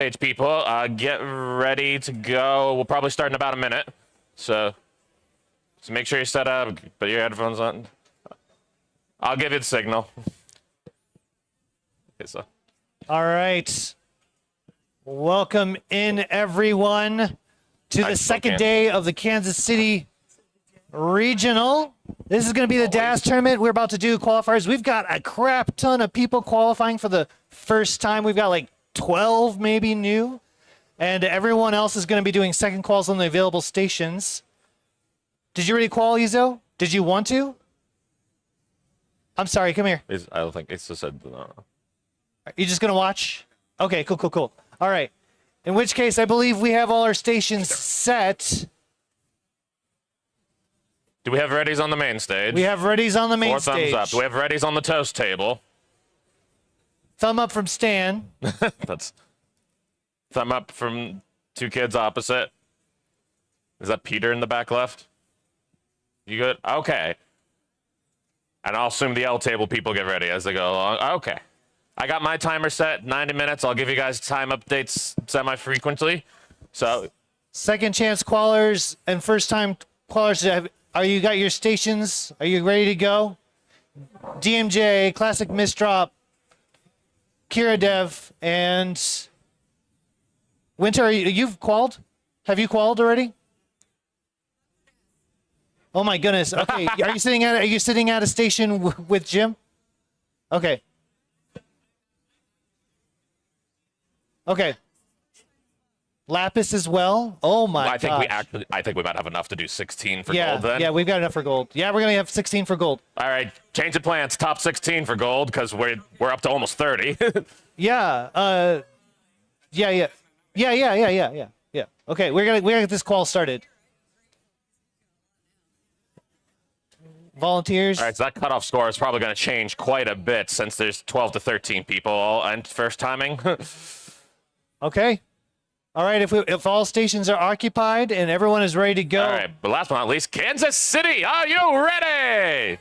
Stage people, get ready to go. We'll probably start in about a minute. So make sure you're set up, put your headphones on. I'll give you the signal. Okay, so. All right. Welcome in, everyone, to the second day of the Kansas City Regional. This is going to be the DAS tournament. We're about to do qualifiers. We've got a crap ton of people qualifying for the first time. We've got like 12 maybe new. And everyone else is going to be doing second quals on the available stations. Did you already qual, Izo? Did you want to? I'm sorry, come here. I don't think it's just said no. You just going to watch? Okay, cool. All right. In which case, I believe we have all our stations set. Do we have readies on the main stage? We have readies on the main stage. 4 thumbs up. Do we have readies on the toast table? Thumb up from Stan. That's thumb up from 2 kids opposite. Is that Peter in the back left? You good? Okay. And I'll assume the L table people get ready as they go along. Okay. I got my timer set, 90 minutes. I'll give you guys time updates semi-frequently. So, second chance quallers and first time quallers, are you got your stations? Are you ready to go? DMJ, Classic Misdrop, Kira Dev, and Winter, you've qualled? Have you qualled already? Oh my goodness. Okay, are you sitting at a station with Jim? Okay. Okay. Lapis as well. Oh my gosh. I think we might have enough to do 16 for gold then. Yeah, we've got enough for gold. Yeah, we're gonna have 16 for gold. All right, change of plans. Top 16 for gold because we're up to almost 30. Yeah. Yeah. Okay, we're gonna get this call started. Volunteers. All right, so that cutoff score is probably going to change quite a bit since there's 12 to 13 people all and first timing. Okay. All right, if all stations are occupied and everyone is ready to go. All right, but last but not least, Kansas City, are you ready?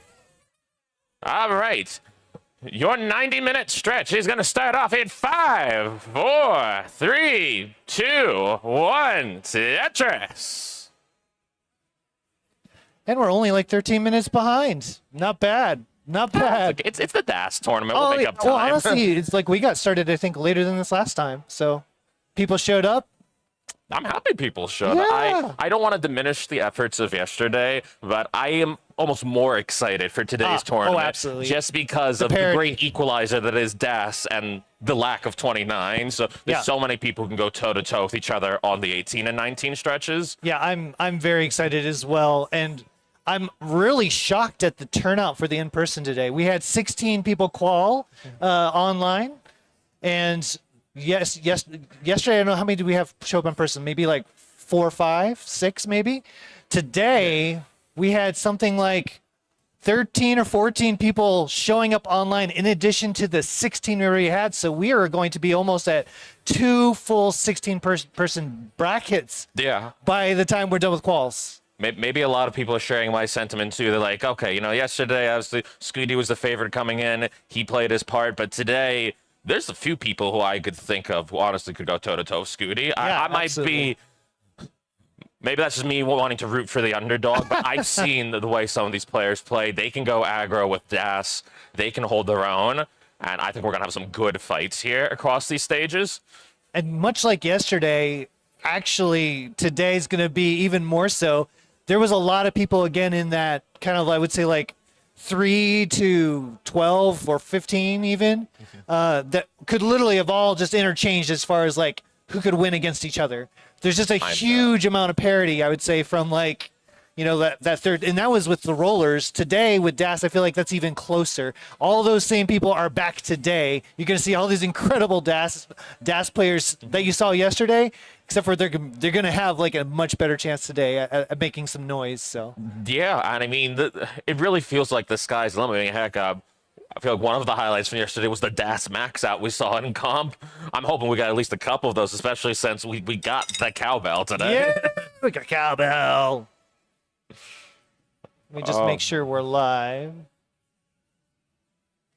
All right. Your 90-minute stretch is going to start off in 5, 4, 3, 2, 1. Tetris. And we're only like 13 minutes behind. Not bad. Not bad. It's the DAS tournament. We'll make up time. Well, honestly, it's like we got started, I think, later than this last time. So people showed up. I'm happy people showed up. I don't want to diminish the efforts of yesterday, but I am almost more excited for today's tournament. Oh, absolutely. Just because of the great equalizer that is DAS and the lack of 29. So there's so many people who can go toe-to-toe with each other on the 18 and 19 stretches. Yeah, I'm very excited as well. And I'm really shocked at the turnout for the in-person today. We had 16 people qual online. And yesterday, I don't know how many did we have show up in person? Maybe like 4, 5, 6 maybe. Today, we had something like 13 or 14 people showing up online in addition to the 16 we already had. So we are going to be almost at 2 full 16-person brackets by the time we're done with quals. Maybe a lot of people are sharing my sentiment too. They're like, okay, yesterday obviously Scooty was the favorite coming in. He played his part, but today there's a few people who I could think of who honestly could go toe-to-toe with Scooty. Yeah, I might be, maybe that's just me wanting to root for the underdog, but I've seen the way some of these players play. They can go aggro with DAS. They can hold their own, and I think we're going to have some good fights here across these stages. And much like yesterday, actually, today's going to be even more so. There was a lot of people, again, in that kind of, I would say, like 3 to 12 or 15 even, that could literally have all just interchanged as far as, like, who could win against each other. There's just a huge amount of parity, I would say, from, like, that third. And that was with the rollers. Today, with DAS, I feel like that's even closer. All those same people are back today. You're going to see all these incredible DAS players that you saw yesterday, except for they're going to have like a much better chance today at making some noise. So yeah, and I mean, it really feels like the sky's the limit. Heck, I feel like one of the highlights from yesterday was the DAS max out we saw in comp. I'm hoping we got at least a couple of those, especially since we got the cowbell today. Yeah, we got cowbell. Let me just make sure we're live.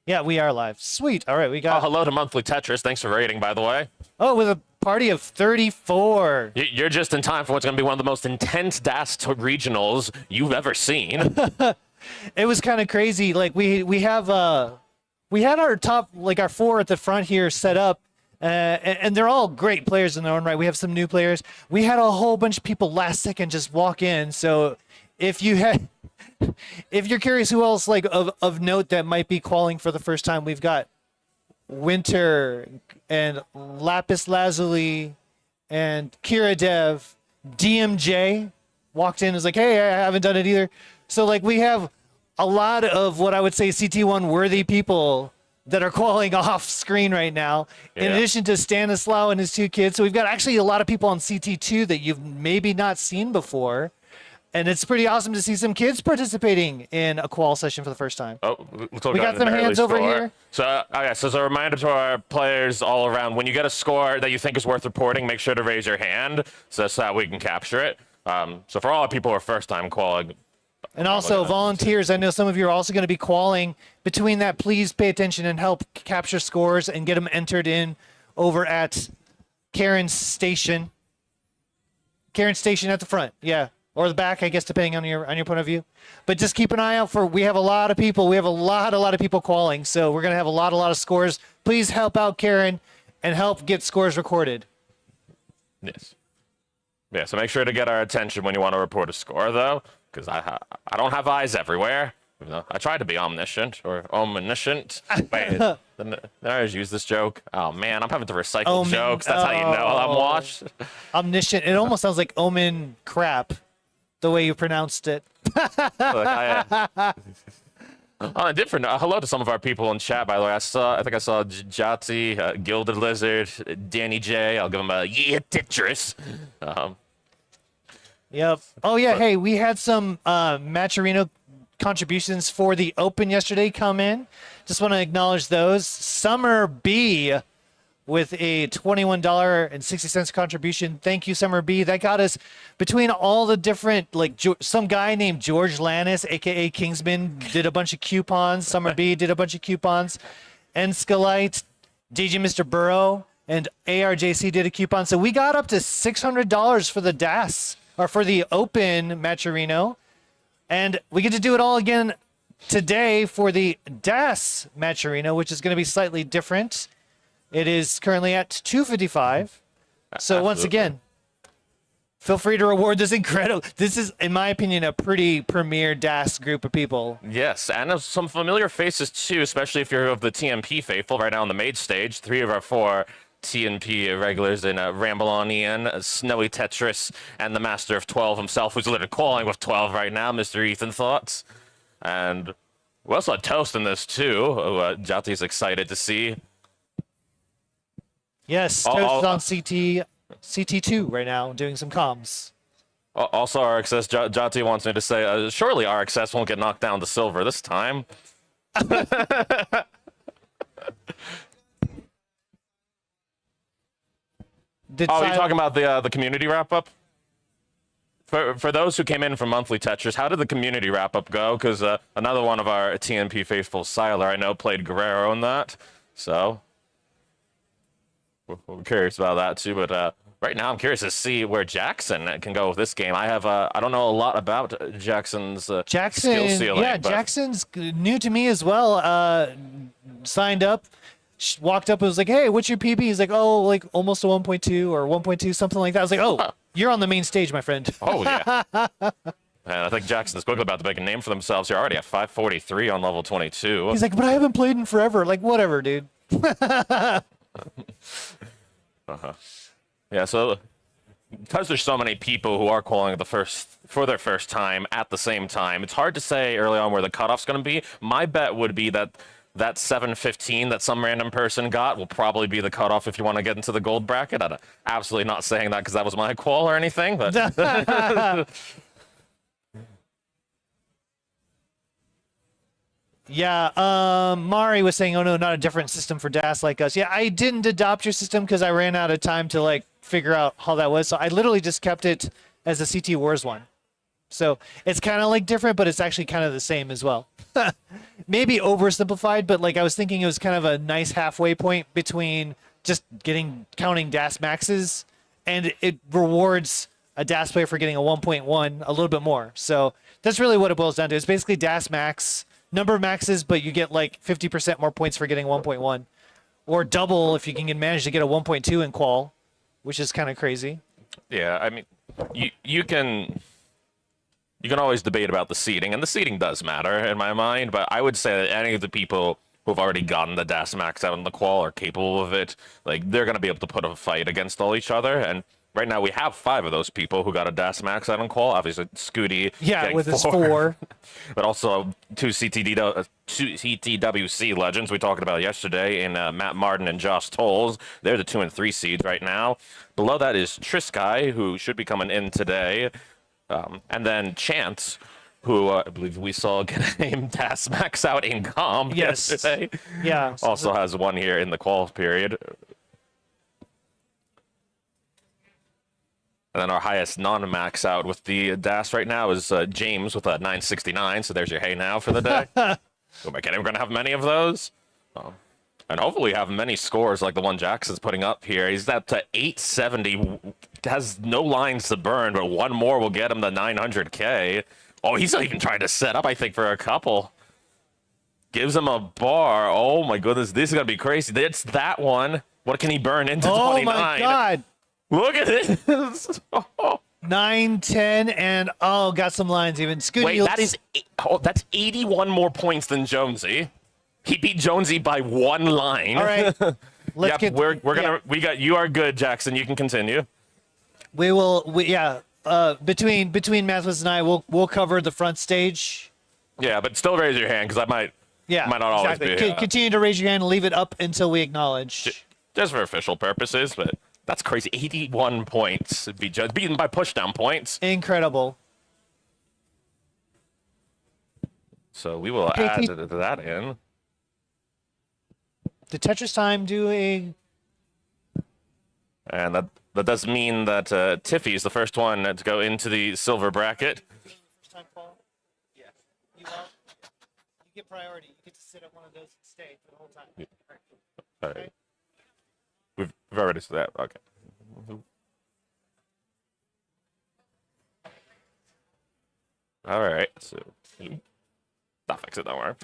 Yeah, we are live. Sweet. All right, we got. Oh, hello to Monthly Tetris. Thanks for rating, by the way. Oh, with party of 34. You're just in time for what's going to be one of the most intense DAS regionals you've ever seen. It was kind of crazy. Like we had our top, like our 4 at the front here set up, and they're all great players in their own right. We have some new players. We had a whole bunch of people last second just walk in. So if you're curious who else like of note that might be qualing for the first time, we've got Winter and Lapis Lazuli and Kira Dev. DMJ walked in and was like, hey, I haven't done it either. So like we have a lot of what I would say CT1 worthy people that are qualing off screen right now, in addition to Stanislaw and his 2 kids. So we've got actually a lot of people on CT2 that you've maybe not seen before. And it's pretty awesome to see some kids participating in a qual session for the first time. Oh, we got some hands over here. So, so as a reminder to our players all around, when you get a score that you think is worth reporting, make sure to raise your hand so that we can capture it. So for all the people who are first-time qualing. And also volunteers, I know some of you are also going to be qualing. Between that, please pay attention and help capture scores and get them entered in over at Karen's station. Karen's station at the front, yeah. Or the back, I guess, depending on your point of view. But just keep an eye out for, we have a lot of people. We have a lot of people qualing. So we're going to have a lot of scores. Please help out Karen and help get scores recorded. Yes. Yeah, so make sure to get our attention when you want to report a score, though, because I don't have eyes everywhere. I try to be omniscient or omniscient. Wait, did I just use this joke? Oh, man, I'm having to recycle jokes. That's how you know I'm washed. Omniscient. It almost sounds like omen crap, the way you pronounced it. Look, on a different hello to some of our people in chat, by the way. I think I saw Jati, Gilded Lizard, Danny J. I'll give him a Tetris. Yep. Oh, yeah. Hey, we had some Matcherino contributions for the Open yesterday come in. Just want to acknowledge those. Summer B with a $21.60 contribution. Thank you, Summer B. That got us between all the different, like some guy named George Lannis, aka Kingsman, did a bunch of coupons. Summer B did a bunch of coupons. Enskalite, DJ Mr. Burrow, and ARJC did a coupon. So we got up to $600 for the DAS, or for the Open Matcherino. And we get to do it all again today for the DAS Matcherino, which is going to be slightly different. It is currently at $255. So once again, feel free to reward this incredible. This is, in my opinion, a pretty premier DAS group of people. Yes, and some familiar faces too, especially if you're of the TMP faithful. Right now on the main stage, 3 of our 4 TNP regulars in Ramble On Ian, Snowy Tetris, and the Master of 12 himself, who's literally calling with 12 right now, Mr. Ethan Thoughts. And we also had Toast in this too, who Jati's excited to see. Yes, Toast is on CT2 right now, doing some comms. Also, RXS, Jati wants me to say, surely RXS won't get knocked down to silver this time. You're talking about the community wrap-up? For those who came in from monthly Tetris, how did the community wrap-up go? Because another one of our TNP faithful, Siler, I know, played Guerrero in that. So we're curious about that too. But right now, I'm curious to see where Jackson can go with this game. I don't know a lot about Jackson's skill ceiling. Yeah, Jackson's new to me as well. Signed up. Walked up and was like, hey, what's your PB? He's like, oh, like almost a 1.2 or 1.2, something like that. I was like, oh, you're on the main stage, my friend. Oh, yeah. And I think Jackson's quickly about to make a name for themselves. You're already at 543 on level 22. He's like, but I haven't played in forever. Like, whatever, dude. Yeah, so because there's so many people who are calling for their first time at the same time, it's hard to say early on where the cutoff's going to be. My bet would be that 715 that some random person got will probably be the cutoff if you want to get into the gold bracket. I'm absolutely not saying that because that was my qual or anything, but yeah, Mari was saying, oh no, not a different system for DAS like us. Yeah, I didn't adopt your system because I ran out of time to like figure out how that was. So I literally just kept it as a CT Wars one. So it's kind of like different, but it's actually kind of the same as well. Maybe oversimplified, but like I was thinking it was kind of a nice halfway point between just counting DAS maxes, and it rewards a DAS player for getting a 1.1 a little bit more. So that's really what it boils down to. It's basically DAS max, number of maxes, but you get like 50% more points for getting 1.1, or double if you can manage to get a 1.2 in qual, which is kind of crazy. Yeah, I mean, you can always debate about the seeding, and the seeding does matter in my mind. But I would say that any of the people who've already gotten the DAS max out in the qual are capable of it. Like, they're going to be able to put a fight against all each other. And right now we have 5 of those people who got a DAS max out in qual. Obviously, Scooty. Yeah, with his 4. But also 2 CTWC legends we talked about yesterday in Matt Martin and Josh Tolles. They're the 2 and 3 seeds right now. Below that is Triskai, who should be coming in today. And then Chance, who I believe we saw get a DAS max out in COM yesterday. Yeah. Also has 1 here in the qual period. And then our highest non-max out with the DAS right now is James with a 969. So there's your hey now for the day. We're going to have many of those. And hopefully have many scores like the one Jackson's putting up here. He's at 870. Has no lines to burn, but 1 more will get him the 900K. Oh, he's not even trying to set up, I think, for a couple. Gives him a bar. Oh, my goodness. This is going to be crazy. It's that one. What can he burn into 29? Oh, my God. Look at this. 9, 10, and got some lines even. Scooty, Wait, that's 81 more points than Jonesy. He beat Jonesy by 1 line. All right. Let's get. You are good, Jackson. You can continue. Between Mathis and I, we'll cover the front stage. Yeah, but still raise your hand because I might not always be here. Continue to raise your hand and leave it up until we acknowledge. Just for official purposes, but that's crazy. 81 points. Beaten by pushdown points. Incredible. So we will add that in. Did Tetris Time do a... And that does mean that Tiffy is the first one to go into the silver bracket. First time call? Yeah. You get priority. You get to sit at one of those and stay for the whole time. Yeah. All right. Okay. We've already said that. Okay. All right. So, I'll fix it. Don't worry.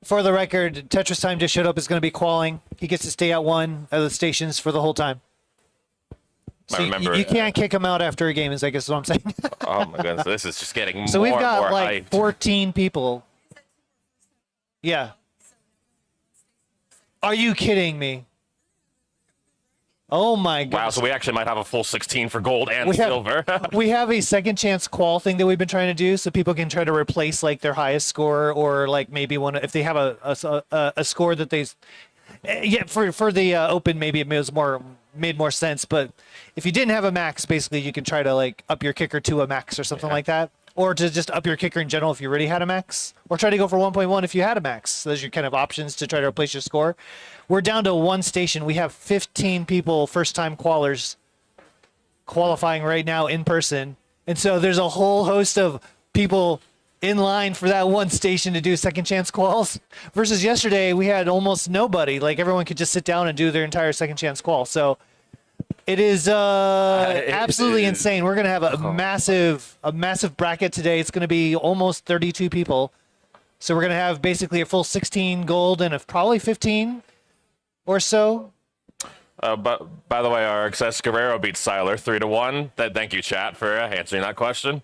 For the record, Tetris Time just showed up. Is going to be qualling. He gets to stay at one of the stations for the whole time. So you can't kick him out after a game, is I guess what I'm saying. Oh my goodness, this is just getting more. So we've got more like hyped. 14 people. Yeah. Are you kidding me? Oh my god. Wow, so we actually might have a full 16 for gold and silver. We have a second chance qual thing that we've been trying to do, so people can try to replace like their highest score, or like maybe one if they have a score that they. Yeah, for the open, maybe it made more sense. But if you didn't have a max, basically you can try to like up your kicker to a max or something like that, or to just up your kicker in general if you already had a max, or try to go for 1.1 if you had a max. So those are your kind of options to try to replace your score. We're down to one station. We have 15 people, first-time qualers, qualifying right now in person, and so there's a whole host of people in line for that one station to do second chance quals, versus yesterday we had almost nobody. Like everyone could just sit down and do their entire second chance qual. So it is absolutely insane. We're gonna have a massive bracket today. It's gonna be almost 32 people. So we're gonna have basically a full 16 gold and probably 15 or so. But by the way, our Access Guerrero beats Siler 3-1. Thank you, chat, for answering that question.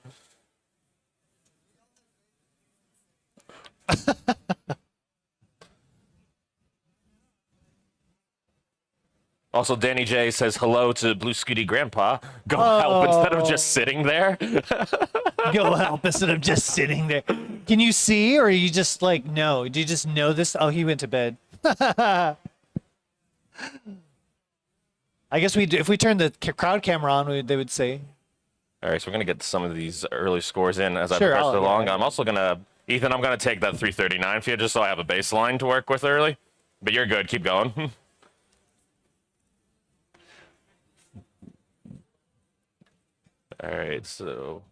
Also, Danny J says hello to Blue Scooty Grandpa. Go help instead of just sitting there. Go help instead of just sitting there. Can you see, or are you just like, no? Do you just know this? Oh, he went to bed. I guess if we turn the crowd camera on, they would say. All right, so we're going to get some of these early scores in as I progress along. I'm also going to, Ethan, I'm going to take that 339 for you just so I have a baseline to work with early. But you're good. Keep going. All right, so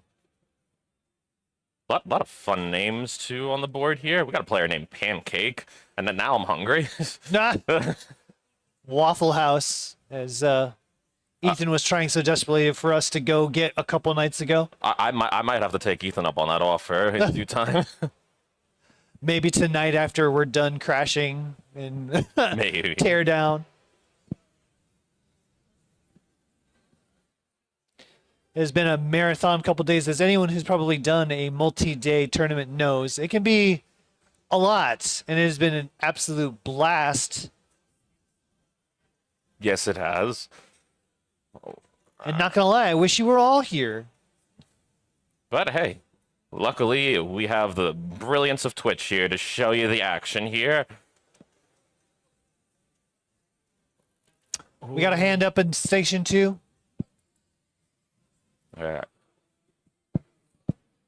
a lot of fun names too on the board here. We got a player named Pancake, and then now I'm hungry. Waffle House, as Ethan was trying so desperately for us to go get a couple nights ago. I might have to take Ethan up on that offer in due time. Maybe tonight after we're done crashing and Maybe. tear down. It has been a marathon couple days. As anyone who's probably done a multi-day tournament knows, it can be a lot, and it has been an absolute blast. Yes, it has. And not gonna lie, I wish you were all here. But hey, luckily we have the brilliance of Twitch here to show you the action here. We got a hand up in Station 2. All right.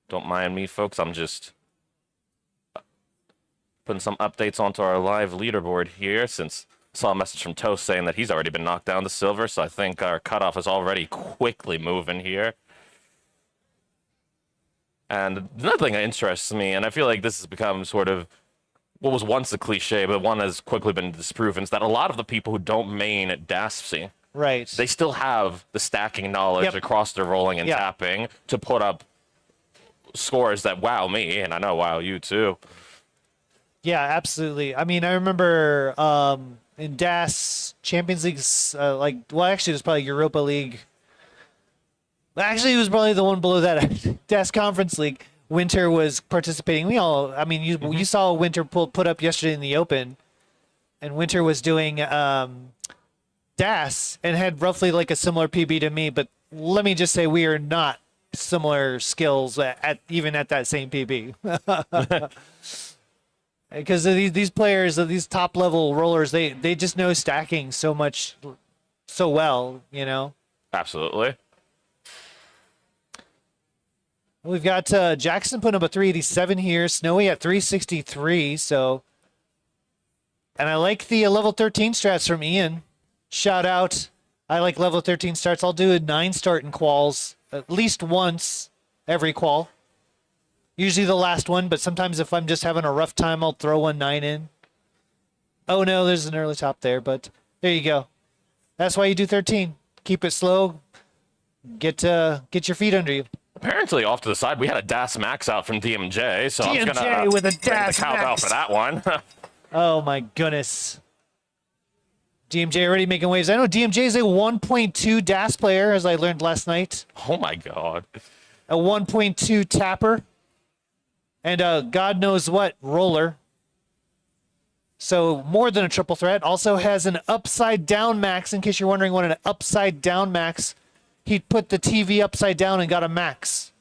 Don't mind me, folks. I'm just putting some updates onto our live leaderboard here, since I saw a message from Toast saying that he's already been knocked down to silver, so I think our cutoff is already quickly moving here. And another thing that interests me, and I feel like this has become sort of what was once a cliche, but one has quickly been disproven, is that a lot of the people who don't main at DASPC, Right. they still have the stacking knowledge Yep. across their rolling and Yep. tapping to put up scores that wow me, and I know wow you too. Yeah, absolutely. I mean, I remember in DAS Champions Leagues, actually, it was probably Europa League. Actually, it was probably the one below that, DAS Conference League. Winter was participating. You saw Winter put up yesterday in the Open, and Winter was doing DAS and had roughly like a similar PB to me. But let me just say, we are not similar skills even at that same PB. Because these players, these top level rollers, they just know stacking so well, you know. Absolutely. We've got Jackson putting up a 387 here, Snowy at 363. So, and I like the level 13 strats from Ian. Shout out. I like level 13 starts. I'll do a 9 start in quals at least once every qual. Usually the last one, but sometimes if I'm just having a rough time, I'll throw one 9 in. Oh no, there's an early top there, but there you go. That's why you do 13. Keep it slow. Get your feet under you. Apparently, off to the side, we had a DAS max out from DMJ, so I'm just DMJ gonna with a break the DAS cowbell max. for that one. Oh my goodness. DMJ already making waves. I know DMJ is a 1.2 DAS player, as I learned last night. Oh my god. A 1.2 tapper. And a God knows what roller. So more than a triple threat. Also has an upside down max, in case you're wondering what an upside down max. He put the TV upside down and got a max.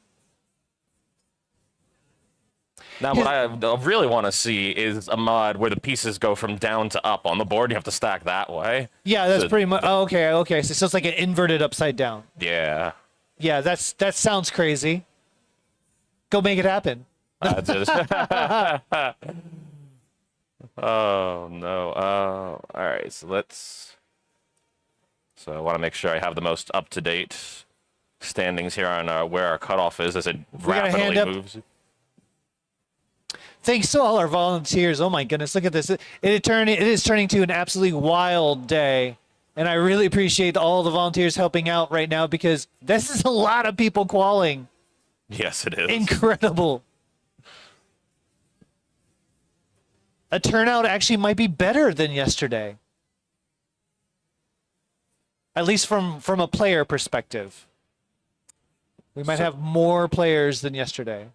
Now, what I really want to see is a mod where the pieces go from down to up on the board. You have to stack that way. Yeah, that's So- pretty much. Oh, okay. So it's like an inverted upside down. Yeah. Yeah, that sounds crazy. Go make it happen. Oh no. All right. So I want to make sure I have the most up-to-date standings here on where our cutoff is as it got a hand rapidly up. moves. Thanks to all our volunteers. Oh my goodness, look at this. It is turning to an absolutely wild day. And I really appreciate all the volunteers helping out right now, because this is a lot of people qualing. Yes, it is. Incredible. A turnout actually might be better than yesterday. At least from a player perspective. We might have more players than yesterday.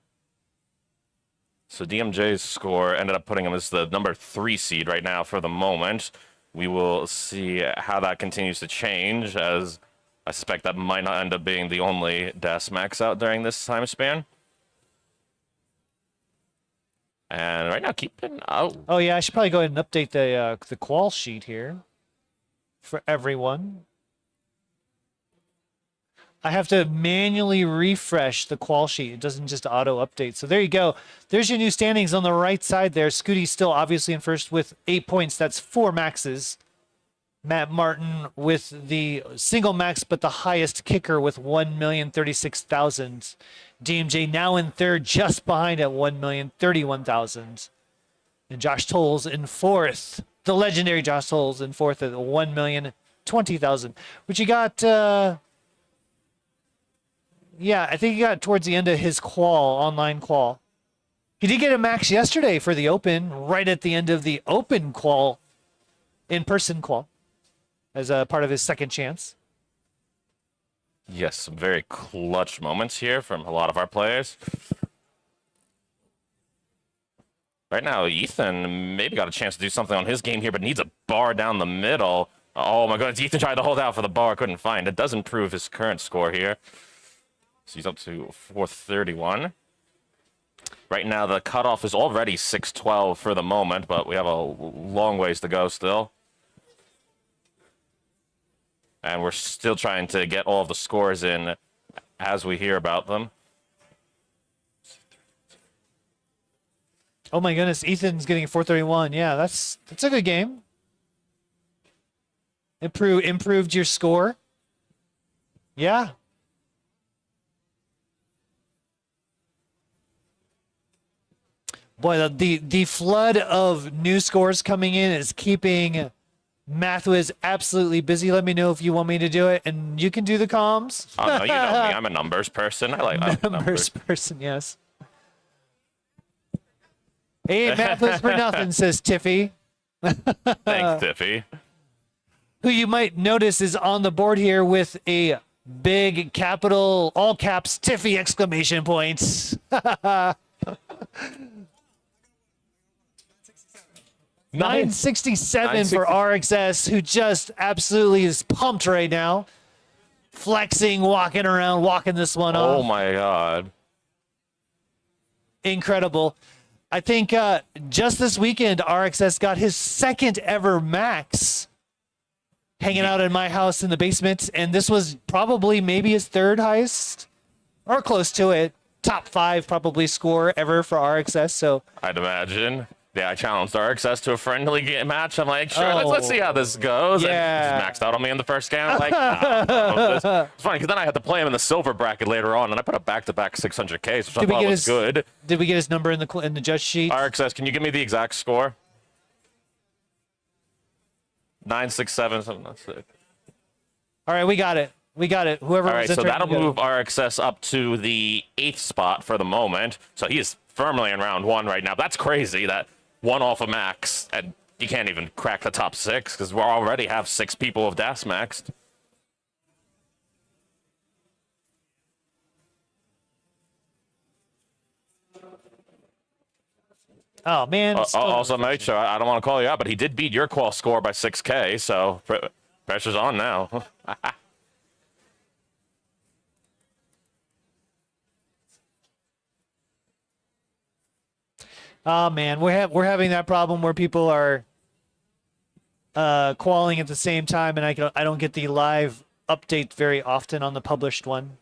So DMJ's score ended up putting him as the number 3 seed right now for the moment. We will see how that continues to change, as I suspect that might not end up being the only DAS max out during this time span. And right now, keeping out. Oh yeah, I should probably go ahead and update the qual sheet here for everyone. I have to manually refresh the qual sheet. It doesn't just auto update. So there you go. There's your new standings on the right side there. Scooty's still obviously in first with 8 points. That's 4 maxes. Matt Martin with the single max, but the highest kicker with 1,036,000. DMJ now in third, just behind at 1,031,000. And Josh Tolles in fourth, the legendary Josh Souls in fourth at 1,020,000, which he got. Yeah, I think he got towards the end of his online qual. He did get a max yesterday for the Open, right at the end of the Open qual, in-person qual, as a part of his second chance. Yes, some very clutch moments here from a lot of our players. Right now, Ethan maybe got a chance to do something on his game here, but needs a bar down the middle. Oh my goodness, Ethan tried to hold out for the bar, couldn't find it. Does improve his current score here. So he's up to 431. Right now, the cutoff is already 612 for the moment, but we have a long ways to go still. And we're still trying to get all of the scores in as we hear about them. Oh my goodness, Ethan's getting 431. Yeah, that's a good game. Improved your score. Yeah. Boy, the flood of new scores coming in is keeping Mathwiz absolutely busy. Let me know if you want me to do it, and you can do the comms. Oh, no, you know me. I'm a numbers person. I like numbers person, yes. Ain't Mathwiz for nothing, says Tiffy. Thanks, Tiffy. Who you might notice is on the board here with a big capital, all caps, Tiffy exclamation points. 967 for RXS, who just absolutely is pumped right now. Flexing, walking around, walking this one off. Oh my god. Incredible. I think just this weekend, RXS got his second ever max hanging out in my house in the basement. And this was probably maybe his third highest or close to it. Top 5 probably score ever for RXS. So I'd imagine. Yeah, I challenged RXS to a friendly match. I'm like, sure, let's see how this goes. Yeah. And he just maxed out on me in the first game. I'm like, it's funny because then I had to play him in the silver bracket later on, and I put a back-to-back 600Ks, which I thought was good. Did we get his number in the judge sheet? RXS, can you give me the exact score? 967, something. That's it. All right, we got it. We got it. Whoever. All right, so that'll move RXS up to the 8th spot for the moment. So he is firmly in round 1 right now. That's crazy. That one off of max, and you can't even crack the top 6 because we already have 6 people of DAS maxed. Oh man! Also, mate, sure, I don't want to call you out, but he did beat your qual score by 6K, so pressure's on now. Oh man, we're having that problem where people are qualing at the same time, and I don't get the live update very often on the published one.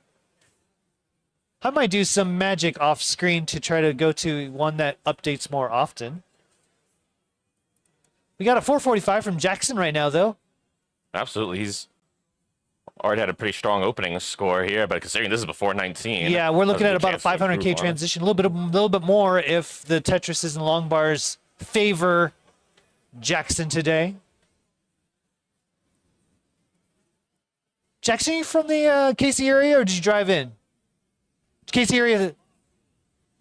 I might do some magic off screen to try to go to one that updates more often. We got a 445 from Jackson right now, though. Absolutely, he's already had a pretty strong opening score here, but considering this is before 19, yeah, we're looking at about a 500K transition, a little bit more if the Tetrises and long bars favor Jackson today. Jackson, are you from the Casey area, or did you drive in? Casey area,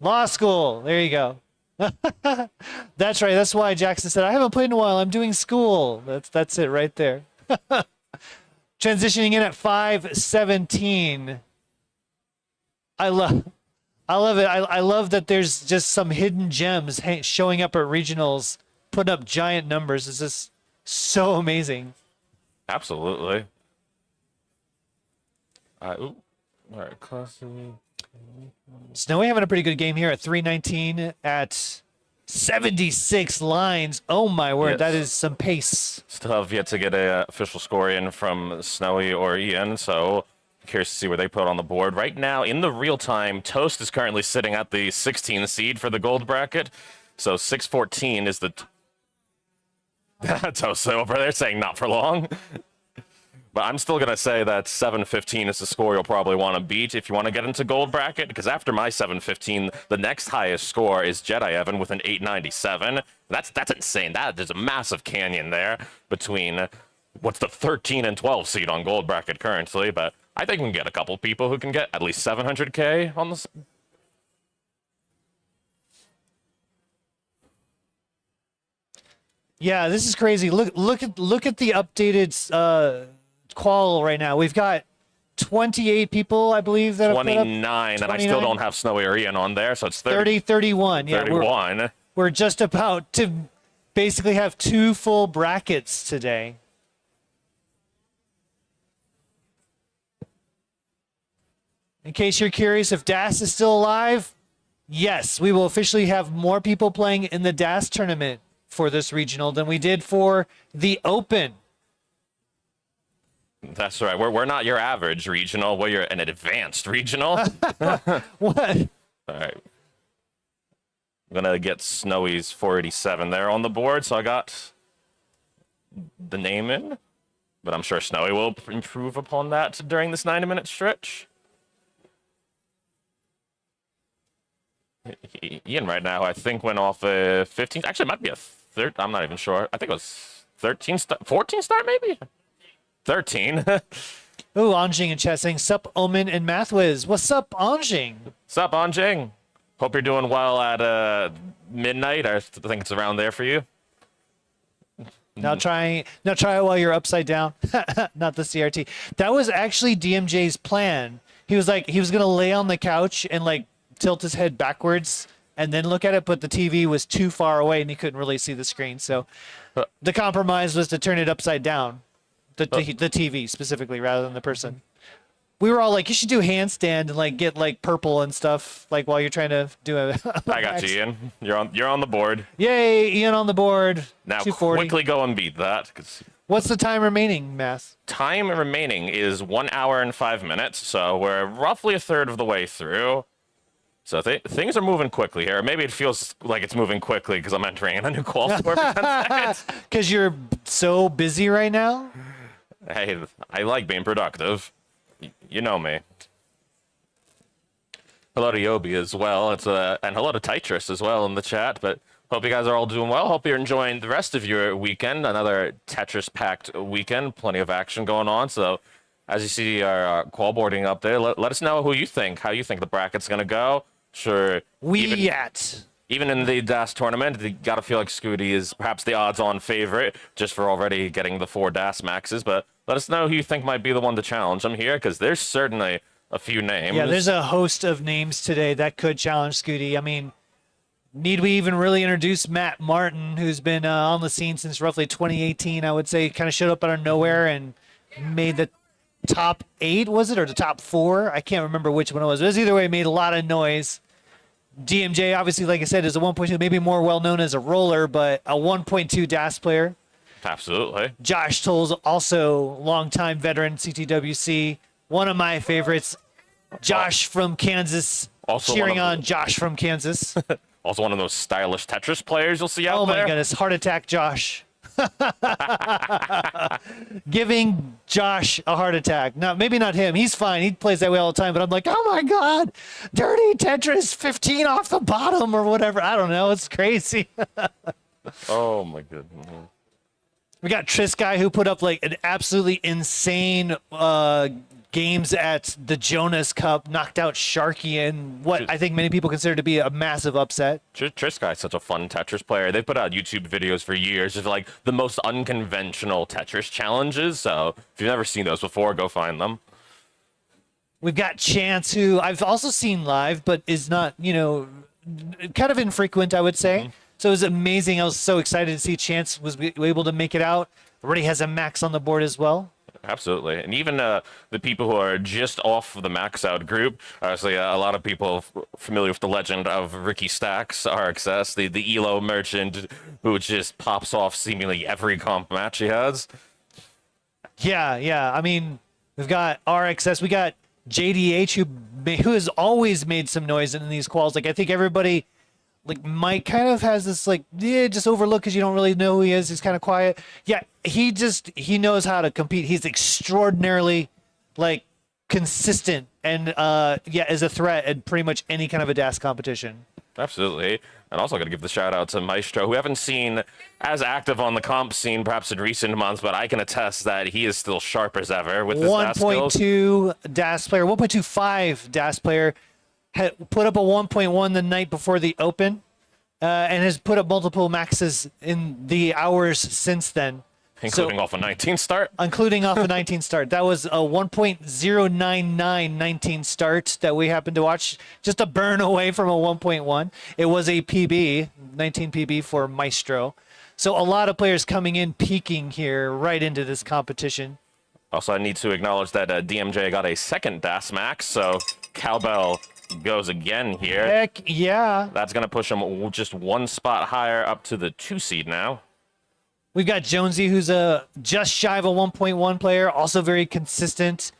law school. There you go. That's right. That's why Jackson said, I haven't played in a while. I'm doing school. That's it right there. Transitioning in at 517. I love it. I love that there's just some hidden gems showing up at regionals, putting up giant numbers. It's just so amazing. Absolutely. All right, classy. Snowy having a pretty good game here at 319 at 76 lines. Oh my word, yes. That is some pace. Still have yet to get a official score in from Snowy or Ian, so curious to see where they put on the board. Right now, in the real time, Toast is currently sitting at the 16 seed for the gold bracket. So 614 is the Toast over there saying not for long. But I'm still going to say that 715 is the score you'll probably want to beat if you want to get into gold bracket, because after my 715, the next highest score is Jedi Evan with an 897. That's insane. There's a massive canyon there between what's the 13 and 12 seed on gold bracket currently, but I think we can get a couple people who can get at least 700K on this. Yeah, this is crazy. Look at the updated qual right now. We've got 28 people, I believe, that have put up 29, and I still don't have Snowy or Ian on there, so it's 30, 31. Yeah, 31. We're just about to basically have 2 full brackets today. In case you're curious if DAS is still alive, yes, we will officially have more people playing in the DAS tournament for this regional than we did for the Open. That's right. We're not your average regional. We're an advanced regional. What? All right. I'm going to get Snowy's 487 there on the board, so I got the name in. But I'm sure Snowy will improve upon that during this 90-minute stretch. Ian right now, I think, went off a 15. Actually, it might be a third. I'm not even sure. I think it was 13, 14 start, maybe? 13. Ooh, Anjing and chat saying, sup, Omen and Mathwiz. What's up, Anjing? Sup, Anjing? Hope you're doing well at midnight. I think it's around there for you. Now try it while you're upside down. Not the CRT. That was actually DMJ's plan. He was gonna lay on the couch and like tilt his head backwards and then look at it, but the TV was too far away and he couldn't really see the screen. So the compromise was to turn it upside down, the TV specifically, rather than the person. We were all like, you should do handstand and like get like purple and stuff like while you're trying to do a. I got you, Ian. You're on the board. Yay, Ian on the board. Now 240. quickly go and beat that. What's the time remaining, Mass? Time remaining is 1 hour and 5 minutes, so we're roughly a third of the way through. So things are moving quickly here. Maybe it feels like it's moving quickly because I'm entering in a new qual score for 10 seconds. Because you're so busy right now? Hey, I like being productive. You know me. Hello to Yobi as well. And hello to Titrus as well in the chat. But hope you guys are all doing well. Hope you're enjoying the rest of your weekend. Another Tetris-packed weekend. Plenty of action going on. So as you see our qual boarding up there, let us know how you think the bracket's going to go. Sure. Even in the DAS tournament, you got to feel like Scooty is perhaps the odds-on favorite just for already getting the 4 DAS maxes. But let us know who you think might be the one to challenge them here, because there's certainly a few names. Yeah, there's a host of names today that could challenge Scooty. I mean, need we even really introduce Matt Martin, who's been on the scene since roughly 2018, I would say, kind of showed up out of nowhere and made the top 8, was it, or the top 4? I can't remember which one it was. It was either way, made a lot of noise. DMJ, obviously, like I said, is a 1.2, maybe more well-known as a roller, but a 1.2 DAS player. Absolutely. Josh Toll's also longtime veteran CTWC, one of my favorites. Josh from Kansas, also cheering on Josh from Kansas. Also one of those stylish Tetris players you'll see out there. Oh my goodness, heart attack Josh. Giving Josh a heart attack. No, maybe not him. He's fine. He plays that way all the time. But I'm like, oh my God, dirty Tetris 15 off the bottom or whatever. I don't know. It's crazy. Oh my goodness. We got Trisky, who put up like an absolutely insane games at the Jonas Cup, knocked out Sharky in what I think many people consider to be a massive upset. Trisky is such a fun Tetris player. They've put out YouTube videos for years of like the most unconventional Tetris challenges. So if you've never seen those before, go find them. We've got Chance, who I've also seen live, but is not, kind of infrequent, I would say. Mm-hmm. So it was amazing. I was so excited to see Chance was able to make it out. Already has a max on the board as well. Absolutely. And even the people who are just off the max out group, obviously a lot of people familiar with the legend of Ricky Stacks, RXS, the ELO merchant who just pops off seemingly every comp match he has. Yeah. I mean, we've got RXS, we got JDH who has always made some noise in these quals. Like I think everybody like Mike kind of has this like just overlook because you don't really know who he is. He's kind of quiet. Yeah, he knows how to compete. He's extraordinarily like consistent and is a threat at pretty much any kind of a DAS competition. Absolutely. And also got to give the shout out to Maestro, who we haven't seen as active on the comp scene perhaps in recent months, but I can attest that he is still sharp as ever with his DAS skills. 1.2 DAS player, 1.25 DAS player, had put up a 1.1 the night before the Open, and has put up multiple maxes in the hours since then. Including off a 19 start? Including off a 19 start. That was a 1.099 19 start that we happened to watch. Just a burn away from a 1.1. It was a PB, 19 PB for Maestro. So a lot of players coming in, peaking here right into this competition. Also, I need to acknowledge that DMJ got a second DAS max, so Cowbell goes again here. Heck yeah. That's going to push him just one spot higher up to the 2 seed now. We've got Jonesy, who's a just shy of a 1.1 player, also very consistent.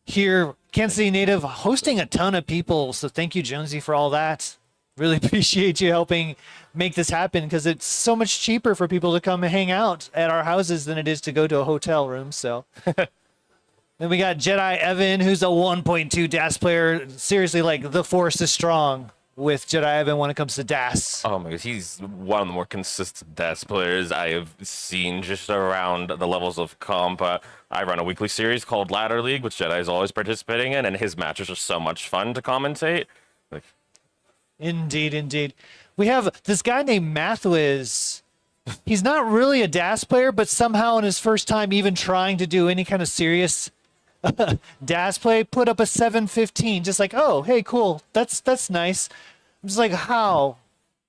Here, Kansas City native, hosting a ton of people, so thank you, Jonesy, for all that. Really appreciate you helping make this happen because it's so much cheaper for people to come and hang out at our houses than it is to go to a hotel room. So then we got Jedi Evan, who's a 1.2 DAS player. Seriously, like the force is strong with Jedi Evan when it comes to DAS. Oh my gosh, he's one of the more consistent DAS players I have seen just around the levels of comp. I run a weekly series called Ladder League, which Jedi is always participating in, and his matches are so much fun to commentate. Like, Indeed, indeed. We have this guy named Mathwiz. He's not really a DAS player, but somehow in his first time even trying to do any kind of serious DAS play, put up a 715. Just like, oh, hey, cool. That's nice. I'm just like, how?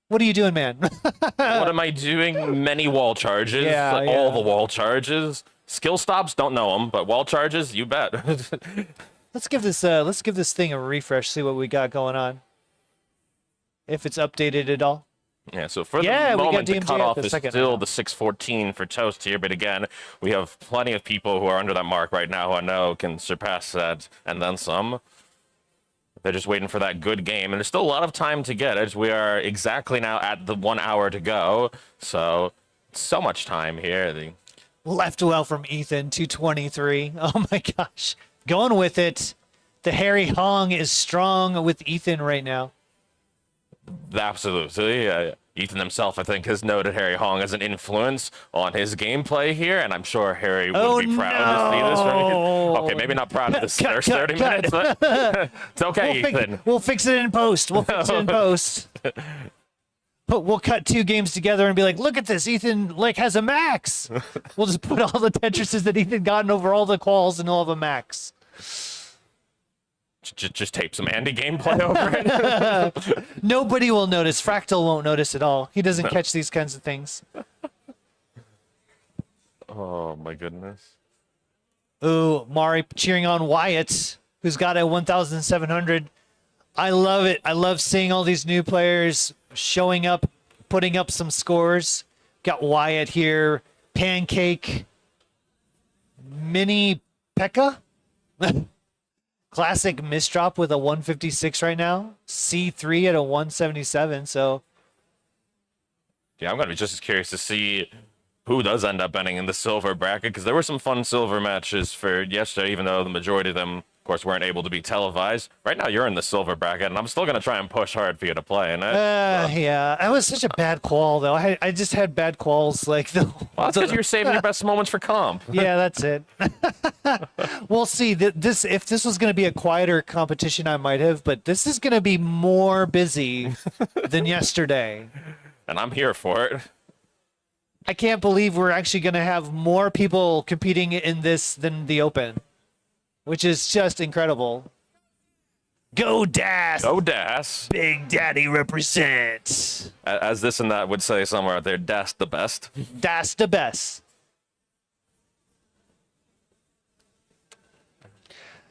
What are you doing, man? what am I doing? Many wall charges. Yeah, all the wall charges. Skill stops, don't know them, but wall charges, you bet. Let's give this thing a refresh, see what we got going on. If it's updated at all. Yeah, so for the moment, the DMJ cutoff the is second still now. the 614 for Toast here, but again, we have plenty of people who are under that mark right now who I know can surpass that and then some. They're just waiting for that good game, and there's still a lot of time to get it. We are exactly now at the 1 hour to go, so much time here. Left well from Ethan, 223. Oh my gosh. Going with it. The Harry Hong is strong with Ethan right now. Absolutely. Ethan himself, I think, has noted Harry Hong as an influence on his gameplay here, and I'm sure Harry would be proud to see this. Okay, maybe not proud of this first 30 minutes, but it's okay, Ethan. We'll fix it in post. But we'll cut 2 games together and be like, look at this, Ethan has a max. We'll just put all the Tetrises that Ethan gotten over all the quals and he'll have a max. Just tape some Andy gameplay over it. Nobody will notice. Fractal won't notice at all. He doesn't catch these kinds of things. Oh, my goodness. Ooh, Mari cheering on Wyatt, who's got a 1,700. I love it. I love seeing all these new players showing up, putting up some scores. Got Wyatt here, Pancake, Mini Pekka. Classic misdrop with a 156 right now. C3 at a 177. So, yeah, I'm going to be just as curious to see who does end up ending in the silver bracket, because there were some fun silver matches for yesterday, even though the majority of them, of course, weren't able to be televised. Right now, you're in the silver bracket, and I'm still going to try and push hard for you to play in it. Yeah, that was such a bad qual, though. I just had bad quals. Well, that's because you're saving your best moments for comp. Yeah, that's it. We'll see. If this was going to be a quieter competition, I might have, but this is going to be more busy than yesterday. And I'm here for it. I can't believe we're actually going to have more people competing in this than the Open, which is just incredible. Go DAS! Go DAS! Big Daddy represents. As this and that would say somewhere out there, DAS the best. DAS the best.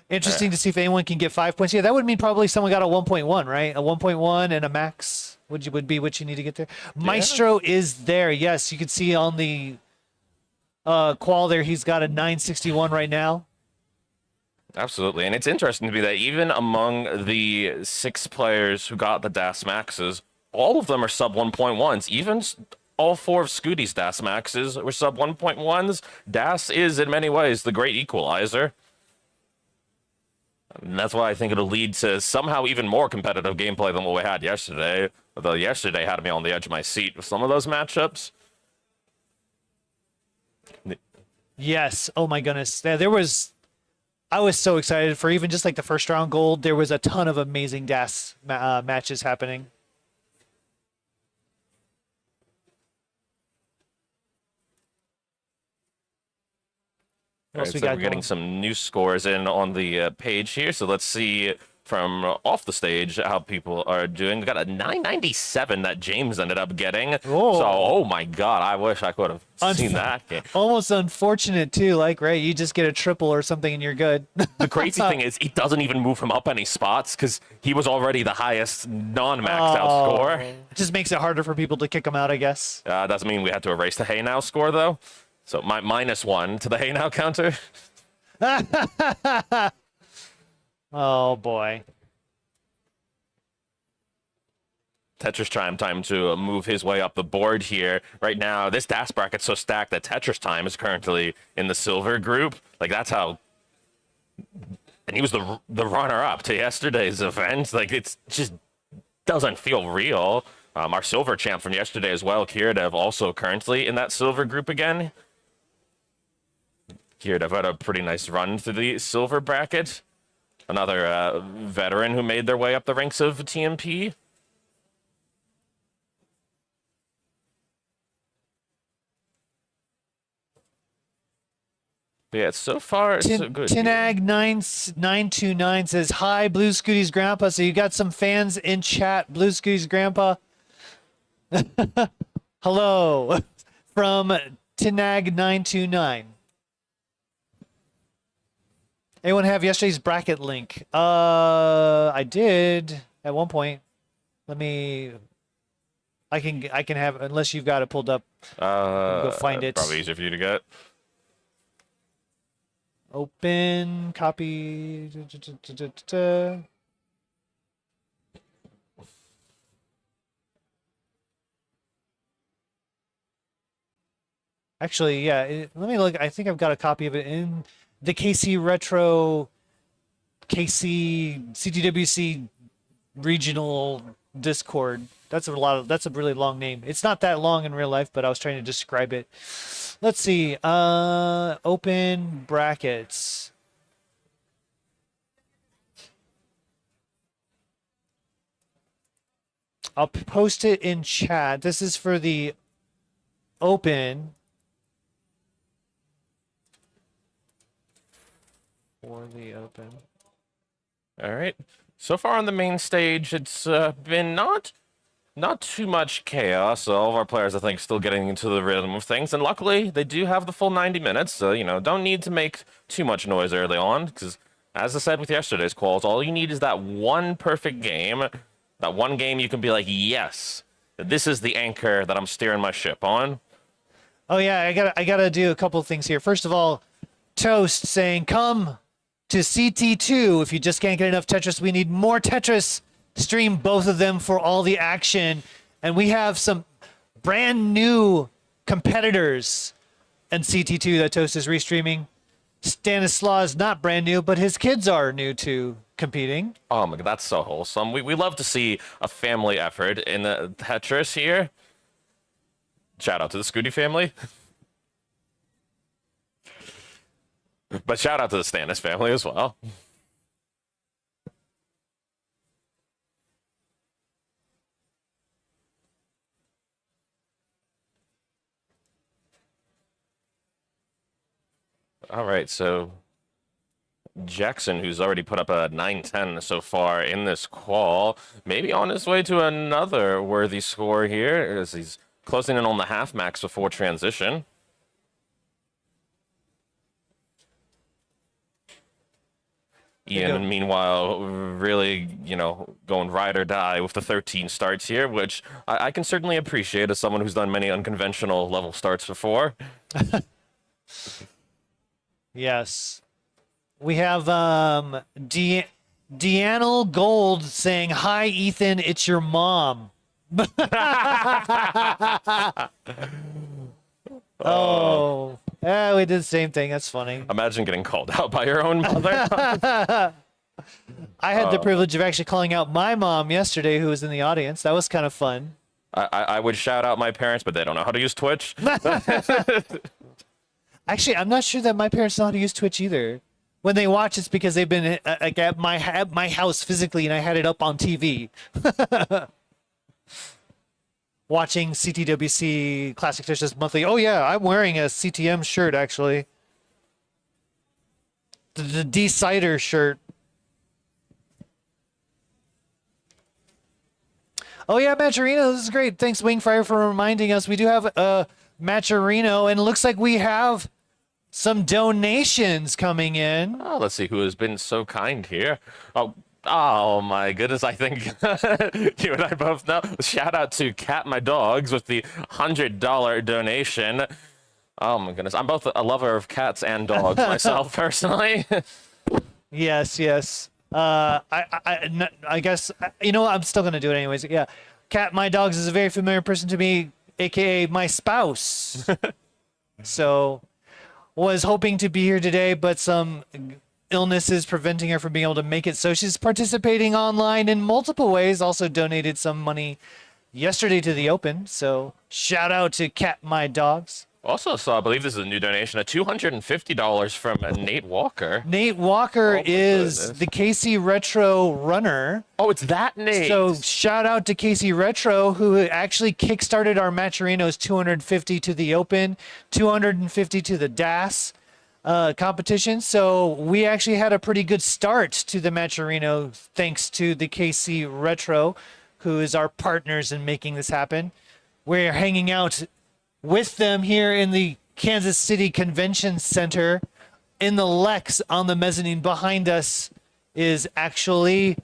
Interesting to see if anyone can get 5 points. Yeah, that would mean probably someone got a 1.1, right? A 1.1 and a max would be what you need to get there. Yeah. Maestro is there. Yes, you can see on the qual there, he's got a 961 right now. Absolutely, and it's interesting to me that even among the 6 players who got the DAS maxes, all of them are sub 1.1s. Even all four of Scooty's DAS maxes were sub 1.1s. DAS is, in many ways, the great equalizer. And that's why I think it'll lead to somehow even more competitive gameplay than what we had yesterday. Although yesterday had me on the edge of my seat with some of those matchups. Yes. Oh my goodness. I was so excited for even just like the first round gold. There was a ton of amazing DAS matches happening. What All else right, we so got we're getting going? some new scores in on the page here. So let's see from off the stage how people are doing. We got a 997 that James ended up getting. Oh. So, oh my God, I wish I could have seen that game. Almost unfortunate too. Like, right, you just get a triple or something and you're good. The crazy thing is, it doesn't even move him up any spots because he was already the highest non-maxed out score. It just makes it harder for people to kick him out, I guess. Doesn't mean we had to erase the Hey Now score though. So my -1 to the Hey Now counter. Oh boy. Tetris time to move his way up the board here. Right now, this DAS bracket's so stacked that Tetris Time is currently in the silver group. Like, that's how... And he was the runner-up to yesterday's event. Like, it's just doesn't feel real. Our silver champ from yesterday as well, Kiridev, also currently in that silver group again. Kiridev had a pretty nice run through the silver bracket. Another veteran who made their way up the ranks of TMP. But yeah, so far, so good. Tinag929 says, hi, Blue Scooty's grandpa. So you got some fans in chat, Blue Scooty's grandpa. Hello from Tinag929. Anyone have yesterday's bracket link? I did at one point. Let me. I can have, unless you've got it pulled up. Go find it. Probably easier for you to get. Open, copy. Actually, yeah. Let me look. I think I've got a copy of it in the KC Retro, KC CTWC regional Discord. That's a really long name. It's not that long in real life, but I was trying to describe it. Let's see. Open brackets. I'll post it in chat. This is for the open. For the open. All right. So far on the main stage, it's been not too much chaos. All of our players, I think, still getting into the rhythm of things. And luckily, they do have the full 90 minutes. So, you know, don't need to make too much noise early on. Because, as I said with yesterday's calls, all you need is that one perfect game. That one game you can be like, yes, this is the anchor that I'm steering my ship on. Oh, yeah, I gotta do a couple of things here. First of all, Toast saying, come to CT2 if you just can't get enough Tetris. We need more Tetris. Stream both of them for all the action. And we have some brand new competitors in CT2 that Toast is restreaming. Stanislaw is not brand new, but his kids are new to competing. Oh my God, that's so wholesome. We love to see a family effort in the Tetris here. Shout out to the Scooty family. But shout out to the Stannis family as well. All right, so Jackson, who's already put up a 910 so far in this qual, maybe on his way to another worthy score here as he's closing in on the half max before transition. Ian, meanwhile, really, you know, going ride or die with the 13 starts here, which I can certainly appreciate as someone who's done many unconventional level starts before. Yes. We have Deanna Gold saying, hi, Ethan, it's your mom. Oh, yeah, we did the same thing. That's funny. Imagine getting called out by your own mother. I had the privilege of actually calling out my mom yesterday, who was in the audience. That was kind of fun. I would shout out my parents, but they don't know how to use Twitch. Actually, I'm not sure that my parents know how to use Twitch either. When they watch, it's because they've been like at my house physically, and I had it up on TV. Watching CTWC Classic Fishes Monthly. Oh yeah, I'm wearing a CTM shirt actually. The D-Cider shirt. Oh yeah, Matcherino, this is great. Thanks, Wingfire, for reminding us. We do have a Matcherino, and it looks like we have some donations coming in. Oh, let's see who has been so kind here. Oh my goodness, I think you and I both know. Shout out to Cat My Dogs with the $100 donation. Oh my goodness, I'm both a lover of cats and dogs myself personally. Yes, yes. I guess, you know what? I'm still going to do it anyways. Yeah. Cat My Dogs is a very familiar person to me, aka my spouse. So, was hoping to be here today, but some illness is preventing her from being able to make it. So she's participating online in multiple ways. Also donated some money yesterday to the Open. So shout out to Cat My Dogs. Also saw, I believe this is a new donation, a $250 from Nate Walker. Nate Walker is goodness. the KC Retro runner. Oh, it's that Nate. So shout out to KC Retro, who actually kickstarted our Matcherinos 250 to the Open, 250 to the DAS competition. So we actually had a pretty good start to the Matcherino thanks to the KC Retro, who is our partners in making this happen. We're hanging out with them here in the Kansas City Convention Center. In the Lex on the mezzanine behind us is actually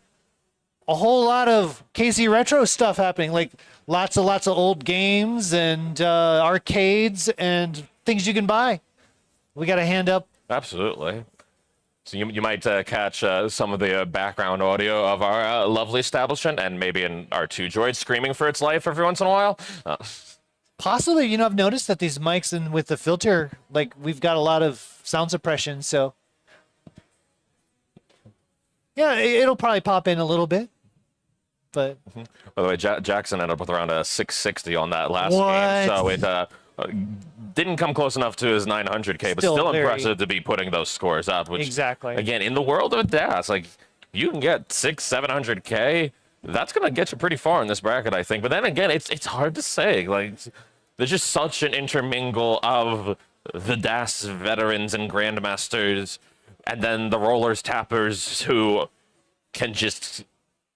a whole lot of KC Retro stuff happening, like lots of old games and arcades and things you can buy. We got a hand up. Absolutely. So you might catch some of the background audio of our lovely establishment, and maybe our two droids screaming for its life every once in a while. Possibly, you know, I've noticed that these mics and with the filter, like we've got a lot of sound suppression, so yeah, it'll probably pop in a little bit. But by the way, Jackson ended up with around a 660 on that last What? game, so it didn't come close enough to his 900K, but still very- impressive to be putting those scores up. Which, Exactly. Again, in the world of DAS, like you can get 600-700K. That's gonna get you pretty far in this bracket, I think. But then again, it's hard to say. Like there's just such an intermingle of the DAS veterans and grandmasters, and then the rollers tappers who can just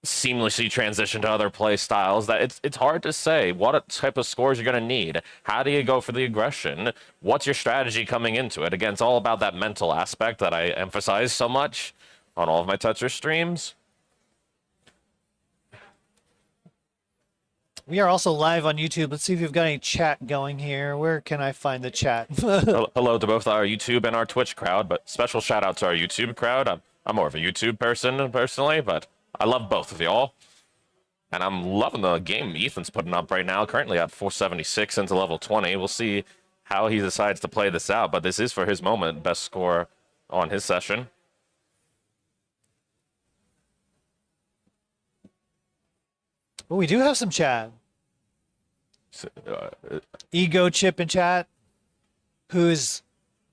seamlessly transition to other play styles, that it's hard to say what type of scores you're going to need. How do you go for the aggression? What's your strategy coming into it? Again, it's all about that mental aspect that I emphasize so much on all of my Tetris streams. we are also live on YouTube. Let's see if we've got any chat going here. Where can I find the chat? Hello to both our YouTube and our Twitch crowd, but special shout out to our YouTube crowd. I'm more of a YouTube person personally, but I love both of y'all. And I'm loving the game Ethan's putting up right now, currently at 476 into level 20. We'll see how he decides to play this out, but this is for his moment best score on his session. Oh, we do have some chat. So, Ego Chip in chat, who's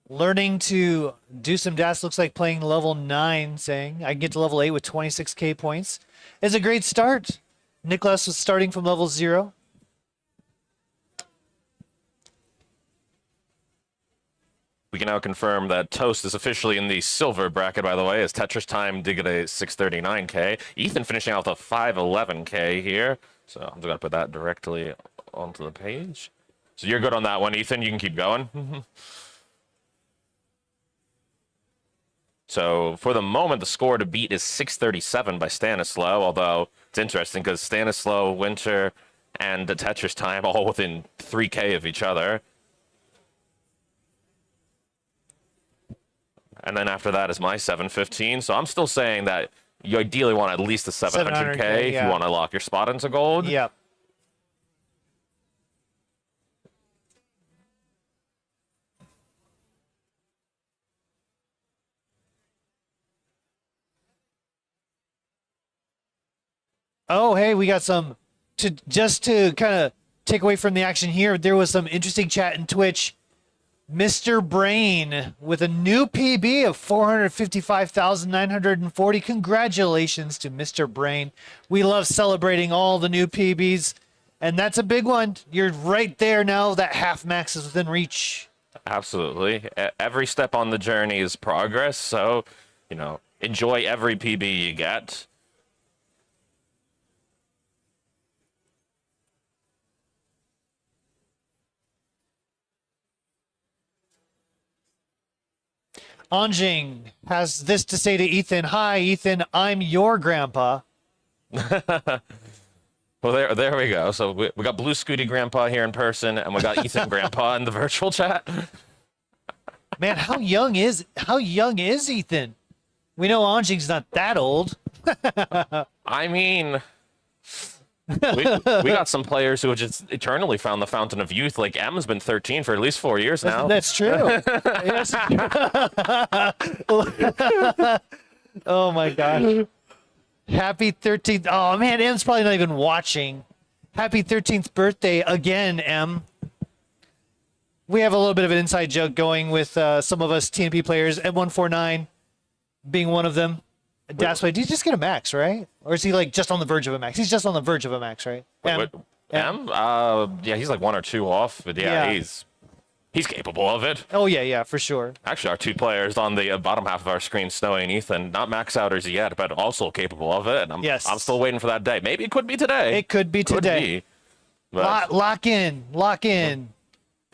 learning to do some DAS, looks like playing level 9, saying, I can get to level 8 with 26k points. It's a great start. Nicholas was starting from level 0. we can now confirm that Toast is officially in the silver bracket, by the way, as Tetris Time did get a 639k. Ethan finishing out with a 511k here. So I'm just going to put that directly onto the page. So you're good on that one, Ethan. You can keep going. So for the moment, the score to beat is 637 by Stanislaw, although it's interesting because Stanislaw, Winter, and the Tetris Time all within 3k of each other. And then after that is my 715. So I'm still saying that you ideally want at least a 700K if yeah. you want to lock your spot into gold. Yep. Oh, hey, we got some to kind of take away from the action here. There was some interesting chat in Twitch. Mr. Brain with a new PB of 455,940. Congratulations to Mr. Brain. We love celebrating all the new PBs, and that's a big one. You're right there now. That half max is within reach. Absolutely. Every step on the journey is progress, so, enjoy every PB you get. Anjing has this to say to Ethan. Hi, Ethan. I'm your grandpa. Well, there we go. So we got Blue Scooty Grandpa here in person, and we got Ethan Grandpa in the virtual chat. Man, how young is Ethan? We know Anjing's not that old. I mean, we got some players who have just eternally found the fountain of youth. Like M's been 13 for at least 4 years now. That's true. Yes. Oh my gosh. Happy 13th. Oh man, M's probably not even watching. Happy 13th birthday again, M. We have a little bit of an inside joke going with some of us TNP players, M149 being one of them. That's why. Did you just get a max, right? Or is he like just on the verge of a max? He's just on the verge of a max, right? M? Yeah, he's like 1 or 2 off, but yeah. He's capable of it. Oh yeah, for sure. Actually, our 2 players on the bottom half of our screen, Snowy and Ethan, not max outers yet, but also capable of it. And I'm still waiting for that day. Maybe it could be today. It could be today. But, lock in. But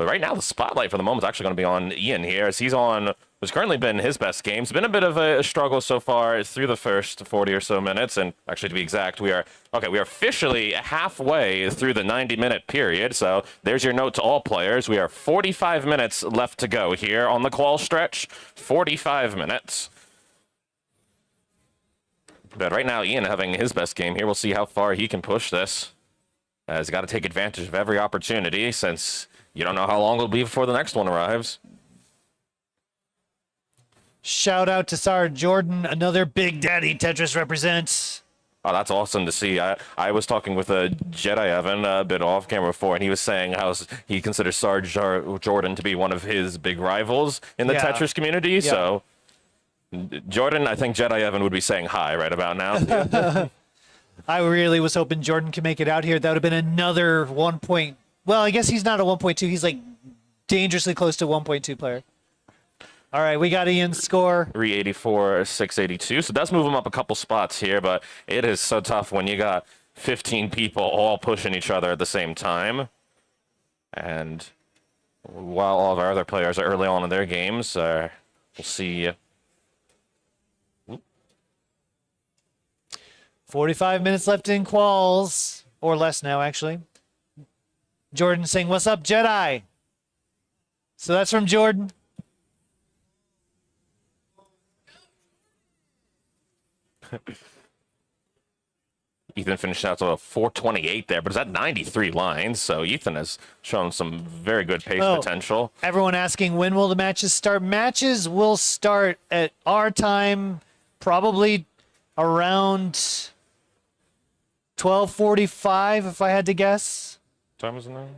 right now, the spotlight for the moment is actually going to be on Ian here, as he's on what's currently been his best game. It's been a bit of a struggle so far through the first 40 or so minutes, and actually, to be exact, we are officially halfway through the 90-minute period. So there's your note to all players. We are 45 minutes left to go here on the qual stretch. 45 minutes. But right now, Ian having his best game here. We'll see how far he can push this. He's got to take advantage of every opportunity, since you don't know how long it'll be before the next one arrives. Shout out to Sarah Jordan, another Big Daddy Tetris represents. Oh, that's awesome to see. I was talking with a Jedi Evan a bit off camera before, and he was saying how he considers Sarge Jordan to be one of his big rivals in the Tetris community. Yeah. So, Jordan, I think Jedi Evan would be saying hi right about now. I really was hoping Jordan could make it out here. That would have been another 1 point. Well, I guess he's not a 1.2. He's like dangerously close to 1.2 player. All right, we got Ian's score. 384, 682. So it does move him up a couple spots here, but it is so tough when you got 15 people all pushing each other at the same time. And while all of our other players are early on in their games, we'll see. 45 minutes left in quals, or less now, actually. Jordan saying, "What's up, Jedi?" So that's from Jordan. Ethan finished out to a 428 there, but it's at 93 lines, so Ethan has shown some very good pace potential. Everyone asking, when will the matches start? Matches will start at our time, probably around 12:45, if I had to guess. What time was it now?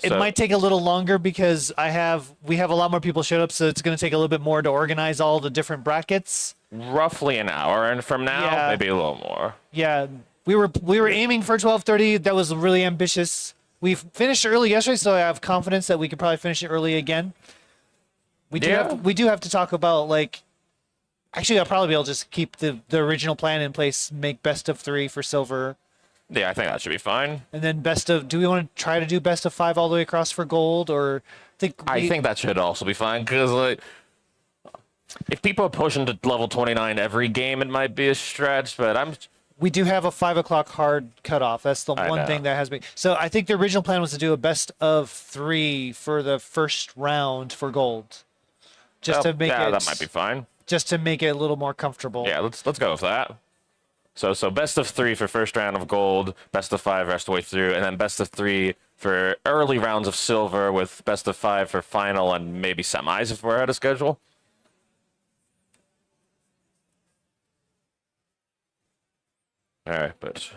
It might take a little longer because we have a lot more people showed up, so it's going to take a little bit more to organize all the different brackets. Roughly an hour, and from now, maybe a little more. Yeah, we were aiming for 12:30. That was really ambitious. We finished early yesterday, so I have confidence that we could probably finish it early again. We do have to talk about, like, actually, I'll probably be able to just keep the original plan in place, make best of 3 for silver. Yeah, I think that should be fine. And then do we want to try to do best of 5 all the way across for gold, or I think that should also be fine, because like, if people are pushing to level 29 every game, it might be a stretch, but we do have a 5 o'clock hard cutoff. That's the one thing that has been. So I think the original plan was to do a best of 3 for the first round for gold, to make it. Yeah, that might be fine. Just to make it a little more comfortable. Yeah, let's go with that. So best of 3 for first round of gold, best of 5 rest of the way through, and then best of 3 for early rounds of silver, with best of 5 for final and maybe semis if we're out of schedule. All right, but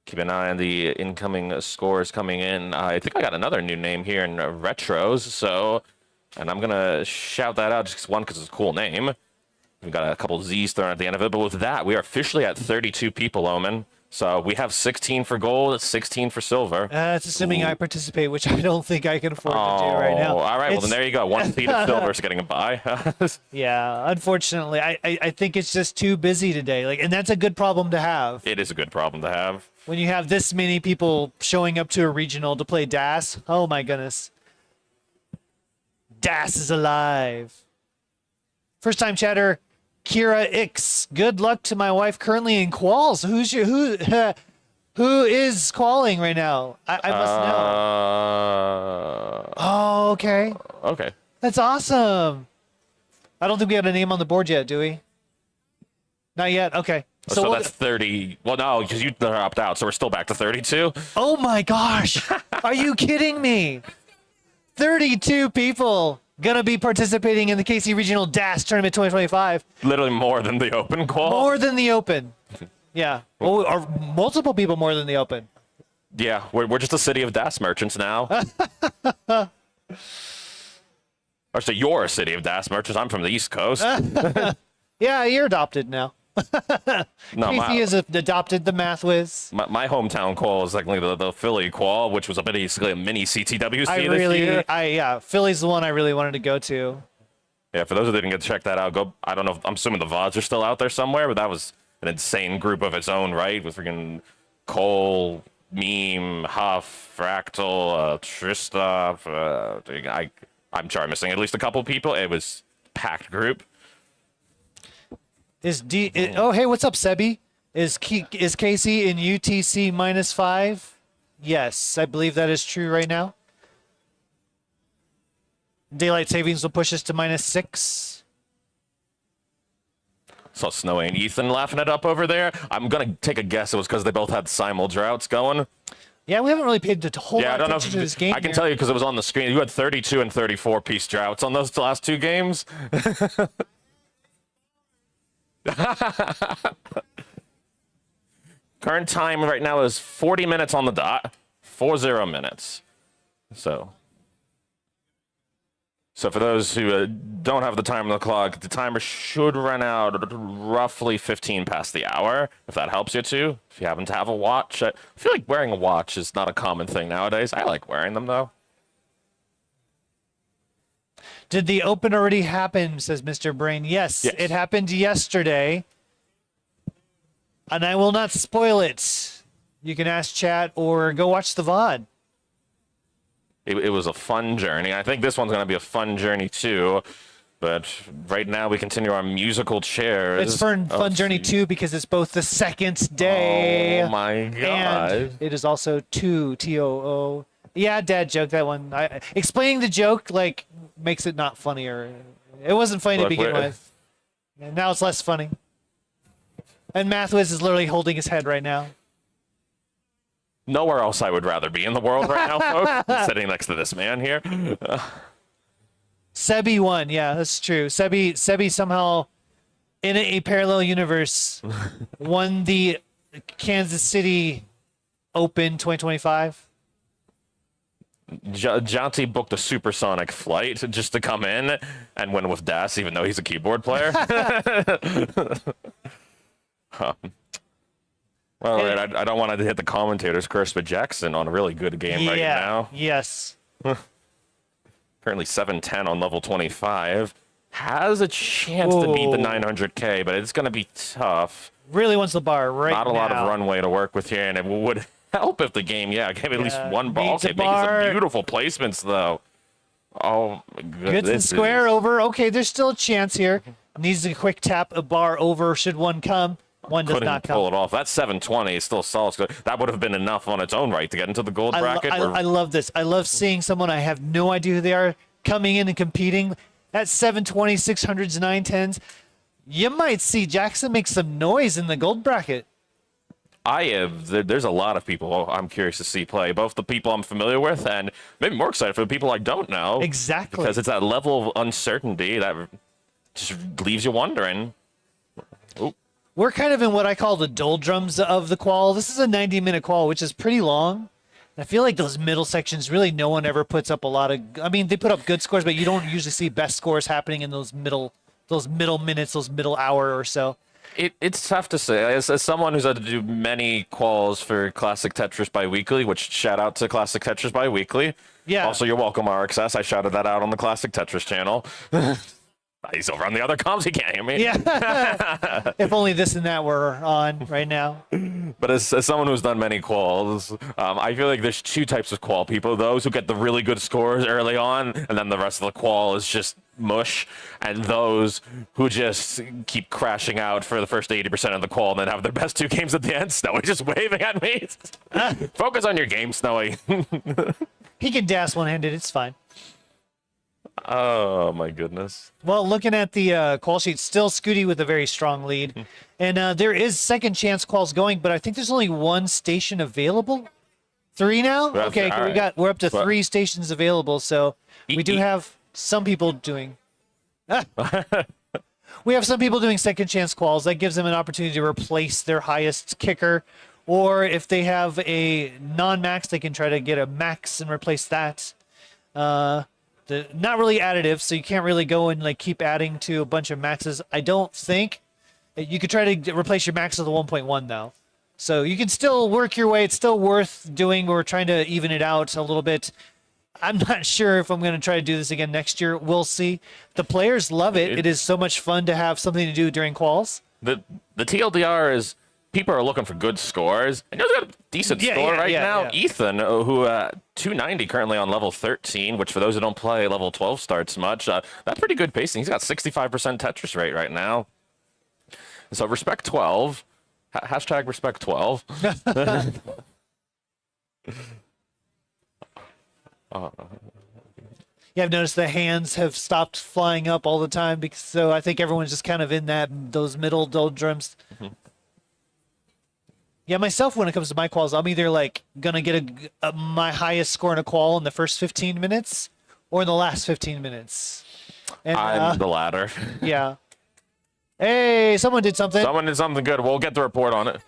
Keep an eye on the incoming scores coming in. I think I got another new name here in retros, so, and I'm gonna shout that out just one because it's a cool name. We've got a couple Z's thrown at the end of it, but with that, we are officially at 32 people, Omen. So we have 16 for gold, 16 for silver. That's assuming I participate, which I don't think I can afford to do right now. All right, well then there you go. 1 seed of silver is getting a bye. Yeah, unfortunately, I think it's just too busy today. Like, and that's a good problem to have. It is a good problem to have. When you have this many people showing up to a regional to play DAS, oh my goodness. DAS is alive. First time chatter, Kira Ix. Good luck to my wife currently in quals. Who is qualing right now? I must know. Oh, okay. Okay. That's awesome. I don't think we have a name on the board yet, do we? Not yet. Okay. So that's 30. Well, no, because you dropped out, so we're still back to 32. Oh my gosh. Are you kidding me? 32 people gonna be participating in the KC Regional DAS Tournament 2025. Literally more than the open qual. More than the Open. Yeah. Well, or multiple people more than the Open. Yeah, we're just a city of DAS merchants now. Or so you're a city of DAS merchants. I'm from the East Coast. Yeah, you're adopted now. No, KC has adopted the Math Whiz. my hometown qual is like the Philly qual, which was basically a mini CTWC this year. Yeah, Philly's the one I really wanted to go to. Yeah, for those who didn't get to check that out, go. I don't know. I'm assuming the VODs are still out there somewhere, but that was an insane group of its own, right? With freaking Cole, Meme, Huff, Fractal, Trista. I'm sure I'm missing at least a couple people. It was packed group. Oh, hey, what's up, Sebi? Is Casey in UTC -5? Yes, I believe that is true right now. Daylight savings will push us to -6. Saw Snowy and Ethan laughing it up over there. I'm gonna take a guess it was because they both had simul droughts going. Yeah, we haven't really paid a whole Yeah, I lot don't know. attention to this game. I can tell you because it was on the screen. You had 32 and 34 piece droughts on those last two games. Current time right now is 40 minutes on the dot. 40 minutes. So for those who don't have the time on the clock, the timer should run out roughly 15 past the hour, if that helps you too. If you happen to have a watch. I feel like wearing a watch is not a common thing nowadays. I like wearing them though. Did the Open already happen, says Mr. Brain? Yes, it happened yesterday. And I will not spoil it. You can ask chat or go watch the VOD. It was a fun journey. I think this one's going to be a fun journey too. But right now we continue our musical chairs. It's fun journey too because it's both the second day. Oh my god. And it is also 2 TOO. Yeah, dad joke, that one. Explaining the joke like makes it not funnier. It wasn't funny to begin with. And now it's less funny. And Mathwiz is literally holding his head right now. Nowhere else I would rather be in the world right now, folks. Sitting next to this man here. Sebi won. Yeah, that's true. Sebi somehow, in a parallel universe, won the Kansas City Open 2025. Jonty booked a supersonic flight just to come in and win with DAS, even though he's a keyboard player. Well, right, I don't want to hit the commentator's curse, but Jackson on a really good game right now. Yes. Currently 7-10 on level 25. Has a chance to beat the 900K, but it's going to be tough. Really wants the bar right now. Not a lot of runway to work with here, and it would help if the game, gave at least one ball. Okay, making some beautiful placements, though. Oh, my goodness. Good and square over. Okay, there's still a chance here. Needs a quick tap, a bar over should one come. One does not come. Pull it off. That 720 is still solid. That would have been enough on its own right to get into the gold bracket. I love this. I love seeing someone I have no idea who they are coming in and competing. That 720, 600s, 910s. You might see Jackson make some noise in the gold bracket. There's a lot of people I'm curious to see play. Both the people I'm familiar with and maybe more excited for the people I don't know. Exactly. Because it's that level of uncertainty that just leaves you wondering. Ooh. we're kind of in what I call the doldrums of the qual. This is a 90-minute qual, which is pretty long. I feel like those middle sections, really no one ever puts up a lot of, I mean, they put up good scores, but you don't usually see best scores happening in those middle minutes, those middle hour or so. It's tough to say. As someone who's had to do many quals for Classic Tetris Biweekly, which shout out to Classic Tetris Biweekly. Yeah. Also, you're welcome, RXS. I shouted that out on the Classic Tetris channel. He's over on the other comms. He can't hear me. Yeah. If only this and that were on right now. But as someone who's done many quals, I feel like there's two types of qual people. Those who get the really good scores early on, and then the rest of the qual is just mush. And those who just keep crashing out for the first 80% of the qual and then have their best 2 games at the end. Snowy just waving at me. Focus on your game, Snowy. He can dash one-handed. It's fine. Oh, my goodness. Well, looking at the call sheet, still Scooty with a very strong lead. And there is second chance calls going, but I think there's only 1 station available. 3 now? Well, Okay, all right. we're up to 3 stations available, so we do have some people doing... We have some people doing second chance calls. That gives them an opportunity to replace their highest kicker. Or if they have a non-max, they can try to get a max and replace that. Not really additive, so you can't really go and like keep adding to a bunch of maxes. I don't think you could try to replace your max with a 1.1 though, so you can still work your way. It's still worth doing. We're trying to even it out a little bit. I'm not sure if I'm going to try to do this again next year. We'll see. The players love it. It is so much fun to have something to do during quals. The TLDR is people are looking for good scores. And he's got a decent score right now. Yeah. Ethan, who 290 currently on level 13, which for those who don't play, level 12 starts much. That's pretty good pacing. He's got 65% Tetris rate right now. So respect 12. Hashtag respect 12. Yeah, I've noticed the hands have stopped flying up all the time because so I think everyone's just kind of in those middle doldrums. Yeah, myself when it comes to my quals, I'm either like gonna get my highest score in a qual in the first 15 minutes or in the last 15 minutes. And, I'm the latter. Yeah. Hey, someone did something. Someone did something good. We'll get the report on it.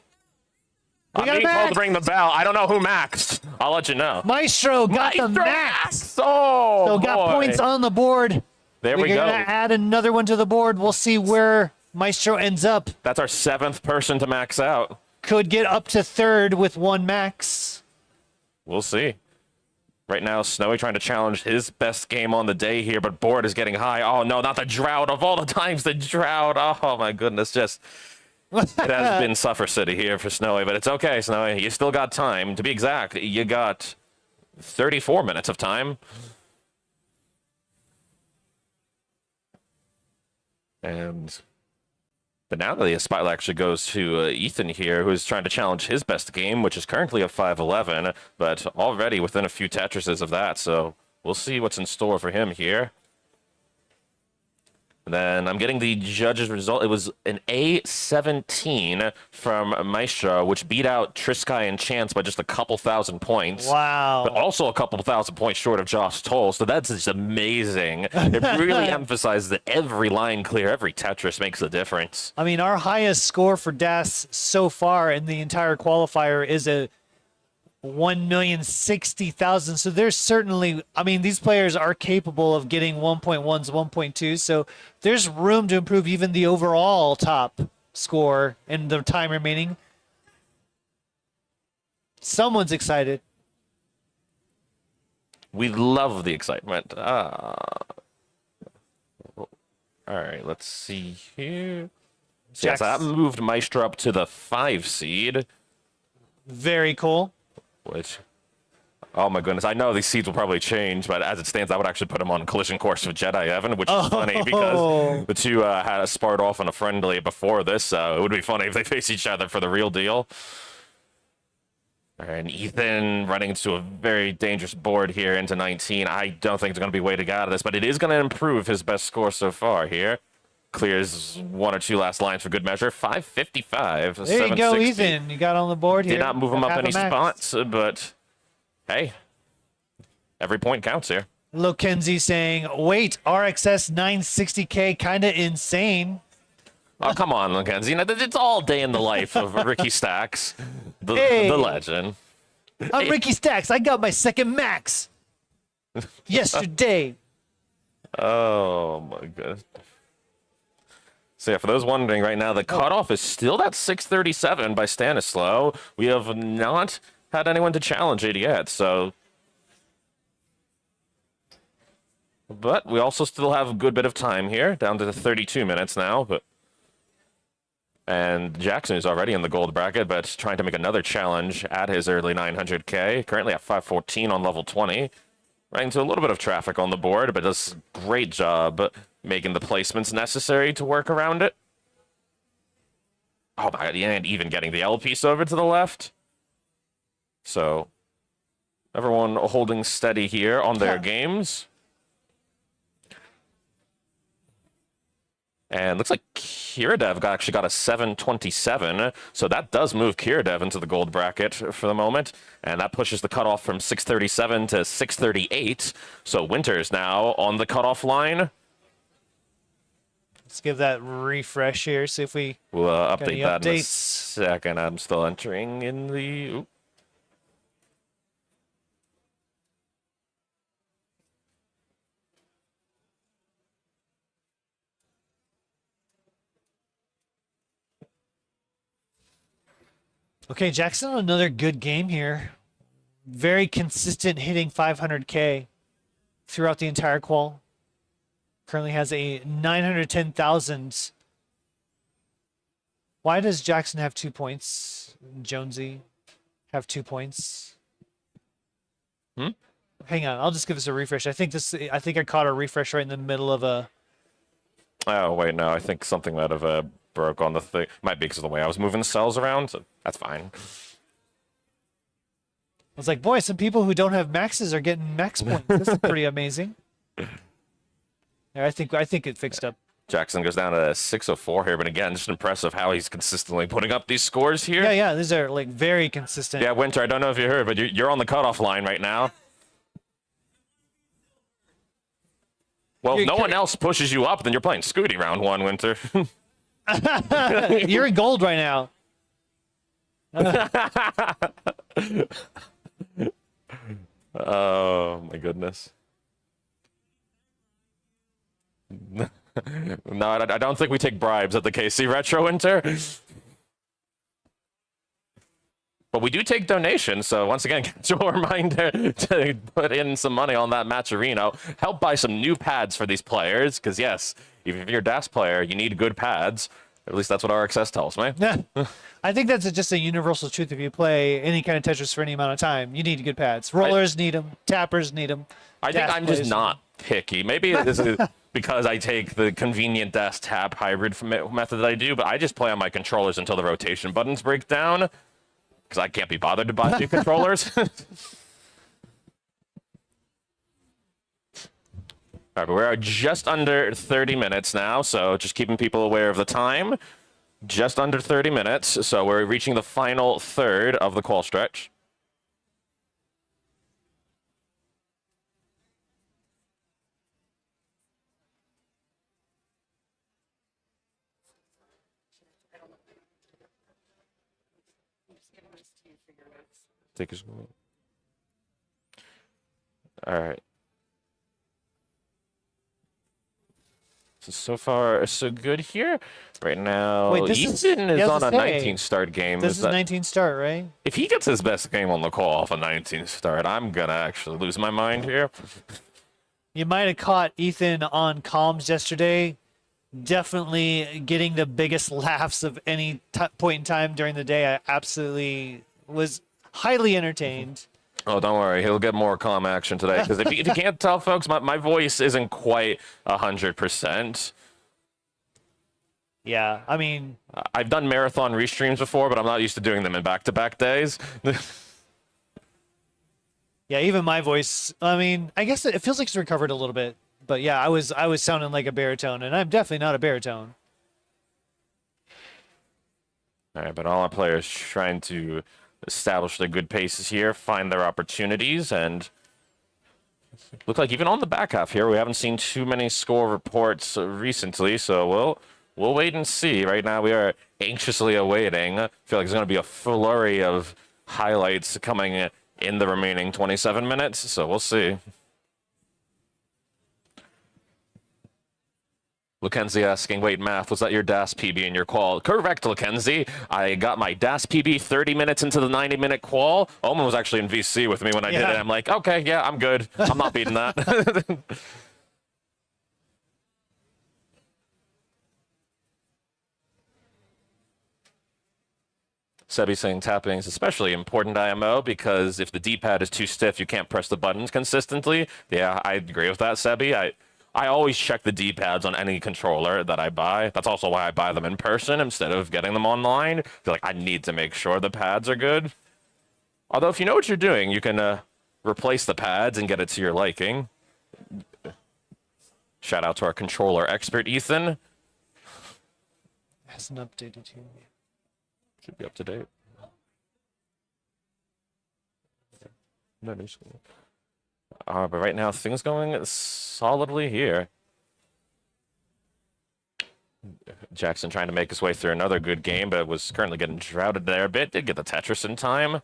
I'm got a being told max. to ring the bell. I don't know who maxed. I'll let you know. Maestro got the Maestro max. maxed. Oh, So got boy. points on the board. There we We're go. gonna add another one to the board. We'll see where Maestro ends up. That's our 7th person to max out. Could get up to 3rd with 1 max. We'll see. Right now, Snowy trying to challenge his best game on the day here, but board is getting high. Oh, no, not the drought. Of all the times, the drought. Oh, my goodness. Just, it has been Suffer City here for Snowy, but it's okay, Snowy. You still got time. To be exact, you got 34 minutes of time. But now the spotlight actually goes to Ethan here, who is trying to challenge his best game, which is currently a 5-11, but already within a few Tetrises of that. So we'll see what's in store for him here. And then I'm getting the judge's result. It was an A17 from Maestro, which beat out Triskai and Chance by just a couple thousand points. Wow. But also a couple thousand points short of Josh Toll. So that's just amazing. It really emphasizes that every line clear, every Tetris makes a difference. I mean, our highest score for DAS so far in the entire qualifier is a 1,060,000. So there's certainly, I mean, these players are capable of getting 1.1s, 1.2s. So there's room to improve even the overall top score in the time remaining. Someone's excited. We love the excitement. All right, let's see here. So yes, that moved Maestro up to the 5 seed. Very cool. Which, oh my goodness, I know these seeds will probably change, but as it stands, I would actually put him on collision course with Jedi Evan, which is funny because the two had a sparred off on a friendly before this, so it would be funny if they face each other for the real deal. And Ethan running into a very dangerous board here into 19. I don't think there's going to be a way to get out of this, but it is going to improve his best score so far here. Clears 1 or 2 last lines for good measure. 555. There you go, Ethan. You got on the board here. Did not move him up any spots, but hey, every point counts here. Lokenzie saying, wait, RXS 960K, kind of insane. Oh, come on, Mackenzie. It's all day in the life of Ricky Stacks, Hey. the legend. I'm Ricky Stacks. I got my second max yesterday. Oh, my goodness. So, yeah, for those wondering right now, the cutoff is still at 637 by Stanislaw. We have not had anyone to challenge it yet, so... But we also still have a good bit of time here, down to 32 minutes now, but... And Jackson is already in the gold bracket, but trying to make another challenge at his early 900K. Currently at 514 on level 20. Running into a little bit of traffic on the board, but does a great job making the placements necessary to work around it. Oh my god, and even getting the L piece over to the left. So, everyone holding steady here on their games. And looks like Kiradev actually got a 727, so that does move Kiradev into the gold bracket for the moment, and that pushes the cutoff from 637 to 638, so Winter's now on the cutoff line. Let's give that refresh here, see if we We'll update that in a updates. second. I'm still entering in the... Oop. Okay, Jackson, another good game here. Very consistent hitting 500K throughout the entire qual. Currently has a 910,000. Why does Jackson have 2 points? Jonesy have 2 points. Hang on, I'll just give this a refresh. I think I caught a refresh right in the middle of a... Oh, wait, no, I think something might have broke on the thing. Might be because of the way I was moving the cells around, so that's fine. I was like, boy, some people who don't have maxes are getting max points. This is pretty amazing. Yeah, I think it fixed up. Jackson goes down to 604 here, but again, just impressive how he's consistently putting up these scores here. Yeah, these are like very consistent. Yeah, Winter, I don't know if you heard, but you're on the cutoff line right now. Well, if no one else pushes you up, then you're playing Scooty round one, Winter. You're in gold right now. Oh, my goodness. No, I don't think we take bribes at the KC Retro, Winter. But we do take donations, so once again, get your reminder to put in some money on that Matcherino. Help buy some new pads for these players, because yes, even if you're a DAS player, you need good pads. At least that's what RxS tells me. Yeah, I think that's just a universal truth. If you play any kind of Tetris for any amount of time, you need good pads. Rollers need them. Tappers need them. I think I'm just not picky. Maybe this is because I take the convenient DAS tap hybrid method that I do, but I just play on my controllers until the rotation buttons break down. Because I can't be bothered to buy new controllers. All right, but we're just under 30 minutes now, so just keeping people aware of the time. Just under 30 minutes, so we're reaching the final third of the qual stretch. Take a scroll. All right. So far, so good here. Right now, Wait, Ethan is on a 19 start game. This is 19 start, right? If he gets his best game on the call off a 19 start, I'm going to actually lose my mind here. You might have caught Ethan on comms yesterday. Definitely getting the biggest laughs of any point in time during the day. I absolutely was highly entertained. Oh, don't worry. He'll get more calm action today. Because if you can't tell, folks, my voice isn't quite 100%. Yeah, I mean... I've done marathon restreams before, but I'm not used to doing them in back-to-back days. Yeah, even my voice, I mean, I guess it feels like it's recovered a little bit. But yeah, I was sounding like a baritone, and I'm definitely not a baritone. All right, but all our players trying to establish their good paces here, find their opportunities, and look like even on the back half here, we haven't seen too many score reports recently, so we'll we'll wait and see. Right now, we are anxiously awaiting. I feel like there's going to be a flurry of highlights coming in the remaining 27 minutes, so we'll see. Luckenzie asking, wait, Math, was that your DAS PB in your qual? Correct, Luckenzie. I got my DAS PB 30 minutes into the 90-minute qual. Omen was actually in VC with me when I did it. I'm like, okay, yeah, I'm good. I'm not beating that. Sebi saying tapping is especially important IMO because if the D-pad is too stiff, you can't press the buttons consistently. Yeah, I agree with that, Sebi. I always check the D-pads on any controller that I buy. That's also why I buy them in person instead of getting them online. I feel like I need to make sure the pads are good. Although if you know what you're doing, you can replace the pads and get it to your liking. Shout out to our controller expert, Ethan. Hasn't updated here. Should be up to date. No news. But right now, things going solidly here. Jackson trying to make his way through another good game, but was currently getting droughted there a bit. Did get the Tetris in time.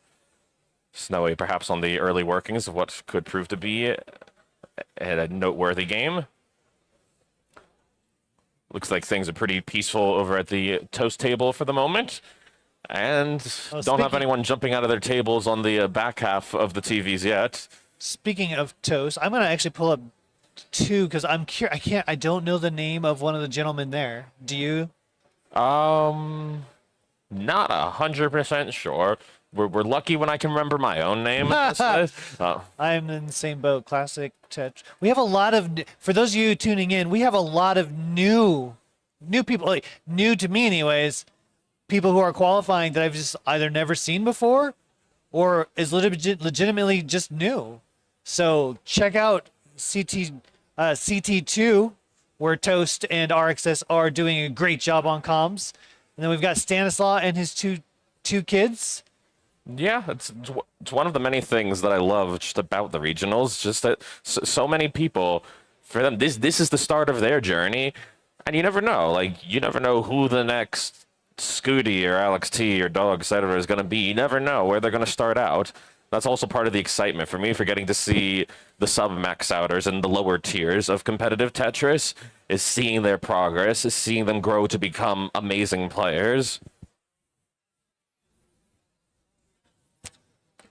Snowy perhaps on the early workings of what could prove to be a noteworthy game. Looks like things are pretty peaceful over at the toast table for the moment. And don't have anyone jumping out of their tables on the back half of the TVs yet. Speaking of toast, I'm gonna actually pull up two because I'm curious. I don't know the name of one of the gentlemen there. Do you? Not 100% sure. We're lucky when I can remember my own name. I'm in the same boat. Classic Tetris. We have a lot of, for those of you tuning in, we have a lot of new people, like, new to me anyways, people who are qualifying that I've just either never seen before or is legitimately just new. So check out CT2, where Toast and RXS are doing a great job on comms. And then we've got Stanislaw and his two kids. Yeah, it's one of the many things that I love just about the regionals. Just that so many people, for them, this is the start of their journey, and you never know. Like, you never know who the next Scooty or Alex T or Dog, etc. is going to be. You never know where they're going to start out. That's also part of the excitement for me for getting to see the sub-max outers and the lower tiers of competitive Tetris, is seeing their progress, is seeing them grow to become amazing players.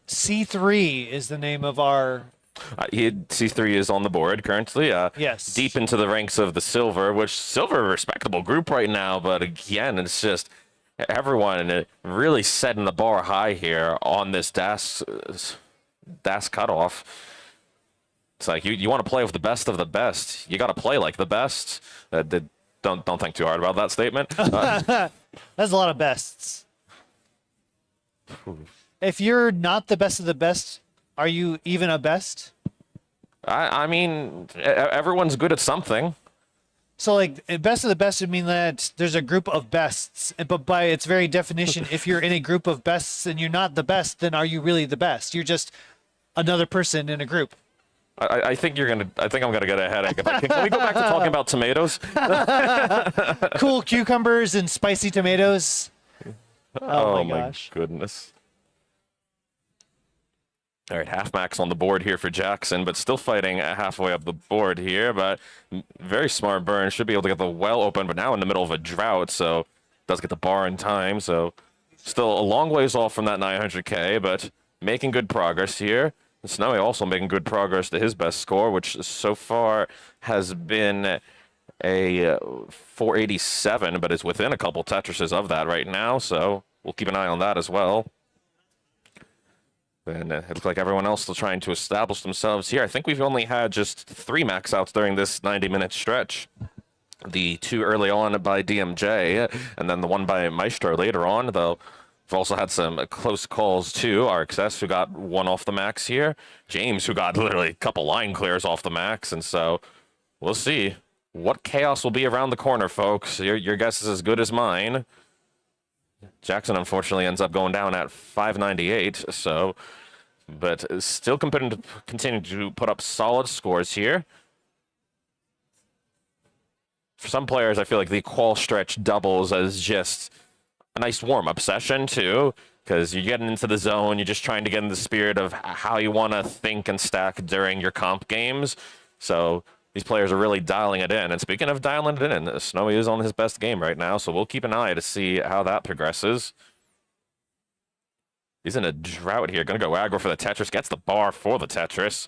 C3 is the name of our... C3 is on the board currently. Yes. Deep into the ranks of the Silver, which Silver, a respectable group right now, but again, it's just everyone really setting the bar high here on this DAS cutoff. It's like you want to play with the best of the best. You got to play like the best. Don't think too hard about that statement. That's a lot of bests. If you're not the best of the best, are you even a best? I mean, everyone's good at something. So, like, best of the best would mean that there's a group of bests, but by its very definition, if you're in a group of bests and you're not the best, then are you really the best? You're just another person in a group. I think I'm gonna get a headache. Can we go back to talking about tomatoes? Cool cucumbers and spicy tomatoes. Oh my gosh. Goodness. All right, half max on the board here for Jackson, but still fighting halfway up the board here. But very smart burn. Should be able to get the well open, but now in the middle of a drought, so does get the bar in time. So still a long ways off from that 900K, but making good progress here. Snowy also making good progress to his best score, which so far has been a 487, but is within a couple Tetrises of that right now. So we'll keep an eye on that as well. And it looks like everyone else still trying to establish themselves here. I think we've only had just 3 max outs during this 90-minute stretch. The 2 early on by DMJ, and then the 1 by Maestro later on, though. We've also had some close calls too. RXS, who got 1 off the max here. James, who got literally a couple line clears off the max. And so we'll see what chaos will be around the corner, folks. Your guess is as good as mine. Jackson, unfortunately, ends up going down at 598, so, but still continuing to put up solid scores here. for some players, I feel like the qual stretch doubles as just a nice warm-up session too, because you're getting into the zone, you're just trying to get in the spirit of how you want to think and stack during your comp games. So these players are really dialing it in. And speaking of dialing it in, Snowy is on his best game right now, so we'll keep an eye to see how that progresses. He's in a drought here. Gonna go aggro for the Tetris. Gets the bar for the Tetris.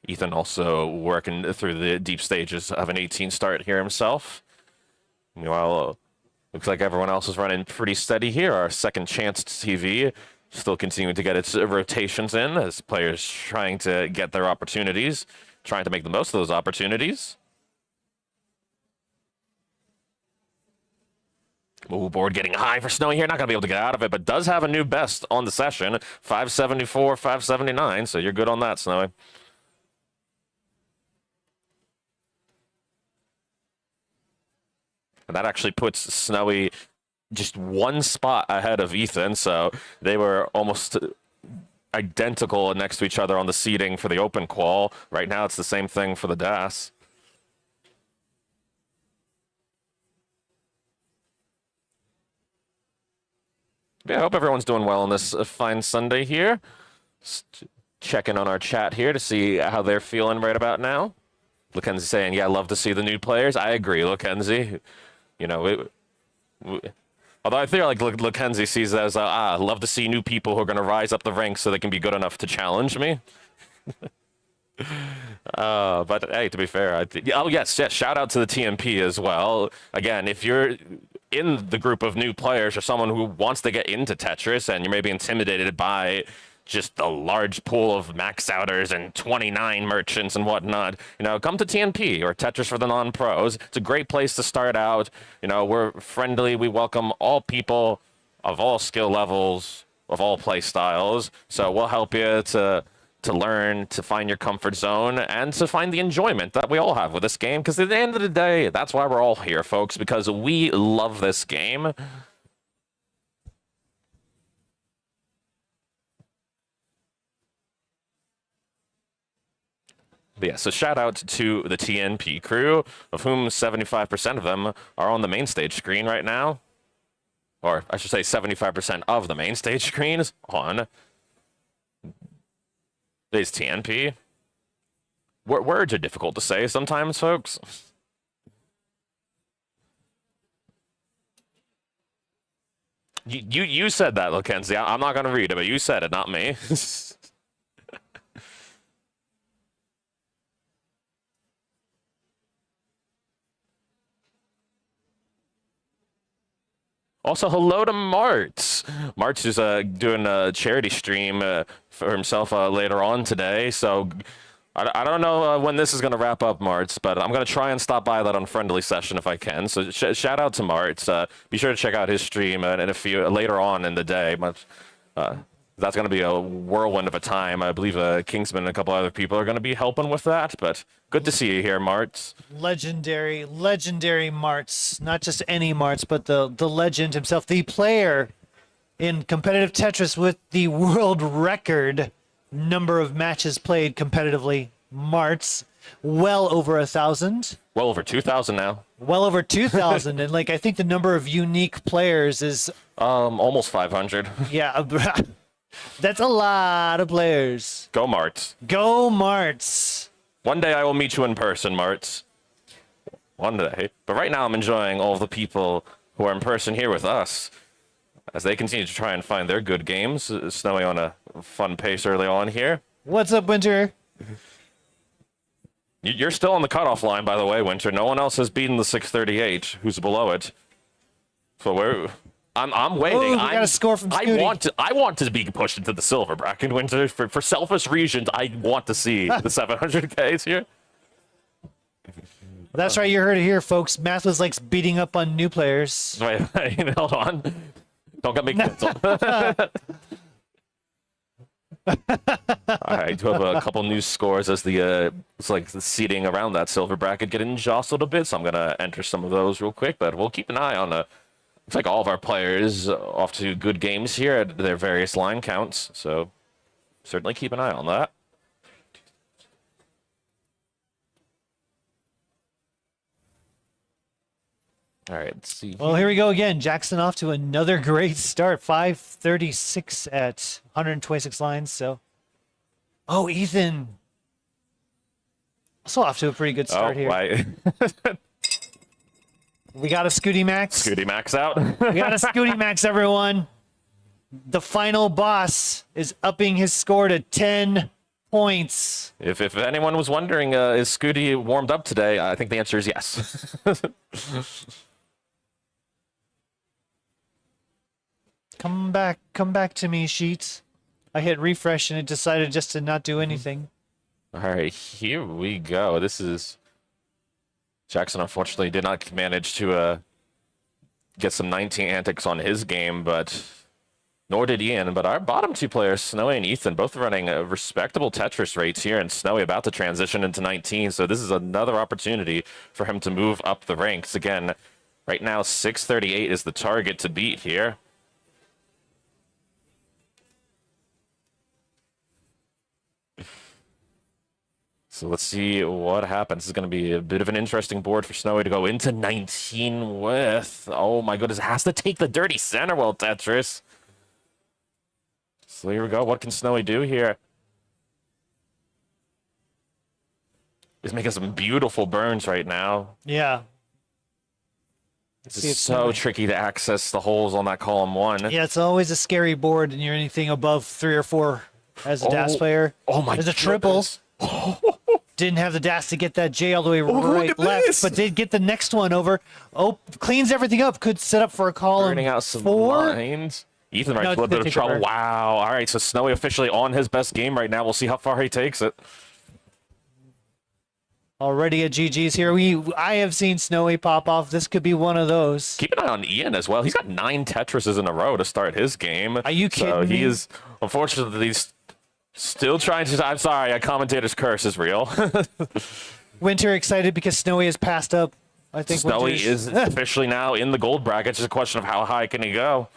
Ethan also working through the deep stages of an 18 start here himself. Meanwhile, looks like everyone else is running pretty steady here. Our second chance TV still continuing to get its rotations in as players trying to get their opportunities, trying to make the most of those opportunities. Ooh, board getting high for Snowy here. Not going to be able to get out of it, but does have a new best on the session. 574, 579, so you're good on that, Snowy. And that actually puts Snowy just one spot ahead of Ethan, so they were almost identical next to each other on the seeding for the open qual. Right now, it's the same thing for the DAS. Yeah, I hope everyone's doing well on this fine Sunday here. Just checking on our chat here to see how they're feeling right about now. Lackenzie saying, yeah, love to see the new players. I agree, Lackenzie. You know, although I feel like Lackenzie sees it as, love to see new people who are going to rise up the ranks so they can be good enough to challenge me. But hey, to be fair, oh yes, shout out to the TMP as well. Again, if you're in the group of new players or someone who wants to get into Tetris and you're maybe intimidated by just the large pool of max outers and 29 merchants and whatnot, you know, come to TNP or Tetris for the non-pros. It's a great place to start out. You know, we're friendly. We welcome all people of all skill levels, of all play styles. So we'll help you to learn, to find your comfort zone, and to find the enjoyment that we all have with this game. Because at the end of the day, that's why we're all here, folks, because we love this game. But yeah, so shout out to the TNP crew, of whom 75% of them are on the main stage screen right now. Or I should say 75% of the main stage screen is on. There's TNP. Words are difficult to say sometimes, folks. You said that, Lackenzie. I'm not going to read it, but you said it, not me. Also, hello to Martz. Martz is doing a charity stream for himself later on today. So I don't know when this is going to wrap up, Martz, but I'm going to try and stop by that unfriendly session if I can. So shout out to Martz. Be sure to check out his stream and a few later on in the day. That's going to be a whirlwind of a time. I believe Kingsman and a couple other people are going to be helping with that. But good to see you here, Martz. Legendary Martz. Not just any Martz, but the legend himself, the player in competitive Tetris with the world record number of matches played competitively. Martz, well over 1,000. Well over 2,000 now. Well over 2,000. And like, I think the number of unique players is almost 500. Yeah. That's a lot of players. Go Martz. Go Martz. One day I will meet you in person, Martz. One day. But right now I'm enjoying all the people who are in person here with us as they continue to try and find their good games. Snowy on a fun pace early on here. What's up, Winter? You're still on the cutoff line, by the way, Winter. No one else has beaten the 638. Who's below it? So I'm waiting. Oh, we got a score from Scooty. I want to be pushed into the silver bracket, Winter. For selfish reasons, I want to see the 700Ks here. That's right, you heard it here, folks. Mathless likes beating up on new players. Wait, hold on. Don't get me canceled. All right, I do have a couple new scores as it's like the seating around that silver bracket getting jostled a bit, so I'm gonna enter some of those real quick. But we'll keep an eye on it's like all of our players off to good games here at their various line counts, so certainly keep an eye on that. All right, let's see. Well, here we go again. Jackson off to another great start. 536 at 126 lines. So, oh, Ethan. Also off to a pretty good start here. Why? We got a Scooty Max. Scooty Max out. We got a Scooty Max, everyone. The final boss is upping his score to 10 points. If anyone was wondering, is Scooty warmed up today? I think the answer is yes. Come back to me, Sheets. I hit refresh and it decided just to not do anything. All right, here we go. This is Jackson. Unfortunately, did not manage to get some 19 antics on his game, but nor did Ian. But our bottom two players, Snowy and Ethan, both running respectable Tetris rates here, and Snowy about to transition into 19. So this is another opportunity for him to move up the ranks again. Right now, 638 is the target to beat here. So let's see what happens. This is going to be a bit of an interesting board for Snowy to go into 19 with. Oh my goodness, it has to take the dirty center well, Tetris. So here we go. What can Snowy do here? He's making some beautiful burns right now. Yeah. It's so tricky to access the holes on that column 1. Yeah, it's always a scary board, and you're anything above 3 or 4 as a DAS player. Oh my There's a triple. Didn't have the DAS to get that J all the way right left, but did get the next one over. Oh, cleans everything up. Could set up for a column Burning out some 4. lines. Ethan right, a little bit of trouble. Wow. All right, so Snowy officially on his best game right now. We'll see how far he takes it. Already at GG's here. I have seen Snowy pop off. This could be one of those. Keep an eye on Ian as well. He's got 9 Tetrises in a row to start his game. Are you kidding me? He is, unfortunately, still trying to... I'm sorry, a commentator's curse is real. Winter excited because Snowy has passed up. I think Snowy is officially now in the gold bracket. It's just a question of how high can he go.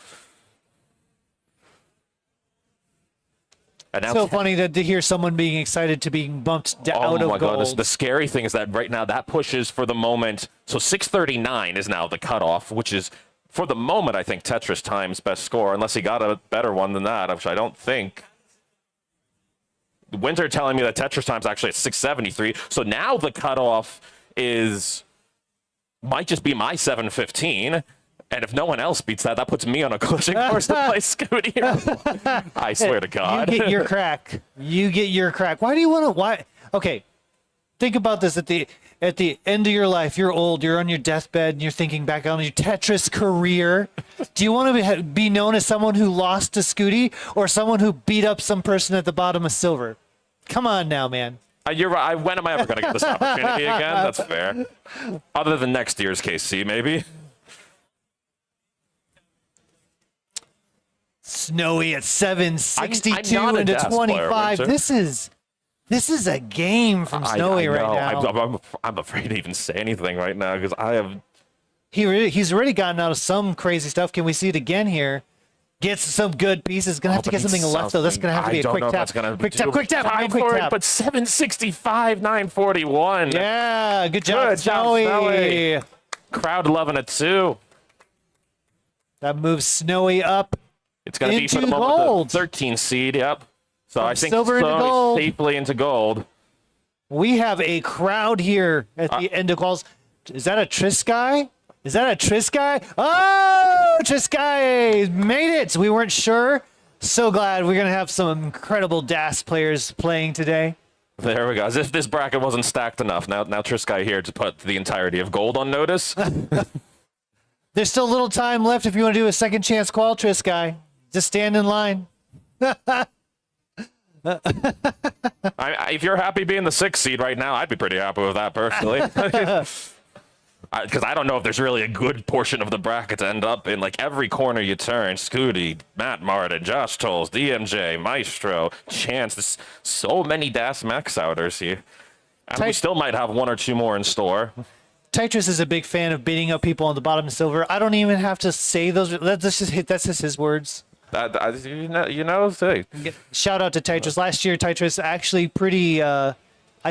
It's so funny to hear someone being excited to being bumped out of gold. Oh my goodness. The scary thing is that right now that pushes for the moment. So 639 is now the cutoff, which is for the moment, I think, Tetris Time's best score, unless he got a better one than that, which I don't think. Winter telling me that Tetris Time's actually at 673. So now the cutoff might just be my 715. And if no one else beats that, that puts me on a collision course to play Scooty. I swear to God. You get your crack. You get your crack. Why do you want to? Why? Okay, think about this. At the end of your life, you're old. You're on your deathbed, and you're thinking back on your Tetris career. Do you want to be known as someone who lost to Scooty, or someone who beat up some person at the bottom of silver? Come on now, man. You're right. When am I ever going to get this opportunity again? That's fair. Other than next year's KC, maybe. Snowy at 762 I'm into DAS 25. Player, this is a game from Snowy right now. I'm afraid to even say anything right now because I have. He's already gotten out of some crazy stuff. Can we see it again here? Gets some good pieces. Gonna have to get something left though. That's gonna have to be a quick tap. Quick tap. But 765, 941. Yeah, good job, Snowy. Crowd loving it too. That moves Snowy up. It's going to be for the moment the 13 seed, yep. So I think silver into gold. Safely into gold. We have a crowd here at the end of calls. Is that a Trisky? Oh, Trisky made it. We weren't sure. So glad we're going to have some incredible DAS players playing today. There we go. As if this bracket wasn't stacked enough. Now Trisky here to put the entirety of gold on notice. There's still a little time left if you want to do a second chance qual, Trisky. Just stand in line. If you're happy being the 6th seed right now, I'd be pretty happy with that personally. Because I don't know if there's really a good portion of the bracket to end up in. Like every corner you turn, Scooty, Matt Martin, Josh Tolles, DMJ, Maestro, Chance. There's so many DAS max outers here. And we still might have 1 or 2 more in store. Tetris is a big fan of beating up people on the bottom of silver. I don't even have to say those. That's just his words. Shout out to Tetris. Last year, Tetris actually pretty, I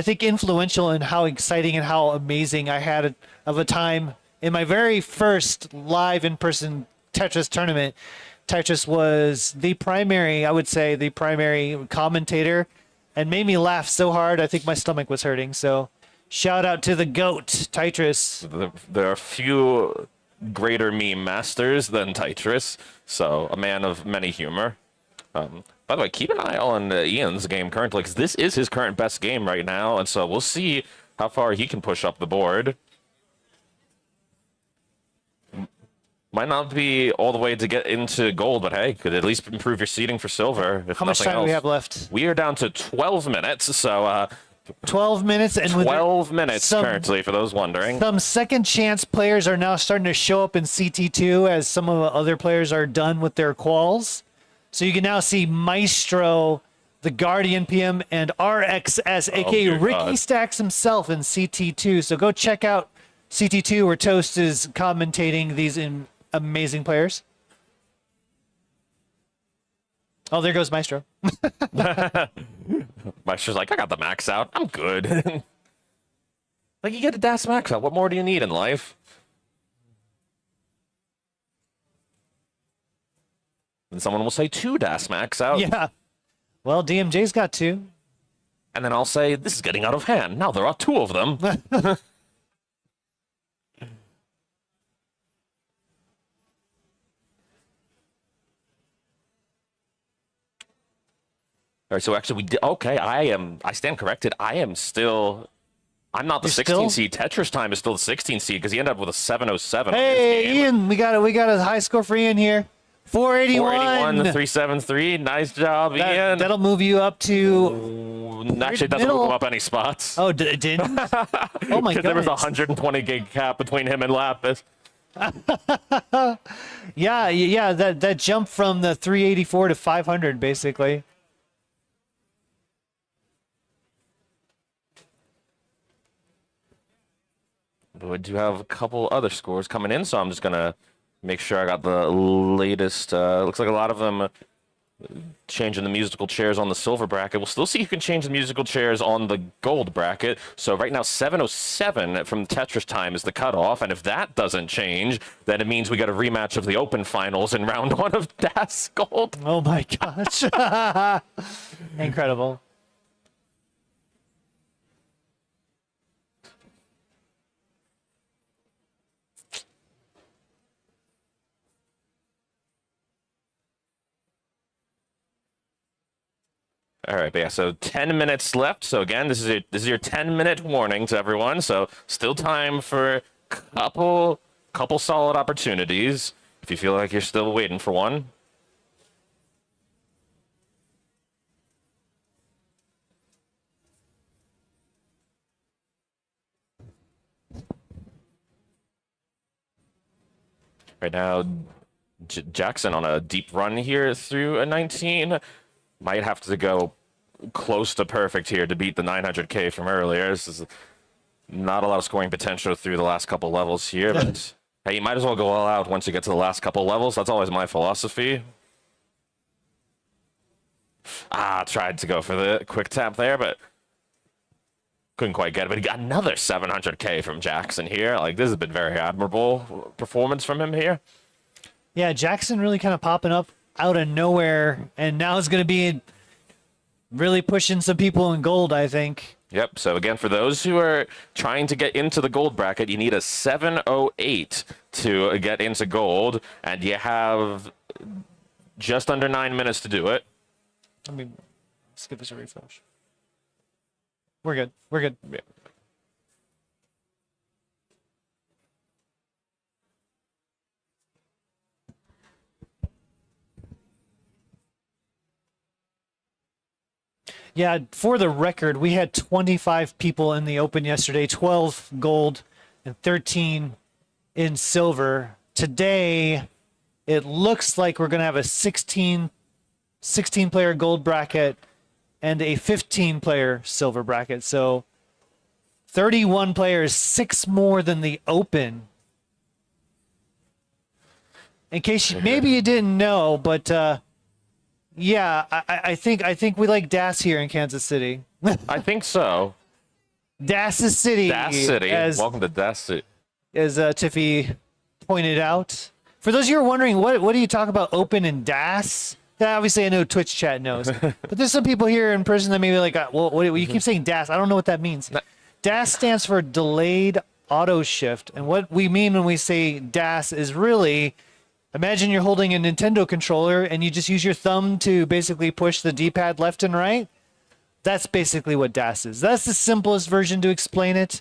think, influential in how exciting and how amazing I had of a time in my very first live in-person Tetris tournament, Tetris was the primary, I would say, the primary commentator, and made me laugh so hard I think my stomach was hurting. So shout out to the GOAT, Tetris. There are few greater meme masters than Tetris, so a man of many humor. By the way, keep an eye on Ian's game currently, because this is his current best game right now, and so we'll see how far he can push up the board. Might not be all the way to get into gold, but hey, could at least improve your seeding for silver. If How much time do we have left? We are down to 12 minutes, so 12 minutes, and 12 minutes currently, for those wondering. Some second chance players are now starting to show up in CT2 as some of the other players are done with their quals. So you can now see Maestro, the Guardian PM, and RXS, aka Ricky Stacks himself, in CT2. So go check out CT2 where Toast is commentating these amazing players. Oh, there goes Maestro. Maestro's like, I got the max out. I'm good. Like, you get a DAS max out. What more do you need in life? And someone will say 2 DAS max out. Yeah. Well, DMJ's got 2. And then I'll say, this is getting out of hand. Now there are 2 of them. All right, so actually we did, okay, I stand corrected. I'm not the 16 seed. Tetris time is still the 16 seed because he ended up with a 707. Hey, Ian, we got a high score for Ian here. 481. 373. Nice job, Ian. That'll move you up to. Actually, it doesn't move him up any spots. Oh, it didn't? Oh my god. There was a 120 gig cap between him and Lapis. Yeah. That jump from the 384 to 500, basically. But we do have a couple other scores coming in, so I'm just gonna make sure I got the latest. Looks like a lot of them changing the musical chairs on the silver bracket. We'll still see who can change the musical chairs on the gold bracket. So right now, 707 from Tetris time is the cutoff, and if that doesn't change, then it means we got a rematch of the Open Finals in round 1 of DAS Gold. Oh my gosh. Incredible. All right, but yeah, so 10 minutes left. So again, this is your 10-minute warning to everyone. So still time for couple solid opportunities if you feel like you're still waiting for one. Right now, Jackson on a deep run here through a 19. Might have to go close to perfect here to beat the 900K from earlier. This is not a lot of scoring potential through the last couple levels here, but hey, you might as well go all out once you get to the last couple levels. That's always my philosophy. Tried to go for the quick tap there, but couldn't quite get it. But he got another 700K from Jackson here. Like, this has been very admirable performance from him here. Yeah, Jackson really kind of popping up out of nowhere, and now it's going to be really pushing some people in gold, I think. Yep. So again, for those who are trying to get into the gold bracket, you need a 708 to get into gold, and you have just under 9 minutes to do it. Let me give this a refresh. We're good. We're good. Yeah. Yeah, for the record, we had 25 people in the Open yesterday, 12 gold and 13 in silver. Today, it looks like we're going to have a 16-player gold bracket and a 15-player silver bracket. So 31 players, 6 more than the Open. In case maybe you didn't know, but yeah, I think we like DAS here in Kansas City. I think so. DAS City. DAS City. Welcome to DAS City. as Tiffy pointed out. For those of you who are wondering, what do you talk about open and DAS? That obviously I know Twitch chat knows, but there's some people here in person that may be like, well, what, you keep saying DAS. I don't know what that means. DAS stands for delayed auto shift, and what we mean when we say DAS is really, imagine you're holding a Nintendo controller and you just use your thumb to basically push the D-pad left and right. That's basically what DAS is. That's the simplest version to explain it.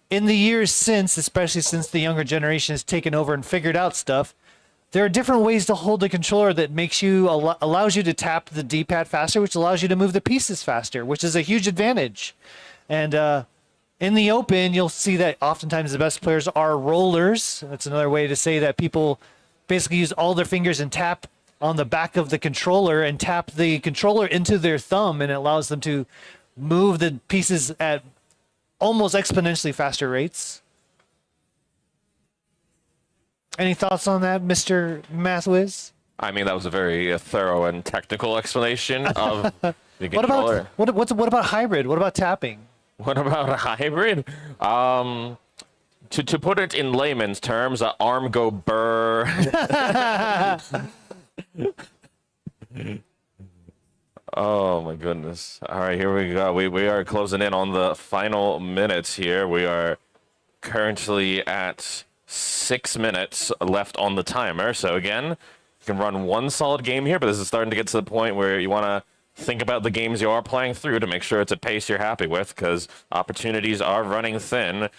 In the years since, especially since the younger generation has taken over and figured out stuff, there are different ways to hold the controller that makes you allows you to tap the D-pad faster, which allows you to move the pieces faster, which is a huge advantage. And in the open, you'll see that oftentimes the best players are rollers. That's another way to say that people basically use all their fingers and tap on the back of the controller and tap the controller into their thumb, and it allows them to move the pieces at almost exponentially faster rates. Any thoughts on that, Mr. Mathwiz? I mean, that was a very thorough and technical explanation of the controller. What about hybrid? What about tapping? What about a hybrid? To put it in layman's terms, arm go burr. Oh my goodness. All right, here we go. We are closing in on the final minutes here. We are currently at 6 minutes left on the timer. So again, you can run one solid game here, but this is starting to get to the point where you want to think about the games you are playing through to make sure it's a pace you're happy with, because opportunities are running thin.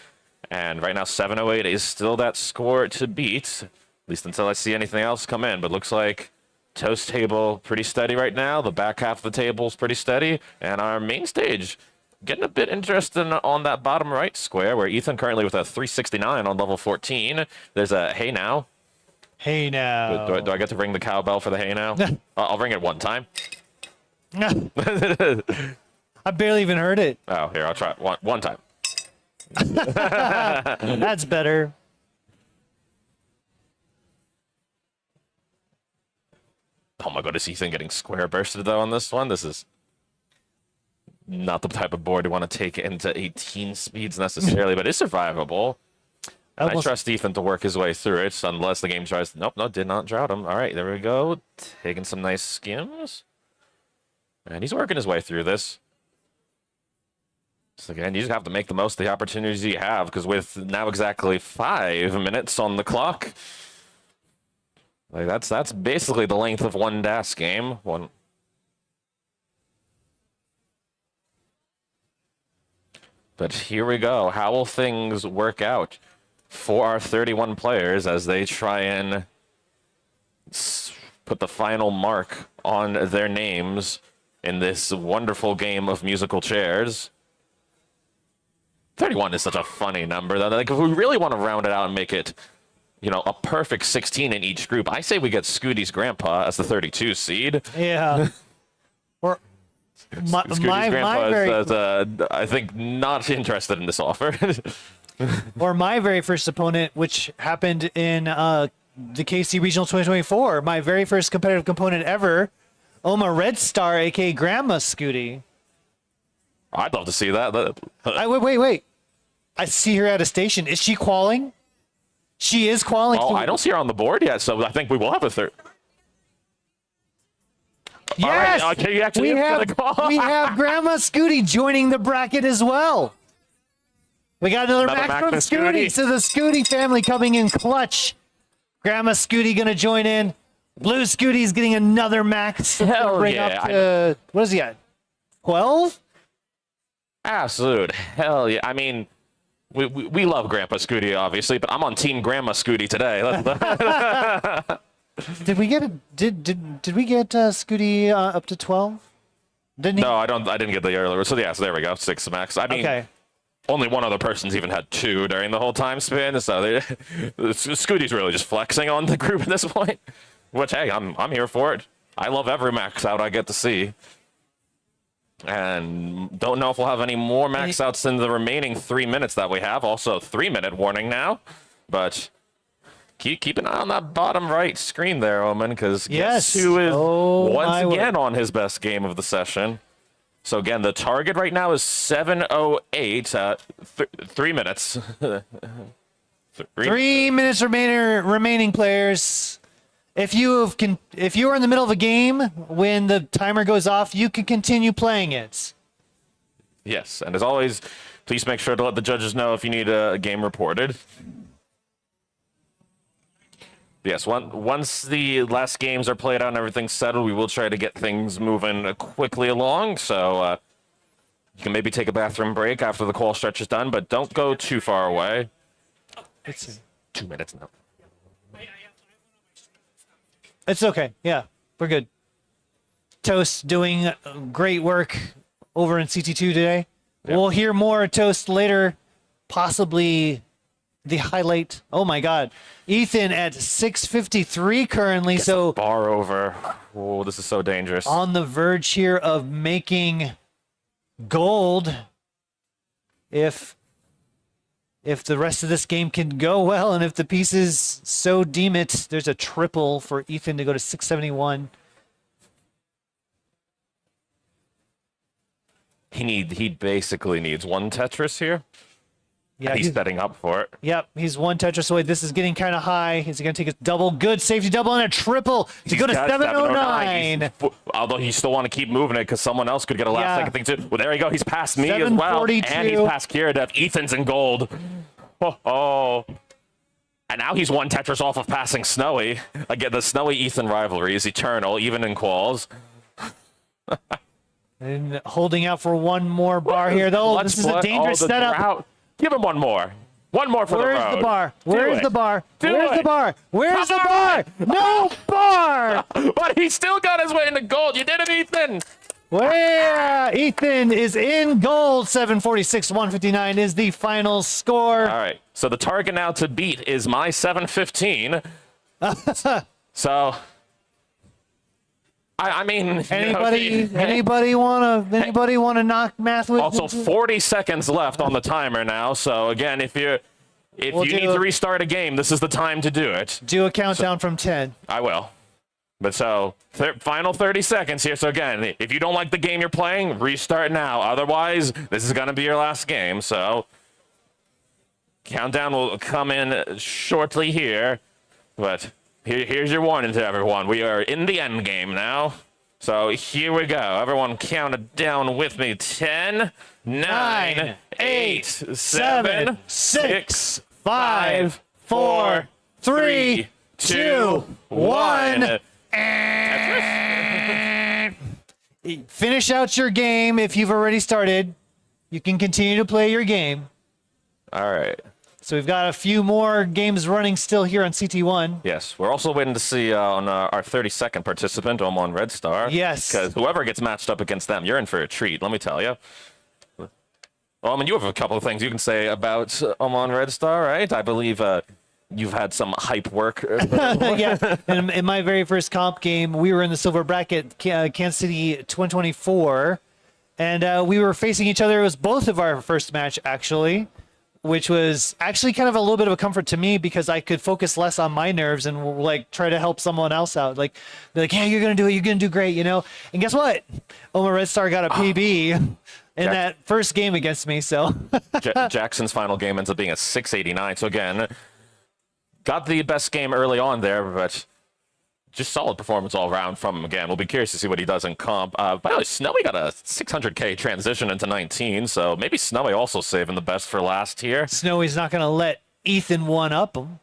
And right now, 7:08 is still that score to beat, at least until I see anything else come in. But looks like toast table pretty steady right now. The back half of the table is pretty steady. And our main stage getting a bit interesting on that bottom right square, where Ethan currently with a 369 on level 14. There's a hey now. Hey now. Do I get to ring the cowbell for the hey now? I'll ring it one time. I barely even heard it. Oh, here, I'll try it one time. That's better. Oh my goodness, Ethan getting square bursted though on this one. This is not the type of board you want to take into 18 speeds necessarily, but it's survivable. I trust Ethan to work his way through it, unless the game tries. Nope, no, did not drought him. All right, there we go. Taking some nice skims. And he's working his way through this. So again, you just have to make the most of the opportunities you have, because with now exactly 5 minutes on the clock, like that's basically the length of one DAS game. But here we go. How will things work out for our 31 players as they try and put the final mark on their names in this wonderful game of musical chairs? 31 is such a funny number. Like, if we really want to round it out and make it, you know, a perfect 16 in each group, I say we get Scooty's grandpa as the 32 seed. Yeah. Or Scooty's grandpa is, I think, not interested in this offer. Or my very first opponent, which happened in the KC Regional 2024, my very first competitive component ever, Oma Red Star, aka Grandma Scooty. I'd love to see that. Wait. I see her at a station. Is she qualing? She is qualing. Oh, I don't see her on the board yet, so I think we will have a third. Yes! Right, okay, we have Grandma Scooty joining the bracket as well. We got another Max from Scooty. So the Scooty family coming in clutch. Grandma Scooty going to join in. Blue Scooty's getting another Max. Hell bring yeah. Up to, what is he at? 12? Absolute hell yeah. I mean, we love Grandpa Scooty, obviously, but I'm on Team Grandma Scooty today. Did we get did we get Scooty up to 12? Didn't he? No, I didn't get the earlier. So yeah, so there we go. 6 max. I mean, okay. Only one other person's even had 2 during the whole time span. So Scooty's really just flexing on the group at this point. Which, hey, I'm here for it. I love every max out I get to see. And don't know if we'll have any more max outs in the remaining 3 minutes that we have. Also, 3-minute warning now. But keep an eye on that bottom right screen there, Omen, because guess who is once again on his best game of the session. So again, the target right now is 7:08, 3 minutes. 3 minutes remaining, players. If you are in the middle of a game when the timer goes off, you can continue playing it. Yes, and as always, please make sure to let the judges know if you need a game reported. Yes, once the last games are played out and everything's settled, we will try to get things moving quickly along. So you can maybe take a bathroom break after the call stretch is done, but don't go too far away. It's 2 minutes now. It's okay. Yeah, we're good. Toast doing great work over in CT2 today. Yep. We'll hear more Toast later, possibly the highlight. Oh my God, Ethan at 653 currently. Gets so a bar over. Oh, this is so dangerous. On the verge here of making gold. If the rest of this game can go well, and if the pieces so deem it, there's a triple for Ethan to go to 671. He basically needs one Tetris here. Yeah, He's setting up for it. Yep, he's one Tetris away. This is getting kind of high. Is he going to take a double? Good safety double and a triple to go to 709. Although he still want to keep moving it because someone else could get a last second thing too. Well, there you go. He's passed me as well. And he's passed Kiradev. Ethan's in gold. Oh. And now he's one Tetris off of passing Snowy. Again, the Snowy-Ethan rivalry is eternal, even in quals. And holding out for one more bar here, though. This is a dangerous setup. Drought. Give him one more. One more for the road. Where's the bar? Where's the bar? Do Where's it. the bar? Where's the bar? No bar! But he still got his way into gold. You did it, Ethan. Where Ethan is in gold. 746-159 is the final score. All right. So the target now to beat is my 715. So I mean, anybody wanna knock math with? Also, 40 seconds left on the timer now. So again, if you need to restart a game, this is the time to do it. Do a countdown from 10. I will. But so final 30 seconds here. So again, if you don't like the game you're playing, restart now. Otherwise, this is gonna be your last game. So countdown will come in shortly here. But here's your warning to everyone. We are in the end game now. So here we go. Everyone count it down with me. 10, 9, 8, 7, 6, 5, 4, 3, 2, 1. Finish out your game if you've already started. You can continue to play your game. All right. So we've got a few more games running still here on CT1. Yes, we're also waiting to see on our 32nd participant, Oman Red Star. Yes. Because whoever gets matched up against them, you're in for a treat, let me tell you. Well, I mean, you have a couple of things you can say about Oman Red Star, right? I believe you've had some hype work. Yeah, and in my very first comp game, we were in the silver bracket, Kansas City 2024, and we were facing each other. It was both of our first match, actually, which was actually kind of a little bit of a comfort to me because I could focus less on my nerves and like try to help someone else out. Like, be like, hey, you're gonna do it. You're gonna do great, you know. And guess what? Oman Red Star got a PB in that first game against me. So Jackson's final game ends up being a 689. So again, got the best game early on there, but just solid performance all around from him again. We'll be curious to see what he does in comp. By the way, Snowy got a 600K transition into 19, so maybe Snowy also saving the best for last here. Snowy's not going to let Ethan one-up him.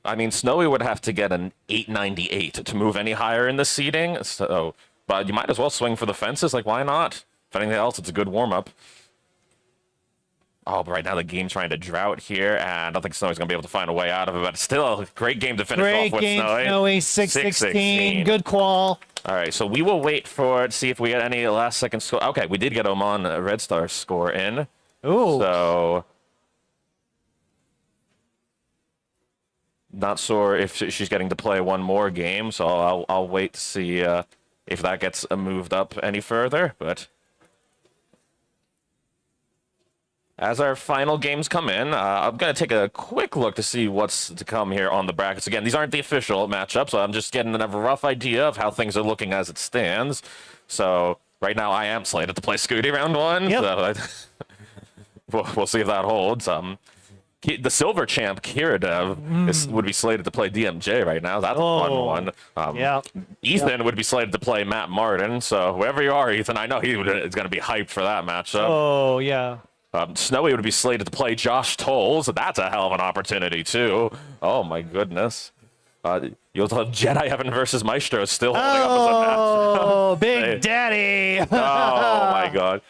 I mean, Snowy would have to get an 898 to move any higher in the seeding, so, but you might as well swing for the fences. Like, why not? If anything else, it's a good warm-up. Oh, but right now the game's trying to drought here, and I don't think Snowy's going to be able to find a way out of it, but still a great game to finish off with Snowy. Snowy, 616, good qual. All right, so we will wait to see if we get any last-second score. Okay, we did get Oman Red Star score in. Ooh. So, not sure if she's getting to play one more game, so I'll wait to see if that gets moved up any further, but as our final games come in, I'm going to take a quick look to see what's to come here on the brackets. Again, these aren't the official matchups, so I'm just getting a rough idea of how things are looking as it stands. So right now I am slated to play Scooty round one. Yep. So we'll see if that holds. The silver champ Kiradev would be slated to play DMJ right now. That's a fun one. Yeah. Ethan would be slated to play Matt Martin. So whoever you are, Ethan, I know is going to be hyped for that matchup. Oh, yeah. Snowy would be slated to play Josh Toll, so that's a hell of an opportunity too. Oh my goodness. You'll have Jedi Evan versus Maestro still holding up as a match. Oh, Big Daddy. Oh my god.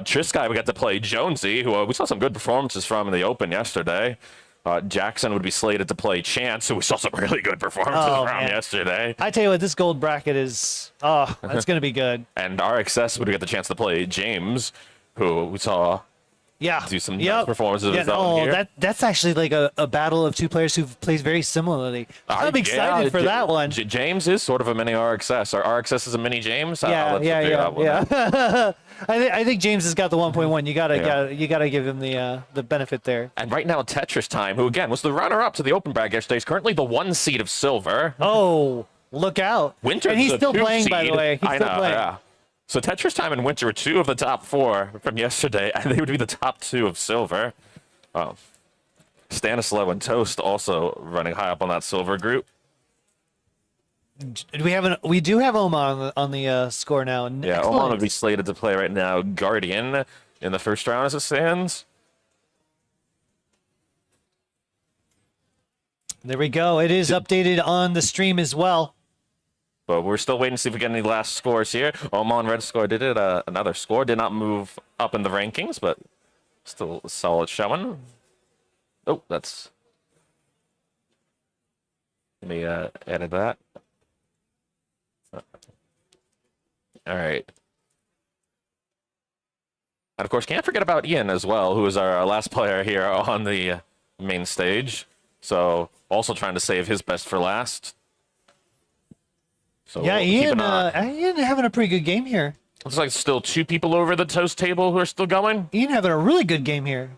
Trisky would get to play Jonesy, who we saw some good performances from in the Open yesterday. Jackson would be slated to play Chance, who we saw some really good performances from yesterday. I tell you what, this gold bracket is, that's going to be good. And RXS would get the chance to play James, who we saw do some nice performances of his own here. That's actually like a battle of two players who plays very similarly. I'm excited for that one. James is sort of a mini RXS. Our RXS is a mini James. Yeah. I think James has got the 1.1. You gotta give him the benefit there. And right now, Tetris Time, who again was the runner-up to the Open bracket yesterday, is currently the 1 seed of silver. Oh, look out! Winter's and he's still 2 playing, seed. by the way. He's still playing. Yeah. So Tetris Time and Winter were 2 of the top 4 from yesterday, and they would be the top 2 of silver. Stanislaw and Toast also running high up on that silver group. We do have Oman on the score now. Yeah, Excellent. Oman would be slated to play right now Guardian in the first round as it stands. There we go. It is updated on the stream as well. But we're still waiting to see if we get any last scores here. Oman Red Score did it. Another score. Did not move up in the rankings, but still a solid showing. Oh, that's... Let me edit that. All right. And of course, can't forget about Ian as well, who is our last player here on the main stage. So also trying to save his best for last. So yeah, Ian having a pretty good game here. Looks like still 2 people over the toast table who are still going. Ian having a really good game here.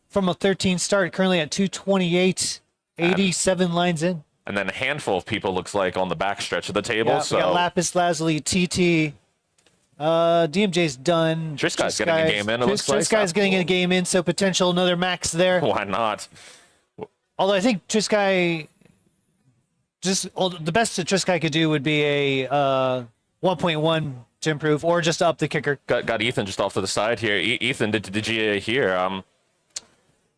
From a 13 start, currently at 228, 87 lines in. And then a handful of people looks like on the back stretch of the table. Yeah, so we got Lapis Lazuli, TT. DMJ's done. Trisky's getting a game in. Trisky's getting a game in, so potential another max there. Why not? Although I think Trisky, the best that Trisky could do would be a 1.1 to improve, or just up the kicker. Got Ethan just off to the side here. Ethan, did you hear?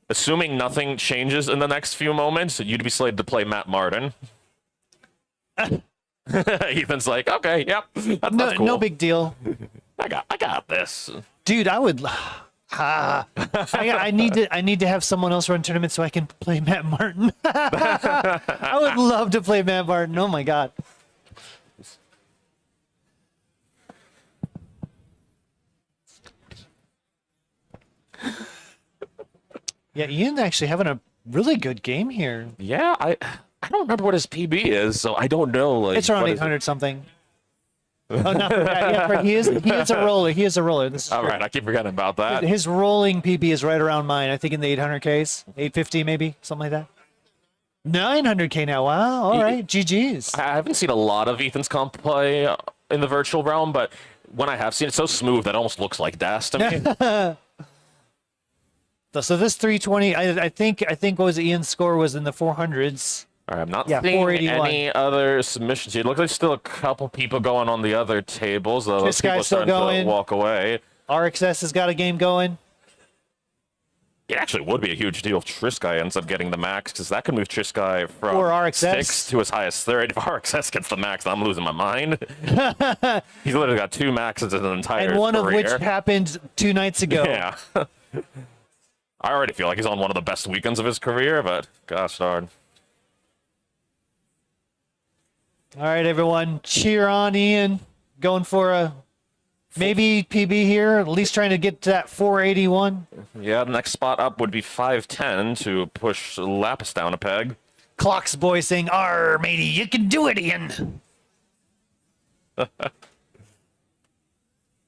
Assuming nothing changes in the next few moments, you'd be slated to play Matt Martin. Ethan's like, okay, yep, that's cool. No big deal. I got this, dude. I would. I need to have someone else run tournaments so I can play Matt Martin. I would love to play Matt Martin. Oh my god. Yeah, Ian actually having a really good game here. Yeah, I don't remember what his PB is, so I don't know. Like, it's around 800 something. Oh, not for that. Yeah, he is a roller. He is a roller. This is all right. I keep forgetting about that. His rolling PB is right around mine. I think in the 800Ks, 850 maybe, something like that. 900K now. Wow. All right. GG's. I haven't seen a lot of Ethan's comp play in the virtual realm, but when I have seen it, so smooth that it almost looks like Das to me. So this 320, I think what was Ian's score was in the 400s. All right, I'm not seeing any other submissions here. It looks like still a couple people going on the other tables. This people guy's still starting going. to walk away. RXS has got a game going. It actually would be a huge deal if Trisky ends up getting the max, because that could move Trisky from or RXS. 6 to as high as 3rd. If RXS gets the max, I'm losing my mind. He's literally got 2 maxes in an entire and one career. of which happened 2 nights ago. Yeah. I already feel like he's on one of the best weekends of his career, but gosh darn. All right, everyone, cheer on Ian. Going for a maybe PB here, at least trying to get to that 481. Yeah, the next spot up would be 510 to push Lapis down a peg. Clock's boy saying, "Arr, matey, you can do it, Ian."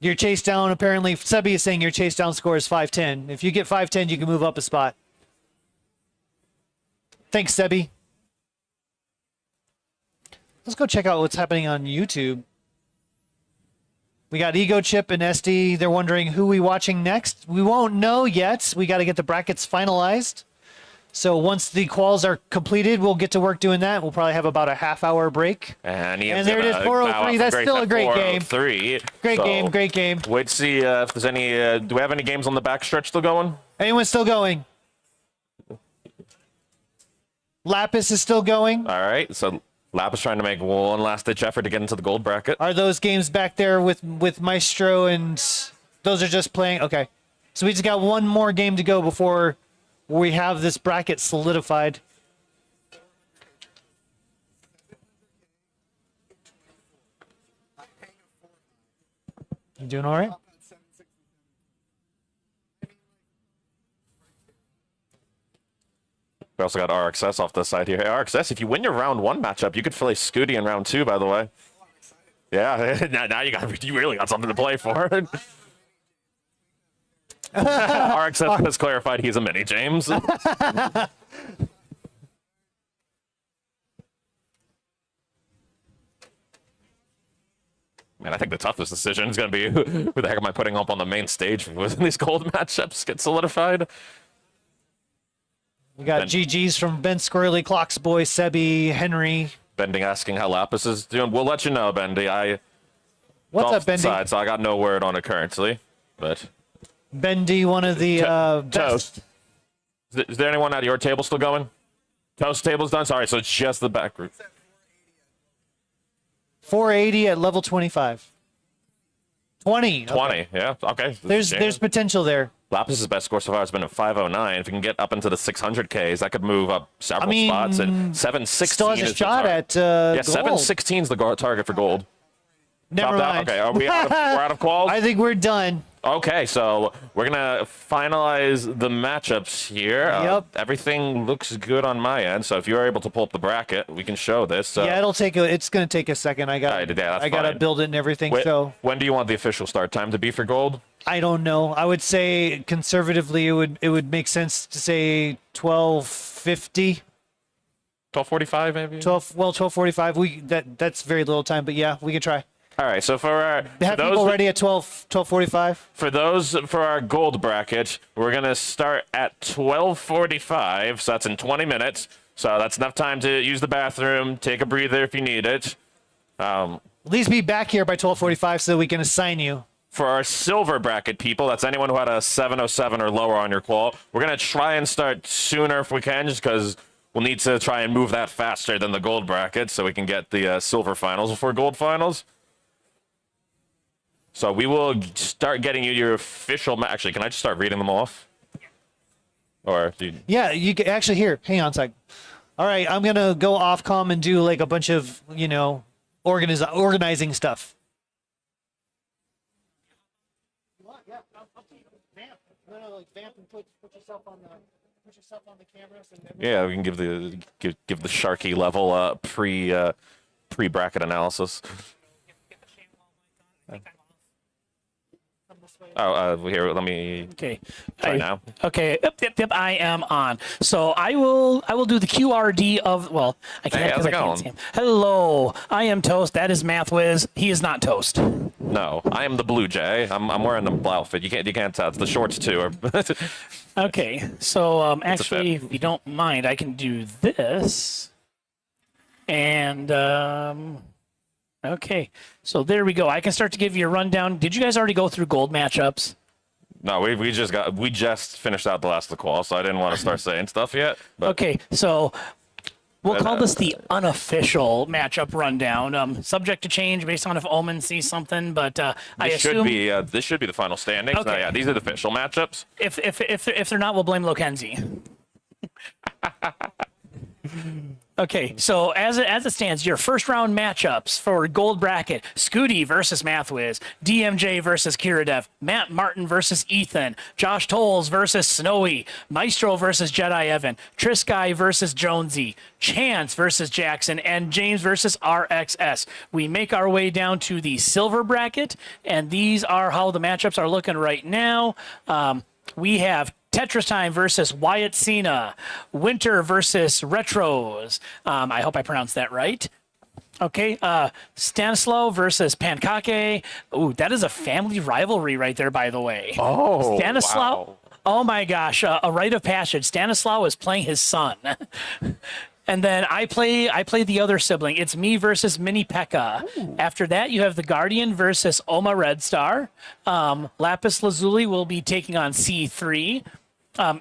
Your chase down, apparently, Sebi is saying your chase down score is 510. If you get 510, you can move up a spot. Thanks, Sebi. Let's go check out what's happening on YouTube. We got Ego Chip and SD. They're wondering who we watching next. We won't know yet. We got to get the brackets finalized. So once the quals are completed, we'll get to work doing that. We'll probably have about a half-hour break. And there it is, 403. That's still a great game. Great game. Wait to see if there's any. Do we have any games on the backstretch still going? Anyone still going? Lapis is still going. All right. So Lapis trying to make one last-ditch effort to get into the gold bracket. Are those games back there with Maestro and those are just playing? Okay. So we just got one more game to go before we have this bracket solidified. You doing all right? We also got RXS off the side here. Hey, RXS, if you win your round 1 matchup, you could play Scooty in round 2, by the way. Yeah, now you really got something to play for. RXS has clarified he's a mini James. Man, I think the toughest decision is going to be who the heck am I putting up on the main stage when these gold matchups get solidified? We got GG's from Ben Squirrely, Clocks Boy, Sebi, Henry. Bending asking how Lapis is doing. We'll let you know, Bendy. What's up, Bendy? Side, so I got no word on it currently, but Bendy, one of the best. Toast. Is there anyone at your table still going? Toast table's done? Sorry, so it's just the back group. 480 at level 25. 20. 20, Okay. yeah. Okay. There's potential there. Lapis' best score so far has been a 509. If we can get up into the 600Ks, that could move up several spots. And 716 still has a shot at yeah, gold. 716 is the target for gold. Never mind. Okay, are we out of, we're out of quals? I think we're done. Okay, so we're gonna finalize the matchups here. Yep. Everything looks good on my end. So if you're able to pull up the bracket, we can show this. Yeah, it's gonna take a second. I gotta build it and everything. So when do you want the official start time to be for gold? I don't know. I would say conservatively, it would make sense to say 12:50. 12:45 maybe. 12:45. That's very little time, but yeah, we can try. All right, so for our Have people ready at 12:45? For our gold bracket, we're gonna start at 12:45. So that's in 20 minutes. So that's enough time to use the bathroom, take a breather if you need it. At least be back here by 12:45 so we can assign you. For our silver bracket people, that's anyone who had a 707 or lower on your qual. We're gonna try and start sooner if we can, just because we'll need to try and move that faster than the gold bracket, so we can get the silver finals before gold finals. So we will start getting you your official. Actually, can I just start reading them off? Or do you... Yeah, you can actually here. Hang on a sec. All right, I'm gonna go off comm and do like a bunch of organizing stuff. Vamp and put yourself on the camera. Yeah, we can give the Sharky level pre bracket analysis. Here, let me try now. Okay, yep, I am on. So I will do the QRD of, well, I can't, Hey, how's it I can't going? see him. Hello, I am Toast. That is MathWiz. He is not Toast. No, I am the Blue Jay. I'm wearing the blue outfit. You can't tell. It's the shorts too. Okay, so actually, if you don't mind, I can do this. And okay, so there we go. I can start to give you a rundown. Did you guys already go through gold matchups? No, we just finished out the last of the qual, so I didn't want to start saying stuff yet. But Okay, so we'll call this the unofficial matchup rundown. Subject to change based on if Omen sees something, but I assume this should be the final standings. Okay. No, yeah, these are the official matchups. if they're not, we'll blame Lokenzie. Okay, so as it stands, your first round matchups for gold bracket: Scooty versus MathWiz, DMJ versus Kiradev, Matt Martin versus Ethan, Josh Tolles versus Snowy, Maestro versus Jedi Evan, Trisky versus Jonesy, Chance versus Jackson, and James versus RXS. We make our way down to the silver bracket, and these are how the matchups are looking right now. We have Tetris Time versus Wyatt Cena, Winter versus Retros. I hope I pronounced that right. Okay, Stanislaw versus Pankake. Ooh, that is a family rivalry right there, by the way. Oh, Stanislaw. wow. Oh my gosh, a rite of passage. Stanislaw is playing his son. And then I play the other sibling. It's me versus Mini Pekka. After that, you have the Guardian versus Oma Red Star. Lapis Lazuli will be taking on C3.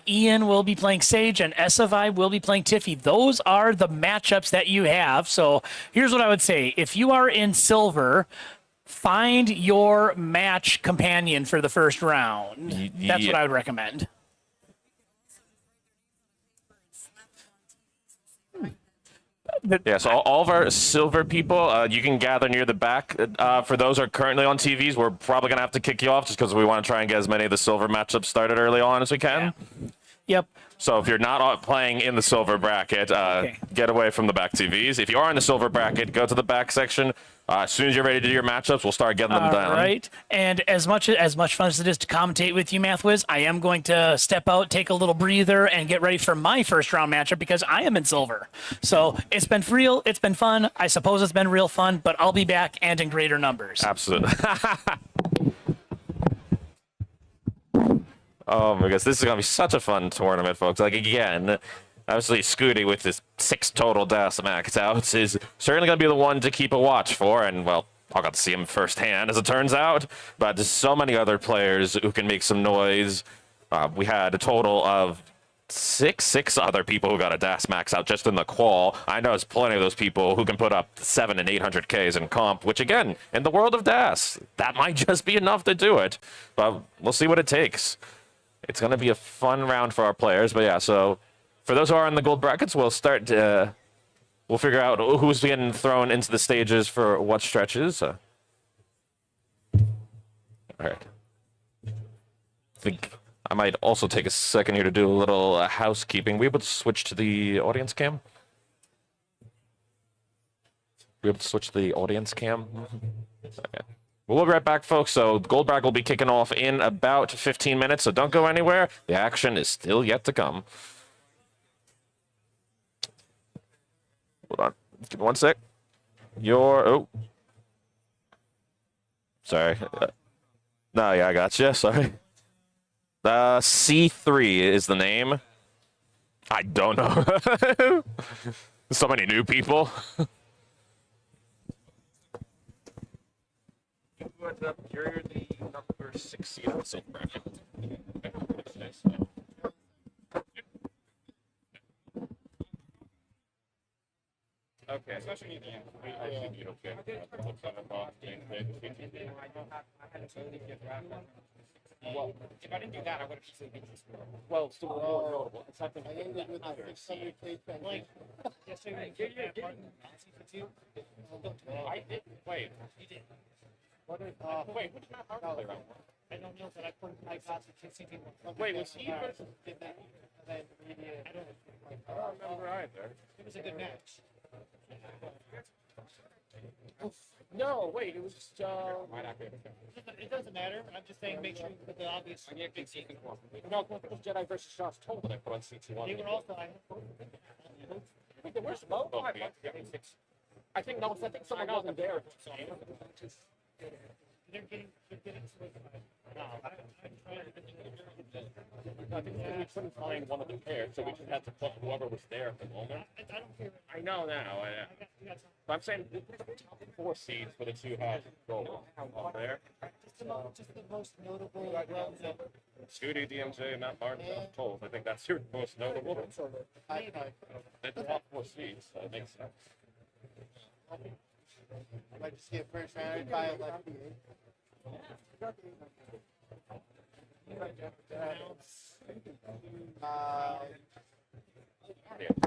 Ian will be playing Sage, and Esavai will be playing Tiffy. Those are the matchups that you have. So here's what I would say. If you are in silver, find your match companion for the first round. That's what I would recommend. Yeah, so all of our silver people, you can gather near the back. For those who are currently on TVs, we're probably going to have to kick you off just because we want to try and get as many of the silver matchups started early on as we can. Yeah. Yep. So if you're not playing in the silver bracket, get away from the back TVs. If you are in the silver bracket, go to the back section. As soon as you're ready to do your matchups, we'll start getting them down. Right. And as much fun as it is to commentate with you, Mathwiz, I am going to step out, take a little breather, and get ready for my first round matchup because I am in silver. So it's been real. It's been fun. I suppose it's been real fun, but I'll be back and in greater numbers. Absolutely. Oh my gosh, this is gonna be such a fun tournament, folks. Like again, obviously Scooty with his 6 total deaths maxed out is certainly gonna be the one to keep a watch for, and well, I got to see him firsthand as it turns out. But there's so many other players who can make some noise. We had a total of six other people who got a DAS max out just in the qual. I know there's plenty of those people who can put up 700 and 800 Ks in comp, which again, in the world of DAS, that might just be enough to do it. But we'll see what it takes. It's going to be a fun round for our players. But yeah, so for those who are in the gold brackets, we'll start we'll figure out who's getting thrown into the stages for what stretches. All right. I think I might also take a second here to do a little housekeeping. We able to switch to the audience cam? We able to switch to the audience cam? Okay. We'll be right back, folks. So gold bracket will be kicking off in about 15 minutes, so don't go anywhere. The action is still yet to come. Hold on. Give me one sec. Oh. Sorry. No, yeah, I got you. Sorry. C3 is the name. I don't know. So many new people. You're the number 6 seed on the silver bracket. Okay. Especially in the end. I should be okay. Well, if I didn't do that, I would have easily beat this girl. Well, still more notable. It's not the like, yesterday, I did. Wait. You did. Wait, which map are we playing? I don't know, but I got the CT1. Wait, was he versus? I don't remember either. It was a good match. No, wait, it was just, it doesn't matter. I'm just saying make sure you put the obvious. No, it was Jedi versus Josh Toll that I put on CT1. They were also, wait, there was both? I think someone wasn't there. They're getting I think we couldn't find one of the pairs, so we just had to put whoever was there at the moment. I don't care. I know now. But I'm saying the top 4 seeds for the 2 halves go up there. Just the most notable. Scooty, DMJ, Matt Martin, Tolls. I think that's your most notable. The top 4 seeds. So it makes sense. I might just get first round by a lefty. Yeah.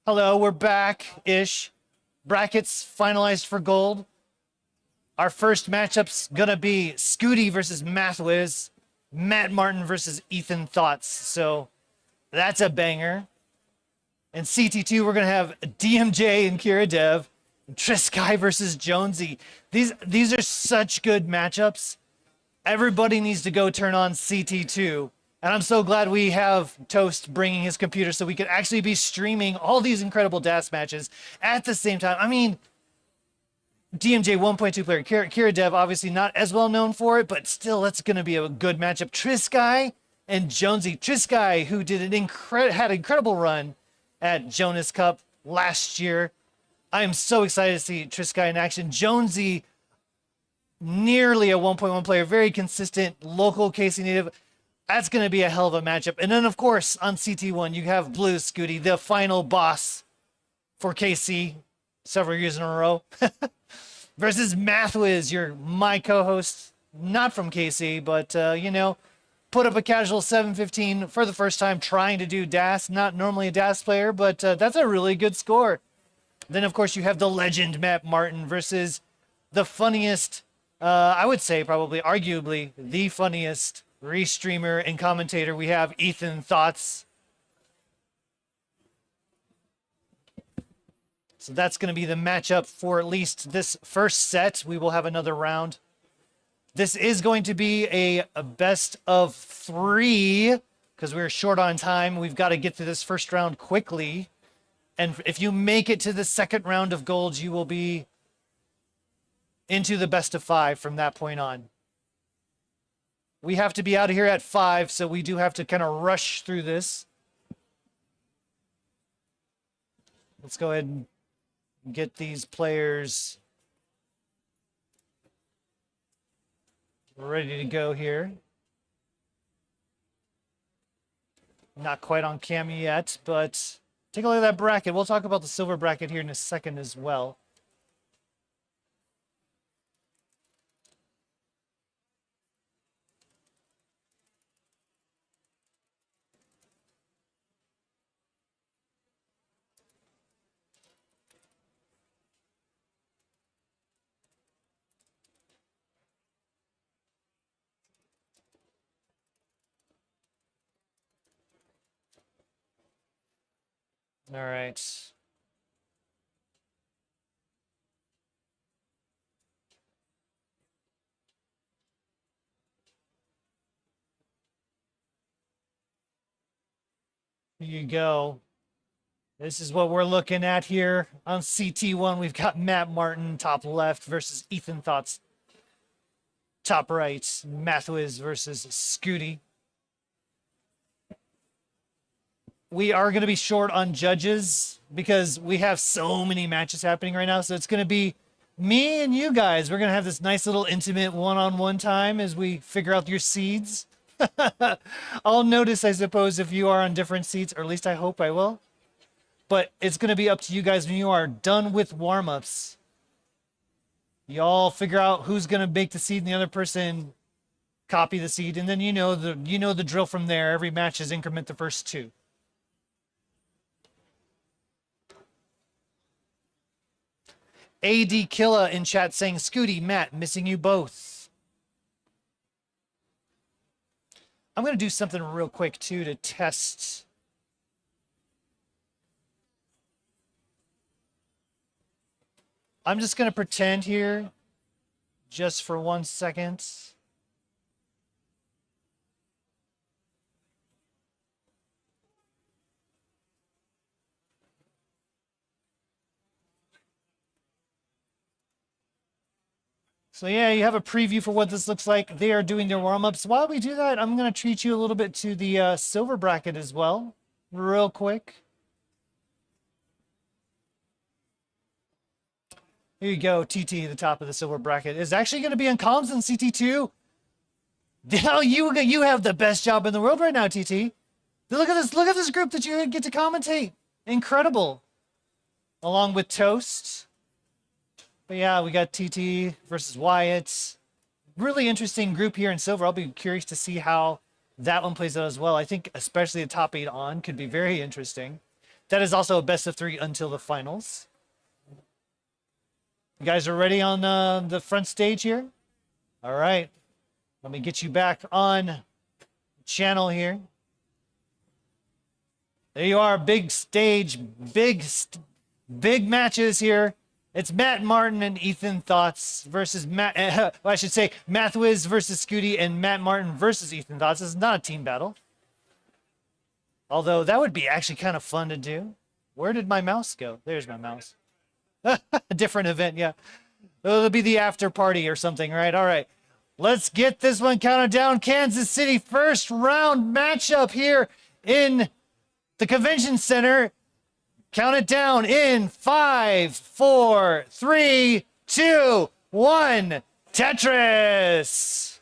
Hello, we're back-ish. Brackets finalized for gold. Our first matchup's gonna be Scooty versus Mathwiz, Matt Martin versus Ethan Thoughts. So that's a banger. And CT2, we're gonna have DMJ and Kira Dev, and Triskai versus Jonesy. These are such good matchups. Everybody needs to go turn on CT2. And I'm so glad we have Toast bringing his computer so we can actually be streaming all these incredible DAS matches at the same time. I mean, DMJ 1.2 player, Kira Dev, obviously not as well known for it, but still, that's going to be a good matchup. Triskai and Jonesy. Triskai, who did had an incredible run at Jonas Cup last year. I am so excited to see Triskai in action. Jonesy, nearly a 1.1 player, very consistent, local KC native. That's going to be a hell of a matchup. And then, of course, on CT1, you have Blue Scooty, the final boss for KC several years in a row, versus Mathwiz, my co-host, not from KC, but, put up a casual 715 for the first time trying to do DAS. Not normally a DAS player, but that's a really good score. Then, of course, you have the legend Matt Martin versus the funniest, I would say probably, arguably, the funniest restreamer and commentator. We have Ethan Thoughts. So that's going to be the matchup for at least this first set. We will have another round. This is going to be a best of 3 because we're short on time. We've got to get through this first round quickly. And if you make it to the second round of gold, you will be into the best of 5 from that point on. We have to be out of here at 5, so we do have to kind of rush through this. Let's go ahead and get these players ready to go here. Not quite on cam yet, but take a look at that bracket. We'll talk about the silver bracket here in a second as well. All right. Here you go. This is what we're looking at here on CT1. We've got Matt Martin, top left, versus Ethan Thoughts, top right. Mathwiz versus Scooty. We are going to be short on judges because we have so many matches happening right now. So it's going to be me and you guys. We're going to have this nice little intimate one-on-one time as we figure out your seeds. I'll notice, I suppose, if you are on different seats, or at least I hope I will. But it's going to be up to you guys when you are done with warm-ups. Y'all figure out who's going to make the seed and the other person copy the seed. And then you know the drill from there. Every match is increment the first 2. AD Killa in chat saying, Scooty, Matt, missing you both. I'm going to do something real quick, too, to test. I'm just going to pretend here, just for 1 second. So yeah, you have a preview for what this looks like. They are doing their warm-ups. While we do that, I'm going to treat you a little bit to the silver bracket as well, real quick. Here you go, TT, the top of the silver bracket, is actually going to be on comms in CT2. Now you have the best job in the world right now, TT. Look at this group that you get to commentate. Incredible. Along with Toast. But yeah, we got TT versus Wyatt. Really interesting group here in silver. I'll be curious to see how that one plays out as well. I think especially the top 8 on could be very interesting. That is also a best of 3 until the finals. You guys are ready on the front stage here? All right. Let me get you back on channel here. There you are, big stage, big matches here. It's Matt Martin and Ethan Thoughts versus well, I should say Mathwiz versus Scooty and Matt Martin versus Ethan Thoughts. This is not a team battle. Although that would be actually kind of fun to do. Where did my mouse go? There's my mouse. A different event, yeah. It'll be the after party or something, right? All right. Let's get this one counted down. Kansas City, first round matchup here in the convention center. Count it down in 5, 4, 3, 2, 1. Tetris.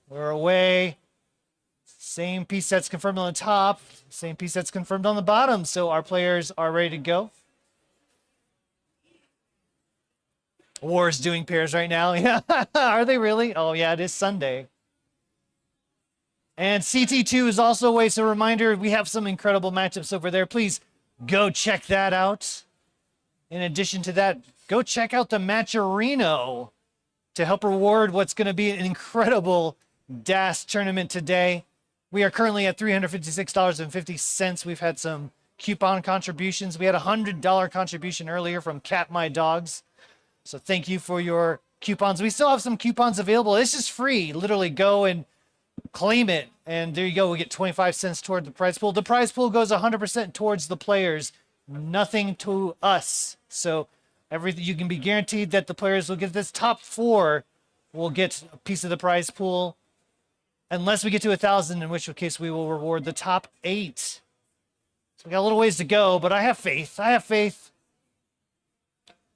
We're away. Same piece sets confirmed on the top. Same piece sets confirmed on the bottom. So our players are ready to go. War's doing pairs right now. Yeah, are they really? Oh yeah, it is Sunday. And CT2 is also away. So reminder, we have some incredible matchups over there. Please go check that out. In addition to that, go check out the Matcherino to help reward what's going to be an incredible DAS tournament today. We are currently at $356.50. We've had some coupon contributions. We had a $100 contribution earlier from Cat My Dogs. So thank you for your coupons. We still have some coupons available. It's just free. Literally go and claim it. And there you go. We get 25 cents toward the prize pool. The prize pool goes 100% towards the players, nothing to us. So everything, you can be guaranteed that the players will get this. Top 4 will get a piece of the prize pool. Unless we get to 1,000, in which case we will reward the top 8. So we got a little ways to go, but I have faith. I have faith.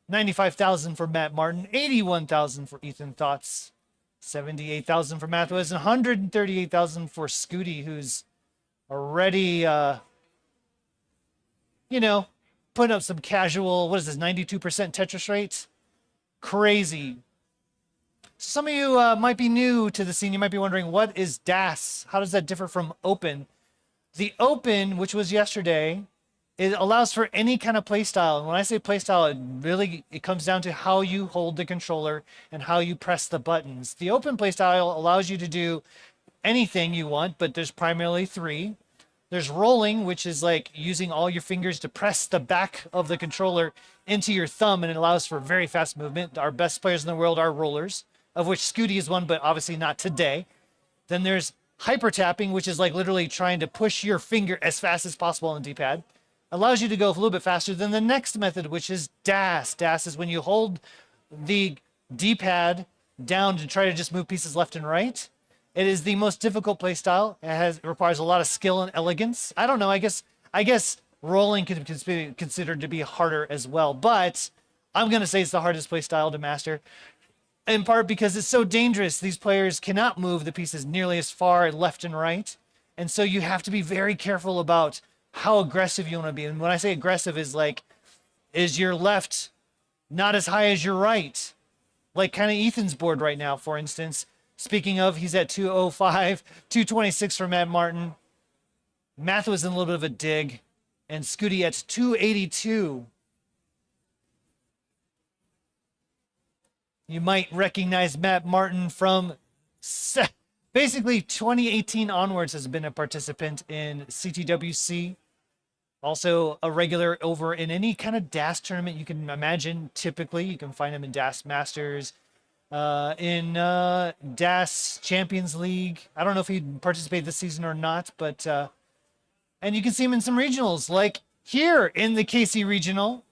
95,000 for Matt Martin, 81,000 for Ethan Thoughts, 78,000 for Mathwiz, and 138,000 for Scooty, who's already, putting up some casual, what is this, 92% Tetris rates? Crazy. Some of you might be new to the scene. You might be wondering, what is DAS? How does that differ from Open? The Open, which was yesterday, it allows for any kind of play style. And when I say play style, it comes down to how you hold the controller and how you press the buttons. The Open play style allows you to do anything you want, but there's primarily 3. There's rolling, which is like using all your fingers to press the back of the controller into your thumb, and it allows for very fast movement. Our best players in the world are rollers, of which Scooty is one, but obviously not today. Then there's hyper tapping, which is like literally trying to push your finger as fast as possible on the D-pad. Allows you to go a little bit faster than the next method, which is DAS. DAS is when you hold the D-pad down to try to just move pieces left and right. It is the most difficult play style. It requires a lot of skill and elegance. I don't know. I guess rolling could be considered to be harder as well, but I'm going to say it's the hardest play style to master. In part because it's so dangerous. These players cannot move the pieces nearly as far left and right. And so you have to be very careful about how aggressive you want to be. And when I say aggressive is your left not as high as your right? Like kind of Ethan's board right now, for instance. Speaking of, he's at 205, 226 for Matt Martin. Math was in a little bit of a dig. And Scooty at 282. You might recognize Matt Martin from basically 2018 onwards has been a participant in CTWC. Also a regular over in any kind of DAS tournament you can imagine. Typically, you can find him in DAS Masters, in DAS Champions League. I don't know if he participated this season or not, but and you can see him in some regionals, like here in the KC Regional.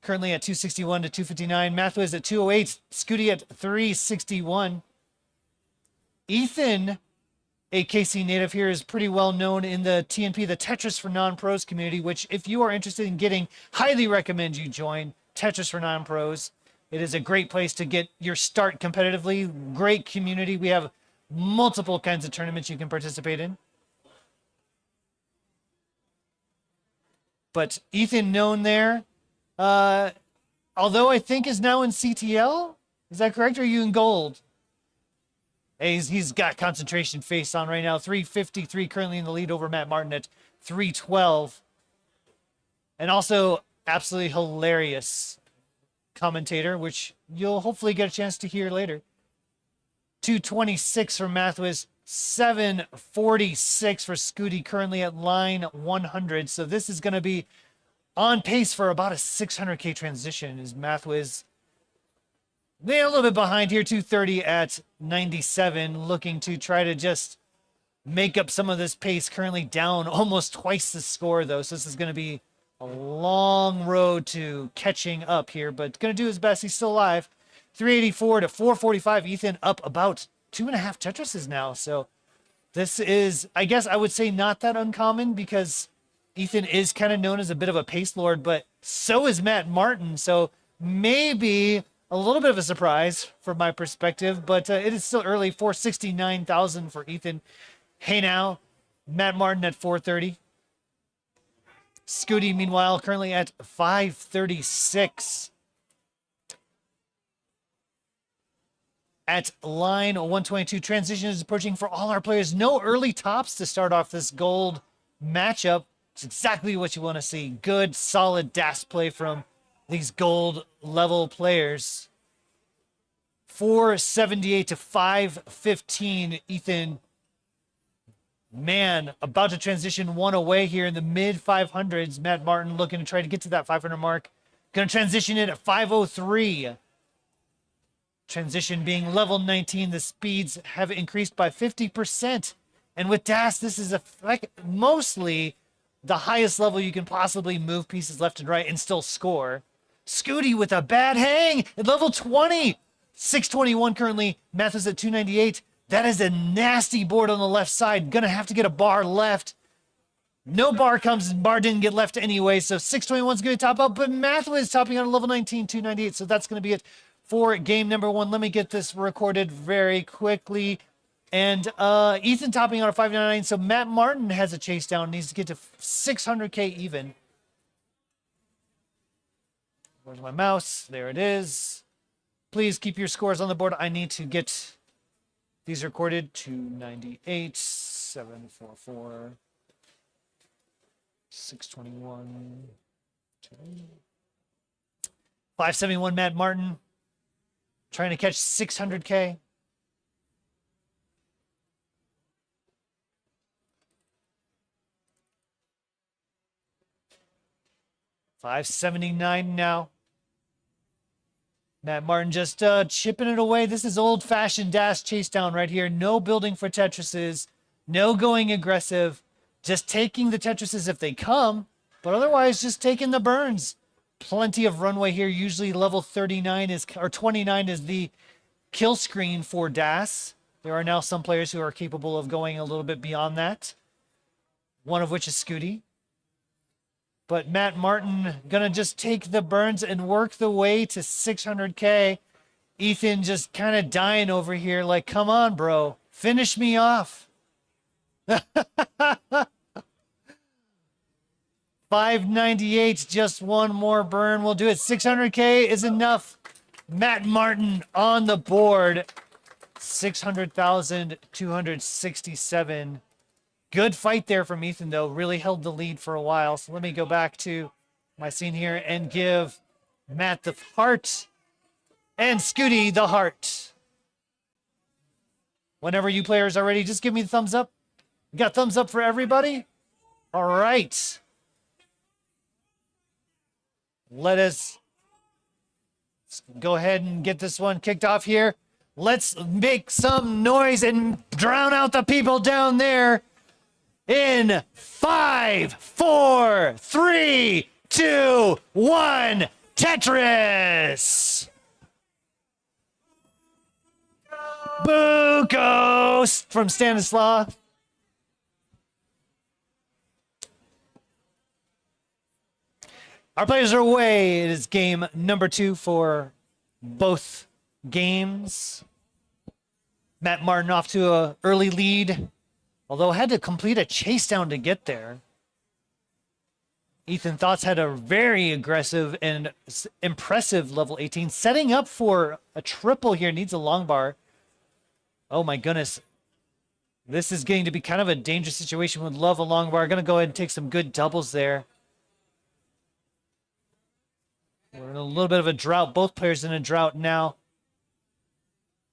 Currently at 261 to 259. Mathwiz at 208. Scooty at 361. Ethan, a KC native here, is pretty well known in the TNP, the Tetris for Non-Pros community, which if you are interested in getting, highly recommend you join Tetris for Non-Pros. It is a great place to get your start competitively. Great community. We have multiple kinds of tournaments you can participate in. But Ethan known there. Although I think is now in CTL. Is that correct? Or are you in gold? Hey, he's got concentration face on right now. 353 currently in the lead over Matt Martin at 312. and also absolutely hilarious commentator, which you'll hopefully get a chance to hear later. 226 for Mathwis, 746 for Scooty, currently at line 100. So this is going to be on pace for about a 600K transition as Mathwis they're a little bit behind here, 230 at 97, looking to try to just make up some of this pace, currently down almost twice the score, though. So this is going to be a long road to catching up here, but going to do his best. He's still alive. 384 to 445. Ethan up about 2.5 Tetrises now. So this is, I guess I would say, not that uncommon because Ethan is kind of known as a bit of a pace lord, but so is Matt Martin. So maybe a little bit of a surprise from my perspective, but it is still early. 469,000 for Ethan. Hey now, Matt Martin at 430. Scooty, meanwhile, currently at 536. At line 122, transition is approaching for all our players. No early tops to start off this gold matchup. It's exactly what you want to see. Good, solid DAS play from these gold level players. 478 to 515. Ethan, man, about to transition one away here in the mid 500s. Matt Martin looking to try to get to that 500 mark. Going to transition it at 503. Transition being level 19. The speeds have increased by 50%. And with DAS, this is mostly the highest level you can possibly move pieces left and right and still score. Scooty with a bad hang at level 20. 621 currently. Mathis at 298. That is a nasty board on the left side. Gonna have to get a bar left. No bar comes, and bar didn't get left anyway, so 621's gonna top out, but Mathis is topping out at level 19, 298, so that's gonna be it for game number one. Let me get this recorded very quickly. And Ethan topping out at 599, so Matt Martin has a chase down, needs to get to 600K even. Where's my mouse? There it is. Please keep your scores on the board. I need to get these recorded. 298, 744, 621, 571 Matt Martin. Trying to catch 600K. $579 now. Matt Martin just chipping it away. This is old-fashioned DAS chase down right here. No building for Tetrises. No going aggressive. Just taking the Tetrises if they come, but otherwise just taking the burns. Plenty of runway here. Usually level 39 is, or 29 is the kill screen for DAS. There are now some players who are capable of going a little bit beyond that. One of which is Scooty. But Matt Martin gonna just take the burns and work the way to 600K. Ethan just kind of dying over here like, come on, bro. Finish me off. 598, just one more burn. We'll do it. 600K is enough. Matt Martin on the board. 600,267. Good fight there from Ethan, though. Really held the lead for a while. So let me go back to my scene here and give Matt the heart and Scooty the heart. Whenever you players are ready, just give me the thumbs up. You got thumbs up for everybody? All right. Let's go ahead and get this one kicked off here. Let's make some noise and drown out the people down there. In 5, 4, 3, 2, 1, Tetris! Boo Ghost from Stanislaw. Our players are away. It is game number 2 for both games. Matt Martin off to an early lead, although had to complete a chase down to get there. Ethan Thoughts had a very aggressive and impressive level 18, setting up for a triple here. Needs a long bar. Oh my goodness. This is getting to be kind of a dangerous situation. Would love a long bar. Going to go ahead and take some good doubles there. We're in a little bit of a drought. Both players in a drought now.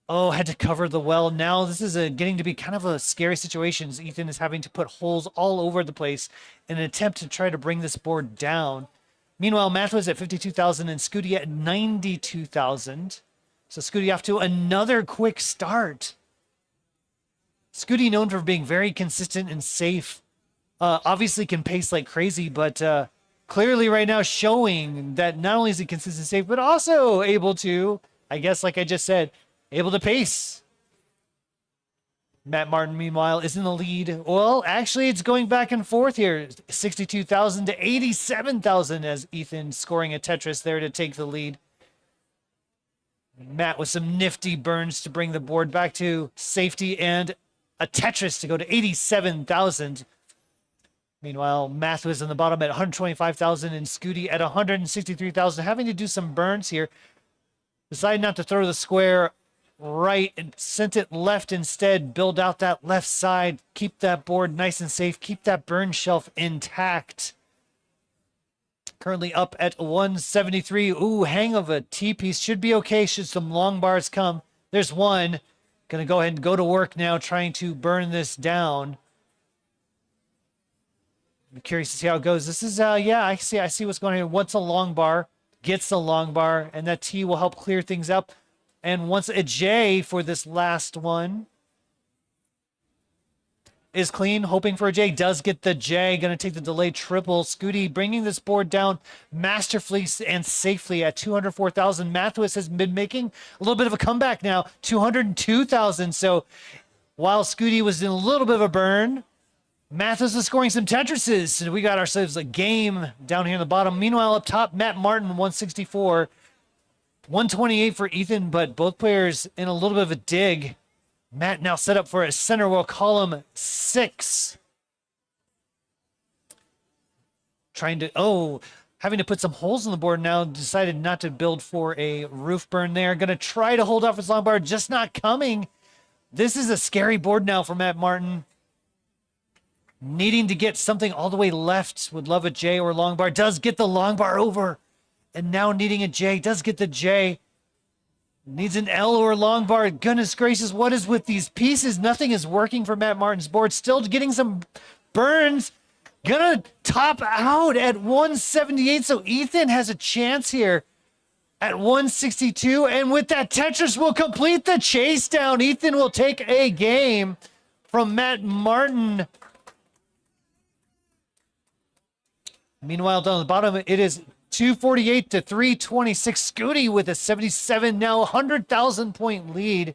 Oh, had to cover the well. Now this is getting to be kind of a scary situation. Ethan is having to put holes all over the place in an attempt to try to bring this board down. Meanwhile, Matt was at 52,000 and Scooty at 92,000. So Scooty off to another quick start. Scooty known for being very consistent and safe. Obviously can pace like crazy, but clearly right now showing that not only is he consistent and safe, but also able to, I guess like I just said, able to pace. Matt Martin, meanwhile, is in the lead. Well, actually, it's going back and forth here. 62,000 to 87,000 as Ethan scoring a Tetris there to take the lead. Matt with some nifty burns to bring the board back to safety and a Tetris to go to 87,000. Meanwhile, Matt was in the bottom at 125,000 and Scooty at 163,000, having to do some burns here. Decided not to throw the square right and sent it left instead. Build out that left side. Keep that board nice and safe. Keep that burn shelf intact. Currently up at 173. Ooh, hang of a T-piece. Should be okay should some long bars come. There's one. Gonna go ahead and go to work now trying to burn this down. I'm curious to see how it goes. This is, yeah, I see what's going on here. Once a long bar, gets the long bar, and that T will help clear things up. And once a J for this last one is clean, hoping for a J, does get the J, going to take the delayed triple. Scooty bringing this board down masterfully and safely at 204,000. Mathis has been making a little bit of a comeback now, 202,000. So while Scooty was in a little bit of a burn, Mathis is scoring some Tetrises. So we got ourselves a game down here in the bottom. Meanwhile, up top, Matt Martin, 164. 128 for Ethan, but both players in a little bit of a dig. Matt now set up for a center wall column 6. Trying to, having to put some holes in the board now. Decided not to build for a roof burn there. Going to try to hold off his long bar, just not coming. This is a scary board now for Matt Martin. Needing to get something all the way left. Would love a J or long bar. Does get the long bar over. And now needing a J. Does get the J. Needs an L or a long bar. Goodness gracious, what is with these pieces? Nothing is working for Matt Martin's board. Still getting some burns. Gonna top out at 178. So Ethan has a chance here at 162. And with that, Tetris will complete the chase down. Ethan will take a game from Matt Martin. Meanwhile, down the bottom, it is 248 to 326. Scooty with a 77, now 100,000 point lead.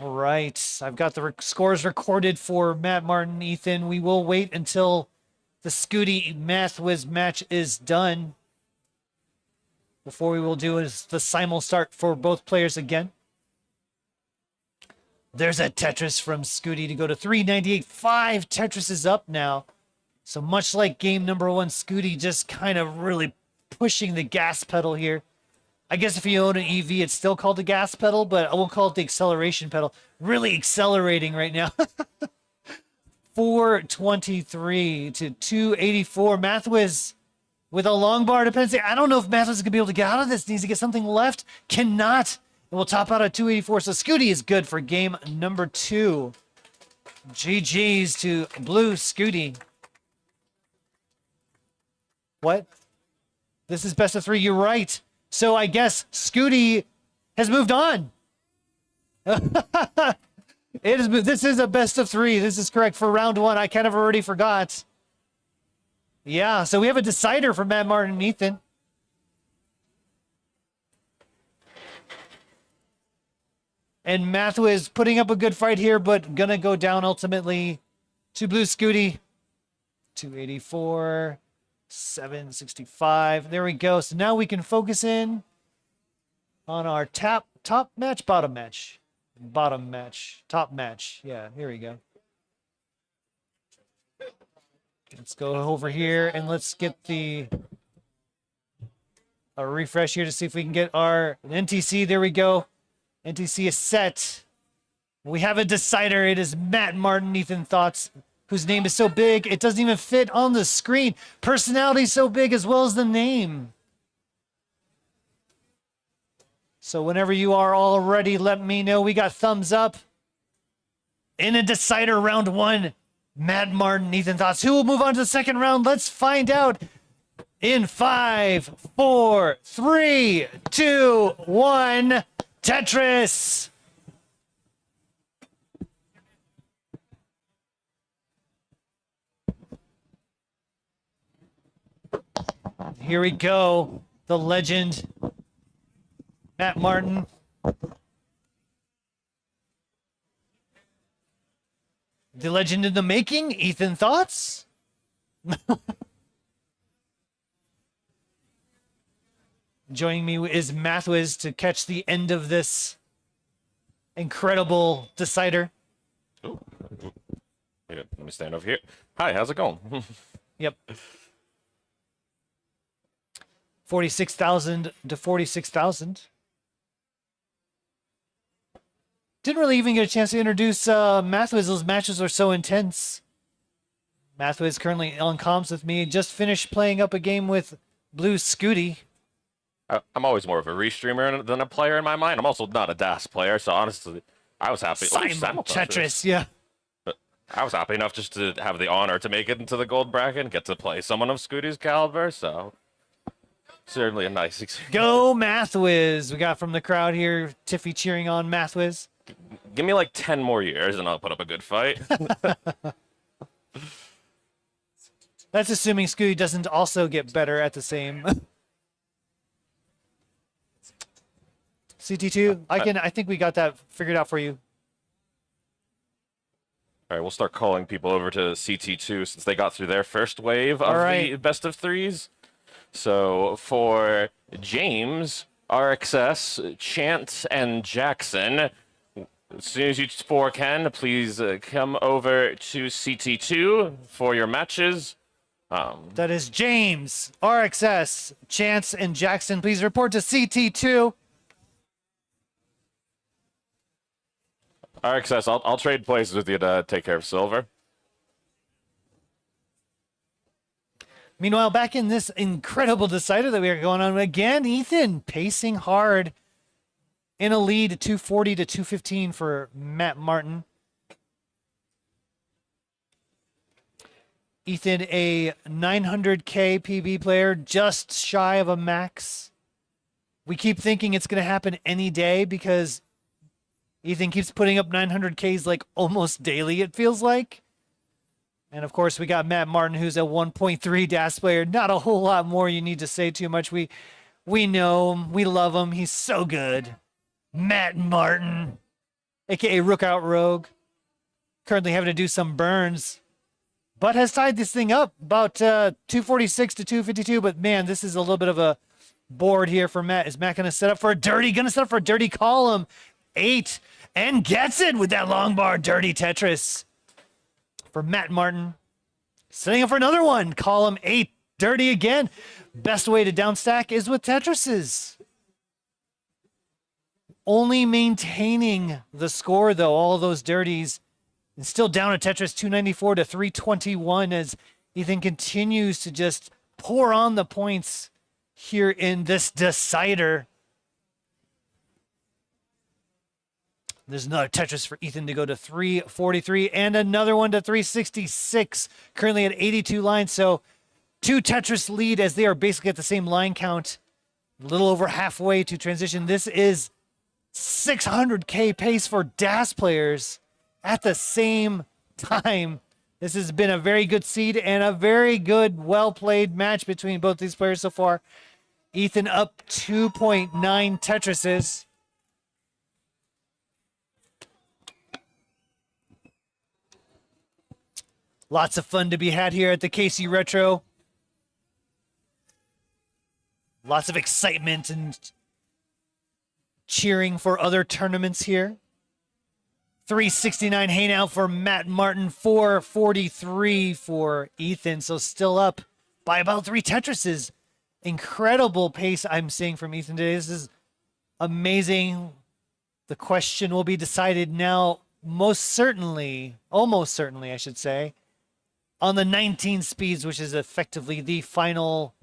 All right, I've got the scores recorded for Matt Martin, Ethan. We will wait until the Scooty Math Wiz match is done before we will do is the simul start for both players again. There's a Tetris from Scooty to go to 398. 5 Tetris is up now. So much like game number 1, Scooty just kind of really pushing the gas pedal here. I guess if you own an EV, it's still called the gas pedal, but I won't call it the acceleration pedal. Really accelerating right now. 423 to 284. Mathwiz with a long bar dependency. I don't know if Mathis is going to be able to get out of this. Needs to get something left. Cannot. It will top out at 284. So Scooty is good for game number 2. GG's to Blue Scooty. What? This is best of 3. You're right. So I guess Scooty has moved on. This is a best of 3. This is correct for round 1. I kind of already forgot. Yeah, so we have a decider for Matt Martin and Ethan. And Matthew is putting up a good fight here, but gonna go down ultimately to Blue Scooty. 284, 765. There we go. So now we can focus in on our top match, bottom match. Bottom match, top match. Yeah, here we go. Let's go over here and let's get the a refresh here to see if we can get our NTC. There we go. NTC is set. We have a decider. It is Matt Martin, Ethan Thoughts, whose name is so big it doesn't even fit on the screen. Personality so big as well as the name. So whenever you are all ready, let me know. We got thumbs up. In a decider round 1, Matt Martin, Ethan Thoughts. Who will move on to the second round? Let's find out in 5, 4, 3, 2, 1. Tetris. Here we go. The legend, Matt Martin. The legend in the making, Ethan Thoughts. Joining me is Mathwiz to catch the end of this incredible decider. Ooh. Yeah, let me stand over here. Hi, how's it going? Yep. 46,000 to 46,000. Didn't really even get a chance to introduce Mathwiz. Those matches are so intense. Mathwiz currently on comms with me. Just finished playing up a game with Blue Scooty. I'm always more of a restreamer than a player in my mind. I'm also not a DAS player, so honestly, I was happy. Simon Tetris, yeah. But I was happy enough just to have the honor to make it into the gold bracket and get to play someone of Scooty's caliber, so certainly a nice experience. Go Mathwiz. We got from the crowd here, Tiffy cheering on Mathwiz. Give me like 10 more years and I'll put up a good fight. That's assuming Scooty doesn't also get better at the same. CT2, I think we got that figured out for you. All right, we'll start calling people over to CT2 since they got through their first wave of the best of threes. So for James, RXS, Chant, and Jackson, as soon as you four can, please come over to CT2 for your matches. That is James, RXS, Chance, and Jackson. Please report to CT2. RXS, I'll trade places with you to take care of Silver. Meanwhile, back in this incredible decider that we are going on, again, Ethan pacing hard in a lead, 240 to 215 for Matt Martin. Ethan, a 900K PB player, just shy of a max. We keep thinking it's going to happen any day because Ethan keeps putting up 900Ks like almost daily, it feels like. And of course, we got Matt Martin, who's a 1.3 DAS player. Not a whole lot more you need to say too much. We know him. We love him. He's so good. Matt Martin, aka Rook Out Rogue, currently having to do some burns, but has tied this thing up about 246 to 252. But man, this is a little bit of a board here for Matt. Is Matt going to set up for a dirty column? 8 and gets it with that long bar. Dirty Tetris for Matt Martin. Setting up for another one. Column 8. Dirty again. Best way to downstack is with Tetrises. Only maintaining the score, though, all those dirties. And still down at Tetris 294 to 321 as Ethan continues to just pour on the points here in this decider. There's another Tetris for Ethan to go to 343 and another one to 366. Currently at 82 lines, so 2 Tetris lead as they are basically at the same line count. A little over halfway to transition. This is 600K pace for DAS players at the same time. This has been a very good seed and a very good, well-played match between both these players so far. Ethan up 2.9 Tetrises. Lots of fun to be had here at the KC Retro. Lots of excitement and cheering for other tournaments here. 369 hangout for Matt Martin, 443 for Ethan. So still up by about 3 Tetrises incredible pace I'm seeing from Ethan today. This is amazing. The question will be decided now, most certainly, almost certainly, I should say, on the 19 speeds, which is effectively the final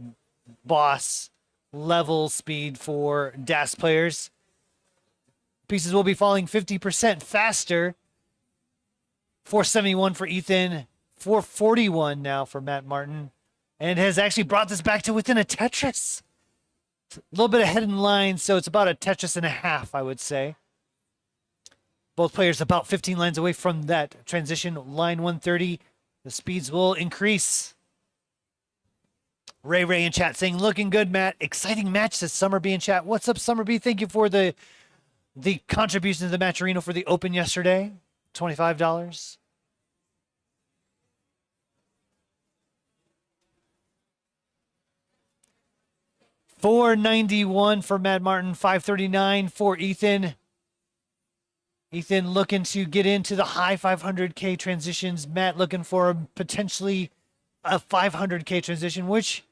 boss level speed for DAS players. Pieces will be falling 50% faster. 471 for Ethan, 441 now for Matt Martin, and has actually brought this back to within a Tetris. A little bit ahead in line, so it's about a Tetris and a half, I would say. Both players about 15 lines away from that transition. Line 130, the speeds will increase. Ray in chat saying, looking good, Matt. Exciting match, says Summerby in chat. What's up, Summerby? Thank you for the contribution to the Matcherino for the Open yesterday. $25. $491 for Matt Martin, $539 for Ethan. Ethan looking to get into the high 500K transitions. Matt looking for potentially a 500K transition, which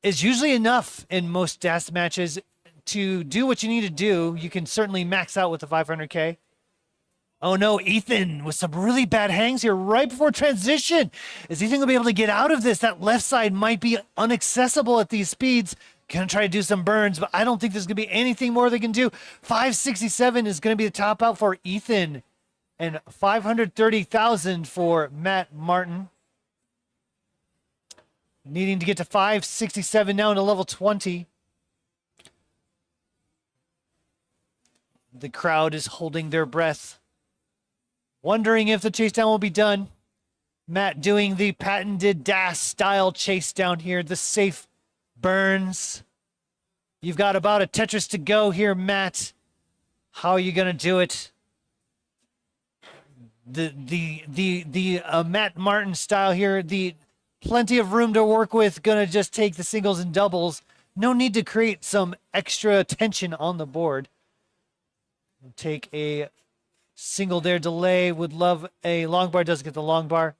is usually enough in most DAS matches to do what you need to do. You can certainly max out with the 500K. Oh no, Ethan with some really bad hangs here right before transition. Is Ethan gonna be able to get out of this? That left side might be inaccessible at these speeds. Gonna try to do some burns, but I don't think there's gonna be anything more they can do. 567 is gonna be the top out for Ethan, and 530,000 for Matt Martin. Needing to get to 567 now into level 20. The crowd is holding their breath, wondering if the chase down will be done. Matt doing the patented DAS style chase down here, the safe burns. You've got about a Tetris to go here, Matt. How are you gonna do it? The Matt Martin style here, the plenty of room to work with, gonna just take the singles and doubles. No need to create some extra tension on the board. Take a single there, delay. Would love a long bar, doesn't get the long bar.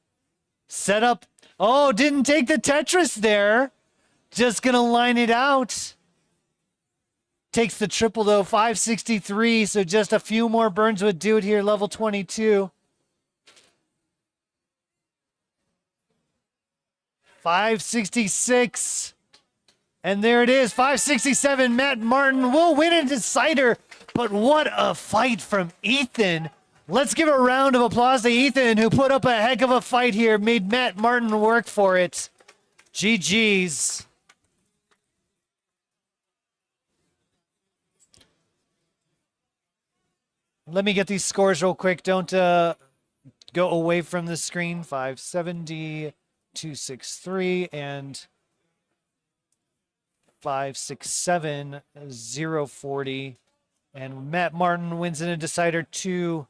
Set up. Oh, didn't take the Tetris there. Just gonna line it out. Takes the triple though, 563, so just a few more burns would do it here, level 22. 566. And there it is, 567. Matt Martin will win a decider, but what a fight from Ethan. Let's give a round of applause to Ethan, who put up a heck of a fight here, made Matt Martin work for it. GG's. Let me get these scores real quick. Don't go away from the screen. 570, 263, and 567, 040. And Matt Martin wins in a decider 2-1.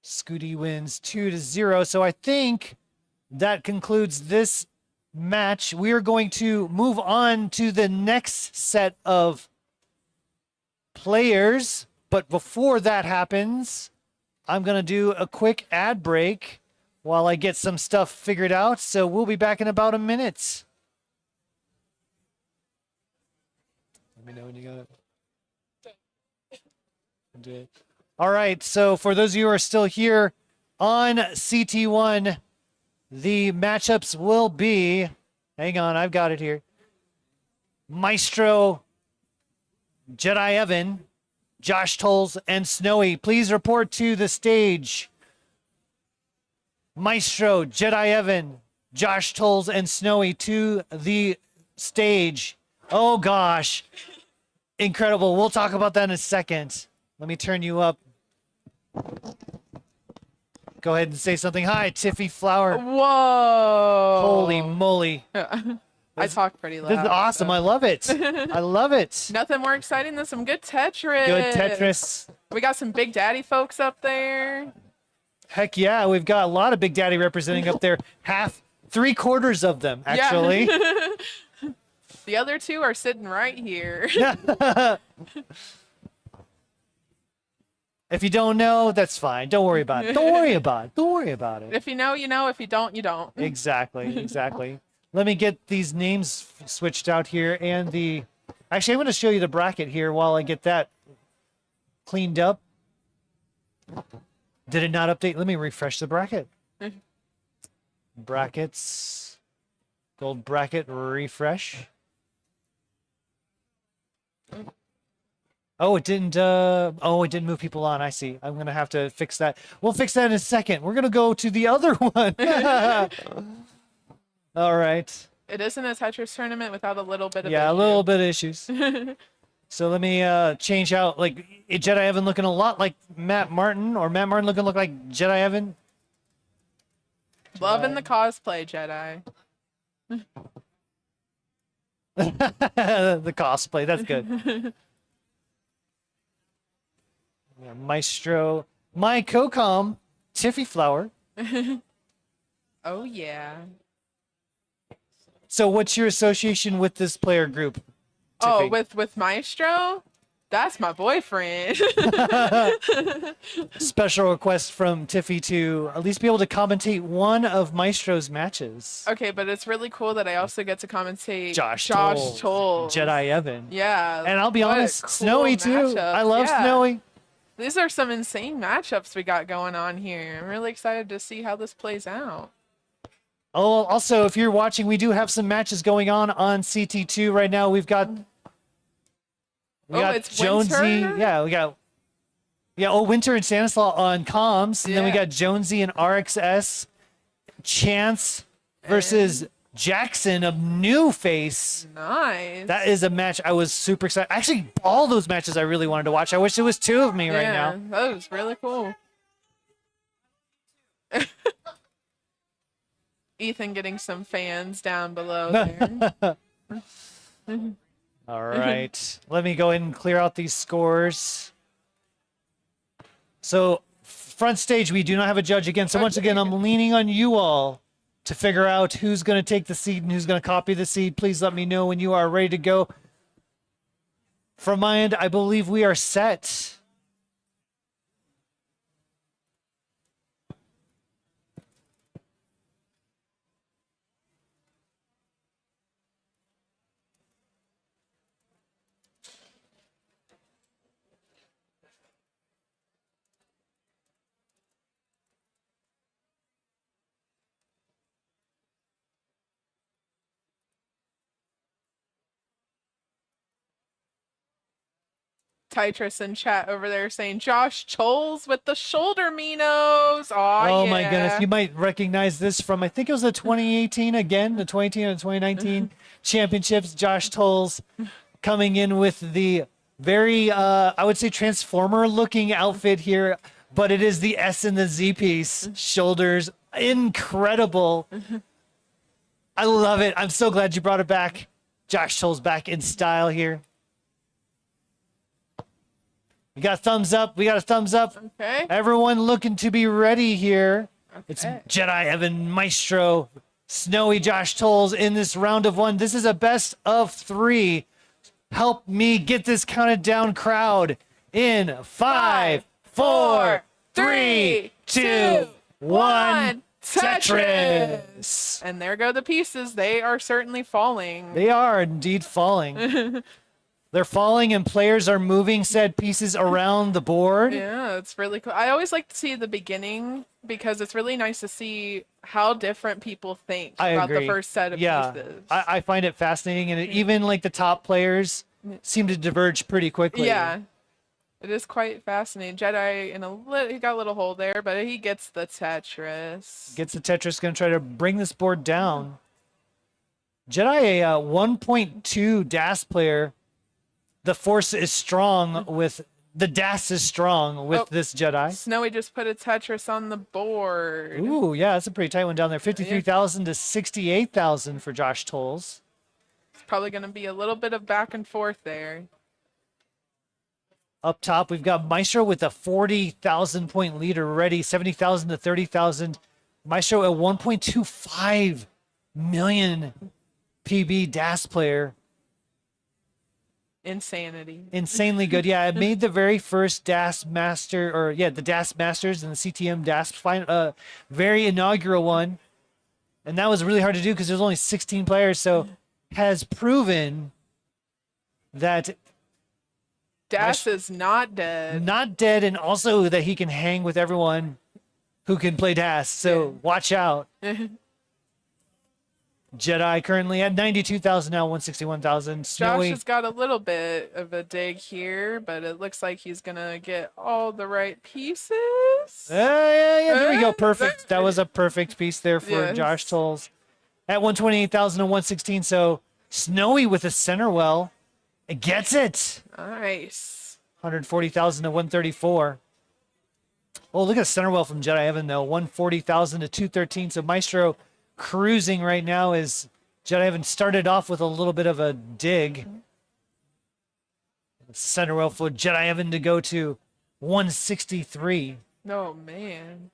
Scooty wins 2-0. So I think that concludes this match. We are going to move on to the next set of players. But before that happens, I'm going to do a quick ad break while I get some stuff figured out. So we'll be back in about a minute. Let me know when you got it. Do it. All right, so for those of you who are still here on CT1, the matchups will be, hang on, I've got it here. Maestro, Jedi Evan, Josh Tolles, and Snowy. Please report to the stage. Maestro, Jedi Evan, Josh Tolles, and Snowy to the stage. Oh gosh, incredible. We'll talk about that in a second. Let me turn you up. Go ahead and say something. Hi, Tiffy Flower. Whoa. Holy moly. I talk pretty loud. This is awesome. so. I love it. I love it. Nothing more exciting than some good Tetris. Good Tetris. We got some Big Daddy folks up there. Heck yeah. We've got a lot of Big Daddy representing up there. Three-quarters of them, actually. Yeah. The other two are sitting right here. If you don't know, that's fine. Don't worry about it. Don't worry about it. Don't worry about it. If you know, you know. If you don't, you don't. Exactly, exactly. Let me get these names switched out here and the... Actually, I'm going to show you the bracket here while I get that cleaned up. Did it not update? Let me refresh the bracket. Brackets. Gold bracket refresh. Oh, it didn't it didn't move people on. I see. I'm going to have to fix that. We'll fix that in a second. We're going to go to the other one. All right. It isn't a Tetris tournament without a little bit of Yeah, a issue. little bit of issues. So let me change out, like, Jedi Evan looking a lot like Matt Martin, or Matt Martin look like Jedi Evan. Loving the cosplay, Jedi. The cosplay, that's good. Yeah, Maestro, my co-com, Tiffy Flower. Oh yeah. So what's your association with this player group? Oh, Tiffy? with Maestro? That's my boyfriend. Special request from Tiffy to at least be able to commentate one of Maestro's matches. Okay, but it's really cool that I also get to commentate Josh Toll. Jedi Evan. Yeah. And I'll be what a honest, cool Snowy too. matchup. I love Yeah. Snowy. These are some insane matchups we got going on here. I'm really excited to see how this plays out. Oh, also, if you're watching, we do have some matches going on CT2 right now. We've got It's Jonesy. Winter? Yeah, we got Winter and Stanislaw on comms, and then we Yeah. got Jonesy and RXS, Chance versus Jackson of New Face. Nice. That is a match I was super excited. Actually, all those matches I really wanted to watch. I wish it was two of me right now. That was really cool. Ethan getting some fans down below there. All right. Let me go ahead and clear out these scores. So, front stage, we do not have a judge again. So, once again, I'm leaning on you all to figure out who's going to take the seed and who's going to copy the seed. Please let me know when you are ready to go. From my end, I believe we are set. Tetris in chat over there saying Josh Choles with the shoulder Minos. Oh my goodness. You might recognize this from, I think it was the 2018 again, the 2018 and 2019 championships. Josh Tolles coming in with the very, I would say, Transformer looking outfit here, but it is the S and the Z piece. Shoulders, incredible. I love it. I'm so glad you brought it back. Josh Tolles back in style here. We got a thumbs up. We got a thumbs up. Okay. Everyone looking to be ready here. It's Okay. Jedi Evan, Maestro, Snowy, Josh Tolles in this round of one. This is a best of three. Help me get this counted down crowd in 5, 4, 3, 2, 1. Tetris. And there go the pieces. They are certainly falling. They are indeed falling. They're falling and players are moving said pieces around the board. Yeah, it's really cool. I always like to see the beginning because it's really nice to see how different people think I about agree. the first set of pieces. I find it fascinating, and even like the top players seem to diverge pretty quickly. Yeah, it is quite fascinating. Jedi in he got a little hole there, but he gets the Tetris. Gets the Tetris, going to try to bring this board down. Jedi, a 1.2 DAS player. The force is strong with the DAS is strong with this Jedi. Snowy just put a Tetris on the board. Ooh, yeah, that's a pretty tight one down there. 53,000 to 68,000 for Josh Tolles. It's probably going to be a little bit of back and forth there. Up top, we've got Maestro with a 40,000 point lead already, 70,000 to 30,000. Maestro a 1.25 million PB DAS player. Insanity. Insanely good. Yeah, it made the very first DAS Master, or yeah, the DAS Masters and the CTM DAS final, very inaugural one. And that was really hard to do because there's only 16 players. So has proven that Das is not dead. not dead, and also that he can hang with everyone who can play DAS. So watch out. Jedi currently at 92,000 now, 161,000. Josh Snowy. has got a little bit of a dig here, but it looks like he's gonna get all the right pieces. Yeah, there we go. Uh, Perfect. That was a perfect piece there for Yes. Josh Tolles. At 128,000 and 116. So Snowy with a center well. It gets it. Nice. 140,000 to 134. Oh, look at the center well from Jedi Evan, though. 140,000 to 213. So Maestro cruising right now is Jedi Evan started off with a little bit of a dig. Center well for Jedi Evan to go to 163. Oh man.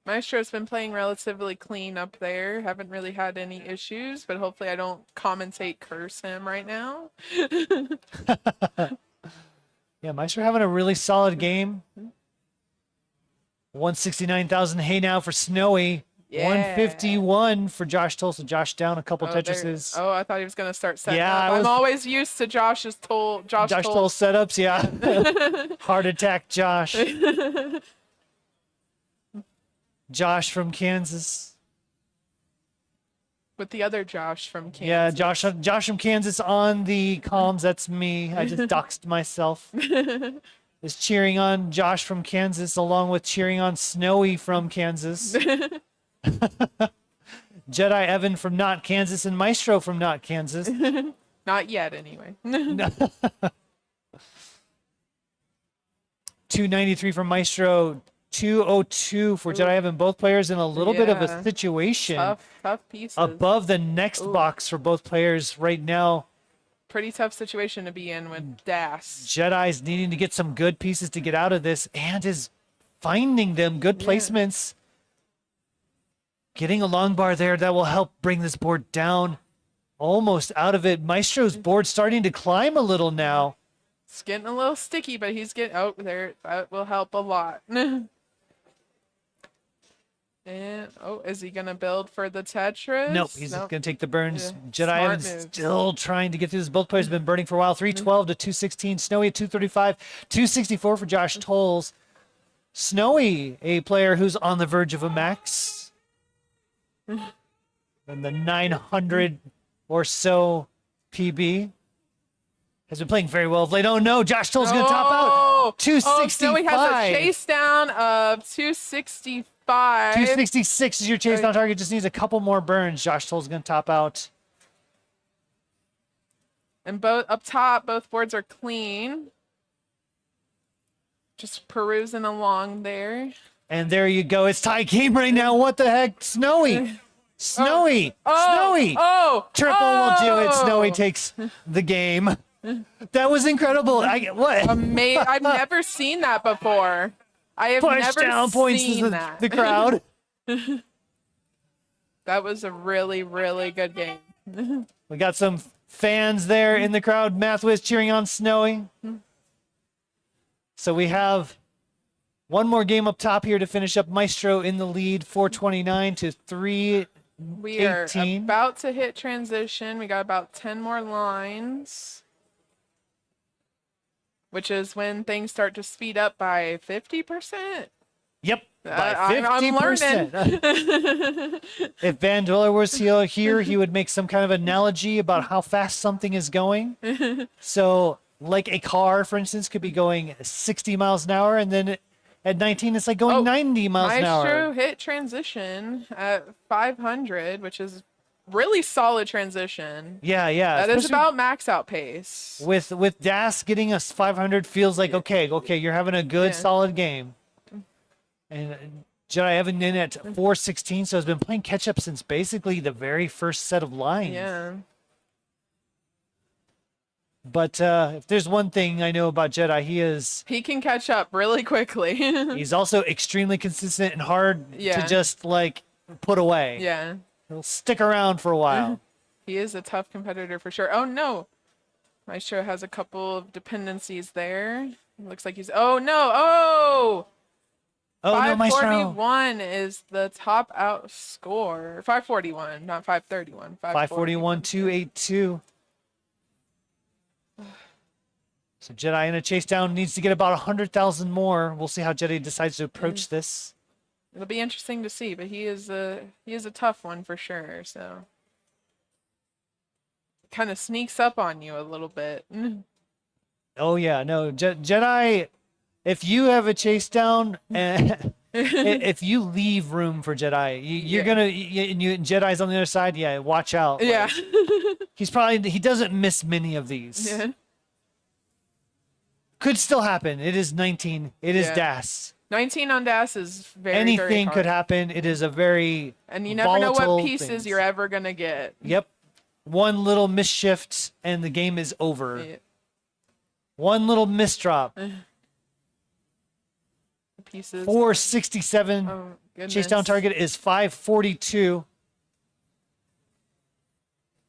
Maestro's been playing relatively clean up there. Haven't really had any issues, but hopefully I don't commentate curse him right now. Yeah, Maestro having a really solid game. 169,000 hey now for Snowy. Yeah. 151 for Josh Tolles. So Josh down a couple Tetrises. Oh, I thought he was gonna start setting Yeah, up. I was- I'm always used to Josh Tolles setups, yeah. Heart attack Josh. Josh from Kansas. with the other Josh from Kansas. Yeah, Josh from Kansas on the comms. That's me. I just doxed myself. Is cheering on Josh from Kansas along with cheering on Snowy from Kansas. Jedi Evan from not Kansas and Maestro from not Kansas. Not yet, anyway. 293 from Maestro. 202 for Jedi Evan. Both players in a little bit of a Yeah. situation Tough pieces. above the next box for both players right now. Pretty tough situation to be in with Das. Jedi's needing to get some good pieces to get out of this and is finding them. Good placements. Getting a long bar there that will help bring this board down. Almost out of it. Maestro's board starting to climb a little now. It's getting a little sticky, but he's getting out there. That will help a lot. And is he gonna build for the Tetris? Nope, he's Nope. going to take the burns. Yeah. Jedi Smart Evan's moves. still trying to get through this. Both players have been burning for a while. 312 to 216. Snowy at 235. 264 for Josh Tolles. Snowy, a player who's on the verge of a max. And the 900 or so PB. Has been playing very well of late. Oh no, Josh Tolles going to top out. 265. Snowy has a chase down of 265. 266 is your chase down target. Just needs a couple more burns. Josh Tolles going to top out. And both up top, both boards are clean. Just perusing along there. And there you go. It's tie game right now. What the heck? Snowy. Snowy. Snowy. Triple will do it. Snowy takes the game. That was incredible. What? I've never seen that before. I have Push never down points seen to that. the crowd. That was a really, really good game. We got some fans there in the crowd. Mathwiz cheering on Snowy. So we have one more game up top here to finish up. Maestro in the lead, 429 to 318. We are about to hit transition. We got about 10 more lines, which is when things start to speed up by 50%. Yep, by I'm 50%. If Van Dweller was here, he would make some kind of analogy about how fast something is going. So, like a car, for instance, could be going 60 miles an hour, and then at 19, it's like going 90 miles an hour. Maestro hit transition at 500, which is really solid transition. Yeah. That is Especially about max out pace. with Das getting us 500 feels like okay, you're having a good solid game. And Jedi Evan in at 416, so has been playing catch up since basically the very first set of lines. Yeah. But if there's one thing I know about Jedi, He can catch up really quickly. he's also extremely consistent and hard Yeah. to just like put away. Yeah. He'll stick around for a while. He is a tough competitor for sure. Oh no, Maestro has a couple of dependencies there. Looks like he's. Oh no! Oh, Oh no, Maestro. 541 is the top out score. 541, not 531. 541, 282. So Jedi in a chase down needs to get about 100,000 more. We'll see how Jedi decides to approach this. It'll be interesting to see, but he is a tough one for sure. So kind of sneaks up on you a little bit. Oh yeah, no, Jedi. If you have a chase down, and if you leave room for Jedi, you're gonna. And Jedi's on the other side. Yeah, watch out. Yeah. He doesn't miss many of these. Yeah. Could still happen. It is 19. It is Yeah. DAS. 19 on DAS is very Anything hard. could happen. It is a very And you never know volatile what pieces things. you're ever gonna get. Yep. One little misshift and the game is over. Yeah. One little misdrop. Pieces. 467. Oh, goodness. Chase down target is 542.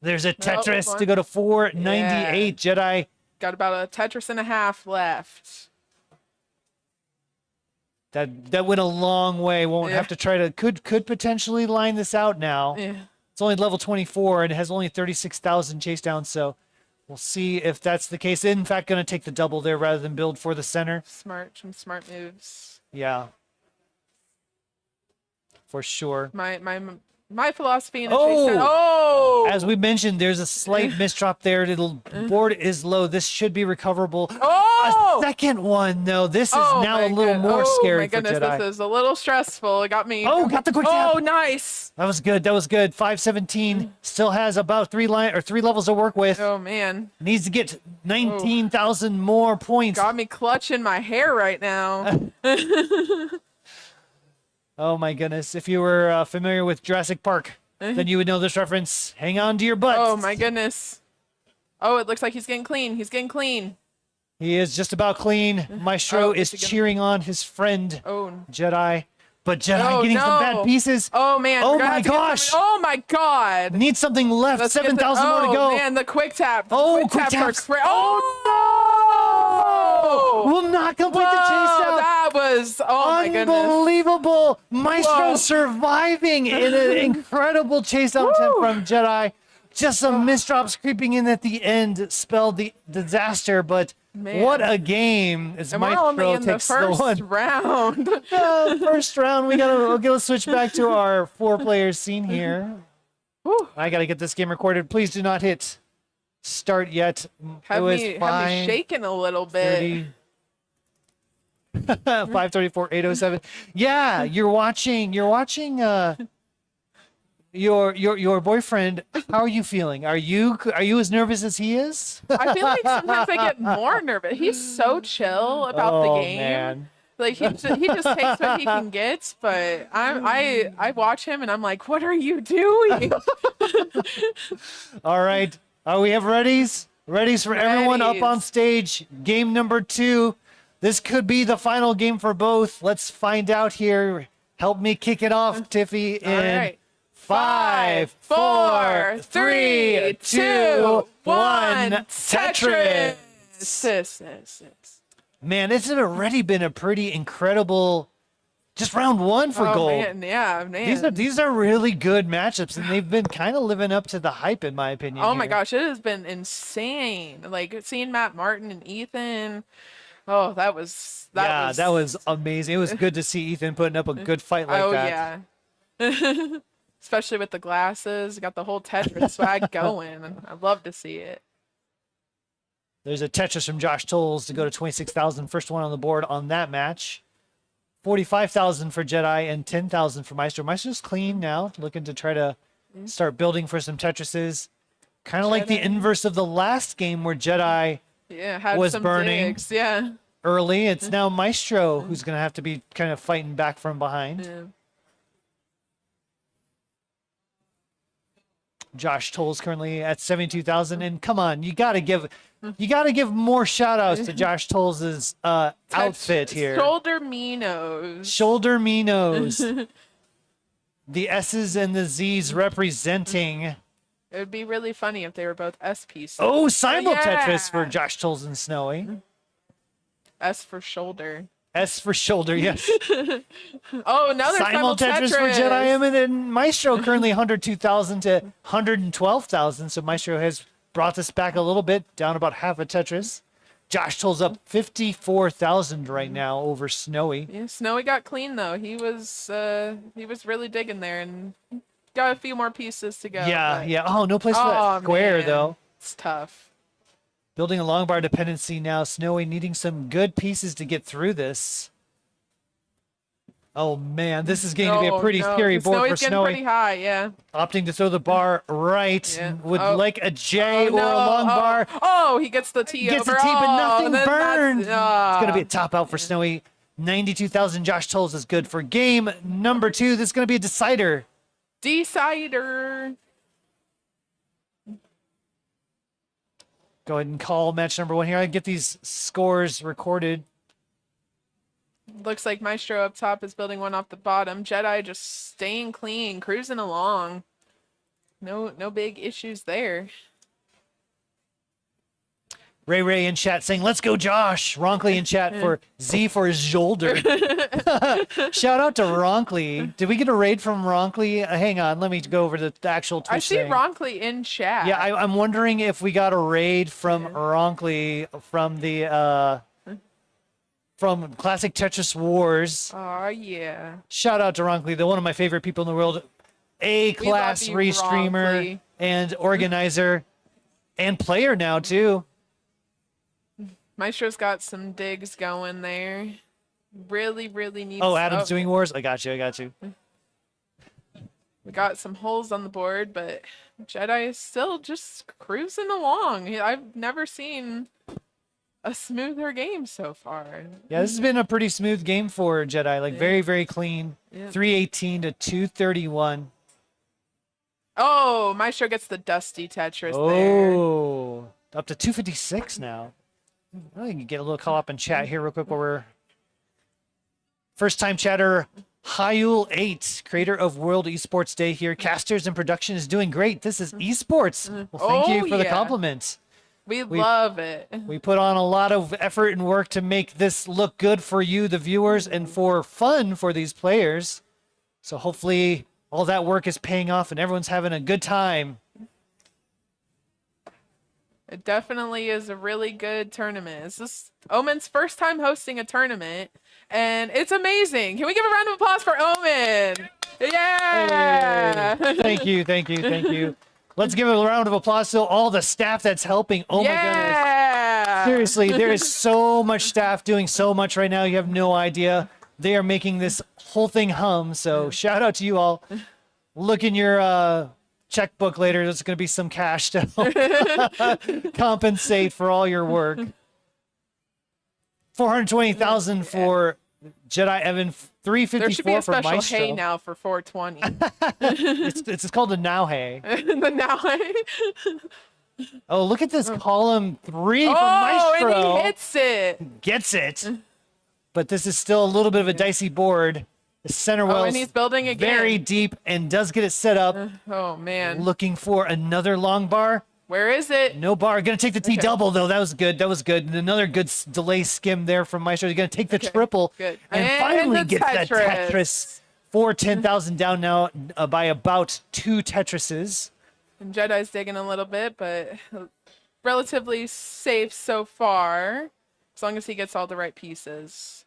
There's a Tetris to go to 498. Jedi. Got about a Tetris and a half left. That went a long way. Won't have to try to could potentially line this out now. Yeah. It's only level 24 and it has only 36,000 chase down, so we'll see if that's the case. In fact, going to take the double there rather than build for the center. Some smart moves. Yeah. For sure. My philosophy in a chase down. Oh! As we mentioned, there's a slight misdrop there. Board is low. This should be recoverable. Oh! A second one, though. This is now a little more scary for Jedi. Oh my goodness, this is a little stressful. It got me. Oh, got the quick tap. Oh, nice. That was good. 517 still has about three levels to work with. Oh man. Needs to get 19,000 more points. Got me clutching my hair right now. Oh my goodness. If you were familiar with Jurassic Park, then you would know this reference. Hang on to your butt. Oh my goodness. Oh, it looks like he's getting clean. He's getting clean. He is just about clean. Maestro is cheering on his friend Jedi. But Jedi getting some bad pieces. Oh man. Oh my gosh. Oh my god. Needs something left. 7,000 more to go. Oh man, the quick tap. Oh, quick taps. Oh no! Will not complete the chase down. That was my goodness. Unbelievable. Maestro surviving in an incredible chase down attempt from Jedi. Just some misdrops creeping in at the end spelled the disaster, but what a game as and we're only Maestro in the takes the first one. round. First round, we'll switch back to our 4-player scene here. I gotta get this game recorded. Please do not hit start yet. Have me shaking a little bit. 534, 807. Yeah, you're watching your boyfriend. How are you feeling? Are you as nervous as he is? I feel like sometimes I get more nervous. He's so chill about the game. Man. Like he just takes what he can get, but I watch him and I'm like, what are you doing? All right. We have readies for everyone up on stage. Game number 2. This could be the final game for both. Let's find out here. Help me kick it off, Tiffy. All right. 5, 4, 3, 2, 1. Tetris. Man, this has already been a pretty incredible, just round 1 for gold. Man, yeah, man. These are really good matchups, and they've been kind of living up to the hype, in my opinion. Oh my gosh, it has been insane. Like seeing Matt Martin and Ethan. Oh, that was amazing. It was good to see Ethan putting up a good fight like that. Oh yeah. Especially with the glasses, got the whole Tetris swag going. I love to see it. There's a Tetris from Josh Tolles to go to 26,000. First one on the board on that match. 45,000 for Jedi and 10,000 for Maestro. Maestro's clean now, looking to try to start building for some Tetrises. Kind of like the inverse of the last game where Jedi had was some burning digs. Yeah. early. It's now Maestro who's going to have to be kind of fighting back from behind. Yeah. Josh Tolles currently at 72,000, and come on, you gotta give more shout outs to Josh Tolles' outfit here. Shoulder Minos. Shoulder Minos. The S's and the Z's representing It would be really funny if they were both S pieces. Oh, simul Tetris for Yeah. Josh Tolles and Snowy. S for shoulder. S for shoulder, yes. Oh, another Simul Tetris for Jedi Emmett and Maestro, currently 102,000 to 112,000. So Maestro has brought this back a little bit, down about half a Tetris. Josh Tolles up 54,000 right now over Snowy. Yeah, Snowy got clean though. He was really digging there and got a few more pieces to go. Yeah, but- yeah. Oh, no place for that square, man. though. It's tough. Building a long bar dependency now. Snowy needing some good pieces to get through this. Oh, man. This is going to be a pretty scary board Snowy's for getting Snowy. pretty high, yeah. Opting to throw the bar right. Yeah. Would Oh. like a J Oh, or a no. long bar. Oh, he gets the T Gets over. a T, but nothing then that's- burned. It's going to be a ah. top out for Snowy. 92,000 Josh Tolles is good for game number 2. This is going to be a decider. Decider. Go ahead and call match number 1 here. I get these scores recorded. Looks like Maestro up top is building one off the bottom. Jedi just staying clean, cruising along. No big issues there. Ray in chat saying, let's go, Josh. Ronkley in chat for Z for his shoulder. Shout out to Ronkley. Did we get a raid from Ronkley? Hang on. Let me go over the actual Twitch I see thing. Ronkley in chat. Yeah, I'm wondering if we got a raid from Ronkley from the from Classic Tetris Wars. Oh, yeah. Shout out to Ronkley, the one of my favorite people in the world. A-class you, restreamer Ronkley. and organizer and player now, too. Maestro's got some digs going there. Really needs. Oh, Adam's doing wars? I got you. We got some holes on the board, but Jedi is still just cruising along. I've never seen a smoother game so far. Yeah, this has been a pretty smooth game for Jedi. Like, very, very clean. Yeah. 318 to 231. Oh, Maestro gets the dusty Tetris there. Oh, up to 256 now. Oh, you can get a little call up in chat here real quick while we're... First time chatter, Hyul8, creator of World Esports Day here. Casters and production is doing great. This is esports. Well, thank you for the yeah. compliment. We love it. We put on a lot of effort and work to make this look good for you, the viewers, and for fun for these players. So hopefully all that work is paying off and everyone's having a good time. It definitely is a really good tournament. This is Omen's first time hosting a tournament, and it's amazing. Can we give a round of applause for Omen? Yeah! Thank you. Let's give a round of applause to all the staff that's helping. Oh my goodness. Yeah! Seriously, there is so much staff doing so much right now. You have no idea. They are making this whole thing hum. So shout out to you all. Look in your checkbook later. There's going to be some cash to help compensate for all your work. 420,000 for Jedi Evan. There should be 354 a for special Maestro. hay now for 420. It's called a now hay. The now hay. Oh, look at this column 3 for Oh, Maestro. and he hits it. Gets it. But this is still a little bit of a dicey board. The center Oh, well and he's building again. very deep and does get it set up. Oh, man. Looking for another long bar. Where is it? No bar. Gonna take the T double though. That was good. And another good delay skim there from Maestro. He's gonna take the triple Good. and And finally the get that Tetris. Tetris for 10,000 down now by about 2 Tetrises. And Jedi's digging a little bit, but relatively safe so far, as long as he gets all the right pieces.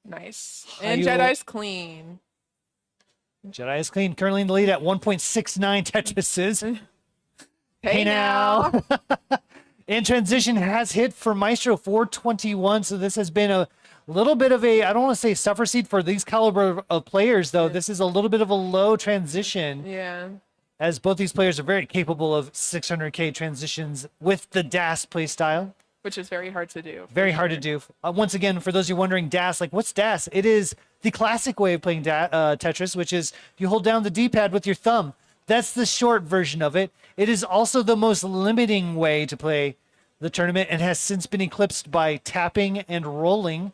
Nice. And Hyul- Jedi's clean. Jedi is clean. Currently in the lead at 1.69 Tetrises. Hey now. In transition has hit for Maestro 421. So this has been a little bit of a, I don't want to say suffer seat for these caliber of players, though. This is a little bit of a low transition, Yeah. as both these players are very capable of 600K transitions with the DAS playstyle. Which is very hard to do. Very hard to do. Once again, for those of you wondering, DAS, like what's DAS? It is the classic way of playing Tetris, which is you hold down the D-pad with your thumb. That's the short version of it. It is also the most limiting way to play the tournament and has since been eclipsed by tapping and rolling.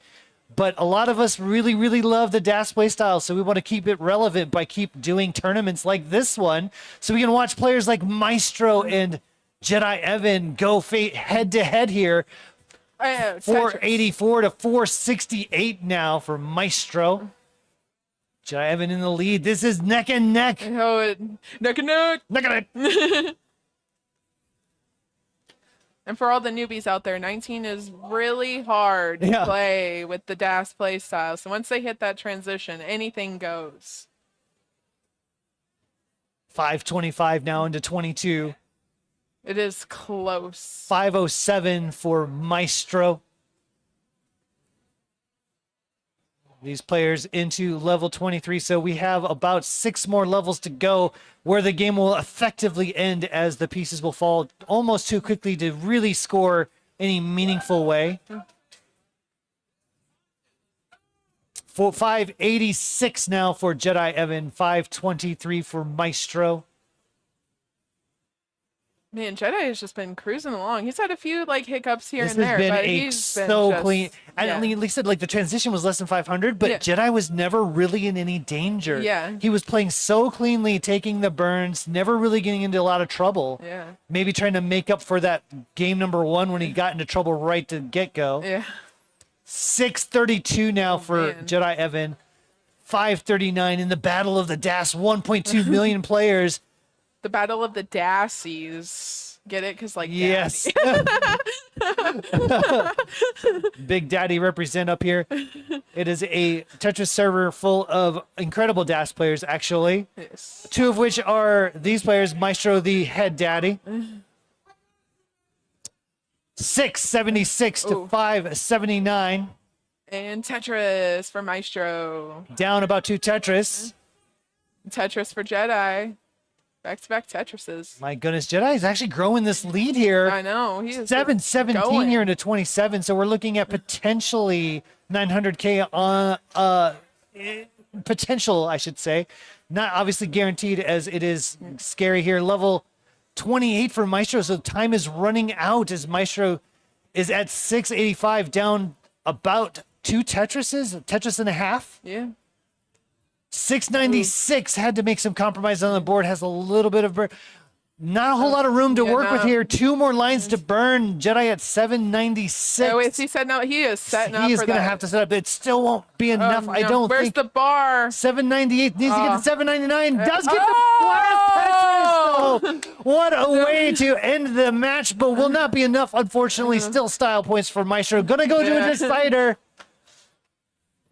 But a lot of us really, really love the DAS playstyle, so we want to keep it relevant by keep doing tournaments like this one, so we can watch players like Maestro and Jedi Evan go head to head here. Tetris. 484 to 468 now for Maestro. Jedi Evan in the lead. This is neck and neck. Oh, neck and neck. Neck and neck. And for all the newbies out there, 19 is really hard to Yeah. play with the DAS play style. So once they hit that transition, anything goes. 525 now into 22. It is close. 507 for Maestro. These players into level 23, so we have about 6 more levels to go where the game will effectively end as the pieces will fall almost too quickly to really score any meaningful way. 586 now for Jedi Evan, 523 for Maestro. Man, Jedi has just been cruising along. He's had a few like hiccups here This and there, has been but a he's been so just, clean. And yeah. I mean, like I said, like the transition was less than 500, but Yeah. Jedi was never really in any danger. Yeah. He was playing so cleanly, taking the burns, never really getting into a lot of trouble. Yeah. Maybe trying to make up for that game number 1 when he got into trouble right to get go. Yeah. 632 now for man. Jedi Evan. 539 in the battle of the DAS. 1.2 million players. The battle of the Dassies. Get it? Because like Yes. Big Daddy represent up here. It is a Tetris server full of incredible DAS players, actually. Yes. 2 of which are these players, Maestro the head daddy. 676 to Ooh. 579. And Tetris for Maestro. Down about 2 Tetris. Tetris for Jedi. Back-to-back Tetrises. My goodness, Jedi is actually growing this lead here. I know. He is 717 going. here into 27, so we're looking at potentially 900K on potential, I should say. Not obviously guaranteed as it is scary here. Level 28 for Maestro, so time is running out as Maestro is at 685, down about 2 Tetrises, a Tetris and a half. Yeah. 696 had to make some compromise on the board, has a little bit of not a whole lot of room to Yeah, work with no. here. 2 more lines to burn. Jedi at 796. Oh, wait, he said no. He is setting up He is for going to that. have to set up. It still won't be enough. I No. don't Where's think. the bar? 798 needs to get to 799. Does get Oh! the Tetris, though. What a way to end the match, but will not be enough, unfortunately. Still style points for Maestro. Gonna go to a Yeah. decider.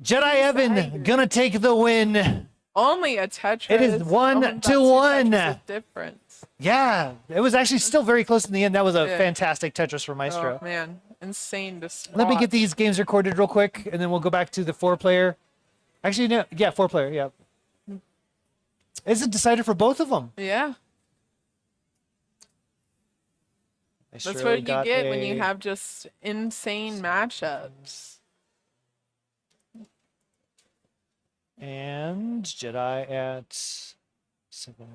Jedi Evan gonna take the win. Only a Tetris. It is 1 About to 2 1. Tetris difference. Yeah, it was actually still very close in the end. That was a Yeah. fantastic Tetris for Maestro. Oh man, insane to Let me watch. get these games recorded real quick, and then we'll go back to the 4-player. Actually, no, yeah, 4-player, yeah. Is it decided for both of them? Yeah, that's what you get when you have just insane matchups. And Jedi at 7.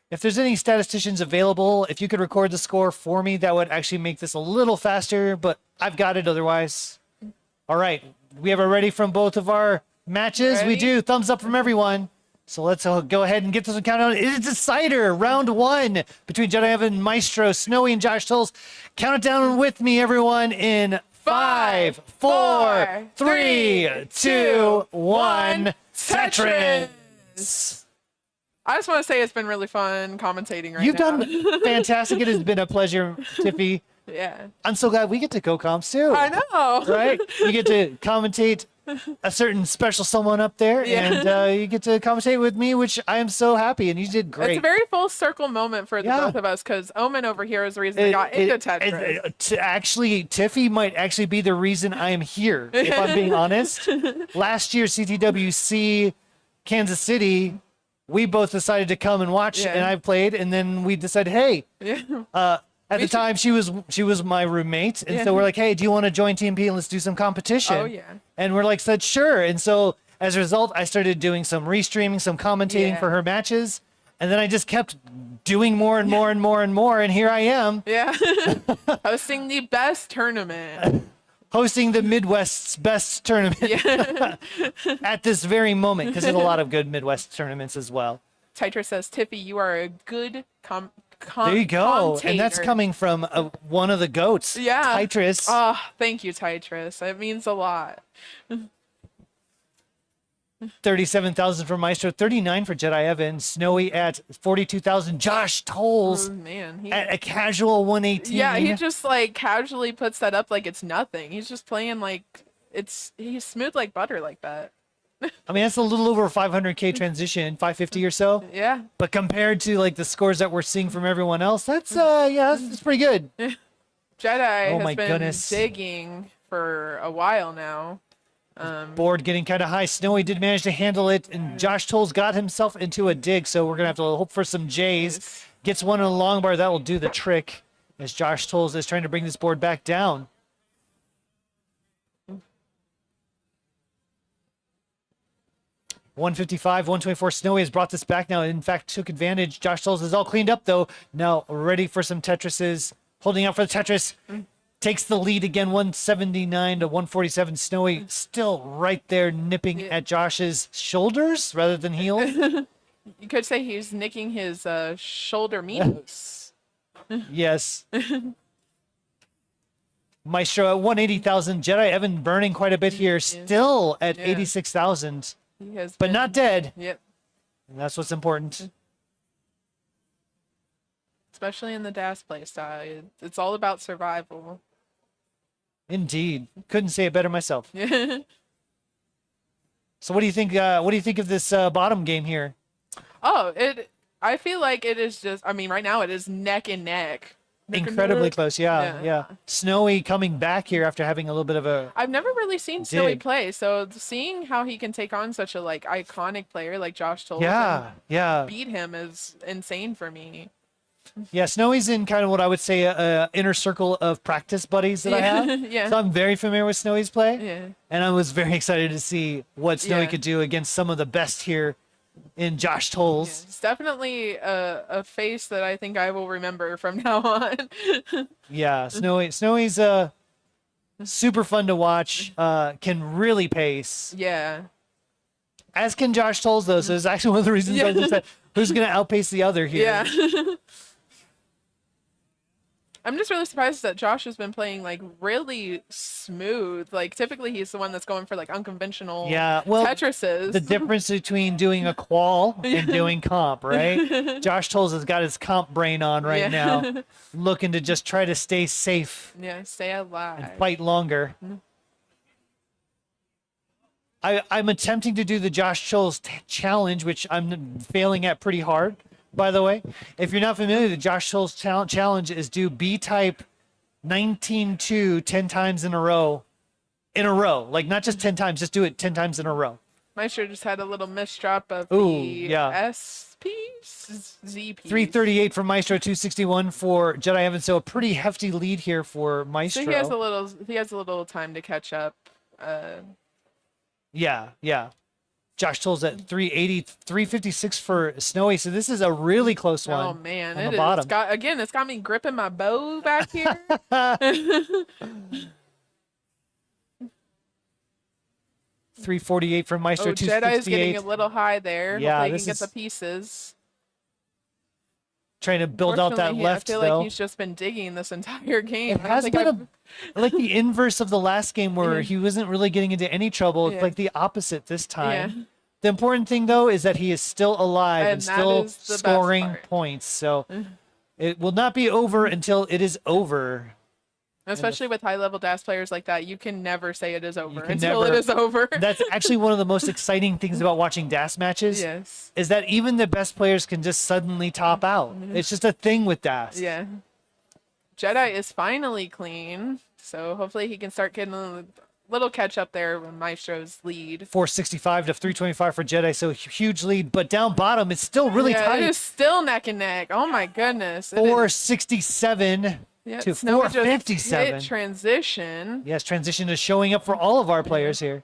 If there's any statisticians available, if you could record the score for me, that would actually make this a little faster, but I've got it otherwise. All right, we have a ready from both of our matches. We Ready? do. Thumbs up from everyone. So let's go ahead and get this one counted out. It is decider, round 1 between Jedi Evan, Maestro, Snowy, and Josh Tolles. Count it down with me, everyone, in 5, 4, 3, 2, 1. Tetris. I just want to say it's been really fun commentating right You've now. done fantastic. It has been a pleasure, Tiffy. Yeah, I'm so glad we get to co-comms too. I know. Right? You get to commentate a certain special someone up there, Yeah. and you get to commentate with me, which I am so happy, and you did great. It's a very full circle moment for the Yeah. both of us because Omen over here is the reason I got into Tetris. Actually, Tiffy might actually be the reason I am here, if I'm being honest. Last year, CTWC, Kansas City, we both decided to come and watch, Yeah. and I played, and then we decided, hey, Yeah. at the time she was my roommate, and Yeah. so we're like, hey, do you want to join TMP and let's do some competition? Oh, yeah. And we're like, said sure. And so as a result, I started doing some restreaming, some commentating Yeah. for her matches, and then I just kept doing more and more and more and more, and here I am. Yeah. Hosting the best tournament. hosting the Midwest's best tournament Yeah. at this very moment, because there's a lot of good Midwest tournaments as well. Titra says, Tiffy, you are a good There you go. And that's commentator." coming from one of the GOATs, Yeah. Titris. Oh, thank you, Titris. It means a lot. 37,000 for Maestro, 39 for Jedi Evan, Snowy at 42,000, Josh Oh, Tolles man. at a casual 118. Yeah, he just like casually puts that up like it's nothing. He's just playing like he's smooth like butter like that. I mean, that's a little over 500K transition, 550 or so. Yeah. But compared to like the scores that we're seeing from everyone else, that's that's pretty good. Jedi Oh has my been goodness. digging for a while now. Board getting kind of high. Snowy did manage to handle it, and Josh Tolles got himself into a dig, so we're going to have to hope for some J's. Gets one on a long bar. That will do the trick as Josh Tolles is trying to bring this board back down. $155, 124. Snowy has brought this back now. In fact, took advantage. Josh Tolles is all cleaned up, though. Now ready for some Tetrises. Holding out for the Tetris. Takes the lead again, 179 to 147. Snowy still right there nipping at Josh's shoulders rather than heels. You could say he's nicking his shoulder minos. Yes. Maestro at 180,000. Jedi Evan burning quite a bit here. Still at 86,000, He has but been- not dead. Yep. And that's what's important. Especially in the DAS play style. It's all about survival. Indeed. Couldn't say it better myself. Yeah. So what do you think? What do you think of this bottom game here? Oh, I feel like it is just. I mean, right now it is neck and neck. Neck and Incredibly neck. close. Yeah, Yeah. yeah. Snowy coming back here after having a little bit of a. I've never really seen Snowy Dig. play, so seeing how he can take on such a like iconic player like Josh Tolles Yeah, yeah. and beat him is insane for me. Yeah, Snowy's in kind of what I would say a inner circle of practice buddies that I have. Yeah. So I'm very familiar with Snowy's play. Yeah. And I was very excited to see what Snowy Yeah. could do against some of the best here in Josh Tolles. It's definitely a face that I think I will remember from now on. Yeah, Snowy's super fun to watch. Can really pace. Yeah. As can Josh Tolles though. So it's actually one of the reasons I just said who's going to outpace the other here. Yeah. I'm just really surprised that Josh has been playing like really smooth. Like typically he's the one that's going for like unconventional Yeah, well, Tetrises. the difference between doing a qual and doing comp, right? Josh Tolles has got his comp brain on right Yeah. now, looking to just try to stay safe Yeah, stay alive. and fight longer. I'm attempting to do the Josh Tolles challenge, which I'm failing at pretty hard, by the way. If you're not familiar, the Josh Tolles challenge is do B-type 19-2 10 times in a row. Like not just 10 times, just do it 10 times in a row. Maestro just had a little misdrop of Ooh, the yeah. S piece, Z piece. 338 for Maestro, 261 for Jedi Evan. So a pretty hefty lead here for Maestro. So he has a little time to catch up. Yeah. Josh Tolles at 380, 356 for Snowy. So this is a really close one. Oh man, on it the is. bottom. It's got me gripping my bow back here. 348 for Maestro, Oh, Jedi is 268. getting a little high there. Yeah, Hopefully he this can get the is- pieces. Trying to build out that Fortunately, left I feel though. like he's just been digging this entire game. It I don't has think been like the inverse of the last game where Yeah. he wasn't really getting into any trouble. It's Yeah. like the opposite this time. Yeah. The important thing though is that he is still alive and And that still is the best scoring part. points. So it will not be over until it is over. Especially with high level DAS players like that, you can never say it is over can until never- it is over. That's actually one of the most exciting things about watching DAS matches. Yes. Is that even the best players can just suddenly top out. It's just a thing with DAS. Yeah. Jedi is finally clean, so hopefully he can start getting a little catch up there with Maestro's lead. 465 to 325 for Jedi, so huge lead. But down bottom, it's still really Yeah, tight. it is still neck and neck. Oh my goodness. It is- 467 yeah, to Snowy just 457. hit transition. Yes, transition is showing up for all of our players here.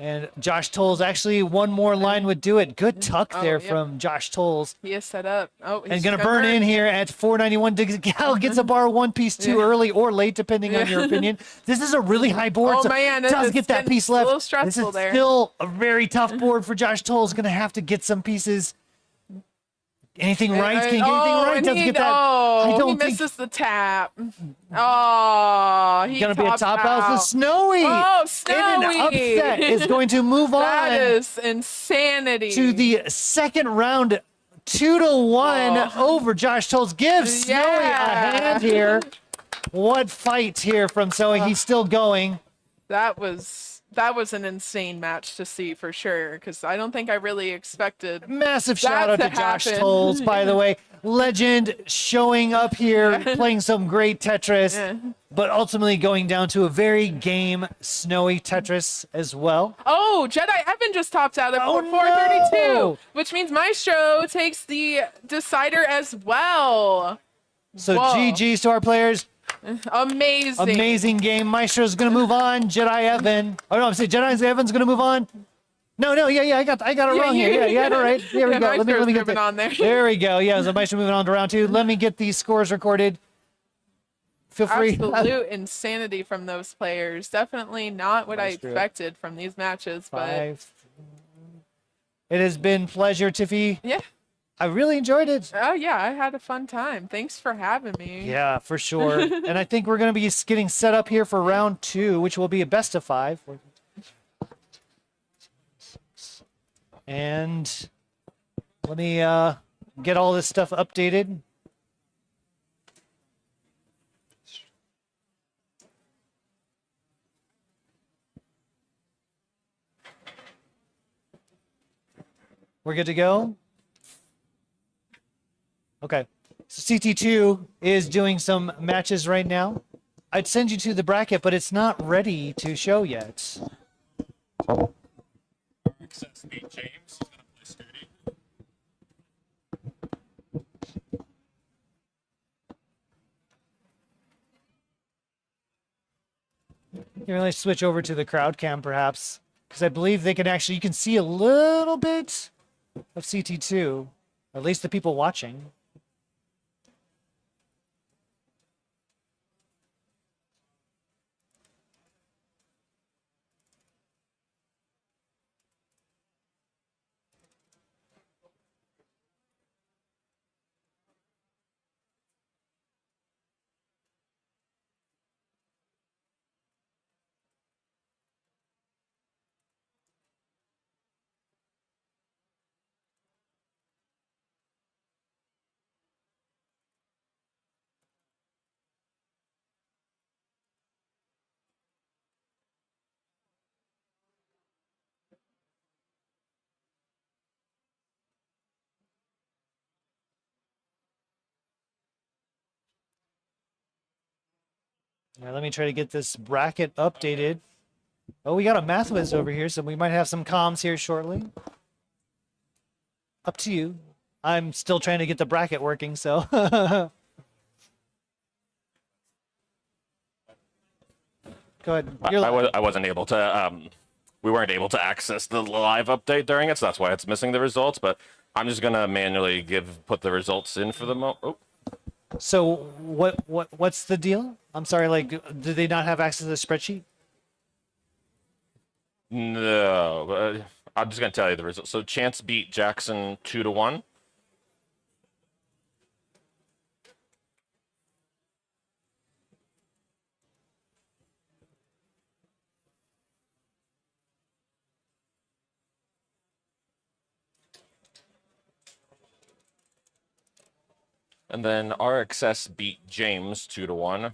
And Josh Tolles, actually, one more line would do it. Good tuck there yep. from Josh Tolles. He is set up. Oh, he's And going to burn in here at 491. Gal gets a bar one piece too early or late, depending on your opinion. This is a really high board. Oh, so man, does it's get that getting piece a left. little This stressful is there. still a very tough board for Josh Tolles. Going to have to get some pieces. Anything right? Can you get anything right? And Doesn't get that. I he don't think misses the tap. Oh, he going to be a top out. out. The Snowy. Oh, In an Snowy. upset is going to move on. That is insanity. To the second round, 2-1 over Josh Tolles. Gives Snowy a hand here. What fight here from Snowy? He's still going. That was an insane match to see for sure, because I don't think I really expected. Massive shout out to to Josh happen. Tolles, by the way. Legend showing up here, playing some great Tetris, but ultimately going down to a very game Snowy Tetris as well. Oh, Jedi Evan just tops out at Oh, 432, no. which means Maestro takes the decider as well. So Whoa. GG's to our players. Amazing. Amazing game. Maestro's gonna move on. Jedi Evan. Oh no, I'm saying Jedi Evan's gonna move on. No, yeah, I got it wrong here. Yeah, all right. There we go. Let me Maestro's get moving on there. There we go. Yeah, so Maestro moving on to round 2. Let me get these scores recorded. Feel free. Absolute insanity from those players. Definitely not what I Maestro. expected from these matches, but 5. It has been pleasure, Tiffy. yeah. I really enjoyed it. Oh yeah, I had a fun time. Thanks for having me. Yeah, for sure. And I think we're going to be getting set up here for round 2, which will be a best of 5. And let me get all this stuff updated. We're good to go? Okay. So CT2 is doing some matches right now. I'd send you to the bracket, but it's not ready to show yet. Access beat James. He's gonna play Scooty. You can really switch over to the crowd cam, perhaps, because I believe they can actually, you can see a little bit of CT2, or at least the people watching. Now let me try to get this bracket updated. Oh, we got a math whiz over here, so we might have some comms here shortly. Up to you. I'm still trying to get the bracket working, so. Go ahead. You're live. I wasn't able to. We weren't able to access the live update during it, so that's why it's missing the results. But I'm just gonna manually put the results in for the Oh. So what's the deal? I'm sorry. Like, do they not have access to the spreadsheet? No, I'm just gonna tell you the results. So Chance beat Jackson 2-1. And then RXS beat James 2-1.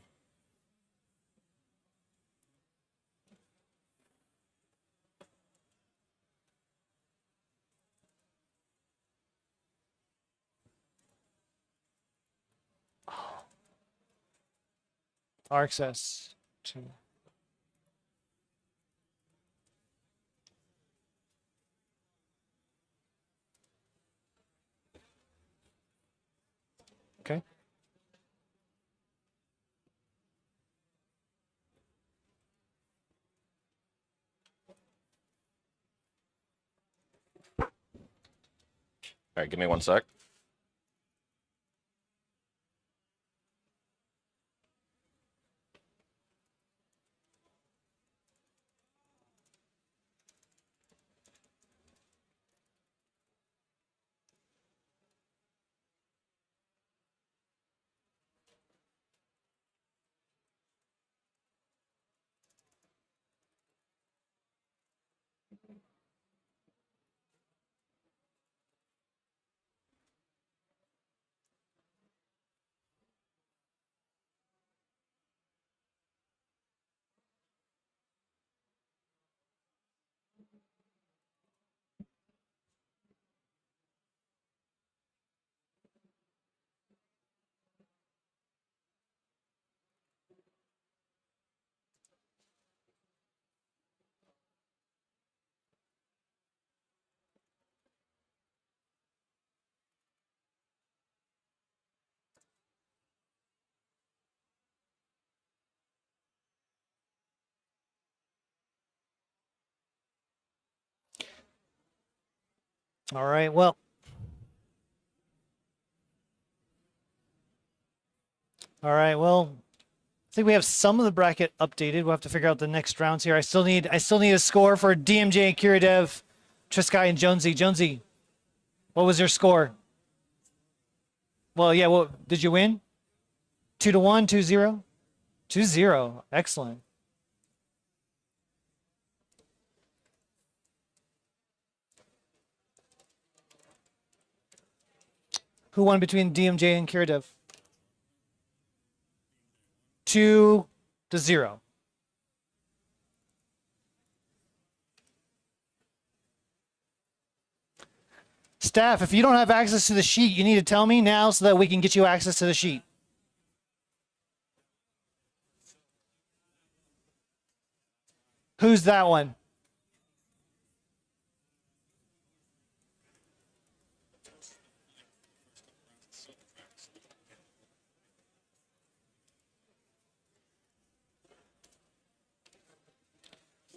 RXS. Okay. All right, give me 1 sec. All right. Well, I think we have some of the bracket updated. We'll have to figure out the next rounds here. I still need a score for DMJ, Kiridev, Triskai, and Jonesy. Jonesy, what was your score? Well, yeah. Well, did you win? 2-1, 2-0, 2-0. Excellent. Who won between DMJ and Kiridev? 2-0. Staff, if you don't have access to the sheet, you need to tell me now so that we can get you access to the sheet. Who's that one?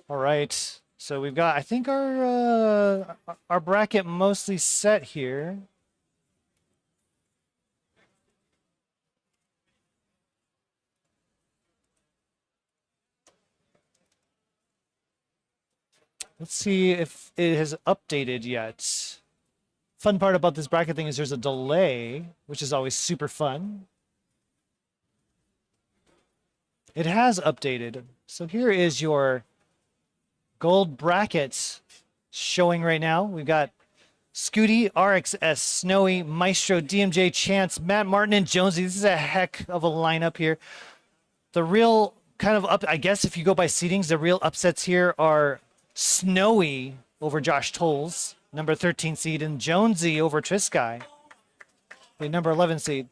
All right. So we've got, I think our bracket mostly set here. Let's see if it has updated yet. Fun part about this bracket thing is there's a delay, which is always super fun. It has updated. So here is your gold brackets showing right now. We've got Scooty, RXS, Snowy, Maestro, DMJ, Chance, Matt Martin, and Jonesy. This is a heck of a lineup here. The real kind of I guess if you go by seedings, the real upsets here are Snowy over Josh Tolles, number 13 seed, and Jonesy over Triskai, the number 11 seed.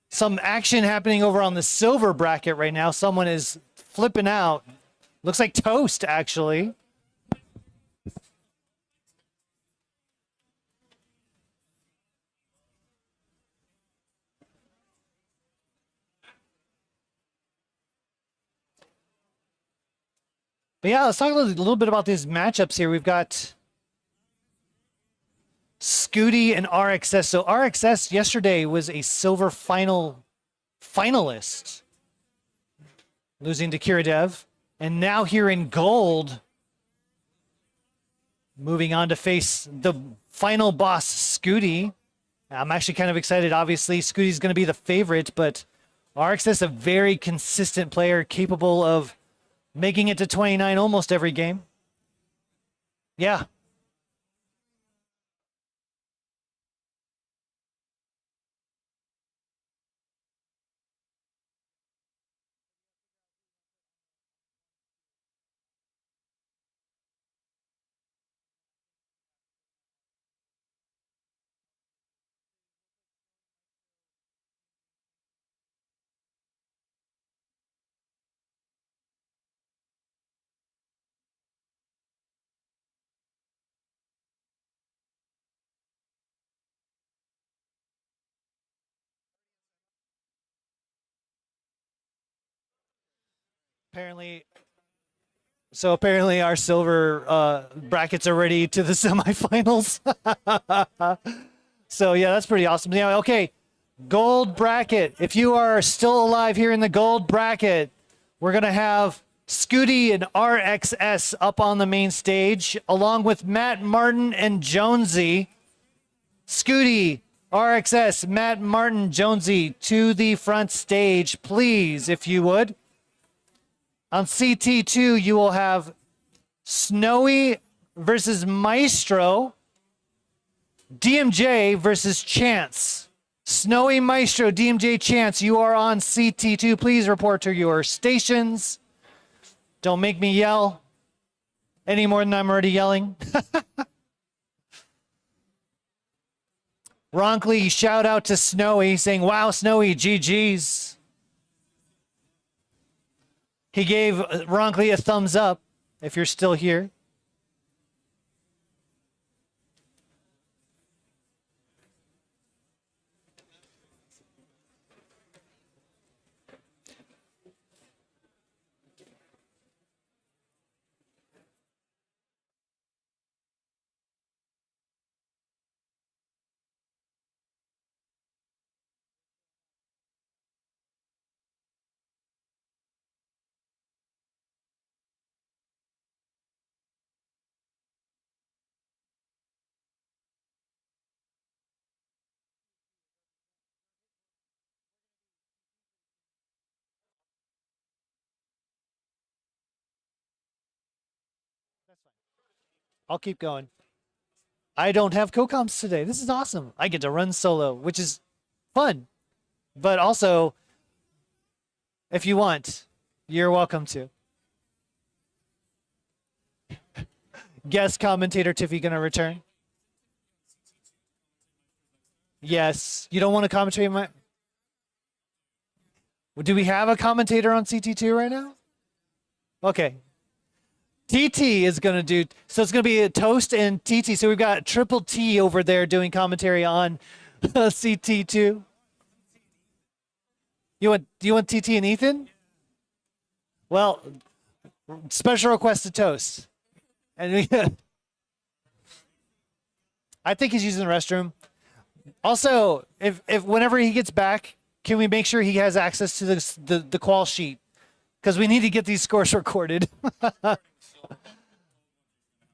Some action happening over on the silver bracket right now. Someone is flipping out. Looks like Toast, actually. But yeah, let's talk a little bit about these matchups here. We've got Scooty and RXS. So RXS yesterday was a silver finalist, losing to Kiridev. And now here in gold, moving on to face the final boss, Scooty. I'm actually kind of excited. Obviously, Scooty's going to be the favorite, but RXS, a very consistent player, capable of making it to 29 almost every game. Yeah. Apparently, So apparently our silver brackets are ready to the semifinals. So yeah, that's pretty awesome. Yeah, okay. Gold bracket. If you are still alive here in the gold bracket, we're going to have Scooty and RXS up on the main stage, along with Matt Martin and Jonesy. Scooty, RXS, Matt Martin, Jonesy to the front stage, please, if you would. On CT2, you will have Snowy versus Maestro, DMJ versus Chance. Snowy, Maestro, DMJ, Chance, you are on CT2. Please report to your stations. Don't make me yell any more than I'm already yelling. Ronkley, shout out to Snowy, saying, wow, Snowy, GG's. He gave Ronkley a thumbs up, if you're still here. I'll keep going. I don't have co-coms today. This is awesome. I get to run solo, which is fun. But also, if you want, you're welcome to. Guest commentator Tiffy gonna return? Yes. You don't want to commentate my... Do we have a commentator on CT2 right now? Okay. TT is going to do, so it's going to be a Toast and TT. So we've got Triple T over there doing commentary on CT2. Do you want TT and Ethan? Well, special request to Toast. And I think he's using the restroom. Also, if whenever he gets back, can we make sure he has access to the qual sheet? Because we need to get these scores recorded.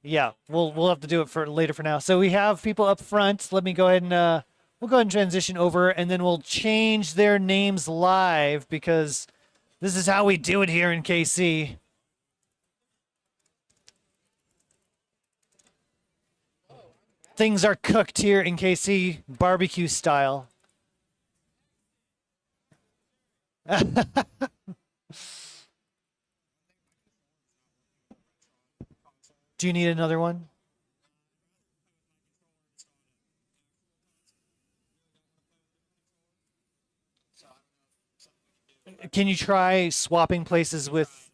Yeah, we'll have to do it for later for now. So we have people up front. Let me go ahead and we'll go ahead and transition over, and then we'll change their names live because this is how we do it here in KC. Things are cooked here in KC barbecue style. Do you need another one? Can you try swapping places with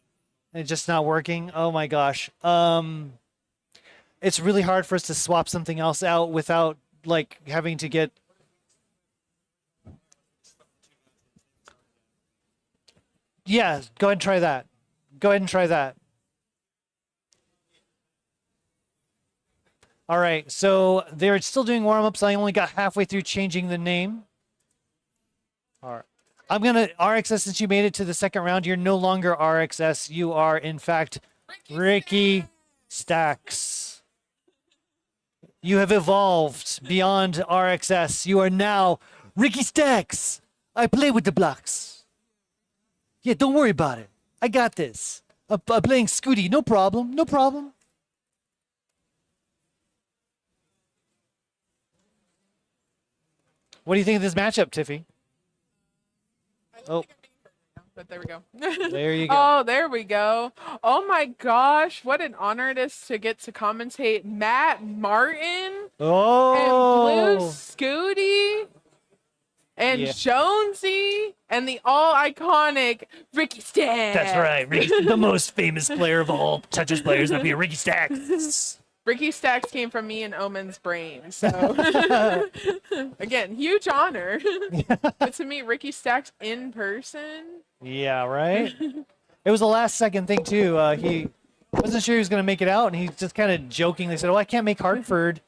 it just not working? Oh my gosh. It's really hard for us to swap something else out without like having to get Yeah, go ahead and try that. Go ahead and try that. All right, so they're still doing warm-ups. I only got halfway through changing the name. All right. I'm going to RXS, since you made it to the second round, you're no longer RXS. You are, in fact, Ricky Stacks. You have evolved beyond RXS. You are now Ricky Stacks. I play with the blocks. Yeah, don't worry about it. I got this. I'm playing Scooty. No problem. No problem. What do you think of this matchup, Tiffy? Oh, But there we go. there you go. Oh, there we go. Oh my gosh, what an honor it is to get to commentate Matt Martin and Blue Oh, Scooty and Yeah. Jonesy and the all iconic Ricky Stacks. that's right. Ricky, the most famous player of all Tetris players up here, Ricky Stacks. Ricky Stacks came from me and Omen's brain. So again, huge honor. Get to meet Ricky Stacks in person. Yeah, right. It was a last second thing too. wasn't sure he was going to make it out, and he just kind of joking. They said, "Oh, I can't make Hartford.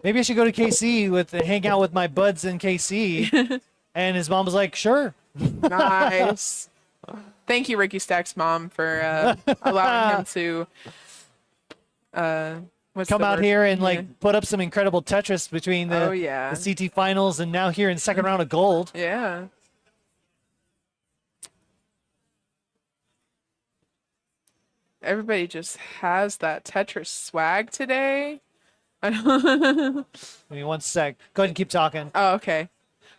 Maybe I should go to KC hang out with my buds in KC." And his mom was like, "Sure." Nice. Thank you, Ricky Stack's mom, for allowing him to Come out here and like put up some incredible Tetris between the, Oh, yeah. the CT finals and now here in second round of gold. Yeah. Everybody just has that Tetris swag today. I don't Give me 1 sec. Go ahead and keep talking. Oh, okay.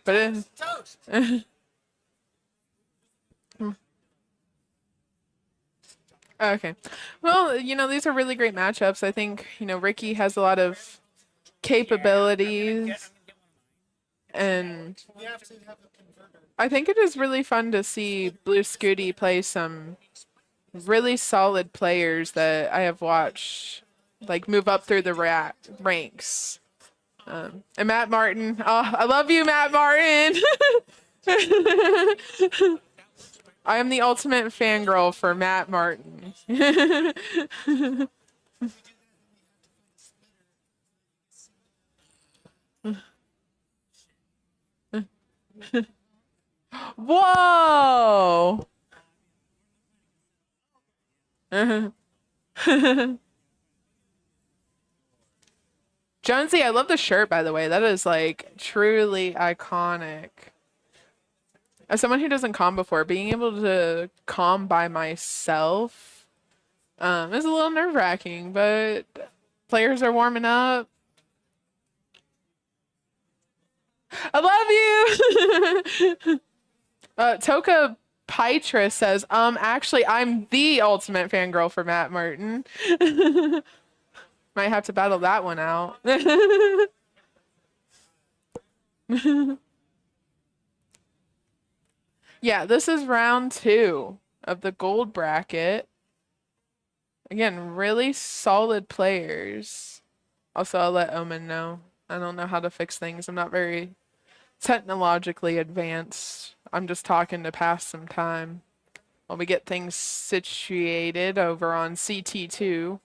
But it, okay. Well, these are really great matchups. I think, Ricky has a lot of capabilities. And I think it is really fun to see Blue Scooty play some really solid players that I have watched move up through the ranks. And Matt Martin. Oh, I love you, Matt Martin. I am the ultimate fangirl for Matt Martin. Whoa! Jonesy, I love the shirt, by the way. That is truly iconic. As someone who doesn't comm before, being able to comm by myself is a little nerve-wracking, but players are warming up. I love you! Toka Pitra says, actually, I'm the ultimate fangirl for Matt Martin. Might have to battle that one out. Yeah, this is round 2 of the gold bracket. Again, really solid players. Also, I'll let Omen know. I don't know how to fix things. I'm not very technologically advanced. I'm just talking to pass some time while we get things situated over on CT2.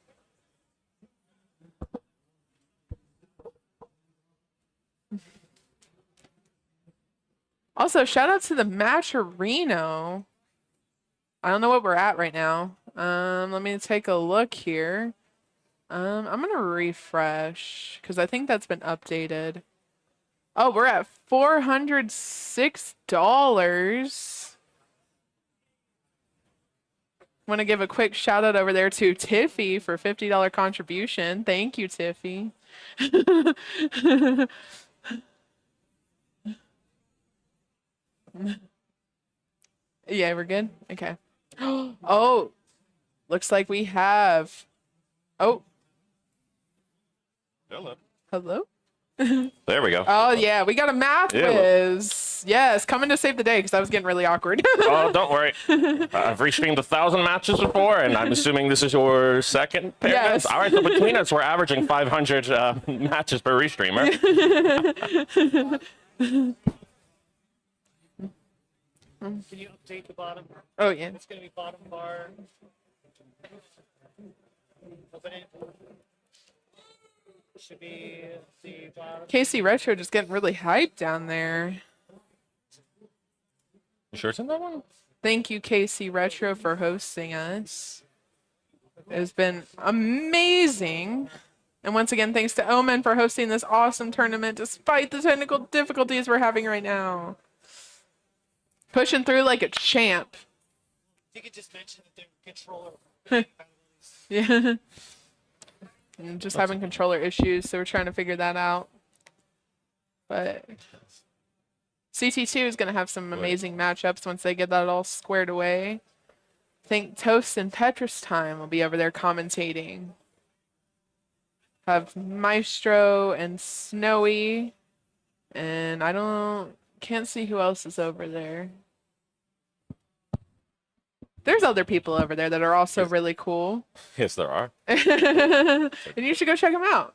Also, shout out to the Matcherino. I don't know what we're at right now. Let me take a look here. I'm gonna refresh because I think that's been updated. Oh, we're at $406. Want to give a quick shout out over there to Tiffy for $50 contribution. Thank you, Tiffy. Yeah, we're good? Okay. Oh, looks like we have. Oh. Hello? There we go. Oh, yeah, we got a math whiz. Yes, coming to save the day because that was getting really awkward. Oh, don't worry. I've restreamed 1,000 matches before, and I'm assuming this is your second pair. Yes. All right, so between us, we're averaging 500 matches per restreamer. Can you update the bottom? Oh, yeah. It's going to be bottom bar. Open it. Should be the bottom. Casey Retro just getting really hyped down there. You sure it's in that one? Thank you, Casey Retro, for hosting us. It's been amazing. And once again, thanks to Omen for hosting this awesome tournament despite the technical difficulties we're having right now. Pushing through like a champ. You could just mention that the controller. Yeah. And just having controller issues, so we're trying to figure that out. But CT2 is going to have some amazing matchups once they get that all squared away. I think Toast and Tetris Time will be over there commentating. Have Maestro and Snowy. And can't see who else is over there. There's other people over there that are also really cool. Yes, there are. And you should go check them out.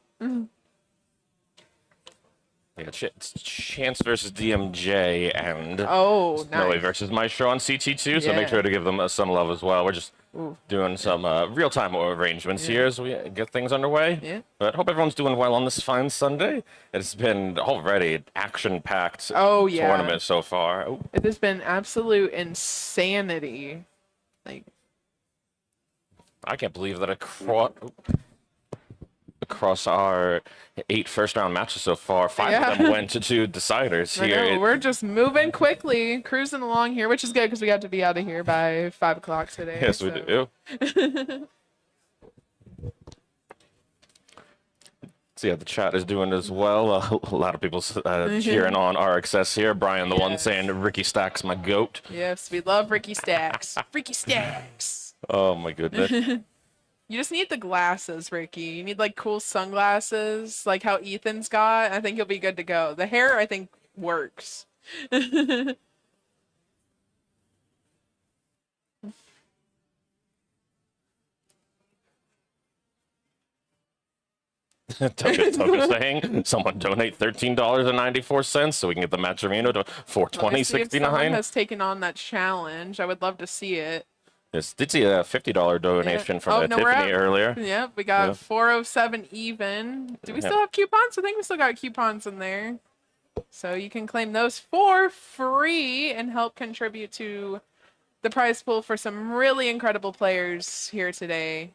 We got Chance versus DMJ and Oh, Snowy nice. versus Maestro on CT2, so Yeah. make sure to give them some love as well. We're just doing some real-time arrangements here as we get things underway. Yeah. But hope everyone's doing well on this fine Sunday. It's been already an action-packed Oh, yeah. tournament so far. Oh, It has been absolute insanity. Like, I can't believe that across our 8 first-round matches so far, 5 Yeah. of them went to 2 deciders I here. know, we're just moving quickly, cruising along here, which is good because we have to be out of here by 5 o'clock today. Yes, we so. do. So yeah, the chat is doing as well. A lot of people cheering on RXS here. Brian, the one Yes. saying Ricky Stack's my goat. Yes, we love Ricky Stacks. Ricky Stacks. Oh my goodness. You just need the glasses, Ricky. You need like cool sunglasses, like how Ethan's got. I think you'll be good to go. The hair, I think, works. Toka saying someone donate $13.94 so we can get the match arena to Let me see if someone $420.69. has taken on that challenge. I would love to see it. Yes, did see a $50 donation Yeah. from Oh, no, we're Tiffany at- earlier. Yep, we got Yeah. 407 even. Do we Yeah. still have coupons? I think we still got coupons in there. So you can claim those for free and help contribute to the prize pool for some really incredible players here today.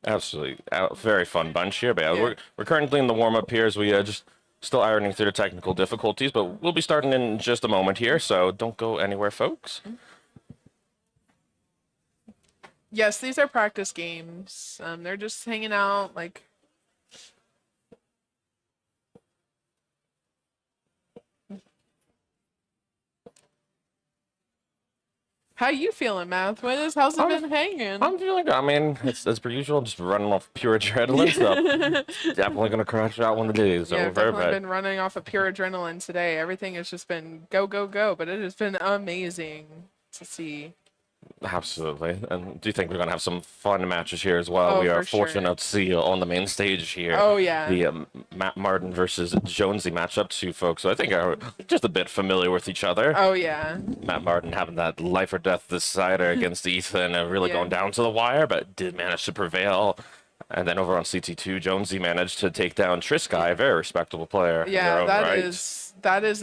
Absolutely, very fun bunch here. But yeah, Yeah. we're currently in the warm up here as we just still ironing through the technical difficulties. But we'll be starting in just a moment here, so don't go anywhere, folks. Yes, these are practice games. They're just hanging out, like. How you feeling, Mathwiz? How's it been hanging? I'm feeling good. I mean, it's as per usual, just running off pure adrenaline stuff. Definitely gonna crash out one of these. So Yeah, I've very definitely bad. been running off of pure adrenaline today. Everything has just been go, go, go, but it has been amazing to see. Absolutely. And do you think we're going to have some fun matches here as well? Oh, We are for sure. fortunate enough to see on the main stage here. Oh, yeah. The Matt Martin versus Jonesy matchup. 2 folks who I think are just a bit familiar with each other. Oh, yeah. Matt Martin having that life or death decider against Ethan, really Yeah. going down to the wire, but did manage to prevail. And then over on CT2, Jonesy managed to take down Trisky, a very respectable player. in their Yeah, own that right. is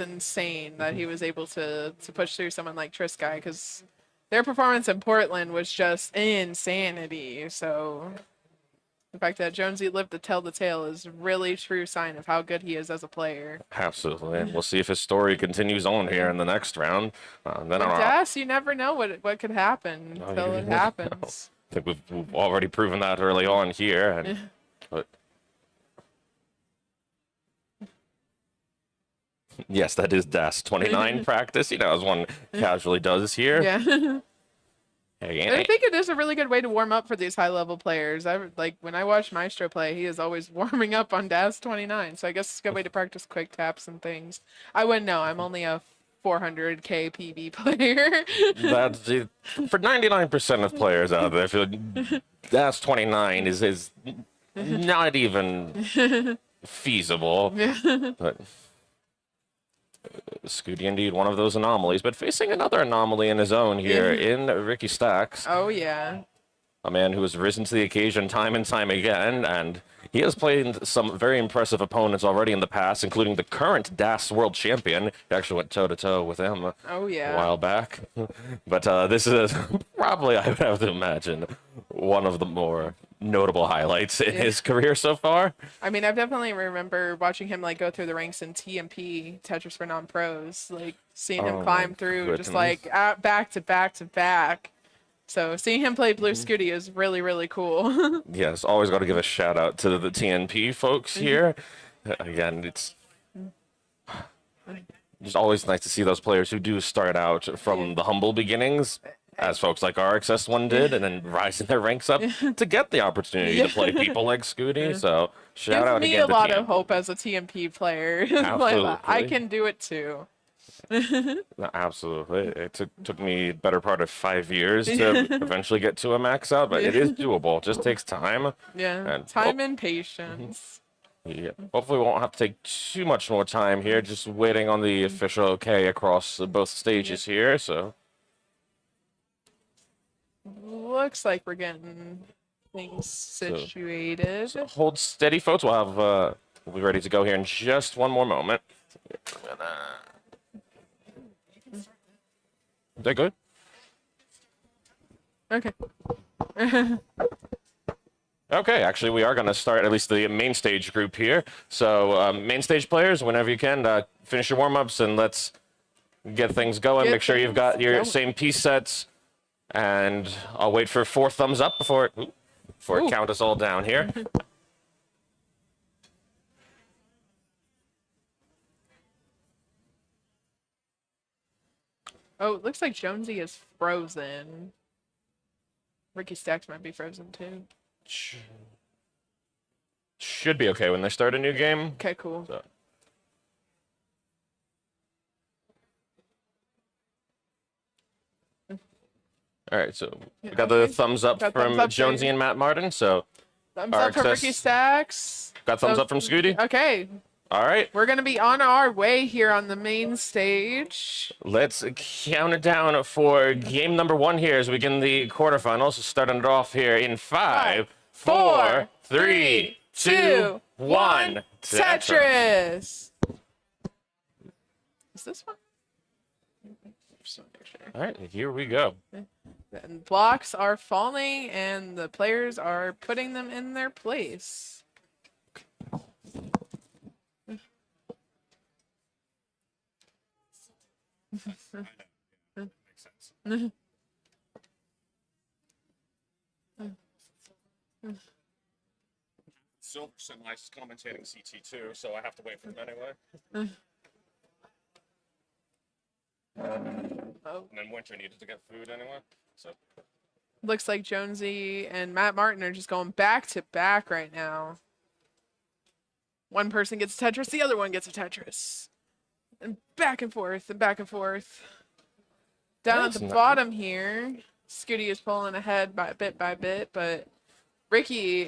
insane that he was able to push through someone like Trisky because their performance in Portland was just insanity. So the fact that Jonesy lived to tell the tale is really true sign of how good he is as a player. Absolutely. And we'll see if his story continues on here in the next round. Then With on our Das, you never know what could happen Oh, until you it never happens. I think we've already proven that early on here. And, but yes, that is DAS 29 practice, as one casually does here. Yeah. Hey, I think it is a really good way to warm up for these high level players. Like when I watch Maestro play, he is always warming up on DAS 29. So I guess it's a good way to practice quick taps and things. I wouldn't know. I'm only a 400k PB player. That's for 99% of players out there. I feel like DAS 29 is not even feasible. But Scooty indeed one of those anomalies, but facing another anomaly in his own here in Ricky Stacks. Oh yeah. A man who has risen to the occasion time and time again, and he has played some very impressive opponents already in the past, including the current DAS world champion. He actually went toe-to-toe with him Oh yeah. a while back. But this is probably, I would have to imagine, one of the more notable highlights in his career so far. I mean, I definitely remember watching him like go through the ranks in TMP, Tetris for Non-Pros, like seeing him Oh, climb my through just goodness. like back to back to back. So seeing him play Blue Scooty is really, really cool. Yes, always got to give a shout out to the TNP folks here. Again, it's just always nice to see those players who do start out from the humble beginnings, as folks like RXS1 did, and then rising their ranks up to get the opportunity to play people like Scooty. So shout out Gives me again a to lot TNP. of hope as a TMP player. Like, I Absolutely. can do it too. Absolutely. It took me better part of 5 years to eventually get to a max out, but it is doable. It just takes time. Yeah. And- Time and patience. Yeah. Hopefully we won't have to take too much more time here, just waiting on the official okay across both stages here, so looks like we're getting things situated. So hold steady, folks. We'll be ready to go here in just one more moment. Is that good? Okay. Okay, actually, we are going to start at least the main stage group here. So, main stage players, whenever you can, finish your warm-ups and let's get things going. Get Make sure you've got things your going. same piece sets. And I'll wait for 4 thumbs up before it count us all down here. Oh, it looks like Jonesy is frozen. Ricky Stacks might be frozen too. Should be okay when they start a new game. Okay, cool. So. All right, so we got the okay. thumbs up Got from thumbs up, Jonesy baby. and Matt Martin. So Thumbs Our up from Ricky access- Stacks. got thumbs up from Scooty. Okay, All right, we're gonna be on our way here on the main stage. let's count it down for game number 1 here as we begin the quarterfinals. Starting it off here in 5, 4, 3, 2, 1. Tetris. Is this one? Just wanna make sure. All right, here we go. And blocks are falling, and the players are putting them in their place. Silverson likes commentating CT2, so I have to wait for him anyway. Oh. And then Winter needed to get food anyway. So Looks like Jonesy and Matt Martin are just going back to back right now. One person gets a Tetris, the other one gets a Tetris. And back and forth and back and forth. Down That's at the not- bottom here, Scooty is pulling ahead by bit, but Ricky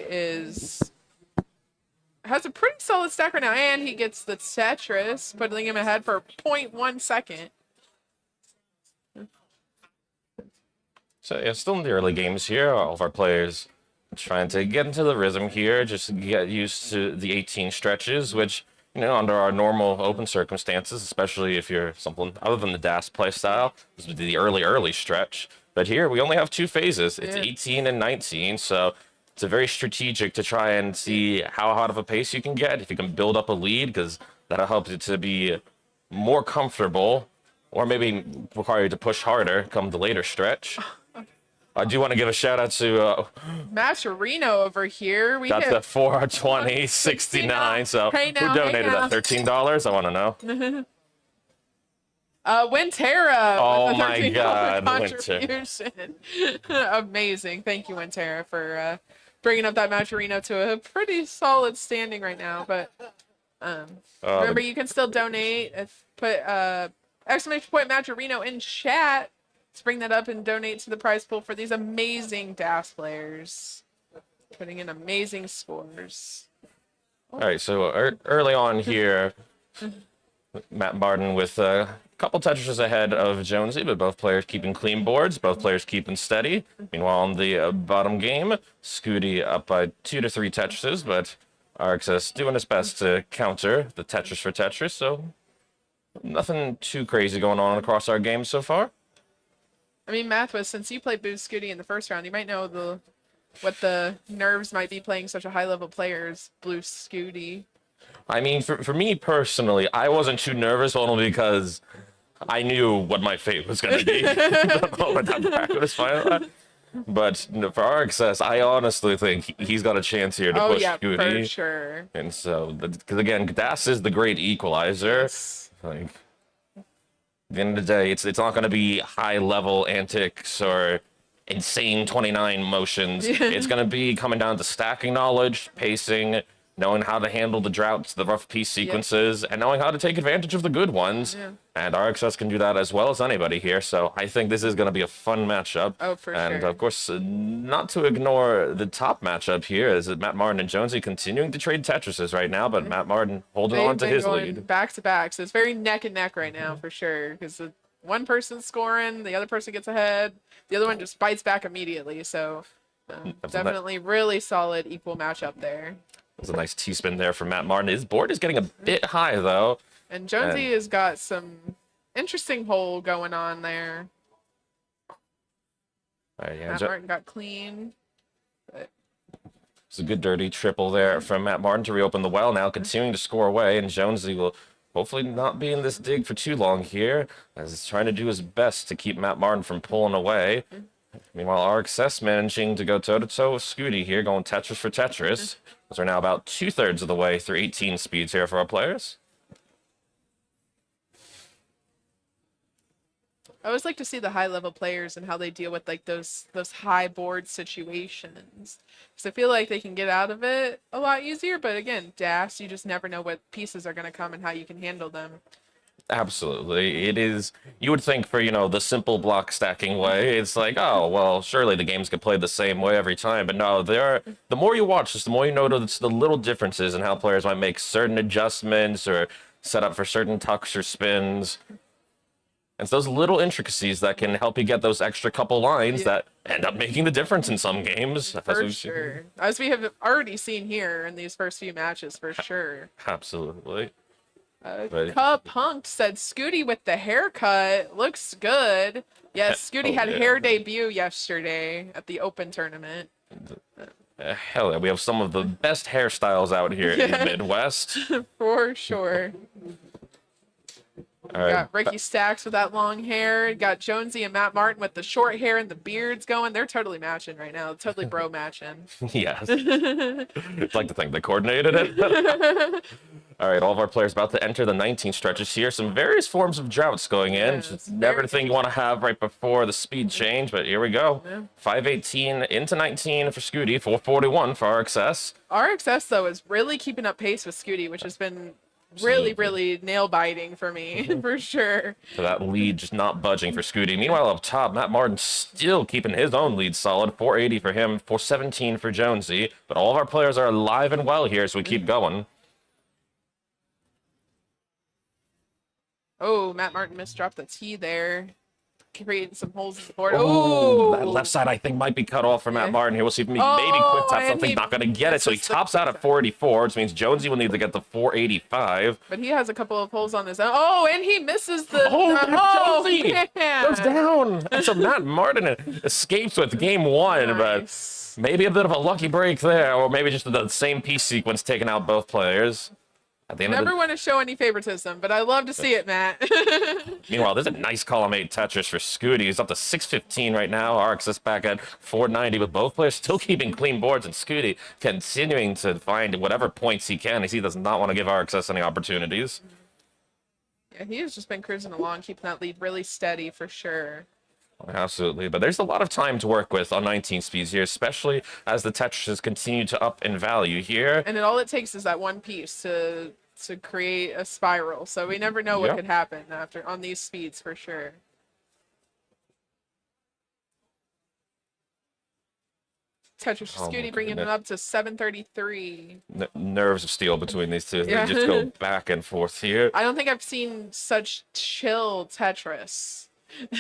has a pretty solid stack right now, and he gets the Tetris, putting him ahead for 0.1 second. So yeah, still in the early games here. All of our players trying to get into the rhythm here, just get used to the 18 stretches, which, under our normal open circumstances, especially if you're something other than the DAS play style, this would be the early stretch. But here we only have 2 phases. It's Yeah. 18 and 19, so it's a very strategic to try and see how hot of a pace you can get, if you can build up a lead, because that'll help you to be more comfortable, or maybe require you to push harder come the later stretch. I do want to give a shout out to Maturino over here. We got hit the 420.69. So Hey now, who donated hey now. that? $13? I want to know. Wintera. Oh with a my $13 God, Winter. contribution. Amazing. Thank you, Wintera, for bringing up that Maturino to a pretty solid standing right now. But remember, you can still donate. Put exclamation point Maturino in chat. Let's bring that up and donate to the prize pool for these amazing DAS players. Putting in amazing scores. All right, so early on here, Matt Martin with a couple touches ahead of Jonesy, but both players keeping clean boards, both players keeping steady. Meanwhile, on the bottom game, Scooty up by 2 to 3 Tetrises, but RXS doing his best to counter the Tetris for Tetris, so nothing too crazy going on across our games so far. I mean, Mathwas, since you played Boo Scooty in the first round, you might know what the nerves might be playing such a high-level player as Blue Scooty. I mean, for me personally, I wasn't too nervous only because I knew what my fate was going to be the moment that bracket was final. But for RXS, I honestly think he's got a chance here to Oh, push yeah, Scooty. for sure. And so, because again, DAS is the great equalizer. Like, at the end of the day, it's not going to be high-level antics or insane 29 motions. It's going to be coming down to stacking knowledge, pacing, knowing how to handle the droughts, the rough piece sequences, and knowing how to take advantage of the good ones. Yeah. And RXS can do that as well as anybody here. So I think this is going to be a fun matchup. Oh, for and sure. of course, not to ignore the top matchup here is Matt Martin and Jonesy continuing to trade Tetrises right now, but Matt Martin holding on to his lead. Back to back, so it's very neck and neck right now for sure. Because one person's scoring, the other person gets ahead, the other one just bites back immediately. So definitely really solid equal matchup there. There's a nice T-spin there from Matt Martin. His board is getting a bit high, though. And Jonesy has got some interesting hole going on there. All right, yeah, Matt Martin got clean. it's a good dirty triple there from Matt Martin to reopen the well. Now continuing to score away, and Jonesy will hopefully not be in this dig for too long here, as he's trying to do his best to keep Matt Martin from pulling away. Meanwhile, RXS managing to go toe-to-toe with Scooty here, going Tetris for Tetris. Those are now about 2/3 of the way through 18 speeds here for our players. I always like to see the high level players and how they deal with like those high board situations. Because I feel like they can get out of it a lot easier. But again, DAS, you just never know what pieces are going to come and how you can handle them. Absolutely. It is, you would think for, you know, the simple block stacking way, it's like, oh, well, surely the games get played the same way every time. But no, the more you watch this, the more you notice the little differences in how players might make certain adjustments or set up for certain tucks or spins. It's those little intricacies that can help you get those extra couple lines that end up making the difference in some games. For sure. As we have already seen here in these first few matches, for sure. Absolutely. Punked said Scooty with the haircut looks good. Yes, Scooty had hair debut yesterday at the Open tournament. Hell yeah, we have some of the best hairstyles out here in the Midwest. For sure. All right. Got Ricky Stacks with that long hair. Got Jonesy and Matt Martin with the short hair and the beards going. They're totally matching right now. Totally bro matching. Yes. I'd like to think they coordinated it. All right, all of our players about to enter the 19 stretches here. Some various forms of droughts going in. Yes, It's never the thing you want to have right before the speed change, but here we go. Yeah. 518 into 19 for Scooty, 441 for RXS. RXS, though, is really keeping up pace with Scooty, which has been really nail biting for me, for sure. So that lead just not budging for Scooty. Meanwhile, up top, Matt Martin still keeping his own lead solid. 480 for him, 417 for Jonesy. But all of our players are alive and well here, so we keep going. Oh, Matt Martin misdropped the T there. Creating some holes in the board. Oh, Oh, that left side, I think, might be cut off for Matt Martin here. We'll see if maybe quick tap and something. he Not going to get it, so he tops out at 484, which means Jonesy will need to get the 485. But he has a couple of holes on his own. Oh, and he misses the. Jonesy man. goes down. And so Matt Martin escapes with game one, Nice. but maybe a bit of a lucky break there, or maybe just the same piece sequence taking out both players. At the end Never want to show any favoritism, but I love to see it, Matt. Meanwhile, there's a nice column 8 Tetris for Scooty. He's up to 615 right now. RXS back at 490, with both players still keeping clean boards, and Scooty continuing to find whatever points he can, as he does not want to give RXS any opportunities. Yeah, he has just been cruising along, keeping that lead really steady for sure. Absolutely, but there's a lot of time to work with on 19 speeds here, especially as the Tetrises continue to up in value here. And all it takes is that one piece to create a spiral. So we never know what could happen after on these speeds for sure. Tetris Scooty bringing it up to 733. Nerves of steel between these two. Yeah. They just go back and forth here. I don't think I've seen such chill Tetris.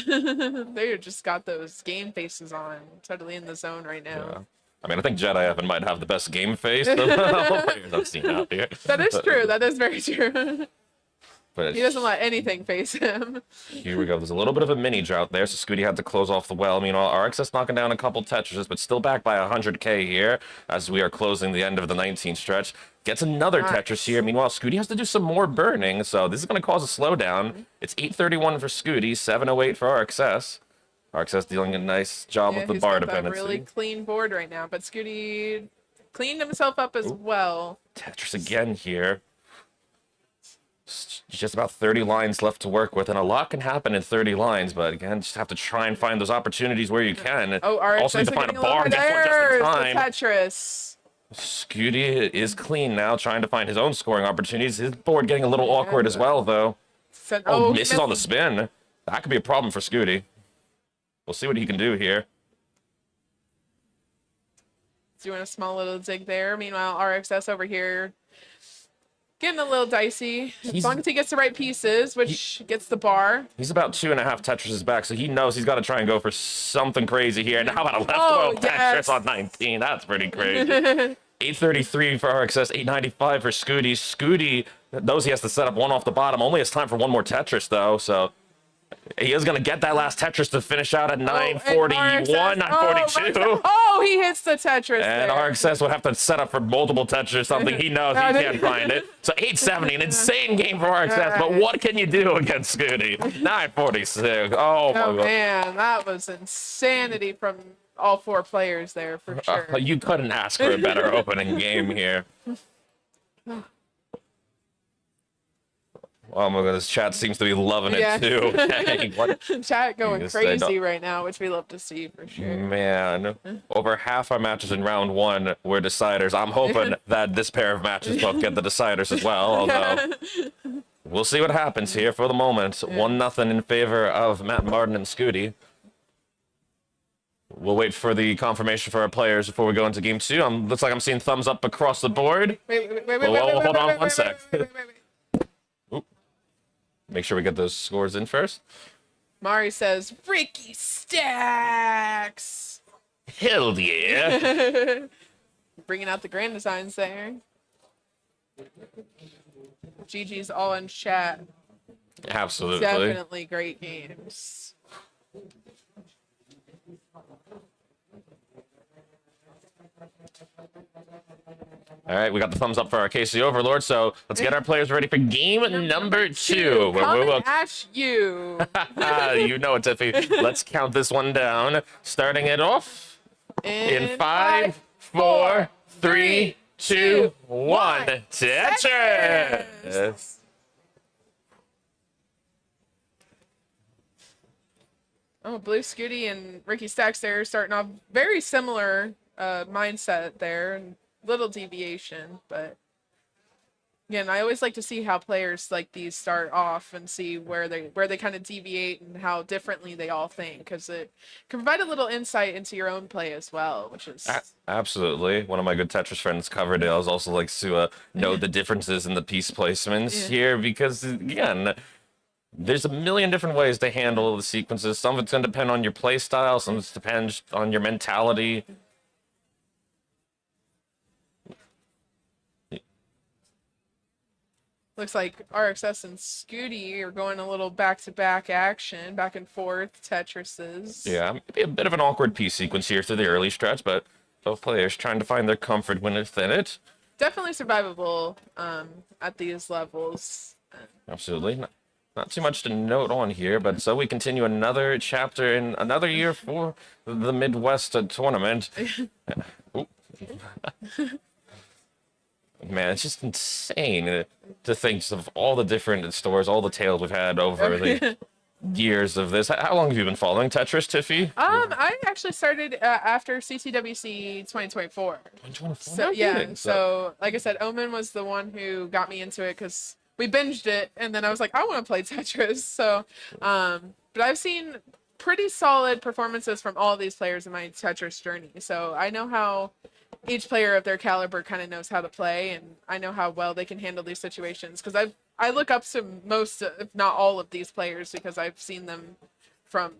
They just got those game faces on, totally in the zone right now. Yeah. I mean, I think Jedi Evan might have the best game face of all players I've seen out here. That is true. That is very true. But He doesn't let anything face him. here we go. There's a little bit of a mini drought there, so Scooty had to close off the well. Meanwhile, RXS knocking down a couple Tetrises, but still back by 100K here as we are closing the end of the 19 stretch. Gets another Tetris here. Meanwhile, Scooty has to do some more burning, so this is going to cause a slowdown. It's 831 for Scooty, 708 for RXS. RXS dealing a nice job with the bar got that dependency. really clean board right now, but Scooty cleaned himself up as well. Tetris again here. Just about 30 lines left to work with, and a lot can happen in 30 lines, but again, just have to try and find those opportunities where you can. Oh, RXS also need to find a getting bar, little get one just there. in The time. Tetris. Scooty is clean now, trying to find his own scoring opportunities. His board getting a little awkward as well, though. Oh, Misses on the spin. That could be a problem for Scooty. We'll see what he can do here. Doing a small little zig there. Meanwhile, RXS over here Getting a little dicey. As He's- long as he gets the right pieces, which gets the bar. He's about 2.5 Tetrises back, so he knows he's got to try and go for something crazy here. And how about a left Oh, throw yes. Tetris on 19? That's pretty crazy. 833 for RXS, 895 for Scooty. Scooty knows he has to set up one off the bottom. Only has time for one more Tetris, though, so he is going to get that last Tetris to finish out at 941, 942. Oh, he hits the Tetris And there. RXS would have to set up for multiple Tetris, something he knows he can't find it. So 870, an insane game for RXS, but what can you do against Scooty? 946. Oh, my Oh, God. man, that was insanity from all 4 players there, for sure. You couldn't ask for a better opening game here. Oh my goodness, chat seems to be loving it Yeah. too. Hey, what? Chat going Yes, they crazy don't- right now, which we love to see, for sure. Man, over half our matches in round 1 were deciders. I'm hoping that this pair of matches both get the deciders as well, although we'll see what happens here for the moment. 1-0 in favor of Matt Martin and Scooty. We'll wait for the confirmation for our players before we go into game 2. Looks like I'm seeing thumbs up across the board. Wait, Whoa, hold on one sec. wait. Make sure we get those scores in first. Mari says, Ricky Stacks. Hell yeah. Bringing out the grand designs there. GG's all in chat. Absolutely. Definitely great games. All right, we got the thumbs up for our KC Overlord, so let's get our players ready for game number 2. Where we Coming will at you. you know it, Tiffy. Let's count this one down. Starting it off in 5, 4, 3, 2, 1. Tetris! Oh, Blue Scooty and Ricky Stacks there starting off very similar mindset there, and little deviation, but again, I always like to see how players like these start off and see where they kind of deviate and how differently they all think, because it can provide a little insight into your own play as well, which is Absolutely. One of my good Tetris friends, Coverdale's, also likes to note the differences in the piece placements here, because again, there's a million different ways to handle the sequences. Some of it's going to depend on your play style, some of it depends on your mentality. looks like RXS and Scooty are going a little back-to-back action, back and forth Tetrises. Yeah, maybe a bit of an awkward piece sequence here through the early stretch, but both players trying to find their comfort when within it. Definitely survivable at these levels. Absolutely. Not too much to note on here, but so we continue another chapter in another year for the Midwest tournament. Oop. Man, it's just insane to think of all the different stores, all the tales we've had over the years of this. How long have you been following Tetris, Tiffy? I actually started after CTWC 2024. 2024? So No yeah, kidding. so like I said, Omen was the one who got me into it because we binged it, and then I was like, I want to play Tetris. So, but I've seen pretty solid performances from all of these players in my Tetris journey. So I know how each player of their caliber kind of knows how to play, and I know how well they can handle these situations because I look up to most, if not all, of these players because I've seen them from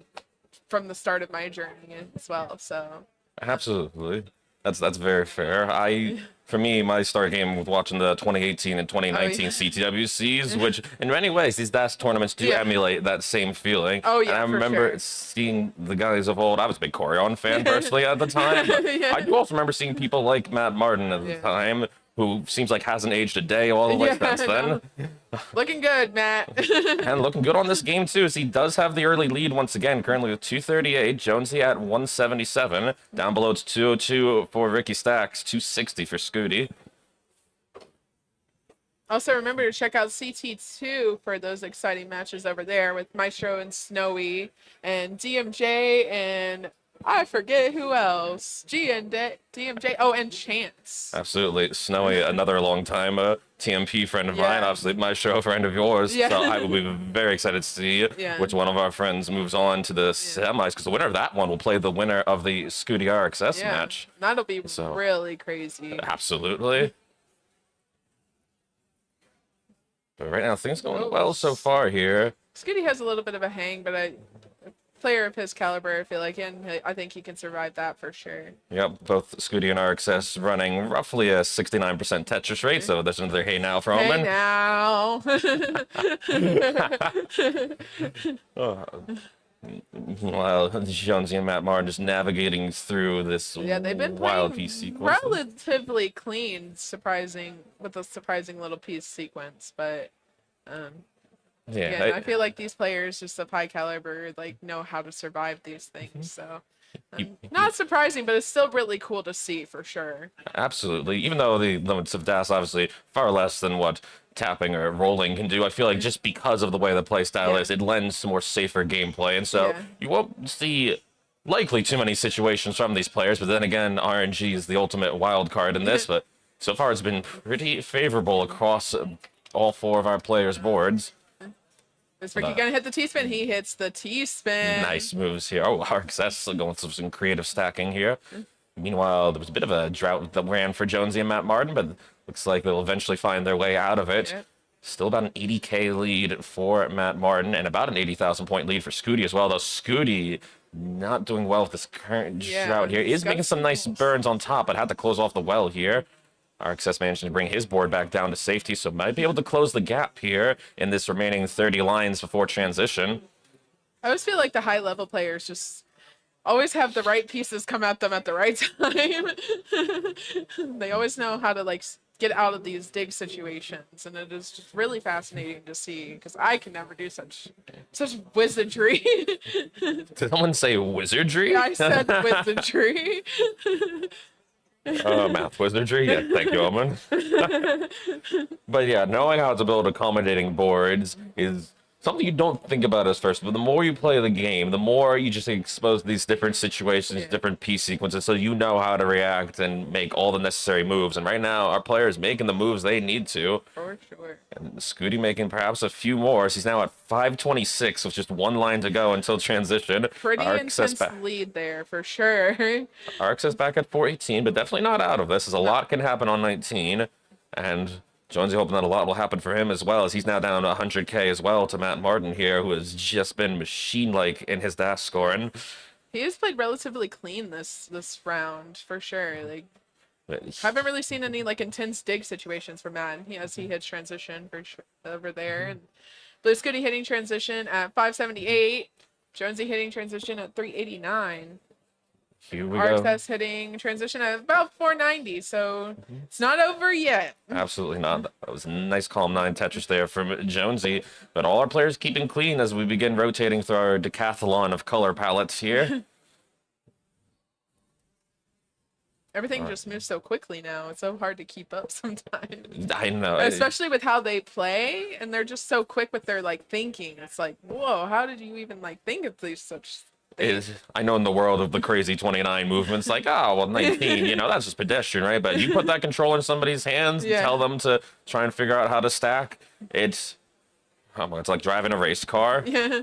the start of my journey as well. So Absolutely. That's very fair. For me, my start game was watching the 2018 and 2019 CTWCs, which in many ways, these DAS tournaments do emulate that same feeling. Oh, yeah, And I for remember sure. seeing the guys of old. I was a big Corion fan personally at the time. But Yeah. I do also remember seeing people like Matt Martin at the time, who seems like hasn't aged a day all the way Yeah, since I then. know. Looking good, Matt. And looking good on this game, too, as he does have the early lead once again, currently with 238. Jonesy at 177. Down below, it's 202 for Ricky Stacks, 260 for Scooty. Also, remember to check out CT2 for those exciting matches over there with Maestro and Snowy and DMJ and I forget who else. DMJ. Oh, and Chance. Absolutely. Snowy, another long time TMP friend of mine, Yeah. obviously my show friend of yours. Yeah. So I will be very excited to see Yeah. which one of our friends moves on to the semis, because the winner of that one will play the winner of the Scooty RXS Yeah, match. that'll be So- really crazy. Absolutely. But right now, things going well so far here. Scooty has a little bit of a hang, but a player of his caliber, I feel like, and I think he can survive that for sure. Yep, both Scooty and RXS running roughly a 69% Tetris rate, so there's another hey now for Hey Omen. now. While Jonesy and Matt Martin just navigating through this Yeah, they've been wild playing piece sequence. relatively clean, with a surprising little piece sequence, but Yeah, again, I feel like these players just of high caliber like know how to survive these things. So not surprising, but it's still really cool to see for sure. absolutely. Even though the limits of DAS obviously far less than what tapping or rolling can do, I feel like just because of the way the play style is, it lends to more safer gameplay, and so you won't see likely too many situations from these players. But then again, RNG is the ultimate wild card in this. But so far, it's been pretty favorable across all 4 of our players' boards. Is Ricky gonna hit the T-spin? He hits the T-spin. Nice moves here. Oh, RXS going with some creative stacking here. Meanwhile, there was a bit of a drought that ran for Jonesy and Matt Martin, but looks like they'll eventually find their way out of it. Yep. Still about an 80K lead for Matt Martin and about an 80,000 point lead for Scooty as well, though Scooty not doing well with this current drought here. Is making some nice burns on top, but had to close off the well here. RXS managed to bring his board back down to safety, so might be able to close the gap here in this remaining 30 lines before transition. I always feel like the high level players just always have the right pieces come at them at the right time. They always know how to like get out of these dig situations, and it is just really fascinating to see because I can never do such wizardry. Did someone say wizardry? I said wizardry. Math wizardry. Yeah, thank you, Omen. But yeah, knowing how to build accommodating boards is something you don't think about as first, but the more you play the game, the more you just expose these different situations, different piece sequences, so you know how to react and make all the necessary moves. And right now, our player is making the moves they need to. For sure. And Scooty making perhaps a few more. So he's now at 526 with just 1 line to go until transition. Pretty intense lead there, for sure. RXS back at 418, but definitely not out of this, as a lot can happen on 19. And Jonesy hoping that a lot will happen for him as well, as he's now down to 100K as well to Matt Martin here, who has just been machine-like in his dash scoring. He has played relatively clean this round, for sure. Like, haven't really seen any like intense dig situations from Matt. He hits transition for sure over there, and Blue Scooty hitting transition at 578. Jonesy hitting transition at 389. Here we RXS hitting transition at about 490, so it's not over yet. Absolutely not. That was a nice calm 9 Tetris there from Jonesy, but all our players keeping clean as we begin rotating through our decathlon of color palettes here. Everything just moves so quickly now. It's so hard to keep up sometimes. I know. Especially with how they play, and they're just so quick with their like thinking. It's like, whoa, how did you even like think of these such things? I know in the world of the crazy 29 movements, like, oh, well, 19, you know, that's just pedestrian, right? But you put that controller in somebody's hands and tell them to try and figure out how to stack. It's like driving a race car. Yeah.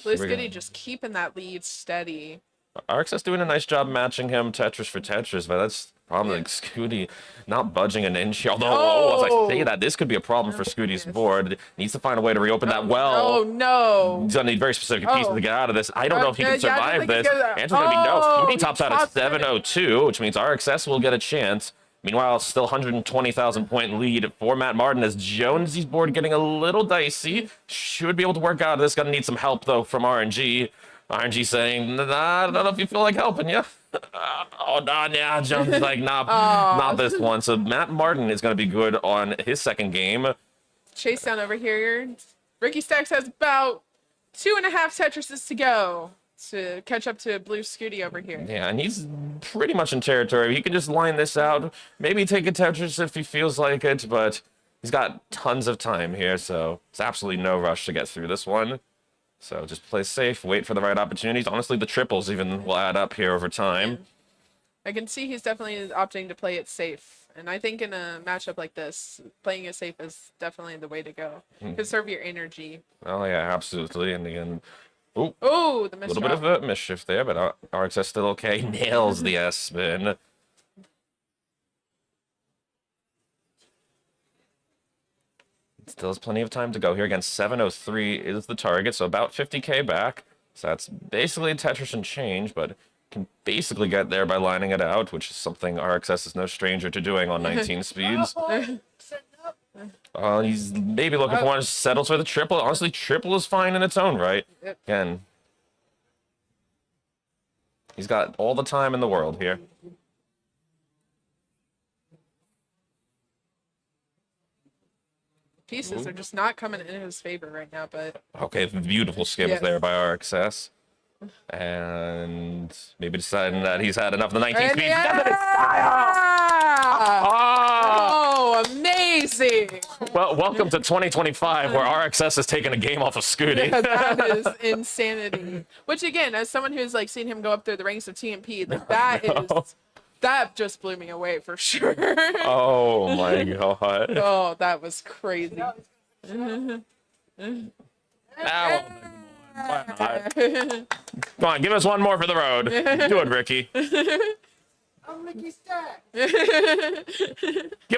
Blue Scooty just keeping that lead steady. RXS doing a nice job matching him Tetris for Tetris, but that's probably like Scooty not budging an inch. Although, as I say that, this could be a problem for Scooty's board. Needs to find a way to reopen that well. Oh, no. He's gonna need very specific pieces to get out of this. I don't know if he can survive this. Answer's gonna be no. Oh, Scooty tops out at 702, which means RXS will get a chance. Meanwhile, still 120,000 point lead for Matt Martin as Jonesy's board getting a little dicey. Should be able to work out of this. Gonna need some help though from RNG. RNG saying, nah, I don't know if you feel like helping you. Oh, no, yeah. Jones is like, nah, not this one. So Matt Martin is going to be good on his second game. Chase down over here. Ricky Stacks has about 2.5 Tetrises to go to catch up to Blue Scooty over here. Yeah, and he's pretty much in territory. He can just line this out, maybe take a Tetris if he feels like it, but he's got tons of time here, so it's absolutely no rush to get through this one. So just play safe, wait for the right opportunities. Honestly, the triples even will add up here over time. I can see he's definitely opting to play it safe. And I think in a matchup like this, playing it safe is definitely the way to go. Conserve your energy. Oh, yeah, absolutely. And again, oh, the a little bit of a mischief there, but RXS still okay. Nails the S-spin. Still has plenty of time to go here. Again, 7:03 is the target, so about 50k back. So that's basically Tetris and change, but can basically get there by lining it out, which is something RXS is no stranger to doing on 19 speeds. He's maybe looking for one, settles for the triple. Honestly, triple is fine in its own right. Again, he's got all the time in the world here. Pieces are just not coming in his favor right now, but Okay, beautiful skims Yes. there by RXS. And maybe deciding that he's had enough of the 19 speeds. Oh, amazing! Well, welcome to 2025, where RXS has taken a game off of Scooty. Yeah, that is insanity. Which again, as someone who's like seen him go up through the ranks of TMP, like that just blew me away for sure. Oh my god. Oh, that was crazy. Ow. Why not? Come on, give us one more for the road. Do it, Ricky. I'm Ricky Stack. Give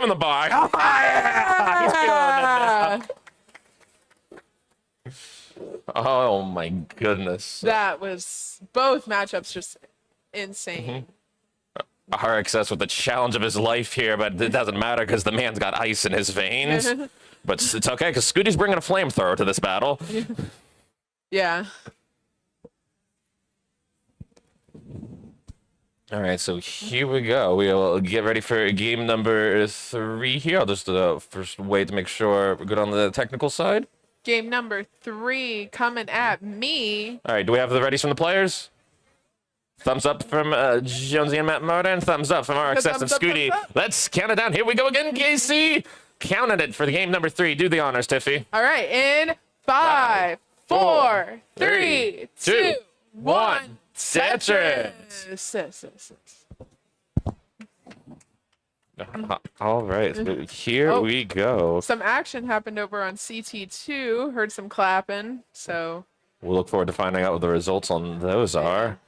him the bar. Oh, yeah! He's feeling it now. Oh my goodness. That was both matchups just insane. RXS with the challenge of his life here, but it doesn't matter because the man's got ice in his veins. But it's okay because Scooty's bringing a flamethrower to this battle. Yeah. All right, so here we go. We'll get ready for game number 3 here. I'll just first wait to make sure we're good on the technical side. Game number 3 coming at me. All right, do we have the readies from the players? Thumbs up from Jonesy and Matt Martin. Thumbs up from RXS and Thumbs up, Scooty. thumbs up. Let's count it down. Here we go again, Casey. Counting it for the game number 3. Do the honors, Tiffy. All right, in 5, 4, 3, 2, 1. Tetris. All right, so here we go. Some action happened over on CT2. Heard some clapping. So, We'll look forward to finding out what the results on those are.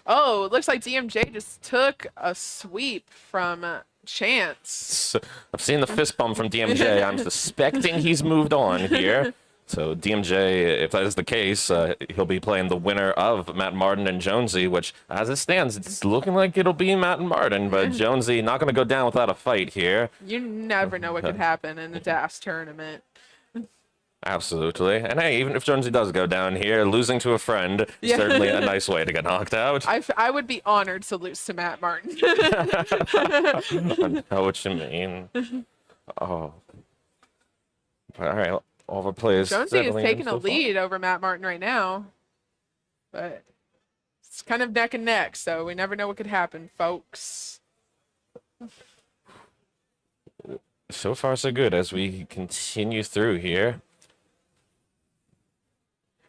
oh, it looks like DMJ just took a sweep from Chance. So, I've seen the fist bump from DMJ. I'm suspecting he's moved on here. So DMJ, if that is the case, he'll be playing the winner of Matt Martin and Jonesy, which, as it stands, it's looking like it'll be Matt and Martin, but Jonesy not going to go down without a fight here. You never know what could happen in a DAS tournament. Absolutely. And hey, even if Jonesy does go down here, losing to a friend is Yeah. certainly a nice way to get knocked out. I would be honored to lose to Matt Martin. I know what you mean. Oh. All right, all the players. Jonesy is settling in taking a so far. lead over Matt Martin right now. But it's kind of neck and neck, so we never know what could happen, folks. So far, so good as we continue through here.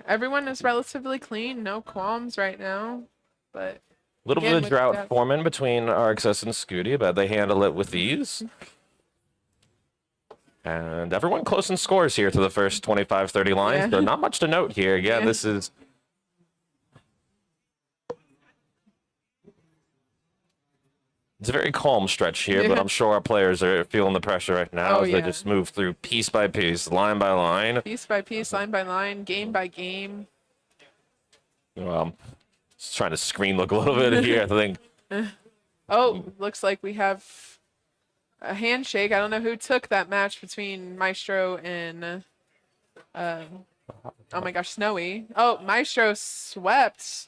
Everyone is relatively clean, no qualms right now. But Little Again, bit of with drought that- forming between RXS and Scooty, but they handle it with ease. And everyone close in scores here to the first 25-30 lines. Yeah. So not much to note here. Again, Yeah. this is... It's a very calm stretch here, but Yeah. I'm sure our players are feeling the pressure right now Oh, as they yeah. just move through piece by piece, line by line. piece by piece, line by line, game by game. Just trying to screen look a little bit here. I think Oh, looks like we have a handshake. I don't know who took that match between Maestro and oh my gosh, Snowy. Oh, Maestro swept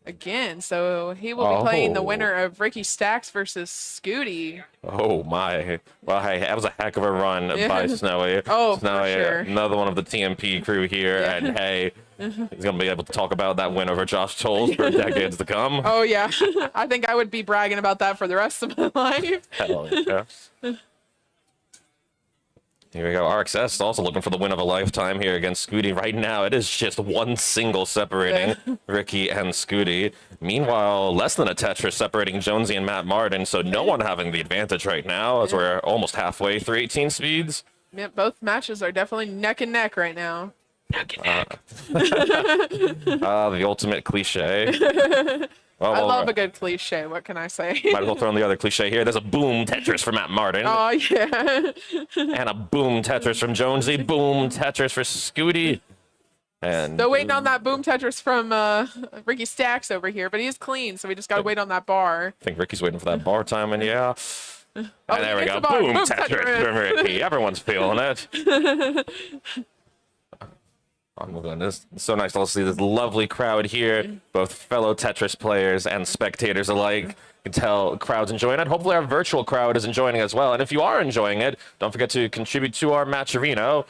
again, so he will be playing the Oh. winner of Ricky Stacks versus Scooty. Oh my! Well, hey, that was a heck of a run Yeah. by Snowy. Oh, for Snowy, sure. another one of the TMP crew here, Yeah. and hey, he's gonna be able to talk about that win over Josh Tolles for decades to come. Oh yeah, I think I would be bragging about that for the rest of my life. Hell yeah. Here we go. RXS also looking for the win of a lifetime here against Scooty. Right now, it is just one single separating Ricky and Scooty. Meanwhile, less than a Tetris separating Jonesy and Matt Martin, so no one having the advantage right now as we're almost halfway through 18 speeds. Yeah, both matches are definitely neck and neck right now. The ultimate cliche. Well, I well, love a good cliche. What can I say? might as well throw in the other cliche here. There's a boom Tetris for Matt Martin. Oh yeah. And a boom Tetris from Jonesy. Boom Tetris for Scooty. And Still waiting on that boom Tetris from Ricky Stacks over here, but he's clean, so we just gotta wait on that bar. I think Ricky's waiting for that bar time, and yeah. And Oh, there we it's go. a bar. Boom Boom Tetris from Ricky. Everyone's feeling it. Oh my goodness. It's so nice to see this lovely crowd here, both fellow Tetris players and spectators alike. You can tell crowd's enjoying it. Hopefully our virtual crowd is enjoying it as well. And if you are enjoying it, don't forget to contribute to our Matcherino.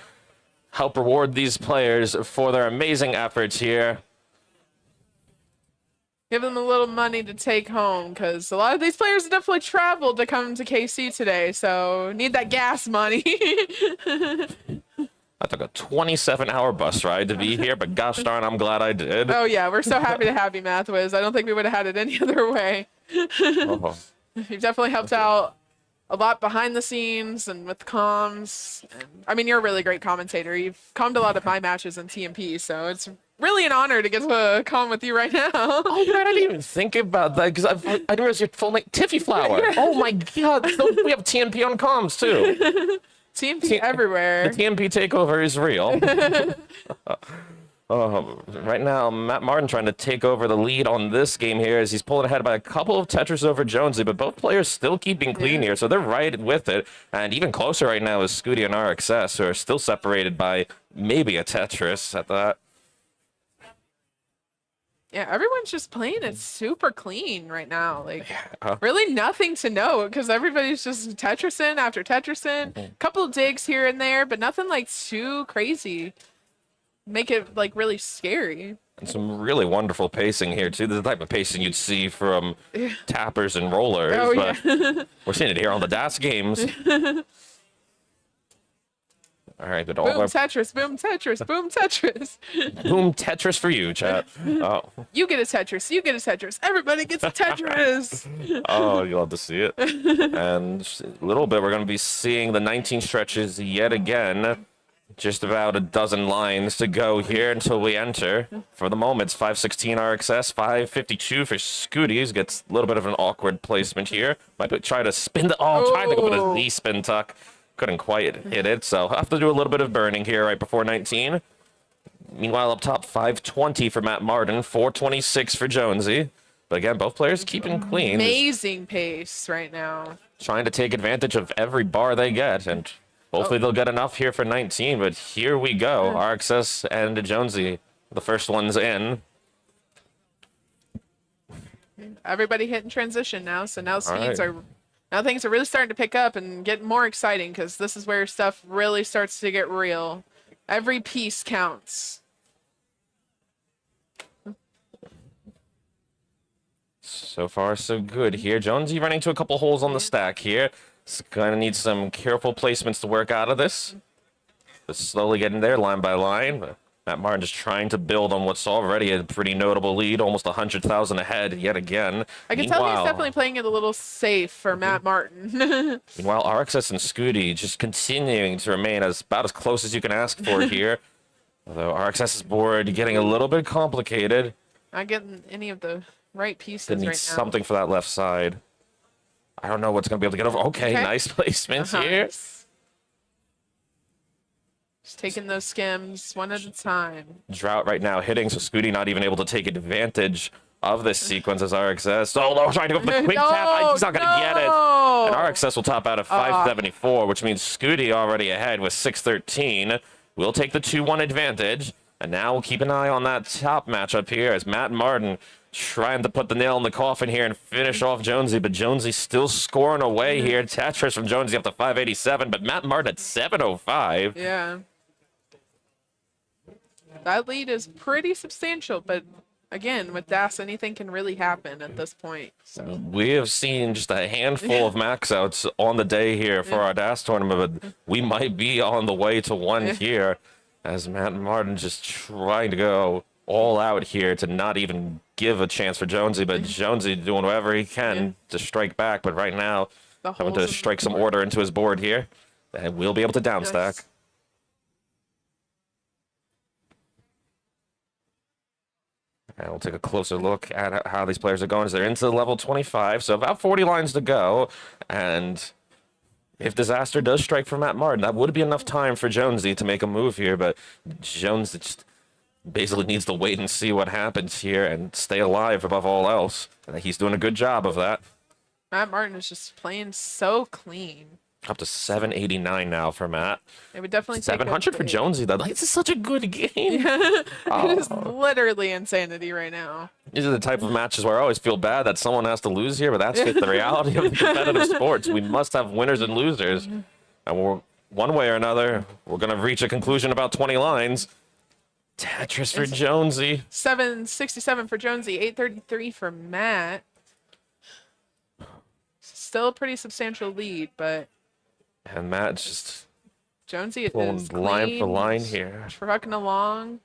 Help reward these players for their amazing efforts here. Give them a little money to take home, because a lot of these players have definitely traveled to come to KC today, so need that gas money. I took a 27-hour bus ride to be here, but gosh darn, I'm glad I did. Oh yeah, we're so happy to have you, Mathwiz. I don't think we would have had it any other way. Oh. You've definitely helped out a lot behind the scenes and with comms. And, I mean, you're a really great commentator. You've commed a lot of my matches in TMP, so it's really an honor to get to comm with you right now. Oh, man, I didn't even think about that because I didn't realize your full name, Tiffy Flower. Oh my God, so we have TMP on comms too. TMP everywhere. The TMP takeover is real. Right now, Matt Martin trying to take over the lead on this game here as he's pulling ahead by a couple of Tetris over Jonesy, but both players still keeping clean here, so they're right with it. And even closer right now is Scooty and RXS, who are still separated by maybe a Tetris at that. Yeah, everyone's just playing it super clean right now. Like, really nothing to note because everybody's just Tetrisin after Tetrisin. Couple of digs here and there, but nothing like too crazy. Make it like really scary. And some really wonderful pacing here too. This is the type of pacing you'd see from tappers and rollers. Oh, but yeah. we're seeing it here on the DAS games. All right, but all Boom our Tetris, boom Tetris, boom Tetris. boom Tetris for you, chat. Oh, You get a Tetris, you get a Tetris. Everybody gets a Tetris. oh, you love to see it. And just a little bit, we're going to be seeing the 19 stretches yet again. Just about a dozen lines to go here until we enter. For the moment, it's 516 RXS, 552 for Scooties. Gets a little bit of an awkward placement here. Might try to spin the... Oh, trying to go with a Z spin tuck. Couldn't quite hit it, so have to do a little bit of burning here right before 19. Meanwhile, up top, 520 for Matt Martin, 426 for Jonesy. But again, both players keeping clean. Amazing pace right now. Trying to take advantage of every bar they get, and hopefully they'll get enough here for 19. But here we go, RXS and Jonesy, the first ones in. Everybody hitting transition now, so now speeds right. are... Now things are really starting to pick up and get more exciting because this is where stuff really starts to get real. Every piece counts. So far, so good here. Jonesy running into a couple holes on the stack here. Going to need some careful placements to work out of this. But slowly getting there line by line. But Matt Martin just trying to build on what's already a pretty notable lead, almost 100,000 ahead yet again. I can tell he's definitely playing it a little safe for Matt Martin. Meanwhile, RXS and Scooty just continuing to remain about as close as you can ask for here. Although RXS's board getting a little bit complicated. Not getting any of the right pieces They need right now. something for that left side. I don't know what's going to be able to get over. Okay, nice placement here. Just taking those skims one at a time. Drought right now hitting, so Scooty not even able to take advantage of this sequence as RXS. Oh, no, trying to go for the quick tap. He's not going to get it. And RXS will top out at 574, which means Scooty already ahead with 613. We'll take the 2-1 advantage. And now we'll keep an eye on that top matchup here as Matt Martin trying to put the nail in the coffin here and finish off Jonesy, but Jonesy still scoring away here. Tetris from Jonesy up to 587, but Matt Martin at 705. Yeah. That lead is pretty substantial, but again, with DAS, anything can really happen at this point. So We have seen just a handful of max outs on the day here for our DAS tournament, but we might be on the way to one here as Matt Martin just trying to go all out here to not even give a chance for Jonesy, but Jonesy doing whatever he can to strike back. But right now, having to strike some order into his board here, and we'll be able to downstack. And we'll take a closer look at how these players are going as they're into level 25. So about 40 lines to go. And if disaster does strike for Matt Martin, that would be enough time for Jonesy to make a move here. But Jones just basically needs to wait and see what happens here and stay alive above all else. And he's doing a good job of that. Matt Martin is just playing so clean. Up to 789 now for Matt. It would definitely take 700 for Jonesy, though. This is such a good game. It is literally insanity right now. These are the type of matches where I always feel bad that someone has to lose here, but that's just the reality of competitive sports. We must have winners and losers. And we're, one way or another, we're going to reach a conclusion about 20 lines. Tetris for Jonesy. 767 for Jonesy, 833 for Matt. Still a pretty substantial lead, but And Matt just Jonesy pulling is line clean. for line here. Trucking along.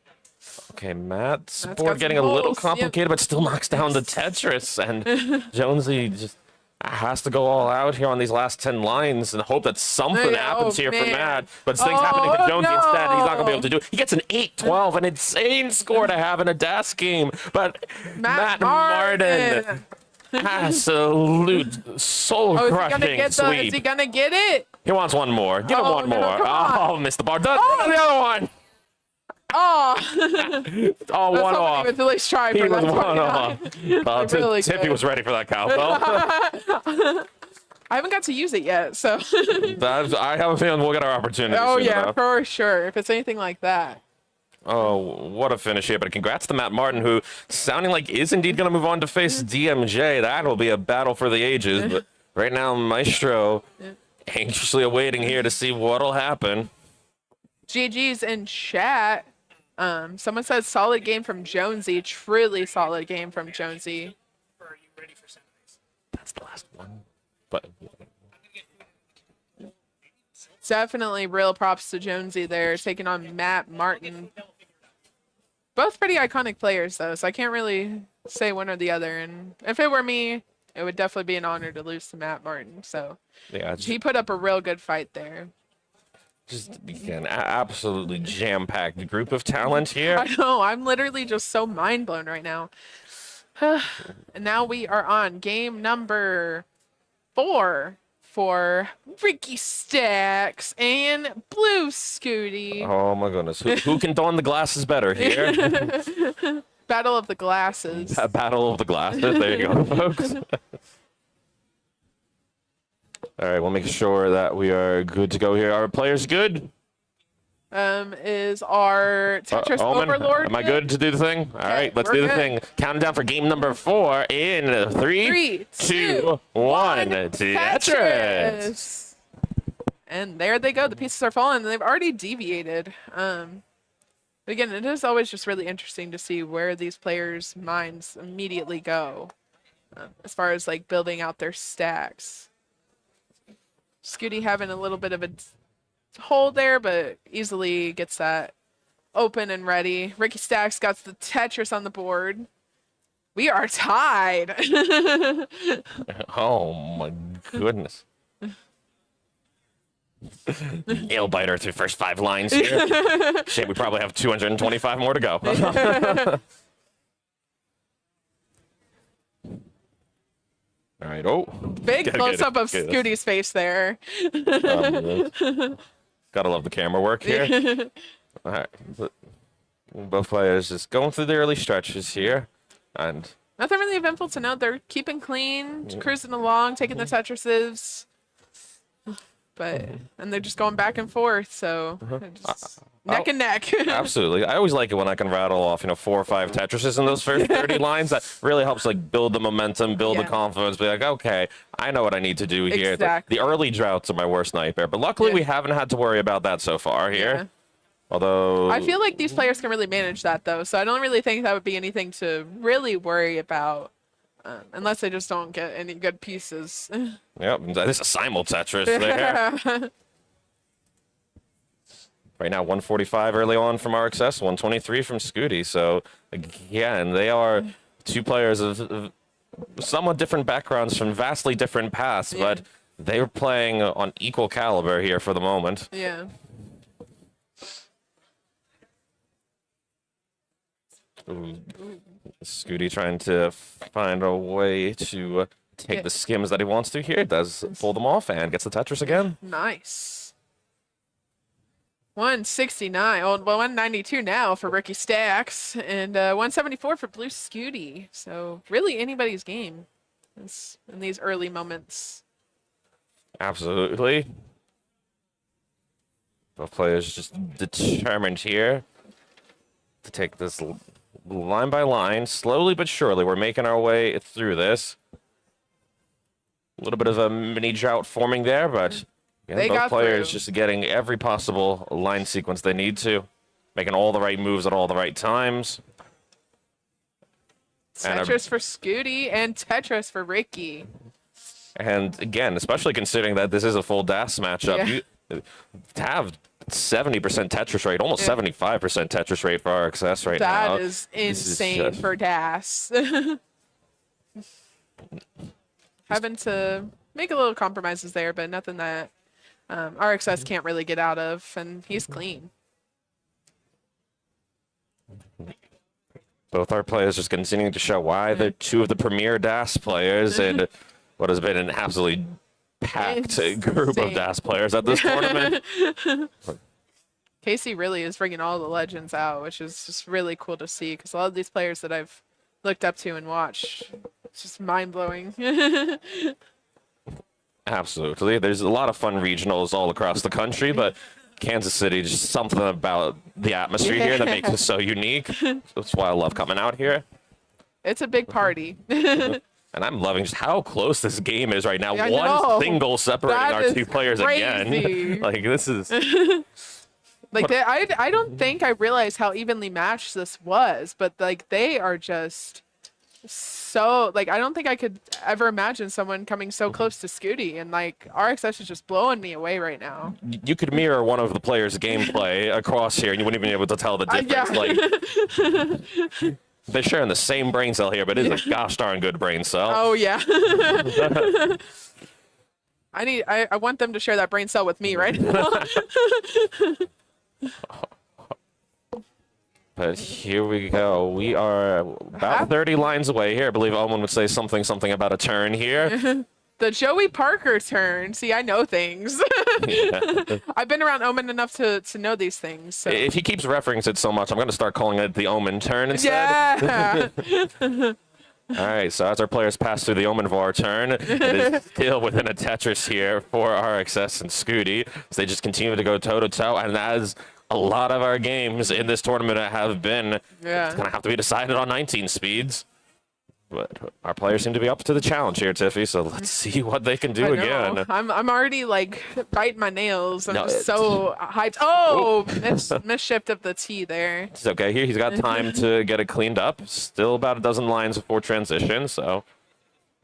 Okay, Matt's Matt's board got getting some a little goals, complicated, but still knocks down the Tetris. And Jonesy just has to go all out here on these last 10 lines and hope that something Hey, happens here for man. Matt. But things happening to Jonesy instead. He's not going to be able to do it. He gets an 8-12, an insane score to have in a DAS game. But Matt Martin. Absolute soul-crushing Is sweep. he gonna get it? He wants one more. Give him Oh, one no, more. come on. Oh, missed the bar. Does the other one. Oh, Oh, one somebody off. would at least try He for was that. one 29. off. Really Tippy good. was ready for that cowbell. I haven't got to use it yet, so. I have a feeling we'll get our opportunity. Oh soon yeah, enough. for sure. If it's anything like that. Oh, what a finish here. But congrats to Matt Martin, who sounding like is indeed going to move on to face DMJ. That will be a battle for the ages. But right now, Maestro anxiously awaiting here to see what'll happen. GG's in chat. Someone says solid game from Jonesy. Truly solid game from Jonesy. Are you ready for semis? That's the last one. But Definitely real props to Jonesy there, taking on Matt Martin. Both pretty iconic players, though, so I can't really say one or the other. And if it were me, it would definitely be an honor to lose to Matt Martin. So yeah, he put up a real good fight there. just again, absolutely jam-packed group of talent here. I know, I'm literally just so mind blown right now. And now we are on game number 4 for Ricky Stacks and Blue Scooty. Oh my goodness. Who can don the glasses better here? Battle of the Glasses. A battle of the glasses. There you go, folks. All right, we'll make sure that we are good to go here. Are players good? Is our Tetris Omen, Overlord am I good to do the thing? All right, let's we're do the good. thing. Counting down for game number 4 in 3, 2, 1. Tetris. And there they go. The pieces are falling. And they've already deviated. But again, it is always just really interesting to see where these players' minds immediately go, as far as like building out their stacks. Scooty having a little bit of a hole there, but easily gets that open and ready. Ricky Stacks got the Tetris on the board. We are tied. Oh my goodness. Nail biter through first 5 lines here. Shame we probably have 225 more to go. All right. Oh, Big Gotta close get up of it. Scooty's face there. Gotta love the camera work here. All right. Both players just going through the early stretches here. And Nothing really eventful to note. They're keeping clean, cruising along, taking the Tetrises. And they're just going back and forth, so just neck and neck. absolutely. I always like it when I can rattle off, 4 or 5 Tetrises in those first 30 lines. That really helps like build the momentum, build the Yeah. confidence, be like, okay, I know what I need to do here. Exactly. The early droughts are my worst nightmare, but luckily we haven't had to worry about that so far here. Yeah. Although I feel like these players can really manage that, though, so I don't really think that would be anything to really worry about, unless they just don't get any good pieces. yep, this is a simul Tetris there. Right now, 145 early on from RXS, 123 from Scooty. So, again, they are 2 players of somewhat different backgrounds from vastly different paths, but they're playing on equal caliber here for the moment. Yeah. Ooh. Scooty trying to find a way to take the skims that he wants to here. Does pull them off and gets the Tetris again. Nice. 169. Well, 192 now for Ricky Stacks, and 174 for Blue Scooty. So really anybody's game in these early moments. Absolutely. Both players just determined here to take this line by line, slowly but surely. We're making our way through this. A little bit of a mini drought forming there, but They both got players through. just getting every possible line sequence they need to, making all the right moves at all the right times. And Tetris for Scooty and Tetris for Ricky. And again, especially considering that this is a full DAS matchup, Yeah. you have 70% Tetris rate, almost 75% Tetris rate for RXS right now. That is This is insane just- for DAS. Having to make a little compromises there, but nothing that RXS can't really get out of, and he's clean. Both our players just continuing to show why they're two of the premier DAS players in what has been an absolutely packed group of Insane. DAS players at this tournament. Casey really is bringing all the legends out, which is just really cool to see, because a lot of these players that I've looked up to and watched, it's just mind-blowing. Absolutely. There's a lot of fun regionals all across the country, but Kansas City, just something about the atmosphere here that makes it so unique. That's why I love coming out here. It's a big party. And I'm loving just how close this game is right now. I One know. single separating That our is two players crazy. again. Like, this is... Like I don't think I realized how evenly matched this was, but like they are just so like I don't think I could ever imagine someone coming so close to Scooty, and like RXS is just blowing me away right now. You could mirror one of the players' gameplay across here, and you wouldn't even be able to tell the difference. Yeah. Like, they're sharing the same brain cell here, but it's a gosh darn good brain cell. Oh yeah. I want them to share that brain cell with me right now. But here we go. We are about 30 lines away here. I believe Owen would say something about a turn here. The Joey Parker turn. See, I know things. I've been around Omen enough to know these things. So. If he keeps referencing it so much, I'm going to start calling it the Omen turn instead. Yeah. All right, so as our players pass through the Omen VAR turn, it is still within a Tetris here for RXS and Scooty. So they just continue to go toe-to-toe, and as a lot of our games in this tournament have been, it's going to have to be decided on 19 speeds. But our players seem to be up to the challenge here, Tiffy, so let's see what they can do I know. again. I'm already like biting my nails. I'm No, just so hyped. Oh, misshift of the T there. It's okay here. He's got time to get it cleaned up. Still about a dozen lines before transition, so...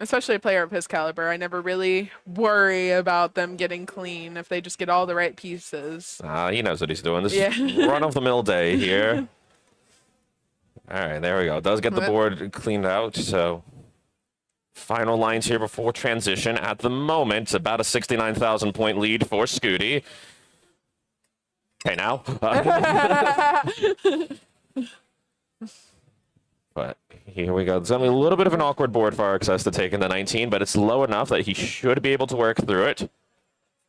Especially a player of his caliber, I never really worry about them getting clean if they just get all the right pieces. He knows what he's doing. This is run-of-the-mill day here. All right, there we go. Does get the board cleaned out, so... Final lines here before transition. At the moment, about a 69,000 point lead for Scooty. Okay, now. But here we go. There's only a little bit of an awkward board for RXS to take into 19, but it's low enough that he should be able to work through it.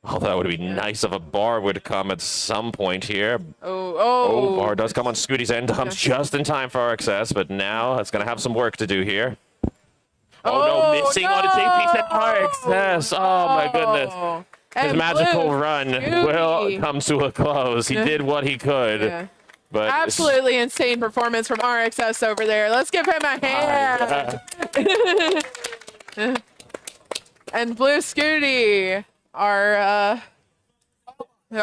Although that would be nice if a bar would come at some point here. Oh, Bar does come on Scooty's end. Comes just in time for RXS, but now it's going to have some work to do here. Oh, no, missing on a JP set RXS. Oh, my goodness. His And magical Blue run Scooty. will come to a close. He did what he could. Yeah. But Absolutely insane performance from RXS over there. Let's give him a hand. And Blue Scooty, our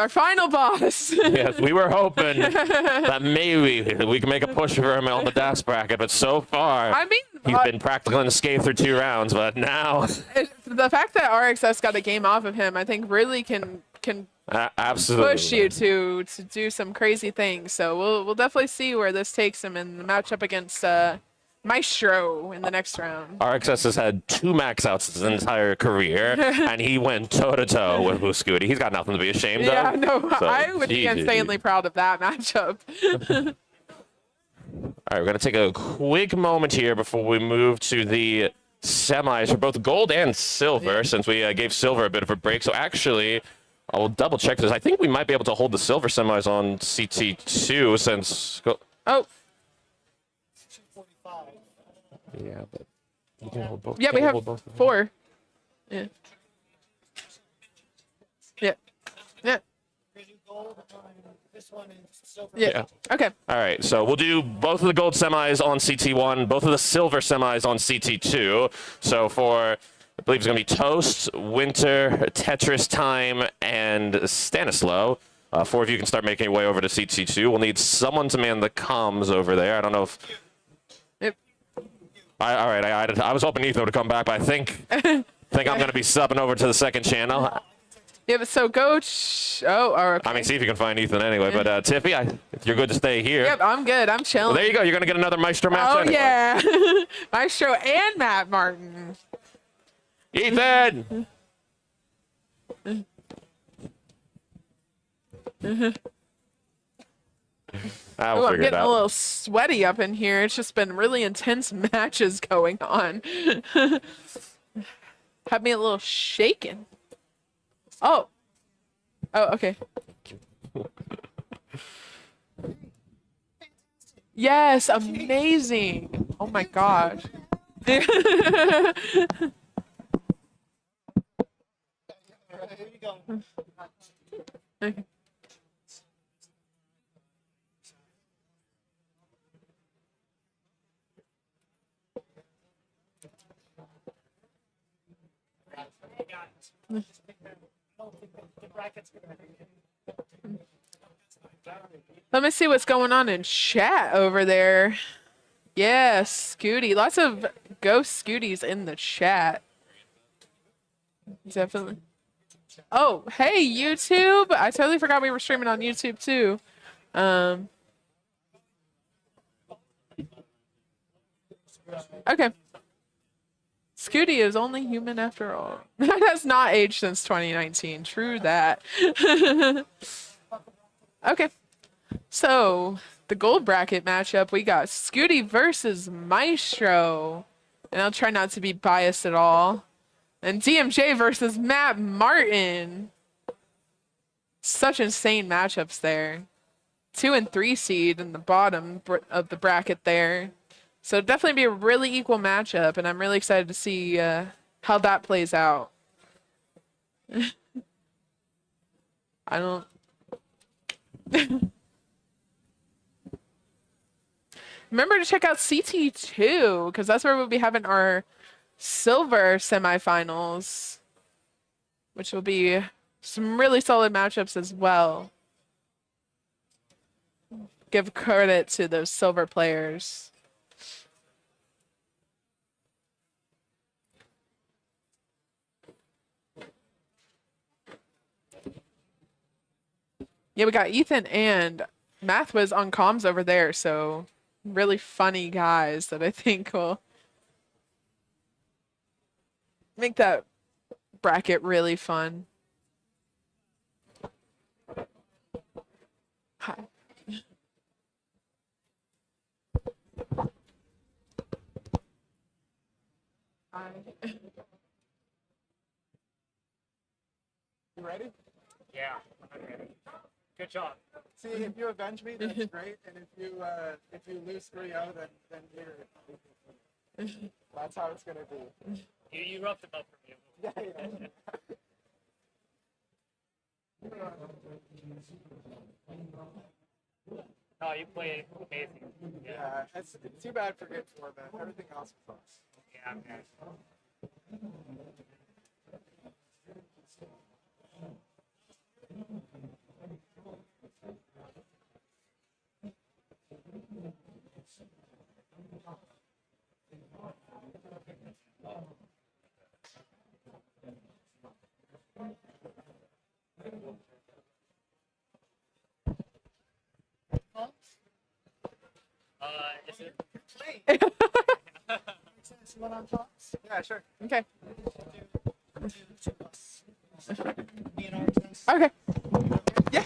final boss. Yes, we were hoping that maybe we can make a push for him on the DAS bracket, but so far I mean, he's been practically unscathed through 2 rounds, but now... the fact that RXS got a game off of him, I think really can absolutely push you to do some crazy things. So we'll definitely see where this takes him in the matchup against Maestro in the next round. RXS has had 2 max outs his entire career, and he went toe-to-toe with Blue Scooty. He's got nothing to be ashamed of. Yeah, no, So, I would be GG. insanely proud of that matchup. All right, we're going to take a quick moment here before we move to the semis for both gold and silver, since we gave silver a bit of a break. So actually, I'll double check this. I think we might be able to hold the silver semis on CT2 since. Oh, Yeah, but you can hold both. yeah, we Can't have hold both of them. 4. Yeah. Yeah. Yeah. Yeah. Okay. All right, so we'll do both of the gold semis on CT1, both of the silver semis on CT2. So for, I believe it's going to be Toast, Winter, Tetris Time, and Stanislaw. 4 of you can start making your way over to CT2. We'll need someone to man the comms over there. I don't know if... Yep. All right, I was hoping Ethan would come back, but I think I'm going to be subbing over to the second channel. Yeah, but so go. Okay. I mean, see if you can find Ethan anyway. But Tiffy, if you're good to stay here. Yep, I'm good. I'm chilling. Well, there you go. You're going to get another Maestro match Oh, anyway. yeah. Maestro and Matt Martin. Ethan! I'll Oh, I'm figure it getting a out. little sweaty up in here. It's just been really intense matches going on. Had me a little shaken. Oh. Oh, okay. Yes, amazing. Oh my gosh. Okay. Let me see what's going on in chat over there. Yeah, Scooty. Lots of ghost Scooties in the chat. Definitely. Oh, hey, YouTube. I totally forgot we were streaming on YouTube too. Okay. Scooty is only human after all. That has not aged since 2019. True that. Okay. So, the gold bracket matchup, we got Scooty versus Maestro. And I'll try not to be biased at all. And DMJ versus Matt Martin. Such insane matchups there. 2 and 3 seed in the bottom of the bracket there. So definitely be a really equal matchup, and I'm really excited to see how that plays out. I don't... Remember to check out CT2, because that's where we'll be having our silver semifinals, which will be some really solid matchups as well. Give credit to those silver players. Yeah, we got Ethan and Math was on comms over there, so really funny guys that I think will make that bracket really fun. Hi. Hi. You ready? Yeah, I'm ready. Good job. See, if you avenge me, that's great. And if you lose 3-0, then you're. That's how it's gonna be. You roughed them up for me. Yeah. Oh, you played amazing. Yeah, it's too bad for game 4, but everything else was close. Yeah, man. Is it? Yeah, sure. Okay. Okay. Yeah.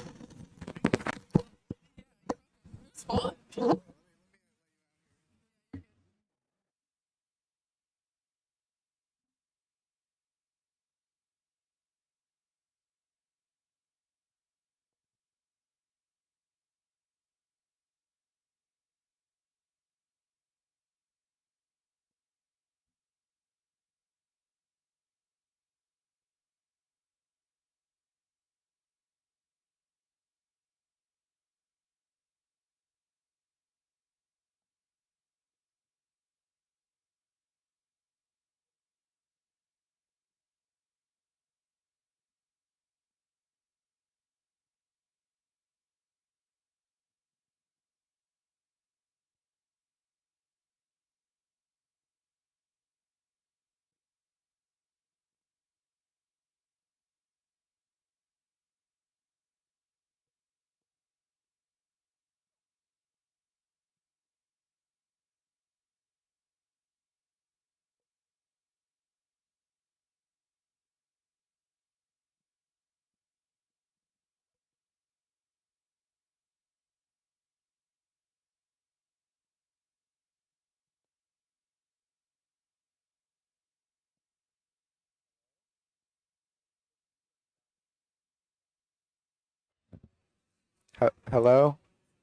Hello?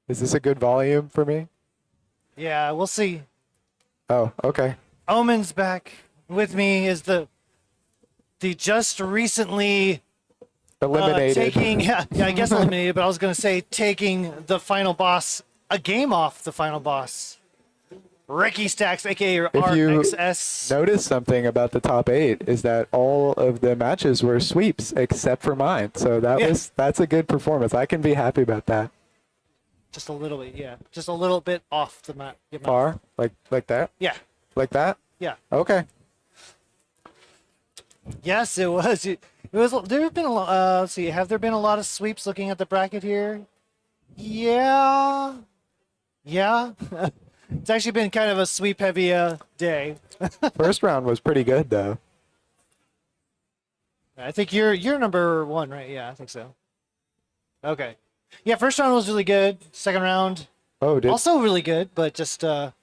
Is this a good volume for me? Yeah, we'll see. Oh, okay. Omen's back with me is the just recently Eliminated. taking yeah, I guess eliminated, but I was gonna say taking the final boss, a game off the final boss. Ricky Stacks, aka If you RXS. notice something about the top 8 is that all of the matches were sweeps except for mine. So that's a good performance. I can be happy about that. Just a little bit, yeah. Just a little bit off the map. Far? Like that? Yeah. Like that? Yeah. Okay. Yes, it was. It was. There have been a lot. Let's see. Have there been a lot of sweeps looking at the bracket here? Yeah. Yeah. It's actually been kind of a sweep heavy day. First round was pretty good though. I think you're number 1, right? Yeah, I think so. Okay. Yeah, first round was really good. Second round Oh, also really good, but just I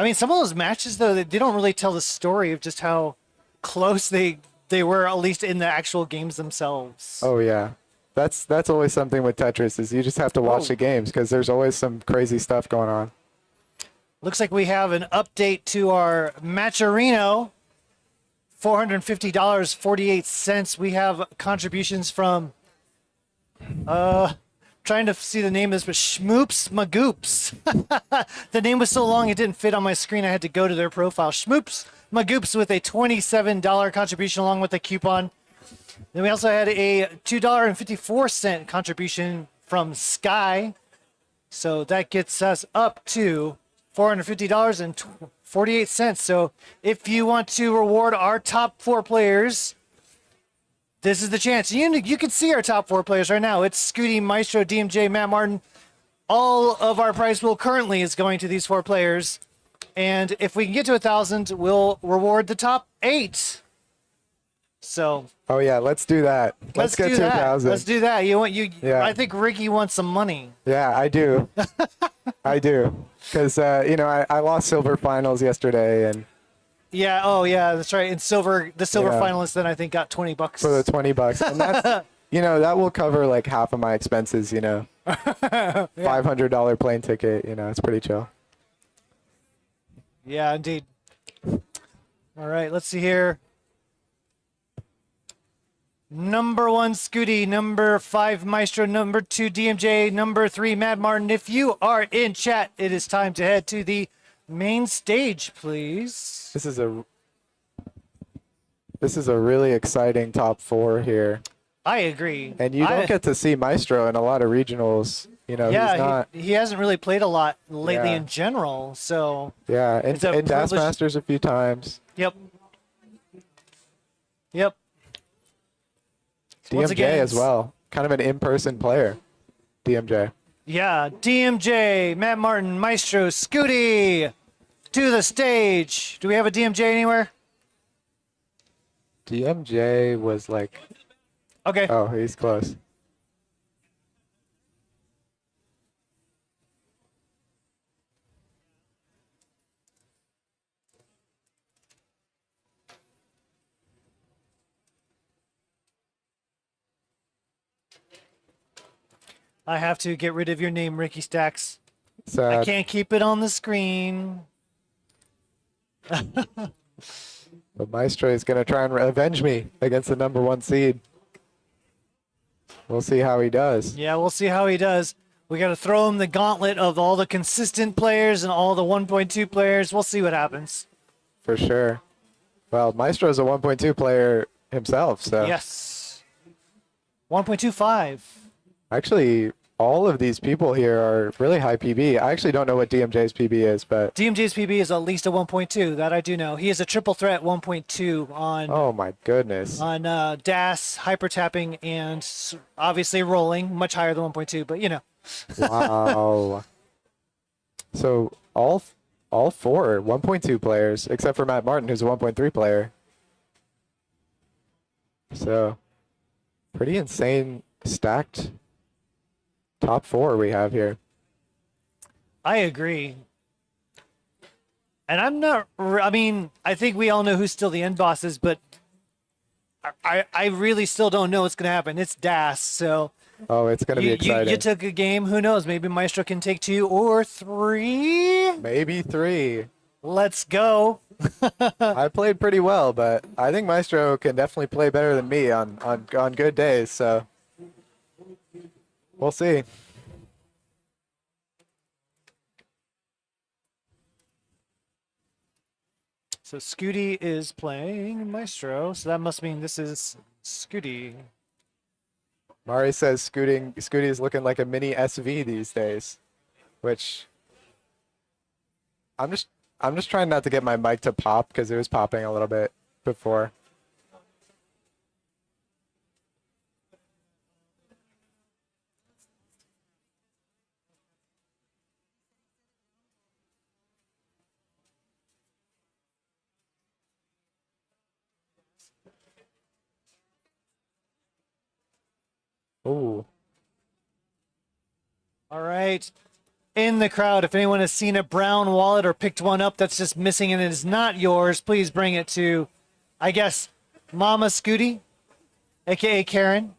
mean, some of those matches though, they don't really tell the story of just how close they were, at least in the actual games themselves. Oh yeah. That's always something with Tetris is you just have to watch Oh. the games because there's always some crazy stuff going on. Looks like we have an update to our Matcherino. $450.48. We have contributions from trying to see the name of this, but Schmoops Magoops. The name was so long it didn't fit on my screen. I had to go to their profile. Schmoops Magoops with a $27 contribution along with a coupon. Then we also had a $2.54 contribution from Sky. So that gets us up to $450.48. So if you want to reward our top 4 players, this is the chance. You can see our top 4 players right now. It's Scooty, Maestro, DMJ, Matt Martin. All of our prize pool currently is going to these 4 players. And if we can get to 1,000, we'll reward the top 8. So Oh yeah, let's do that. Let's get do to that. 1,000. Let's do that. Yeah. I think Ricky wants some money. Yeah, I do. I do. Because, I lost silver finals yesterday, and Yeah. Oh, yeah. That's right. And the silver Yeah. finalist then I think got $20 for the $20. And that's, that will cover like half of my expenses, $500 plane ticket, it's pretty chill. Yeah, indeed. All right. Let's see here. Number 1, Scooty. Number 5, Maestro. Number 2, DMJ. Number 3, Matt Martin. If you are in chat, it is time to head to the main stage, please. This is a really exciting top 4 here. I agree. And you don't get to see Maestro in a lot of regionals. He's not. he hasn't really played a lot lately Yeah. in general. So, Yeah, and It's a Das privilege- Masters a few times. yep. Yep. DMJ Once again, as well. Kind of an in-person player. DMJ. Yeah, DMJ, Matt Martin, Maestro, Scooty, to the stage. Do we have a DMJ anywhere? DMJ was like, Okay. oh, he's close. I have to get rid of your name, Ricky Stacks. So I can't keep it on the screen. the Maestro is going to try and avenge me against the number 1 seed. We'll see how he does. Yeah, we'll see how he does. We got to throw him the gauntlet of all the consistent players and all the 1.2 players. We'll see what happens. For sure. Well, Maestro is a 1.2 player himself, so Yes. 1.25. actually all of these people here are really high PB. I actually don't know what DMJ's PB is, but DMJ's PB is at least a 1.2. That I do know. He is a triple threat 1.2 on oh my goodness. DAS, hyper tapping, and obviously rolling, much higher than 1.2. But Wow. So all 4 1.2 players, except for Matt Martin, who's a 1.3 player. So pretty insane stacked top 4 we have here. I agree. And I'm not. I mean, I think we all know who's still the end bosses, but I really still don't know what's going to happen. It's DAS, so Oh, it's gonna be exciting. You took a game. Who knows? Maybe Maestro can take 2 or 3. Maybe 3. Let's go. I played pretty well, but I think Maestro can definitely play better than me on good days. So we'll see. So Scooty is playing Maestro. So that must mean this is Scooty. Mari says Scooty is looking like a mini SV these days, which I'm just trying not to get my mic to pop because it was popping a little bit before. Ooh. All right. In the crowd, if anyone has seen a brown wallet or picked one up that's just missing and it is not yours, please bring it to, I guess, Mama Scooty, aka Karen.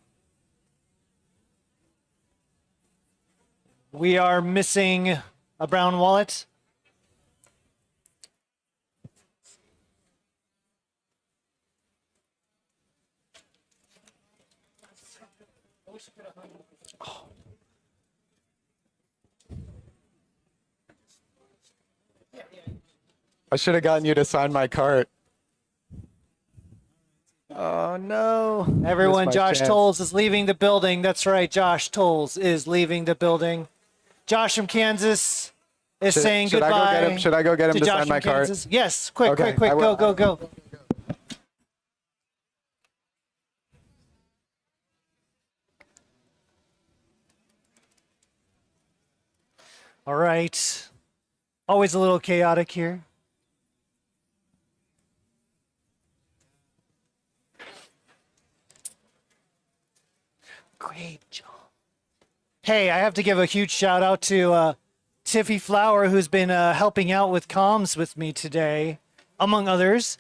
We are missing a brown wallet. I should have gotten you to sign my cart. Oh no. Everyone, Missed my Josh chance. Tolles is leaving the building. That's right, Josh Tolles is leaving the building. Josh from Kansas is saying should goodbye. I go get him? Should I go get him to Josh sign my from cart? Kansas. Yes, quick, Okay, quick, I will. go. All right. Always a little chaotic here. Great job. Hey, I have to give a huge shout out to Tiffy Flower, who's been helping out with comms with me today, among others.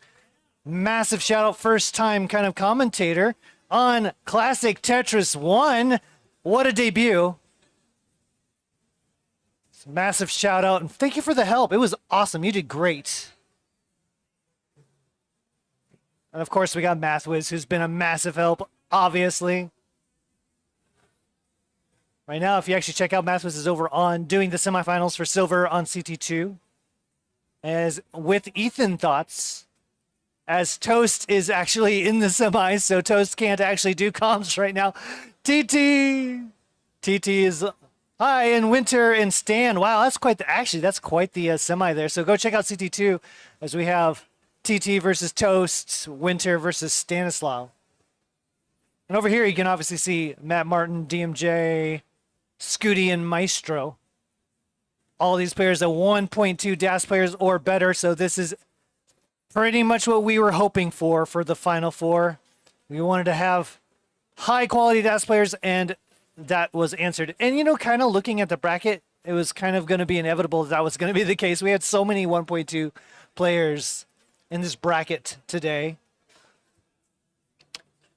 Massive shout out, first time kind of commentator on Classic Tetris 1. What a debut. Massive shout out and thank you for the help. It was awesome. You did great. And of course, we got Mathwiz, who's been a massive help, obviously. Right now, if you actually check out, Mathwiz is over on doing the semifinals for silver on CT2. As with Ethan Thoughts, as Toast is actually in the semis, so Toast can't actually do comms right now. TT is hi, and Winter and Stan. Wow, that's quite the semi there. So go check out CT2 as we have TT versus Toast, Winter versus Stanislaw. And over here, you can obviously see Matt Martin, DMJ, Scooty, and Maestro. All these players are 1.2 DAS players or better. So this is pretty much what we were hoping for the Final Four. We wanted to have high quality DAS players, and that was answered. And, you know, kind of looking at the bracket, it was kind of going to be inevitable that was going to be the case. We had so many 1.2 players in this bracket today.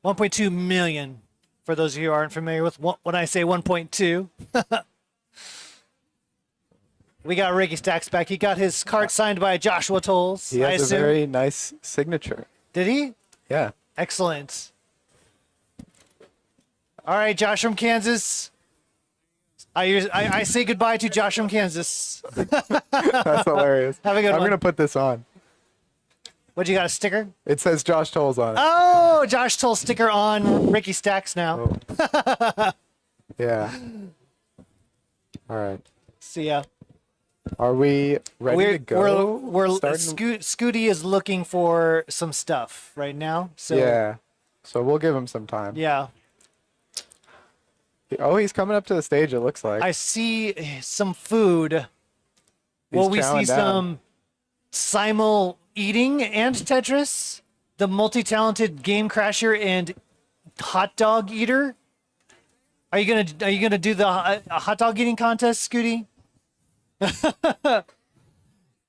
1.2 million, for those of you who aren't familiar with when I say 1.2. We got Ricky Stacks back. He got his cart signed by Joshua Tolles. He has a very nice signature. Did he? Yeah. Excellent. All right, Josh from Kansas. I say goodbye to Josh from Kansas. That's hilarious. Have a good I'm one. gonna put this on. What, you got a sticker? It says Josh Tolles on it. Oh, Josh Tolles sticker on Ricky Stacks now. Yeah. All right. See ya. Are we ready to go? Scooty is looking for some stuff right now. So Yeah. So we'll give him some time. yeah. Oh, he's coming up to the stage, it looks like. I see some food. He's We see chowing down. some simul eating and Tetris, the multi-talented game crasher and hot dog eater. Are you gonna do the hot dog eating contest, Scooty?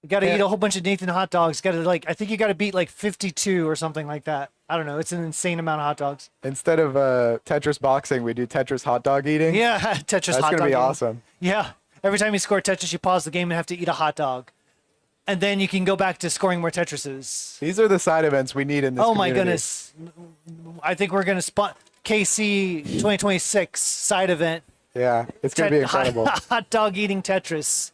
You got to Yeah. eat a whole bunch of Nathan hot dogs. Got to like, I think you got to beat like 52 or something like that. I don't know. It's an insane amount of hot dogs. Instead of Tetris boxing, we do Tetris hot dog eating. Yeah, Tetris That's hot gonna dog. be eating. awesome. Yeah. Every time you score Tetris, you pause the game and have to eat a hot dog. And then you can go back to scoring more Tetrises. These are the side events we need in this Oh my community. goodness. I think we're going to spot KC 2026 side event. Yeah, it's going to be incredible. Hot dog eating Tetris.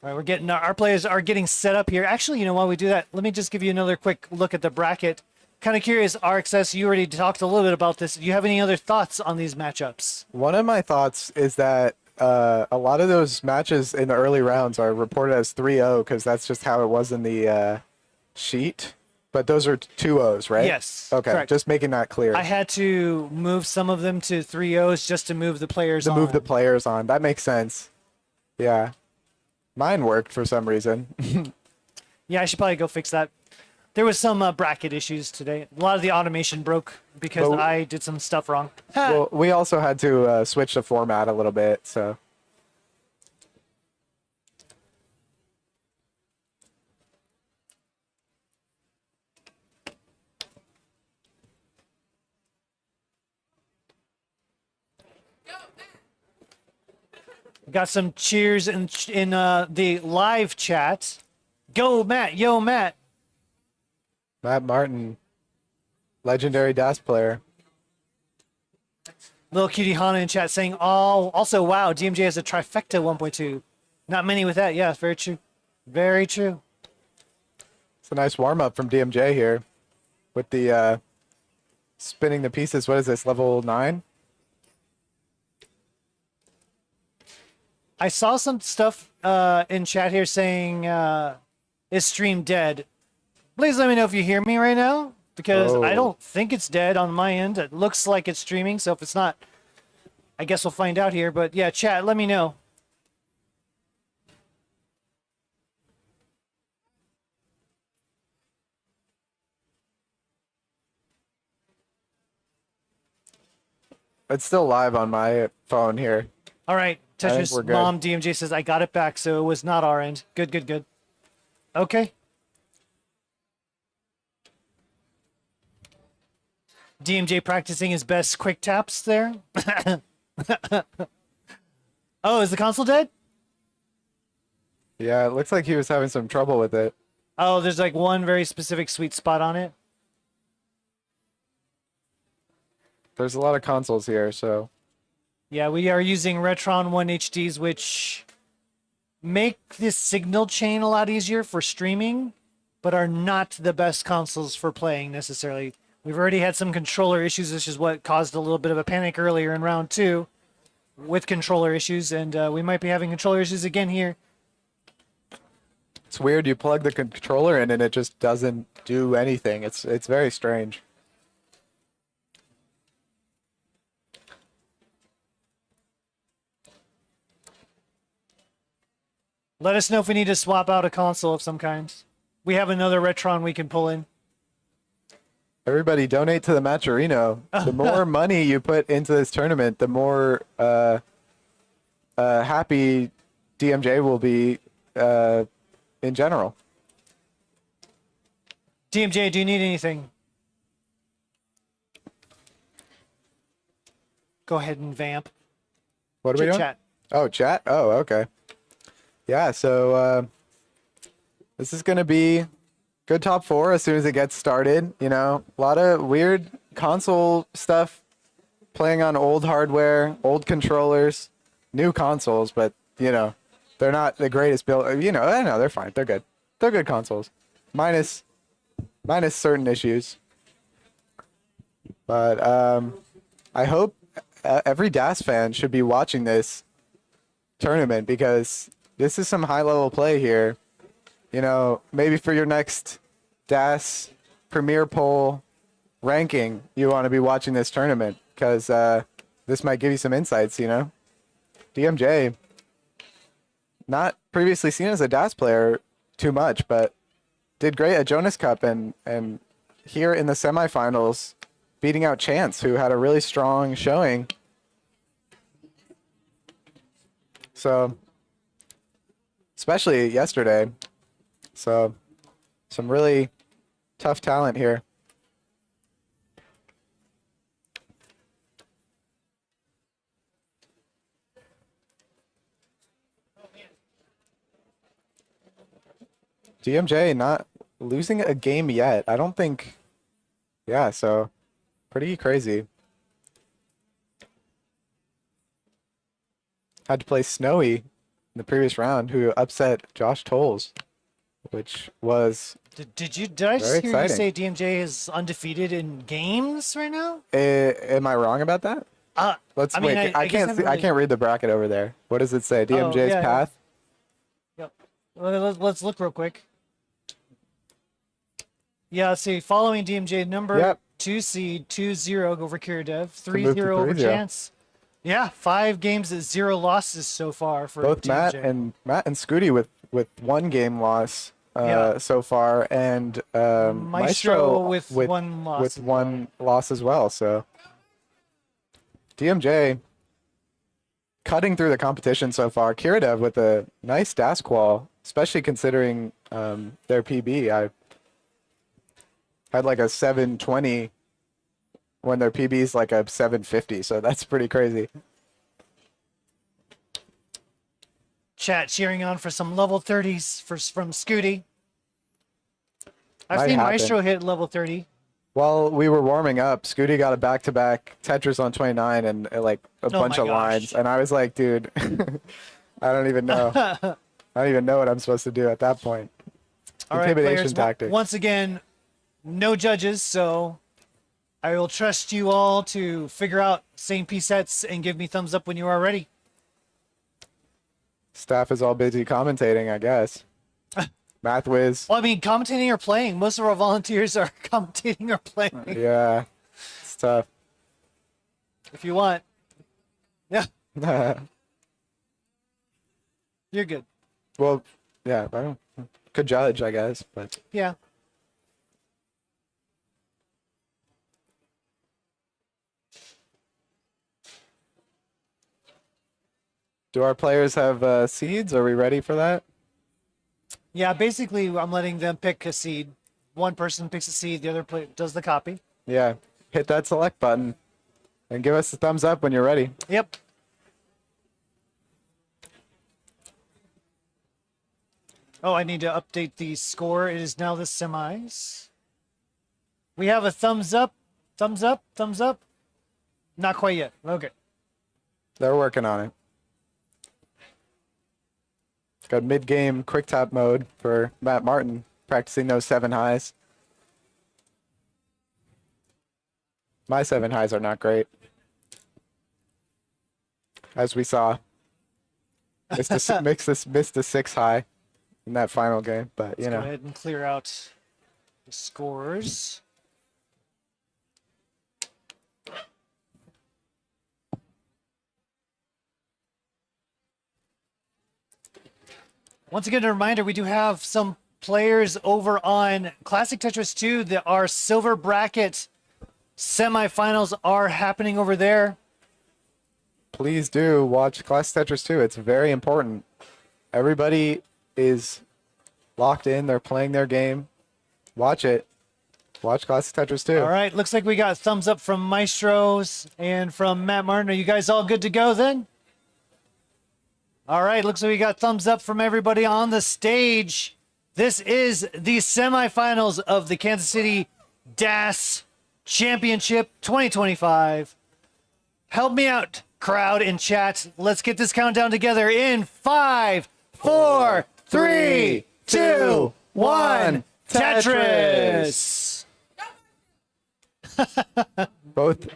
All right, we're getting our players are getting set up here. Actually, you know, while we do that, let me just give you another quick look at the bracket. Kind of curious, RXS, you already talked a little bit about this. Do you have any other thoughts on these matchups? One of my thoughts is that a lot of those matches in the early rounds are reported as 3-0 because that's just how it was in the sheet. But those are 2-0s, right? Yes, Okay, correct. just making that clear. I had to move some of them to 3-0s just to move the players to on. move the players on. That makes sense. Yeah. Mine worked for some reason. Yeah, I should probably go fix that. There was some bracket issues today. A lot of the automation broke because Well- I did some stuff wrong. Well, we also had to switch the format a little bit, so. Got some cheers in the live chat. Go, Matt. Yo, Matt. Matt Martin, legendary DAS player. Little Cutie Hana in chat saying, "Oh, also, wow, DMJ has a trifecta 1.2. Not many with that. Yeah, very true. Very true. It's a nice warm up from DMJ here with the spinning the pieces. What is this, level 9? I saw some stuff in chat here saying, is stream dead? Please let me know if you hear me right now, because I Oh. don't think it's dead on my end. It looks like it's streaming, so if it's not, I guess we'll find out here. But yeah, chat, let me know. It's still live on my phone here. All right, I think Tetris we're good. Mom DMJ says, I got it back, so it was not our end. Good, good, good. Okay. DMJ practicing his best quick taps there. Oh, is the console dead? Yeah, it looks like he was having some trouble with it. Oh, there's like one very specific sweet spot on it. There's a lot of consoles here, so. Yeah, we are using Retron 1 HDs, which make this signal chain a lot easier for streaming, but are not the best consoles for playing necessarily. We've already had some controller issues, which is what caused a little bit of a panic earlier in round 2 with controller issues, and we might be having controller issues again here. It's weird, you plug the controller in and it just doesn't do anything. It's very strange. Let us know if we need to swap out a console of some kind. We have another Retron we can pull in. Everybody donate to the Matcherino. The more money you put into this tournament, the more happy DMJ will be in general. DMJ, do you need anything? Go ahead and vamp. What are we Chit doing? chat. Oh, chat? Oh, okay. Yeah, so this is going to be good top 4 as soon as it gets started. You know, a lot of weird console stuff, playing on old hardware, old controllers, new consoles, but, you know, they're not the greatest build. You know, I know, they're fine. They're good. They're good consoles. Minus certain issues. But I hope every DAS fan should be watching this tournament because this is some high level play here. You know, maybe for your next DAS Premier Poll ranking, you want to be watching this tournament because this might give you some insights, you know. DMJ, not previously seen as a DAS player too much, but did great at Jonas Cup and here in the semifinals, beating out Chance, who had a really strong showing. So, especially yesterday. So, some really tough talent here. DMJ not losing a game yet. I don't think. Yeah, so pretty crazy. Had to play Snowy in the previous round, who upset Josh Tolles, which was Did I just very hear you say exciting. DMJ is undefeated in games right now? Am I wrong about that? Let's I mean, wait. I guess can't I'm see. I really- can't read the bracket over there. What does it say? Oh, DMJ's yeah, yeah. path. Yep. Well, let's look real quick. Yeah, let's see. Following DMJ, number Yep. 2 seed, 2-0 over Kiridev, move to 3-0 over 3-0. Chance. Yeah, 5 games at 0 losses so far for Both DMJ. Matt and Scooty with 1 game loss Yeah. so far, and Maestro with 1 loss. with as 1 loss as well. So DMJ cutting through the competition so far. Kiridev with a nice dash qual, especially considering their PB. I had like a 720 when their PB is like a 750, so that's pretty crazy. Chat cheering on for some level 30s from Scooty. I've Might seen happen. Maestro hit level 30. While we were warming up, Scooty got a back-to-back Tetris on 29 and like a bunch my of gosh. lines, and I was like, dude, I don't even know. I don't even know what I'm supposed to do at that point. All right, Intimidation players. tactics. Once again, no judges, so I will trust you all to figure out same P sets and give me thumbs up when you are ready. Staff is all busy commentating, I guess. Math whiz. Well, I mean, commentating or playing. Most of our volunteers are commentating or playing. Yeah, it's tough. If you want. Yeah, you're good. Well, yeah, I don't. Could judge, I guess, but Yeah. do our players have seeds? Are we ready for that? Yeah, basically, I'm letting them pick a seed. One person picks a seed, the other player does the copy. Yeah, hit that select button and give us a thumbs up when you're ready. Yep. Oh, I need to update the score. It is now the semis. We have a thumbs up, thumbs up, thumbs up. Not quite yet. Okay. They're working on it. Got mid-game quick tap mode for Matt Martin, practicing those 7 highs. My 7 highs are not great, as we saw. Missed a 6 high in that final game, but you Let's go know. ahead and clear out the scores. Once again, a reminder, we do have some players over on Classic Tetris 2 that our silver bracket semifinals are happening over there. Please do watch Class Tetris 2. It's very important. Everybody is locked in. They're playing their game. Watch it. Watch Class Tetris 2. All right, looks like we got thumbs up from Maestros and from Matt Martin. Are you guys all good to go then? All right, looks like we got thumbs up from everybody on the stage. This is the semifinals of the Kansas City DAS Championship 2025. Help me out, crowd in chat. Let's get this countdown together in 5, 4, 3, 2, 1. Tetris. Both.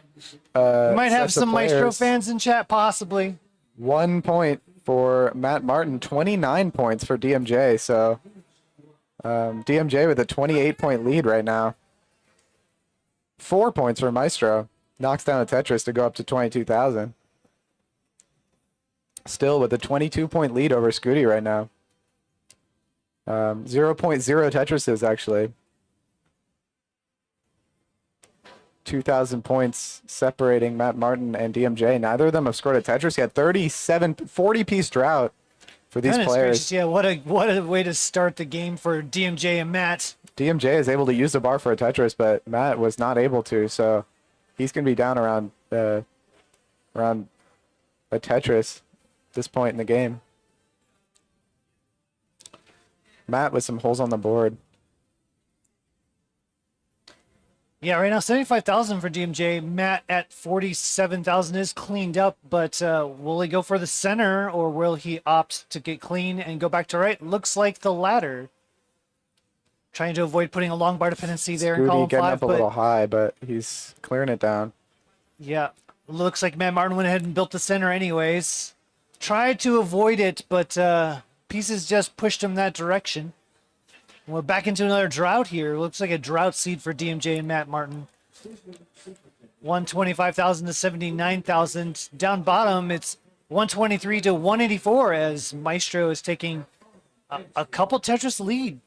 We might have sets of some Maestro players. fans in chat, possibly. 1 point for Matt Martin, 29 points for DMJ. So DMJ with a 28-point lead right now. 4 points for Maestro. Knocks down a Tetris to go up to 22,000. Still with a 22-point lead over Scooty right now. 0.0 Tetrises, actually. 2,000 points separating Matt Martin and DMJ. Neither of them have scored a Tetris yet. 40-piece drought for these Goodness players. gracious, yeah, what a way to start the game for DMJ and Matt. DMJ is able to use the bar for a Tetris, but Matt was not able to, so he's going to be down around a Tetris at this point in the game. Matt with some holes on the board. Yeah, right now 75,000 for DMJ. Matt at 47,000 is cleaned up, but will he go for the center or will he opt to get clean and go back to right? Looks like the latter. Trying to avoid putting a long bar dependency there in Scooty column getting 5, up a but little high, but he's clearing it down. yeah, looks like Matt Martin went ahead and built the center anyways. Tried to avoid it, but pieces just pushed him that direction. We're back into another drought here. Looks like a drought seed for DMJ and Matt Martin. 125,000 to 79,000. Down bottom, it's 123 to 184 as Maestro is taking a couple Tetris lead.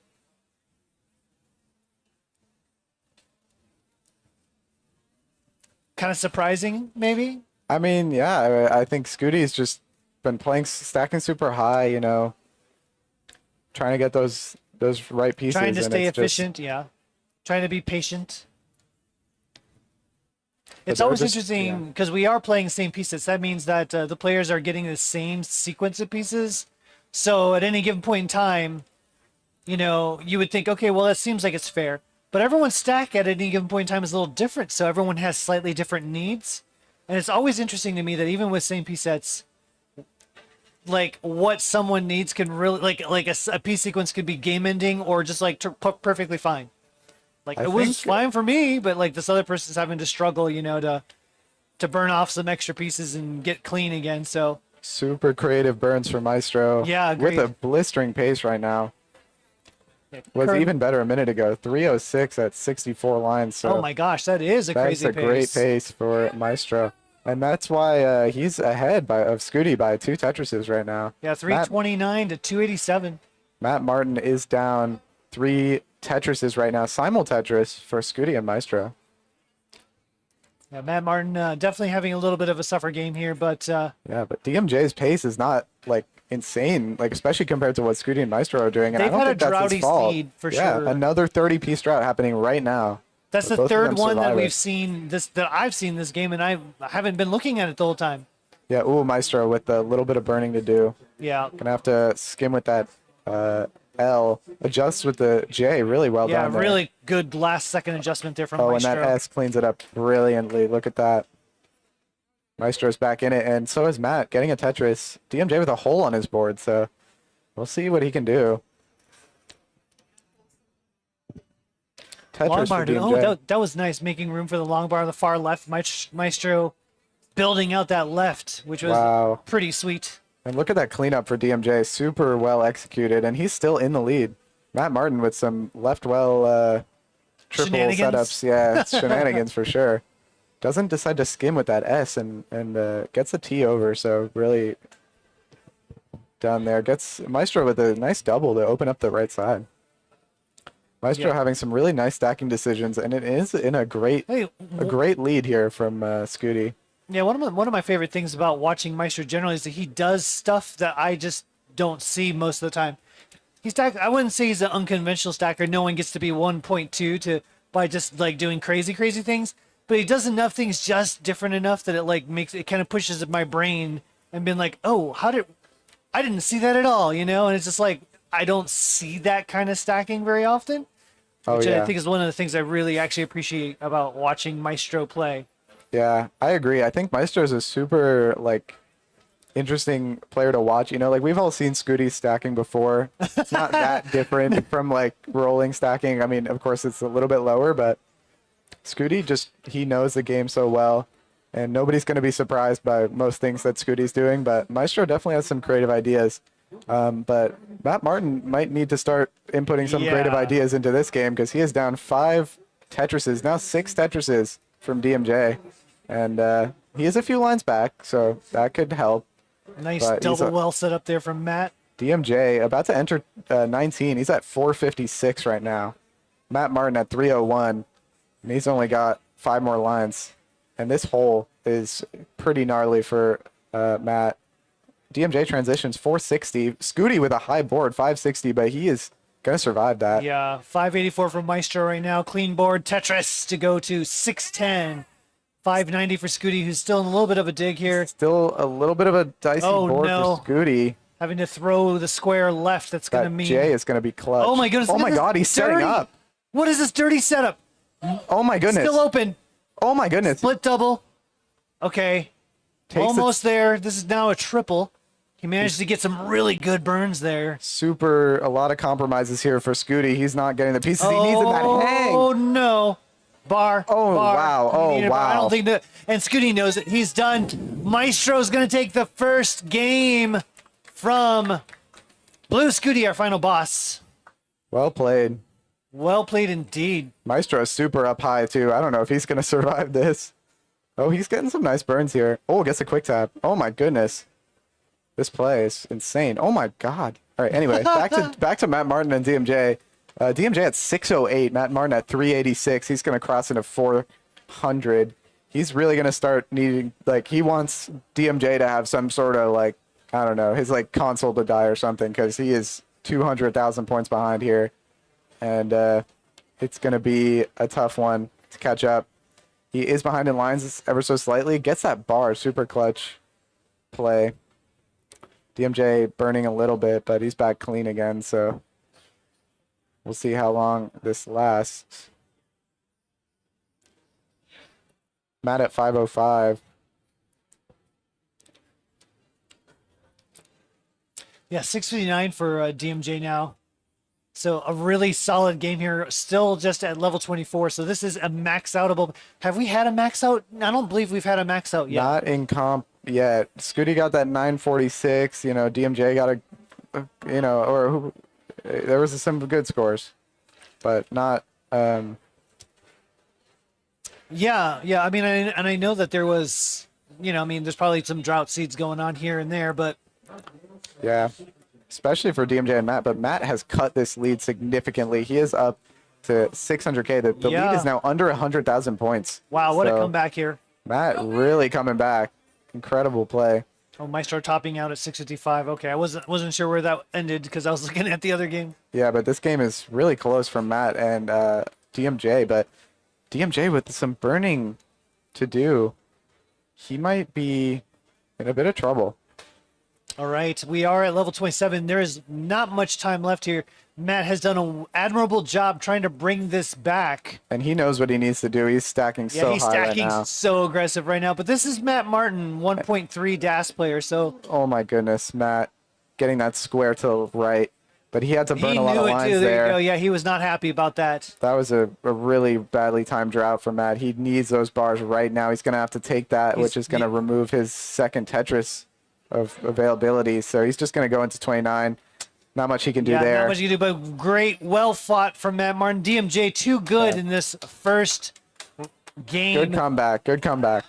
Kind of surprising, maybe. I mean, yeah, I think Scooty's just been playing, stacking super high, you know, trying to get those right pieces. Trying to and stay it's efficient, yeah. Trying to be patient. It's they're always just- interesting because we are playing the same pieces. That means that the players are getting the same sequence of pieces. So at any given point in time, you know, you would think, okay, well, that seems like it's fair. But everyone's stack at any given point in time is a little different. So everyone has slightly different needs. And it's always interesting to me that even with same piece sets, like what someone needs can really like a piece sequence could be game ending or just like perfectly fine. Like I it was think- fine for me, but like this other person's having to struggle, you know, to burn off some extra pieces and get clean again. So Super creative burns for Maestro. Yeah, with agreed. a blistering pace right now. Was current- even better a minute ago. 306 at 64 lines. So oh my gosh, that is a that's crazy a pace. great pace for Maestro. And that's why he's ahead of Scooty by 2 Tetrises right now. Yeah, 329 to 287. Matt Martin is down 3 Tetrises right now. Simul Tetris for Scooty and Maestro. Yeah, Matt Martin definitely having a little bit of a suffer game here, but Yeah, but DMJ's pace is not like insane, like especially compared to what Scooty and Maestro are doing. And They've I don't had a think that's droughty his fault. speed for yeah, sure. another 30-piece drought happening right now. that's But the both of them third one that survive we've it. seen that I've seen this game, and I haven't been looking at it the whole time. Yeah, ooh, Maestro with a little bit of burning to do. Yeah, Gonna have to skim with that L. Adjust with the J really well yeah, done there. really good last second adjustment there from Oh, Maestro. and that S cleans it up brilliantly. Look at that. Maestro's back in it, and so is Matt, getting a Tetris. DMJ with a hole on his board, so we'll see what he can do. Tetris Long for bar, dude. DMJ. Oh, that was nice, making room for the long bar on the far left. Maestro building out that left, which was Wow. pretty sweet. And look at that cleanup for DMJ. Super well executed, and he's still in the lead. Matt Martin with some left well triple Shenanigans. setups. Yeah, it's shenanigans for sure. Doesn't decide to skim with that S and gets the T over, so really down there. Gets Maestro with a nice double to open up the right side. Maestro Yeah. having some really nice stacking decisions, and it is in a great Hey, lead here from Scooty. yeah, one of my favorite things about watching Maestro generally is that he does stuff that I just don't see most of the time. I wouldn't say he's an unconventional stacker. No one gets to be 1.2 by just like doing crazy things. But he does enough things just different enough that it like makes it kind of pushes at my brain and being like, oh, I didn't see that at all, you know? And it's just like I don't see that kind of stacking very often, Oh which yeah. I think is one of the things I really actually appreciate about watching Maestro play. Yeah, I agree. I think Maestro is a super like interesting player to watch. You know, like we've all seen Scooty stacking before. It's not that different from like rolling stacking. I mean, of course, it's a little bit lower, but Scooty he knows the game so well, and nobody's going to be surprised by most things that Scooty's doing. But Maestro definitely has some creative ideas. But Matt Martin might need to start inputting some creative Yeah. ideas into this game because he is down 5 Tetrises, now 6 Tetrises from DMJ. And he is a few lines back, so that could help. Nice But he's double a- well set up there from Matt. DMJ about to enter 19. He's at 456 right now. Matt Martin at 301. And he's only got 5 more lines. And this hole is pretty gnarly for Matt. DMJ transitions 460. Scooty with a high board, 560, but he is going to survive that. Yeah, 584 from Maestro right now. Clean board. Tetris to go to 610. 590 for Scooty, who's still in a little bit of a dig here. Still a little bit of a dicey board no. for Scooty. Having to throw the square left. That's going to That mean. J is going to be clutch. Oh my goodness. Oh look my at this God, he's setting dirty- up. What is this dirty setup? Oh my goodness. Still open. Oh my goodness. Split double. Okay. Takes Almost there. This is now a triple. He managed to get some really good burns there. A lot of compromises here for Scooty. He's not getting the pieces he needs in that hang. Oh no. Bar. Oh, bar. wow. He Oh, needed a bar. I wow. don't think that. And Scooty knows it. He's done. Maestro's going to take the first game from Blue Scooty, our final boss. Well played. Well played indeed. Maestro is super up high too. I don't know if he's going to survive this. Oh, he's getting some nice burns here. Oh, gets a quick tap. Oh my goodness. This play is insane. Oh my God. All right. Anyway, back to Matt Martin and DMJ. DMJ at 608. Matt Martin at 386. He's going to cross into 400. He's really going to start needing, like, he wants DMJ to have some sort of, like, I don't know, his, like, console to die or something, because he is 200,000 points behind here. And it's going to be a tough one to catch up. He is behind in lines ever so slightly. Gets that bar. Super clutch play. DMJ burning a little bit, but he's back clean again, so we'll see how long this lasts. Matt at 505. Yeah, 659 for DMJ now. So a really solid game here. Still just at level 24. So this is a max outable. Have we had a max out? I don't believe we've had a max out yet. Not in comp yet. Scooty got that 946. You know, DMJ got there was some good scores, but not. Yeah. I mean, and I know that there was, there's probably some drought seeds going on here and there, but Yeah, especially for DMJ and Matt. But Matt has cut this lead significantly. He is up to 600K. The Yeah. lead is now under 100,000 points. wow, what a So, comeback here. Matt really coming back. Incredible play. Oh, Maestro topping out at 655. Okay, I wasn't sure where that ended because I was looking at the other game. Yeah, but this game is really close for Matt and DMJ. But DMJ with some burning to do, he might be in a bit of trouble. All right, we are at level 27. There is not much time left here. Matt has done an admirable job trying to bring this back. And he knows what he needs to do. He's stacking Yeah, so he's high stacking right now. so aggressive right now. But this is Matt Martin, 1.3 DAS player. So Oh my goodness, Matt getting that square to the right. But he had to burn he a lot knew of it lines too. There there. you go. Yeah, he was not happy about that. That was a really badly timed drought for Matt. He needs those bars right now. He's going to have to take that, which is going to remove his second Tetris of availability. So he's just going to go into 29. Not much he can do Yeah, there. not much you can do, but great, well fought from Matt Martin. DMJ too good in this first game. Good comeback. Good comeback.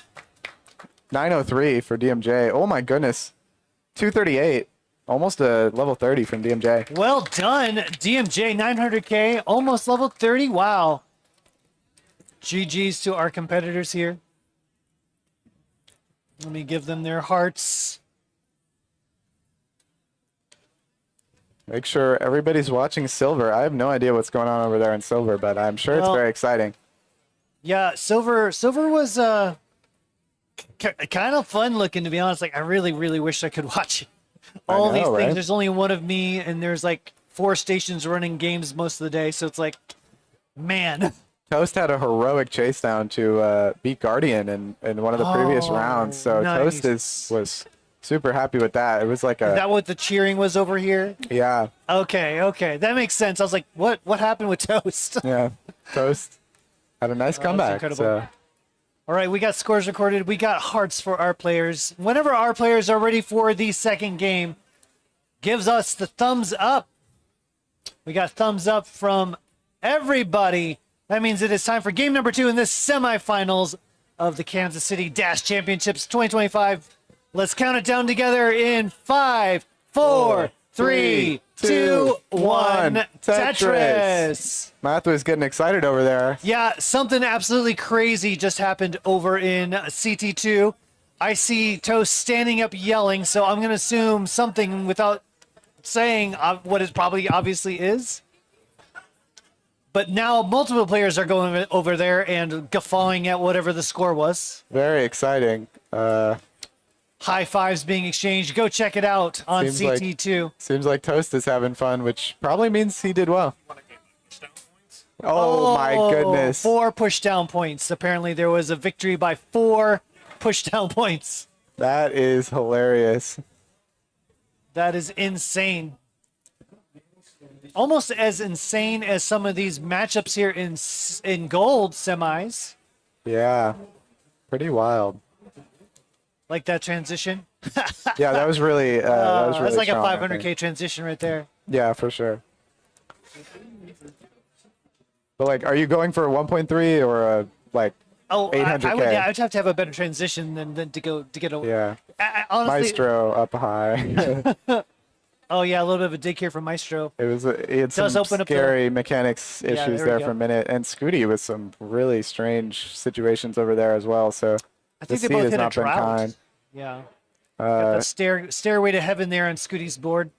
903 for DMJ. Oh my goodness. 238. Almost a level 30 from DMJ. Well done, DMJ, 900K, almost level 30. Wow. GG's to our competitors here. Let me give them their hearts. Make sure everybody's watching Silver. I have no idea what's going on over there in Silver, but I'm sure it's Well, very exciting. Yeah, Silver was kind of fun looking, to be honest. Like, I really, really wish I could watch all these know, things. right? There's only one of me, and there's like 4 stations running games most of the day. So it's like, man. Toast had a heroic chase down to beat Guardian in one of the previous rounds. So nice. Toast was super happy with that. It was like Is that what the cheering was over here? yeah, Okay. That makes sense. I was like, what happened with Toast? yeah. Toast had a nice comeback. incredible. So All right, we got scores recorded. We got hearts for our players. Whenever our players are ready for the second game, gives us the thumbs up. We got thumbs up from everybody. That means it is time for game number 2 in this semifinals of the Kansas City Dash Championships 2025. Let's count it down together in 5, 4, 3, 2, 1. Tetris. Tetris. Matthew is getting excited over there. Yeah, something absolutely crazy just happened over in CT2. I see Toast standing up yelling, so I'm going to assume something without saying what it probably obviously is. But now multiple players are going over there and guffawing at whatever the score was. Very exciting. High fives being exchanged. Go check it out on Seems like- CT2. Seems like Toast is having fun, which probably means he did well. Oh my goodness. 4 push-down points. Apparently there was a victory by 4 push-down points. That is hilarious. That is insane. Almost as insane as some of these matchups here in gold semis. Yeah. Pretty wild. Like that transition. Yeah, that was really that was really That's like strong, a I 500K think. transition right there. Yeah, for sure. But like, are you going for a 1.3 or a like? Oh, I 800K. would. Yeah, I'd have to have a better transition than to get a. Yeah, Honestly, Maestro up high. oh yeah, a little bit of a dig here from Maestro. It was he had Does some open up the- scary mechanics issues there we there go. for a minute, and Scooty with some really strange situations over there as well. So I the think they seat both has hit a not been drought. kind. Yeah. Got the stairway to heaven there on Scooty's board.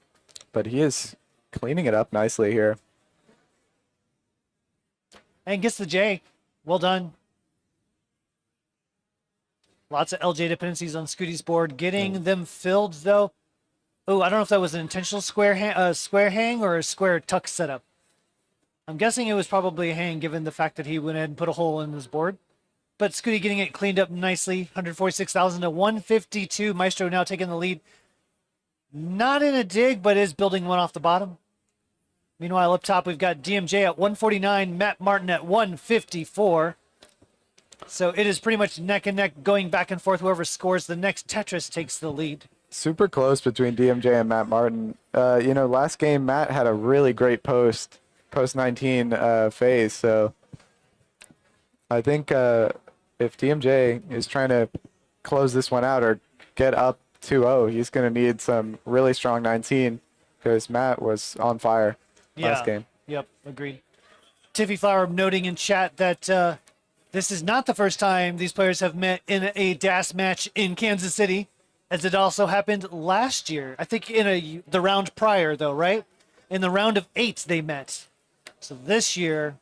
But he is cleaning it up nicely here. And gets the J. Well done. Lots of LJ dependencies on Scooty's board. Getting them filled, though. Oh, I don't know if that was an intentional square hang or a square tuck setup. I'm guessing it was probably a hang, given the fact that he went ahead and put a hole in his board. But Scooty getting it cleaned up nicely. 146,000 to 152. Maestro now taking the lead. Not in a dig, but is building one off the bottom. Meanwhile, up top, we've got DMJ at 149, Matt Martin at 154. So it is pretty much neck and neck, going back and forth. Whoever scores the next Tetris takes the lead. Super close between DMJ and Matt Martin. Last game Matt had a really great post 19 phase. So I think if DMJ is trying to close this one out or get up 2-0, he's going to need some really strong 19 because Matt was on fire last game. Yep, agreed. Tiffy Flower noting in chat that this is not the first time these players have met in a DAS match in Kansas City, as it also happened last year. I think in the round prior, though, right? In the round of 8, they met. So this year,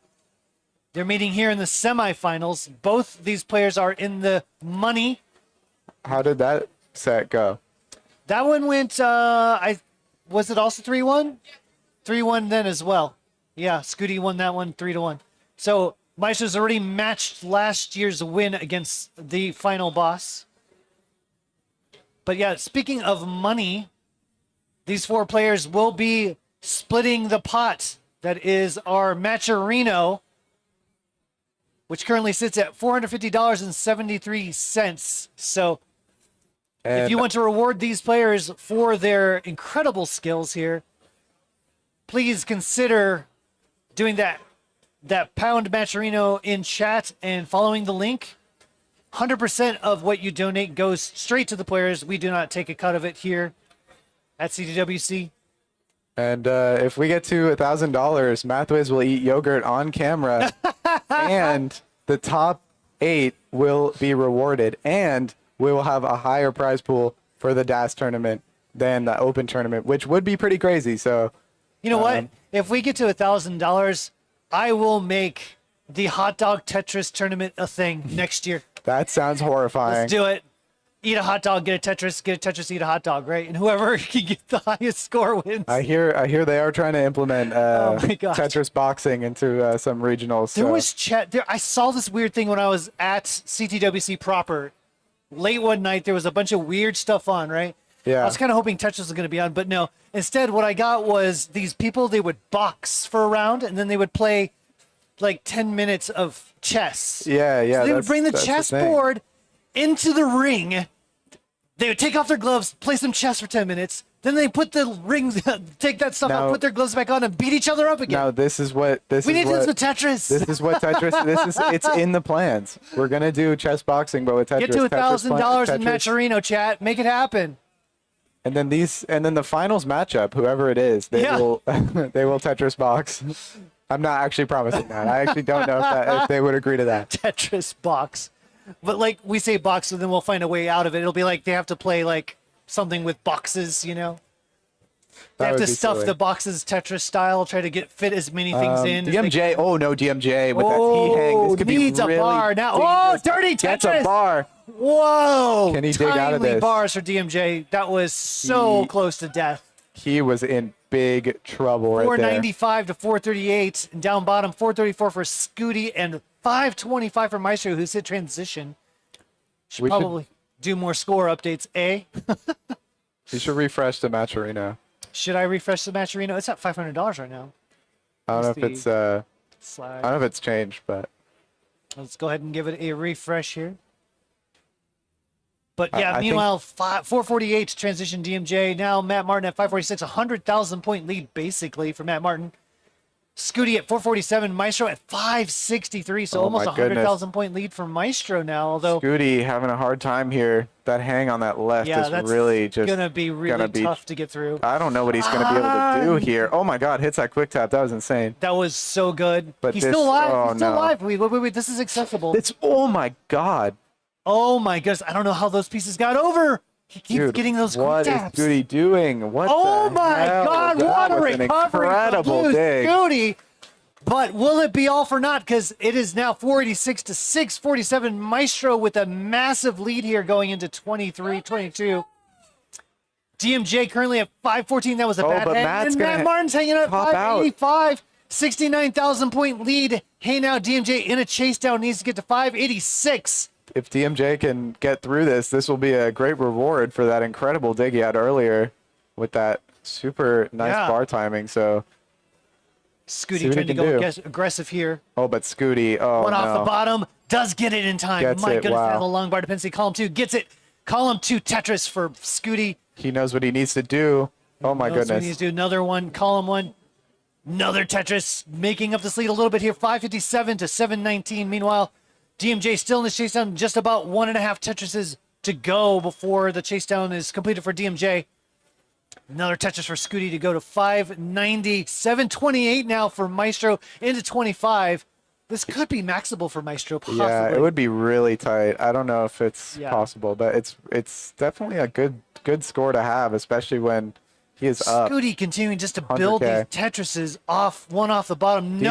they're meeting here in the semifinals. Both these players are in the money. How did that set go? That one went, was it also 3-1? 3-1 then as well. Yeah, Scooty won that one 3-1. So Maestro's already matched last year's win against the final boss. But yeah, speaking of money, these 4 players will be splitting the pot. That is our Matcherino, which currently sits at $450.73. So if you want to reward these players for their incredible skills here, please consider doing that pound Matcherino in chat and following the link. 100% of what you donate goes straight to the players. We do not take a cut of it here at CTWC. And if we get to $1,000, Mathwiz will eat yogurt on camera, and the top 8 will be rewarded, and we will have a higher prize pool for the DAS tournament than the Open tournament, which would be pretty crazy. So, You know what? If we get to $1,000, I will make the hot dog Tetris tournament a thing next year. that sounds horrifying. Let's do it. Eat a hot dog, get a Tetris, eat a hot dog, right? And whoever can get the highest score wins. I hear they are trying to implement Oh my gosh. Tetris boxing into some regionals. There so. was chat there. I saw this weird thing when I was at CTWC proper. Late one night, there was a bunch of weird stuff on, right? Yeah. I was kind of hoping Tetris was going to be on, but no. Instead, what I got was these people, they would box for a round, and then they would play like 10 minutes of chess. Yeah. So they would that's- bring the that's chess thing. board into the ring. They would take off their gloves, play some chess for 10 minutes. Then they put the rings, take that stuff Now- off, put their gloves back on, and beat each other up again. Now this is what this we is need to do what this with Tetris. this is what Tetris. It's in the plans. We're gonna do chess boxing, but with Tetris. Get to $1,000 in Tetris- Matcherino, chat. Make it happen. And then the finals matchup, whoever it is, they Yeah. will they will Tetris box. I'm not actually promising that. I actually don't know if they would agree to that. Tetris box. But like we say box, so then we'll find a way out of it. It'll be like they have to play like something with boxes, you know? They That have would to be stuff silly. the boxes Tetris style, try to fit as many things in. as they DMJ. Oh no, DMJ with that Oh, T hang. This could be needs really a bar now. dangerous. Oh, dirty Gets Tetris. a bar. Whoa! Can he dig out of Timely this? bars for DMJ. That was so He- close to death. He was in big trouble right there. 495 to 438. And down bottom, 434 for Scooty and 525 for Maestro, who's hit transition. Should We should- probably do more score updates, eh? You should refresh the match arena. Should I refresh the match arena? It's at $500 right now. I don't know if Let's it's see. I Slide. don't know if it's changed, but Let's go ahead and give it a refresh here. But I yeah, think- meanwhile, 448 transition DMJ. Now Matt Martin at 546, 100,000 point lead basically for Matt Martin. Scooty at 447, Maestro at 563, so Oh almost my 100,000 point lead for Maestro now. Although, Scooty having a hard time here. That hang on that left yeah, is that's really just gonna be really gonna be- tough to get through. I don't know what he's gonna be able to do here. Oh my God, hits that quick tap. That was insane. That was so good. But He's this- still alive. oh, He's still no. alive. Wait. This is accessible. It's oh my God, Oh my goodness. I don't know how those pieces got over. He keeps dude. getting those quick What is taps. Scooty doing? What? Oh the my hell? God! That What a was an recovery incredible from Blue dig. Scooty. But will it be all for naught? Because it is now 486 to 647. Maestro with a massive lead here going into 23-22. DMJ currently at 514. That was a Oh, bad but hang. Matt's And Matt gonna Martin's hanging at pop out. 585. 69,000 point lead. Hey, now DMJ in a chase down needs to get to 586. If DMJ can get through this will be a great reward for that incredible dig he had earlier with that super nice Yeah. bar timing. So, Scooty See what trying he to can go do. aggressive here. oh, but Scooty, oh One no. off the bottom. Does get it in time. Gets My it, goodness, wow. now the long bar dependency. Column 2 gets it. Column 2 Tetris for Scooty. He knows what he needs to do. Oh my Knows what he goodness. needs to do. Another one. Column 1. Another Tetris making up this lead a little bit here. 557 to 719. Meanwhile, DMJ still in the chase down. Just about 1.5 Tetrises to go before the chase down is completed for DMJ. Another Tetris for Scooty to go to 590. 728 now for Maestro into 25. This could be maxable for Maestro, possibly. Yeah, it would be really tight. I don't know if it's Yeah. possible, but it's definitely a good score to have, especially when he is up. Scooty continuing just to build these 100K. Tetrises off the bottom.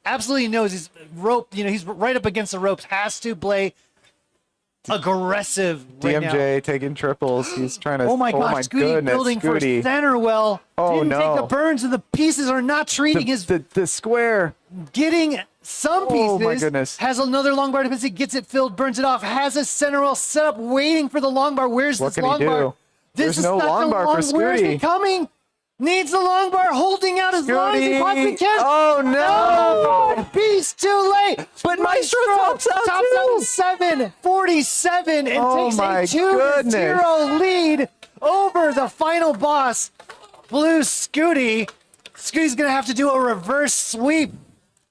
Absolutely knows he's rope. He's right up against the ropes. Has to play aggressive right now. DMJ taking triples. He's trying to. Oh my gosh, Scooty goodness, building Scooty. for center well. Oh, Didn't take the no. burns, and the pieces are not treating his The square. getting some pieces. Oh, my goodness. Has another long bar dependency, gets it filled, burns it off, has a center well set up, waiting for the long bar. Where's What this can he long bar? do? This There's is no not long the bar for Where's Scooty. he coming? Needs the long bar, holding out as long as he possibly Scooty. can. Oh no! Oh, he's too late. But Maestro tops out too. 747 and Oh takes my a 2-0 lead over the final boss, Blue Scooty. Scooty's gonna have to do a reverse sweep.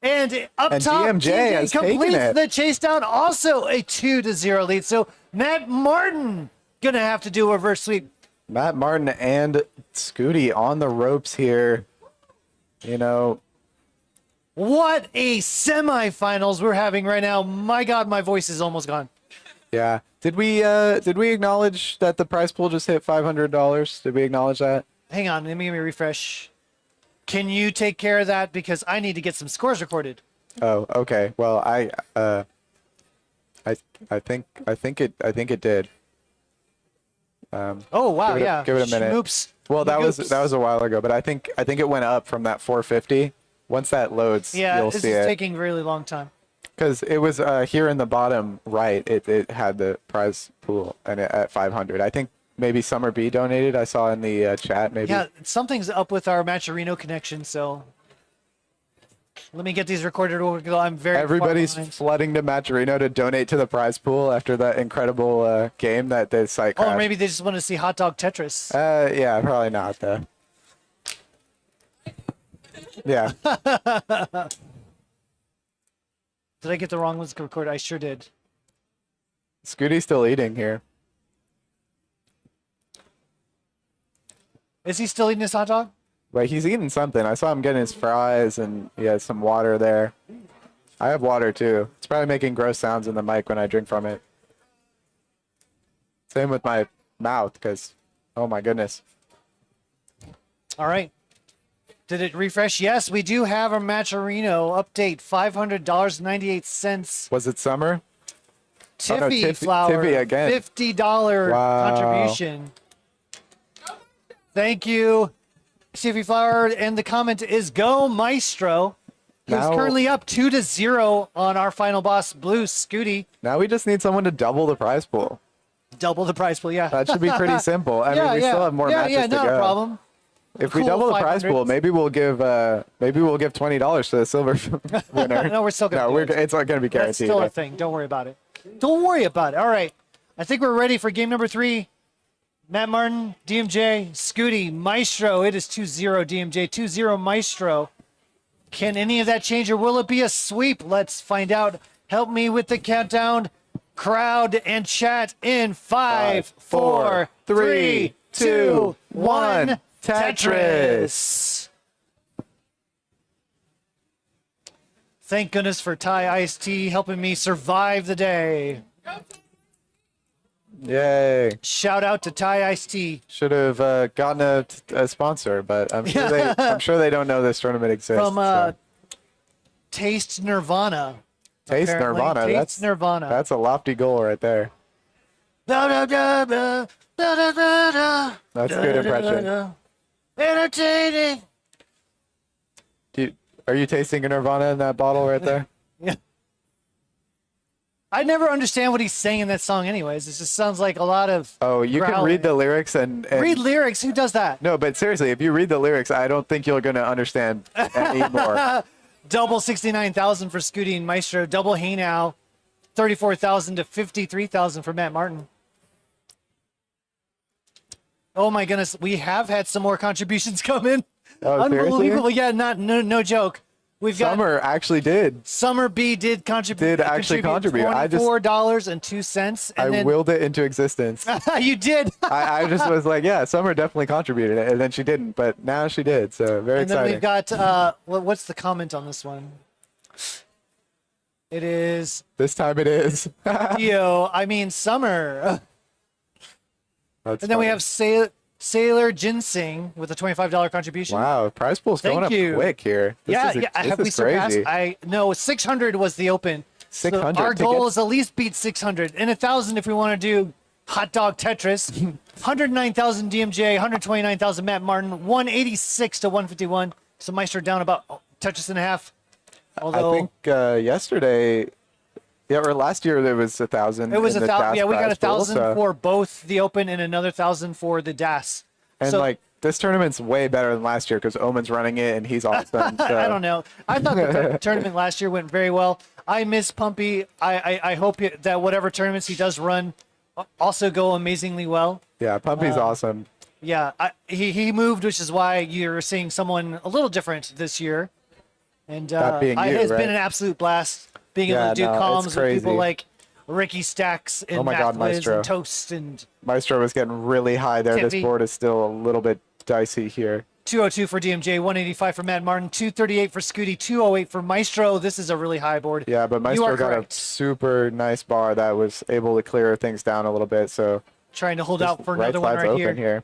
And up And top, DMJ has taken completes it. the chase down, also a 2-0 lead. So Matt Martin gonna have to do a reverse sweep. Matt Martin and Scooty on the ropes here. You know, What a semifinals we're having right now. My God, my voice is almost gone. yeah. Did we acknowledge that the prize pool just hit $500? Did we acknowledge that? Hang on, let me refresh. Can you take care of that? Because I need to get some scores recorded. Oh, okay. Well, I think it did. Oh wow, Give it a- yeah. give it a minute. Oops. Well, that was a while ago, but I think it went up from that 450. Once that loads, Yeah, you'll this see is it. taking a really long time. Because it was here in the bottom right. It had the prize pool and at 500. I think maybe Summer B donated. I saw in the chat. Maybe. Yeah, something's up with our Matcherino connection, so let me get these recorded. I'm very far Everybody's behind. flooding to Matcherino to donate to the prize pool after that incredible game that the site crashed. Oh, maybe they just want to see Hot Dog Tetris. Yeah, probably not though. Yeah. Did I get the wrong ones recorded? I sure did. Scooty's still eating here. Is he still eating his hot dog? But he's eating something. I saw him getting his fries and he has some water there. I have water too. It's probably making gross sounds in the mic when I drink from it. Same with my mouth because, oh my goodness. All right. Did it refresh? Yes, we do have a Matcherino update. $500.98. Was it summer? Oh, no, Tiffy flour. Tiffy again. $50 Wow. contribution. Thank you, Tiffy flour. And the comment is Go Maestro, who's Now- currently up 2-0 on our final boss, Blue Scooty. Now we just need someone to double the prize pool. Double the price pool, yeah. That should be pretty simple. I mean, we still have more matches to not go. a problem. If we Cool double the prize 500. pool, maybe we'll give $20 to the silver winner. No, we're still gonna do it. it's not going to be That's guaranteed. still a thing. Don't worry about it. Don't worry about it. All right. I think we're ready for game number 3. Matt Martin, DMJ, Scooty, Maestro. It is 2-0 DMJ, 2-0 Maestro. Can any of that change or will it be a sweep? Let's find out. Help me with the countdown. Crowd and chat in 5, 4, 3, 2, 1. Tetris. Thank goodness for Thai Iced Tea helping me survive the day. Yay. Shout out to Thai Iced Tea Should have gotten a sponsor, but I'm sure they don't know this tournament exists. from so. Taste Nirvana. Taste apparently. Nirvana. Taste Nirvana. That's a lofty goal right there. Da, da, da, da, da, da, da, da, That's da, good da, impression. da, da. Entertaining. Are you tasting a Nirvana in that bottle right there? Yeah. I never understand what he's saying in that song anyways. It just sounds like a lot of Oh, you can growling. read the lyrics and Read lyrics. Who does that? No, but seriously, if you read the lyrics, I don't think you're going to understand anymore. Double 69,000 for Scooty and Maestro. Double Hey Now. 34,000 to 53,000 for Matt Martin. Oh my goodness, we have had some more contributions come in. Oh, Unbelievable. seriously? Yeah, no joke. We've got Summer actually did. Summer B did contribute. Did actually contribute. I just- $24.02. I And then willed it into existence. you did. I just was like, yeah, Summer definitely contributed, and then she didn't, but now she did. So very And then exciting. we've got what's the comment on this one? It is This time it is. Summer. That's And then we funny. have Sailor Ginseng with a $25 contribution. Wow, prize pool's Thank going up you. quick here. This Yeah, is, yeah. This Have we is surpassed? crazy. No, 600 was the open. So 600 our goal tickets? is at least beat 600 and 1,000 if we want to do hot dog Tetris. 109,000 DMJ, 129,000 Matt Martin, 186 to 151. So Meister down about Tetris and a half. Although I think yesterday, or last year there was 1,000. it was in 1,000. the Yeah, we got DAS prize pool, 1,000 so- for both the open and another 1,000 for the DAS. And so, like this tournament's way better than last year because Omen's running it and he's awesome. So. I don't know. I thought the tournament last year went very well. I miss Pumpy. I hope that whatever tournaments he does run also go amazingly well. Yeah, Pumpy's awesome. Yeah, he moved, which is why you're seeing someone a little different this year. And That being you, it's right? been an absolute blast being Yeah, able to do no, it's comms with people crazy. like Ricky Stacks and Oh my God, Matt Liz Maestro. and Toast and Maestro was getting really high there. This Tiffy. board is still a little bit dicey here. 202 for DMJ, 185 for Matt Martin, 238 for Scooty, 208 for Maestro. This is a really high board. Yeah, but You Maestro are got a correct. super nice bar that was able to clear things down a little bit. So Trying to hold out for right another one side's right open here.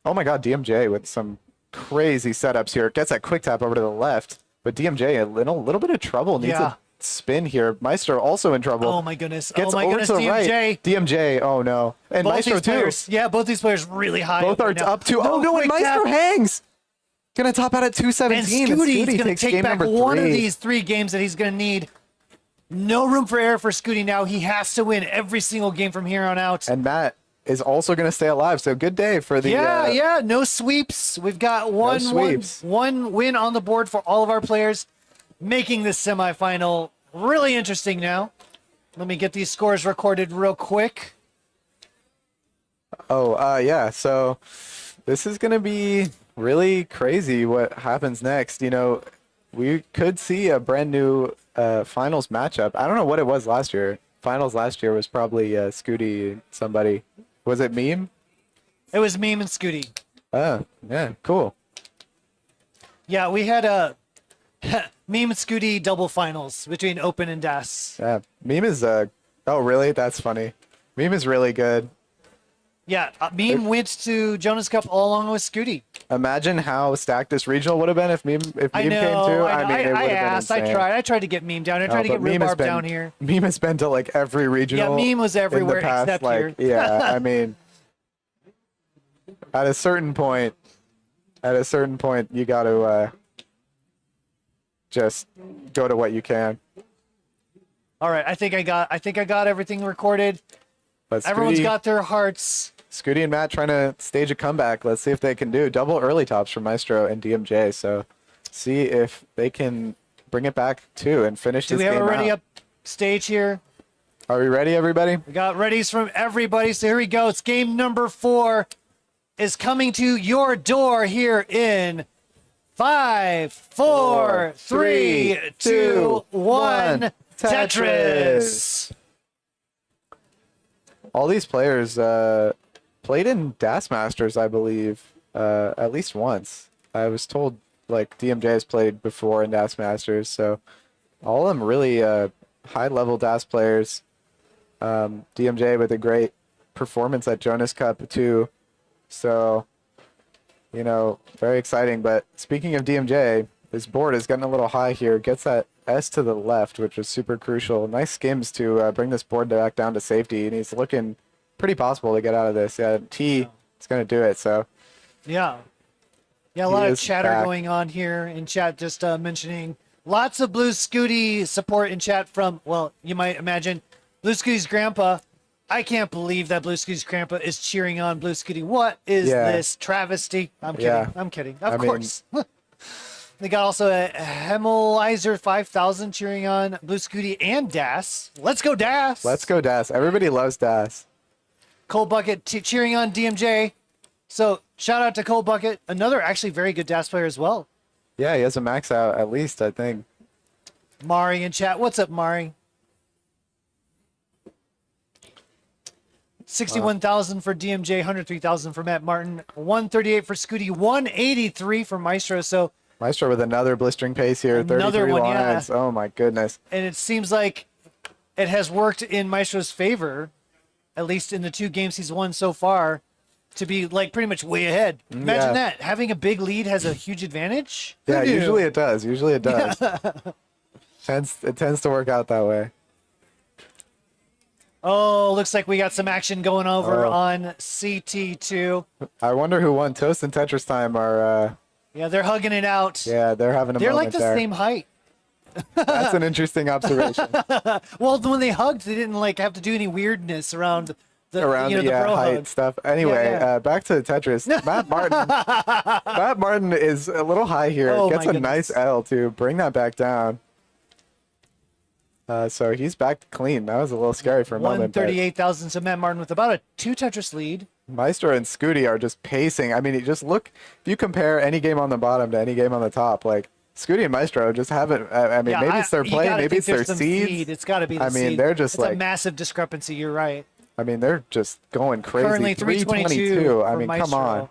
Oh my God, DMJ with some crazy setups here. Gets that quick tap over to the left, but DMJ in a little bit of trouble. Needs Yeah. a spin here. Maestro also in trouble. Oh my goodness. Gets oh my over goodness, to the DMJ. right. DMJ, oh no. And Both Maestro these too. players, yeah, both these players really high. Both are right now. up to, oh no, and quick Maestro tap. hangs. Gonna top out at And 217. Scooty's going to takes take game back number one of 3. these 3 games that he's going to need. No room for error for Scooty now. He has to win every single game from here on out. And Matt is also gonna stay alive. So good day for the Yeah, no sweeps. We've got one sweeps. win on the board for all of our players, making this semifinal really interesting now. Let me get these scores recorded real quick. Yeah. So this is gonna be really crazy. What happens next? You know, we could see a brand new finals matchup. I don't know what it was last year. Finals last year was probably Scooty and somebody. Was it Meme? It was Meme and Scooty. Oh, yeah, cool. Yeah, we had a Meme and Scooty double finals between Open and Das. Yeah, Meme is oh really? That's funny. Meme is really good. Yeah, Meme went to Jonas Cup all along with Scooty. Imagine how stacked this regional would have been if Meme I came know. too. I, know. mean, it would I have been asked. insane. I tried to get Meme down. I tried to but get Meme has Rhubarb been- down here. Meme has been to like every regional. Meme was everywhere in the past, except like, here. Yeah, I mean, at a certain point, you got to just go to what you can. All right, I think I got everything recorded. But Everyone's Scooty- got their hearts. Scooty and Matt trying to stage a comeback. Let's see if they can do double early tops for Maestro and DMJ. So see if they can bring it back too and finish Do this we have game a ready out. up stage here? Are we ready, everybody? We got readies from everybody. So here we go. It's game number 4 is coming to your door here in 5, 4, 3, 2, 1. Tetris. All these players played in Das Masters, I believe, at least once. I was told like DMJ has played before in Das Masters, so all of them really high-level Das players. DMJ with a great performance at Jonas Cup too, so very exciting. But speaking of DMJ, his board is getting a little high here. Gets that S to the left, which was super crucial. Nice skims to bring this board back down to safety, and he's looking pretty possible to get out of this. Yeah, T is going to do it. So Yeah. Yeah, a He lot of is chatter back. going on here in chat, just mentioning lots of Blue Scooty support in chat from, well, you might imagine, Blue Scooty's grandpa. I can't believe that Blue Scooty's grandpa is cheering on Blue Scooty. What is Yeah. this travesty? I'm kidding. Yeah. I'm kidding. Of I mean- course. They got also a Hemelizer 5000 cheering on Blue Scooty and Das. Let's go, Das. let's go Das. Everybody loves Das. Cold Bucket cheering on DMJ. So shout out to Cold Bucket, another actually very good Das player as well. Yeah, he has a max out at least, I think. Mari in chat. What's up, Mari? 61,000 for DMJ, 103,000 for Matt Martin, 138 for Scooty, 183 for Maestro. So, Maestro with another blistering pace here, Another 33 one, yeah. lines. Oh my goodness. and it seems like it has worked in Maestro's favor, at least in the 2 games he's won so far, to be like pretty much way ahead. Imagine Yeah. that. Having a big lead has a huge advantage. Who Yeah, knew? usually it does. It tends to work out that way. Oh, looks like we got some action going over Oh. on CT2. I wonder who won. Toast and Tetris Time are Yeah, they're hugging it out. yeah, they're having a They're like moment the there. same height. That's an interesting observation. Well, when they hugged, they didn't like have to do any weirdness around the Around the yeah, bro height hug. stuff. Anyway, yeah. back to Tetris. Matt Martin. Matt Martin is a little high here. Oh, Gets my a nice goodness. L to bring that back down. So he's back clean. That was a little scary for a moment. But 138,000. So Matt Martin with about a 2 Tetris lead. Maestro and Scooty are just pacing. I mean, you just look. If you compare any game on the bottom to any game on the top, like Scooty and Maestro just haven't. I mean, Yeah, maybe it's their you play, gotta maybe think it's their there's some seeds. seed. It's got to be the I mean, seed. they're just it's a like- massive discrepancy. You're right. I mean, they're just going crazy. Currently 322. 322. I for mean, Maestro. come on.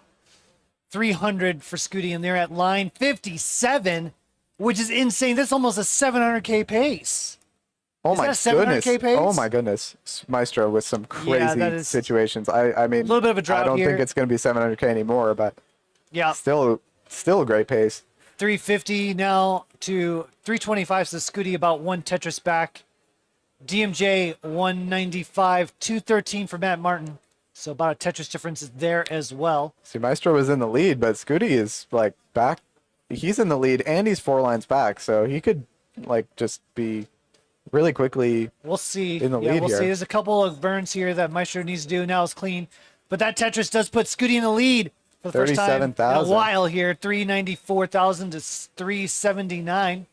300 for Scooty, and they're at line 57, which is insane. That's almost a 700K pace. Oh Is my that a 700K goodness. pace? Oh my goodness. Maestro with some crazy that is- situations. I mean, A little bit of a drought I don't here. think it's going to be 700K anymore, but Yeah, still a great pace. 350 now to 325. So Scooty about 1 Tetris back. DMJ 195, 213 for Matt Martin. So about a Tetris difference is there as well. See, Maestro was in the lead, but Scooty is like back. He's in the lead and he's 4 lines back, so he could like just be really quickly. We'll see. In the yeah, lead we'll here. see. There's a couple of burns here that Maestro needs to do. Now it's clean. But that Tetris does put Scooty in the lead for the first time in a 37,000. while here. 394,000 to 379.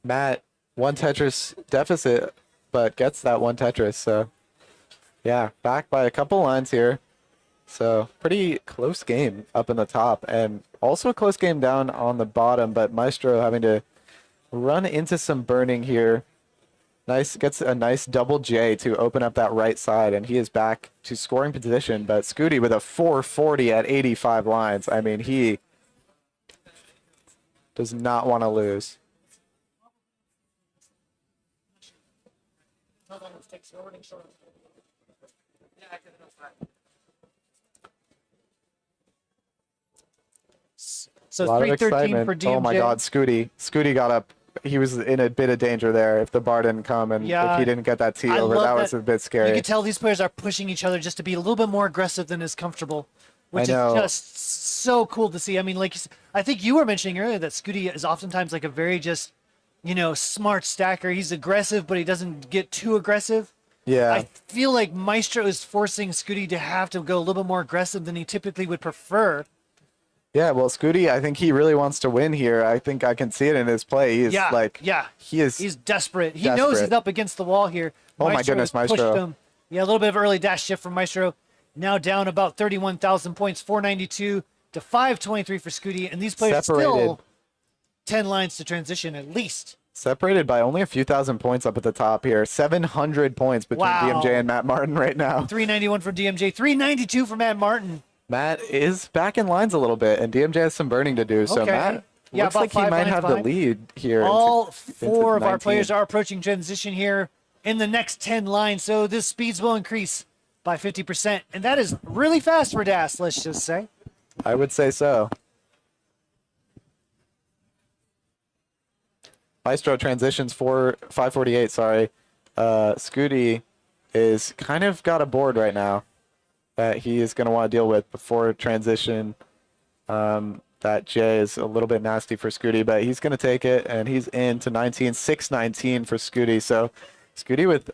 Matt, 1 Tetris deficit, but gets that 1 Tetris. So, yeah, back by a couple lines here. So, pretty close game up in the top, and also a close game down on the bottom. But Maestro having to run into some burning here. Nice, gets a nice double J to open up that right side, and he is back to scoring position. But Scooty with a 440 at 85 lines. I mean, he does not want to lose. So A lot of 313 excitement. for DMJ. Oh my God, Scooty. Scooty got up. He was in a bit of danger there if the bar didn't come and Yeah, if he didn't get that tee I over. love That was a bit You scary. can tell these players are pushing each other just to be a little bit more aggressive than is comfortable, which is know. just so cool to see. I mean, like I think you were mentioning earlier that Scooty is oftentimes like a very just, smart stacker. He's aggressive, but he doesn't get too aggressive. Yeah. I feel like Maestro is forcing Scooty to have to go a little bit more aggressive than he typically would prefer. Yeah, well, Scooty, I think he really wants to win here. I think I can see it in his play. He's He's desperate. He knows he's up against the wall here. Oh my goodness, has pushed Maestro. him. Yeah, a little bit of early dash shift from Maestro. Now down about 31,000 points, 492 to 523 for Scooty. And these players Separated. still 10 lines to transition at least. Separated by only a few thousand points up at the top here. 700 points between Wow. DMJ and Matt Martin right now. 391 for DMJ, 392 for Matt Martin. Matt is back in lines a little bit, and DMJ has some burning to do. So Okay. Matt Yeah, looks about like he 5 might lines have behind. the lead here. All into four of our 19. players are approaching transition here in the next 10 lines. So this speeds will increase by 50%. And that is really fast for Das, let's just say. I would say so. Maestro transitions 548, sorry. Scooty is kind of got a board right now that he is going to want to deal with before transition. That J is a little bit nasty for Scooty, but he's going to take it, and he's into 19, 619 for Scooty. So Scooty with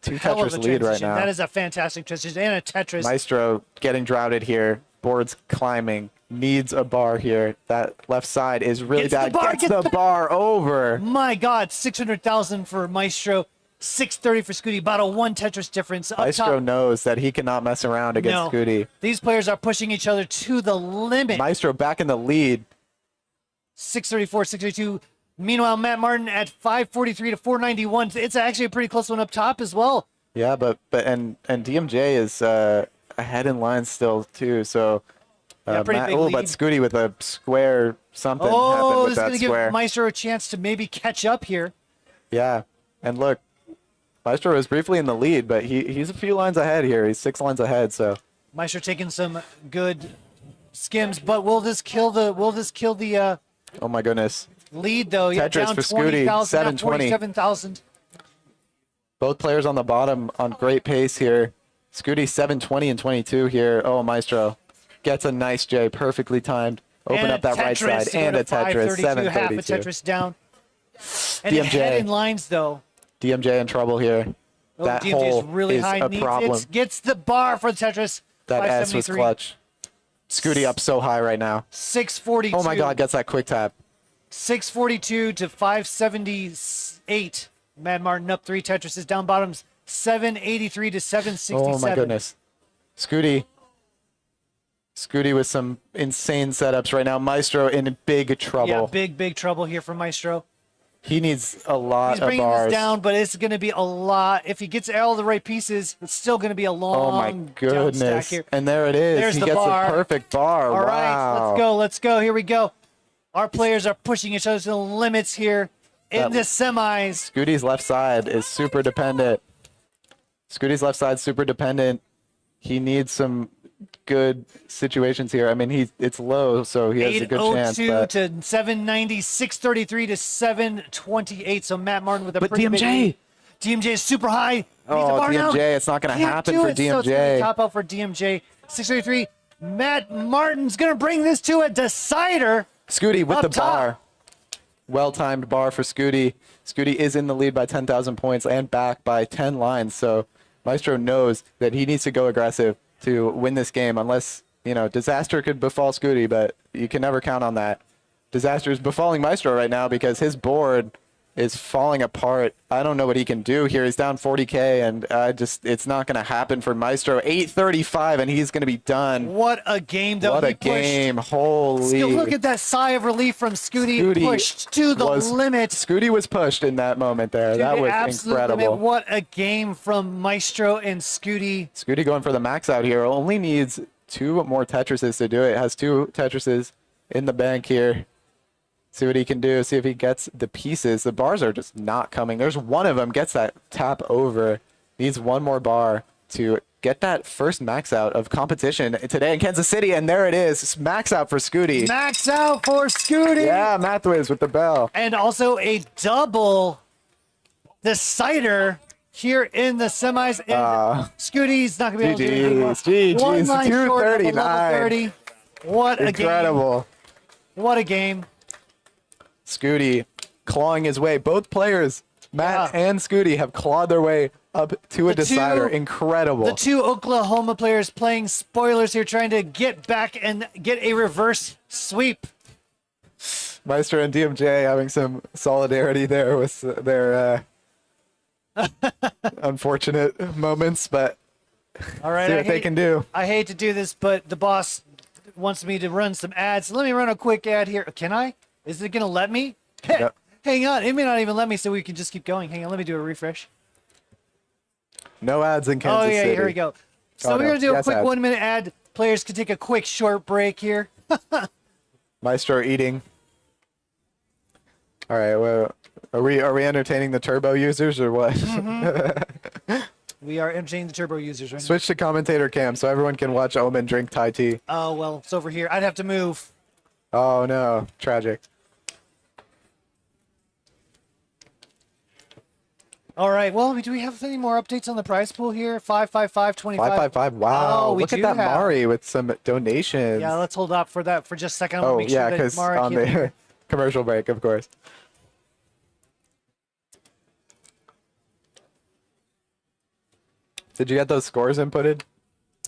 two Hell of Tetris a lead right transition. now. That is a fantastic transition. And a Tetris. Maestro getting droughted here. Boards climbing. Needs a bar here. That left side is really Gets the bad. bar, Gets gets the the- bar over. My God, 600,000 for Maestro. 630 for Scooty. About a one Tetris difference. Up Maestro top. knows that he cannot mess around against No. Scooty. These players are pushing each other to the limit. Maestro back in the lead. 634, 632. Meanwhile, Matt Martin at 543 to 491. It's actually a pretty close one up top as well. Yeah, but DMJ is ahead in line still too. So Yeah, pretty big but lead. Scooty with a square something happened Oh, with this is that going to square. give Maestro a chance to maybe catch up here. Yeah, and look, Maestro was briefly in the lead, but he's a few lines ahead here. He's 6 lines ahead. So Maestro taking some good skims, but will this kill the oh my goodness, lead though? Yeah, Tetris down for Scooty, 20,000, now 720. 47,000. both players on the bottom on great pace here. Scooty 720 and 22 here. Oh, Maestro gets a nice J, perfectly timed. Open And up that right Tetris side to go and to a Tetris, 532, half a 732. Tetris down. And DMJ. ahead in lines though. DMJ in trouble here. Oh, That DMJ hole is really is high. a Needs problem. it. Gets the bar for the Tetris. That S was 573. clutch. Scooty up so high right now. 642. Oh my God, gets that quick tap. 642 to 578. Matt Martin up 3 Tetrises. Down bottoms 783 to 767. Oh my goodness. Scooty with some insane setups right now. Maestro in big trouble. Yeah, big trouble here for Maestro. He needs a lot He's of bringing bars. this down, but it's going to be a lot. If he gets all the right pieces, it's still going to be a long Oh my down stack goodness. here. And there it is. There's He the gets bar. a perfect bar. All wow. right, let's go. Here we go. Our players are pushing each other to the limits here in That- the semis. Scooty's left side is super dependent. He needs some good situations here. I mean, it's low, so he has a good chance. 802 But, to 790, 633 to 728. So Matt Martin with a but pretty big DMJ. lead. DMJ is super high. Needs a Oh, bar now. DMJ, it's not going to Can't happen do for it, so it's gonna be DMJ. top out for DMJ. 633. Matt Martin's going to bring this to a decider. Scooty with Up the top. bar. Well-timed bar for Scooty. Scooty is in the lead by 10,000 points and back by 10 lines. So Maestro knows that he needs to go aggressive to win this game unless, disaster could befall Scooty, but you can never count on that. Disaster is befalling Maestro right now because his board is falling apart. I don't know what he can do here. He's down 40K, and it's not going to happen for Maestro. 8:35, and he's going to be done. What a game, though. What He a game. Holy. Still, look at that sigh of relief from Scooty. Scooty Pushed to the limit. Scooty was pushed in that moment there. To that the was absolute incredible. limit. What a game from Maestro and Scooty. Scooty going for the max out here. Only needs 2 more Tetrises to do it. Has 2 Tetrises in the bank here. See what he can do. See if he gets the pieces. The bars are just not coming. There's one of them. Gets that tap over. Needs 1 more bar to get that first max out of competition today in Kansas City. And there it is. It's max out for Scooty. Max out for Scooty. Yeah, Mathwiz with the bell. And also a double decider here in the semis. And Scooty's not going to be able to do it anymore. GG's. One line short of a level 239. 30. What a Incredible. game. What a game. Scooty clawing his way. Both players, Matt and Scooty, have clawed their way up to a decider. Incredible. The 2 Oklahoma players playing spoilers here, trying to get back and get a reverse sweep. Maestro and DMJ having some solidarity there with their unfortunate moments, but All right, see what they can do. I hate to do this, but the boss wants me to run some ads. Let me run a quick ad here. Can I? Is it going to let me? Yep. Hang on. It may not even let me, so we can just keep going. Hang on. Let me do a refresh. No ads in Kansas City. Here we go. So Oh, we're no. going to do a Yes, quick ads. 1 minute ad. Players can take a quick short break here. Maestro eating. All right. Well, are we entertaining the turbo users or what? We are entertaining the turbo users right now. Switch to commentator cam so everyone can watch Omen drink Thai tea. Oh, well, it's over here. I'd have to move. Oh no, tragic. All right. Well, do we have any more updates on the prize pool here? 55525. 555. Wow. Oh, we Look at do that have- Mari with some donations. Yeah, let's hold up for that for just a second. I want to Oh make yeah, sure that because Mara on can't- the commercial break, of course. Did you get those scores inputted?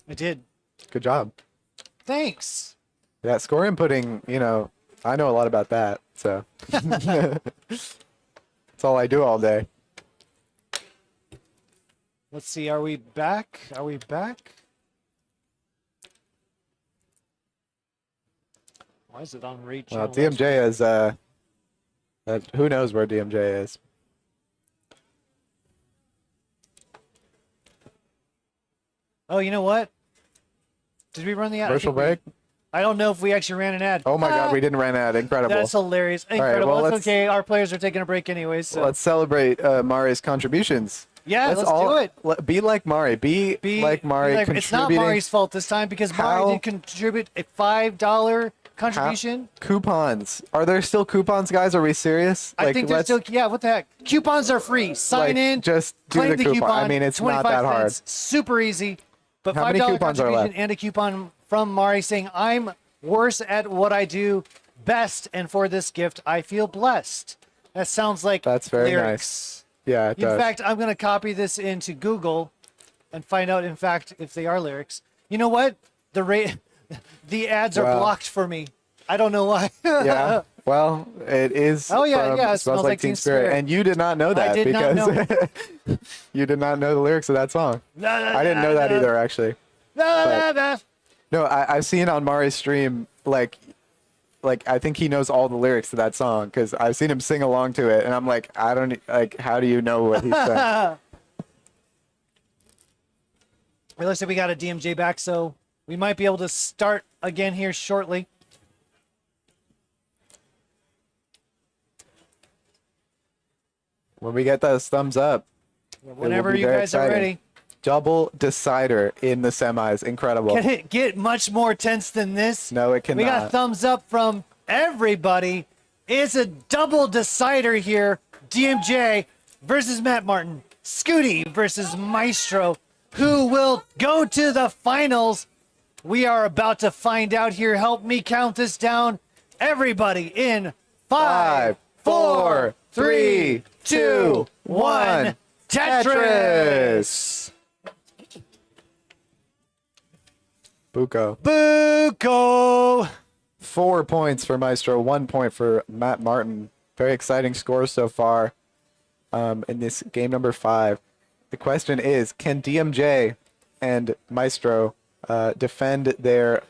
I did. Good job. Thanks. Yeah, score inputting, I know a lot about that, so. That's all I do all day. Let's see. Are we back? Are we back? Why is it on rate Well, channel? DMJ is, who knows where DMJ is. Oh, you know what? Did we run the ad? Commercial break? I don't know if we actually ran an ad. Oh my God, we didn't run out. Incredible. That's hilarious. right, Incredible. well, It's let's- okay. Our players are taking a break anyway. So Let's celebrate Mari's contributions. yeah, let's do it. Be like Mari. Be like Mari. It's not contributing. Mari's fault this time because Mari How- did contribute a $5 contribution. Coupons. Are there still coupons, guys? Are we serious? I think there's still, yeah, what the heck? Coupons are free. Sign in, Just do claim the the coupon. I mean, it's not 25 that hard. cents, super easy. But How many $5 coupons are contribution left? and a coupon from Mari saying, I'm worse at what I do best, and for this gift, I feel blessed. That sounds like That's very lyrics. Yeah, it In does. fact, I'm going to copy this into Google and find out, in fact, if they are lyrics. You know what? The ads are Wow. blocked for me. I don't know why. Yeah. Well, it is. Oh, yeah, from yeah, it Smells Like Teen Spirit. And you did not know that did not because you did not know the lyrics of that song. I didn't know that either, actually. No, I've seen on Mari's stream, like I think he knows all the lyrics to that song because I've seen him sing along to it, and I'm like, I don't like. How do you know what he's saying? It looks like we got a DMJ back, so we might be able to start again here shortly. When we get those thumbs up, Whenever be you very guys are exciting. ready. double decider in the semis. Incredible. Can it get much more tense than this? No, it cannot. We got thumbs up from everybody. It's a double decider here. DMJ versus Matt Martin. Scooty versus Maestro. Who will go to the finals? We are about to find out here. Help me count this down. Everybody in 5, 4, 3, 2, 1. Tetris. Buko. Buko. 4 points for Maestro, 1 point for Matt Martin. Very exciting scores so far. in this game number 5. The question is, can DMJ and Maestro defend their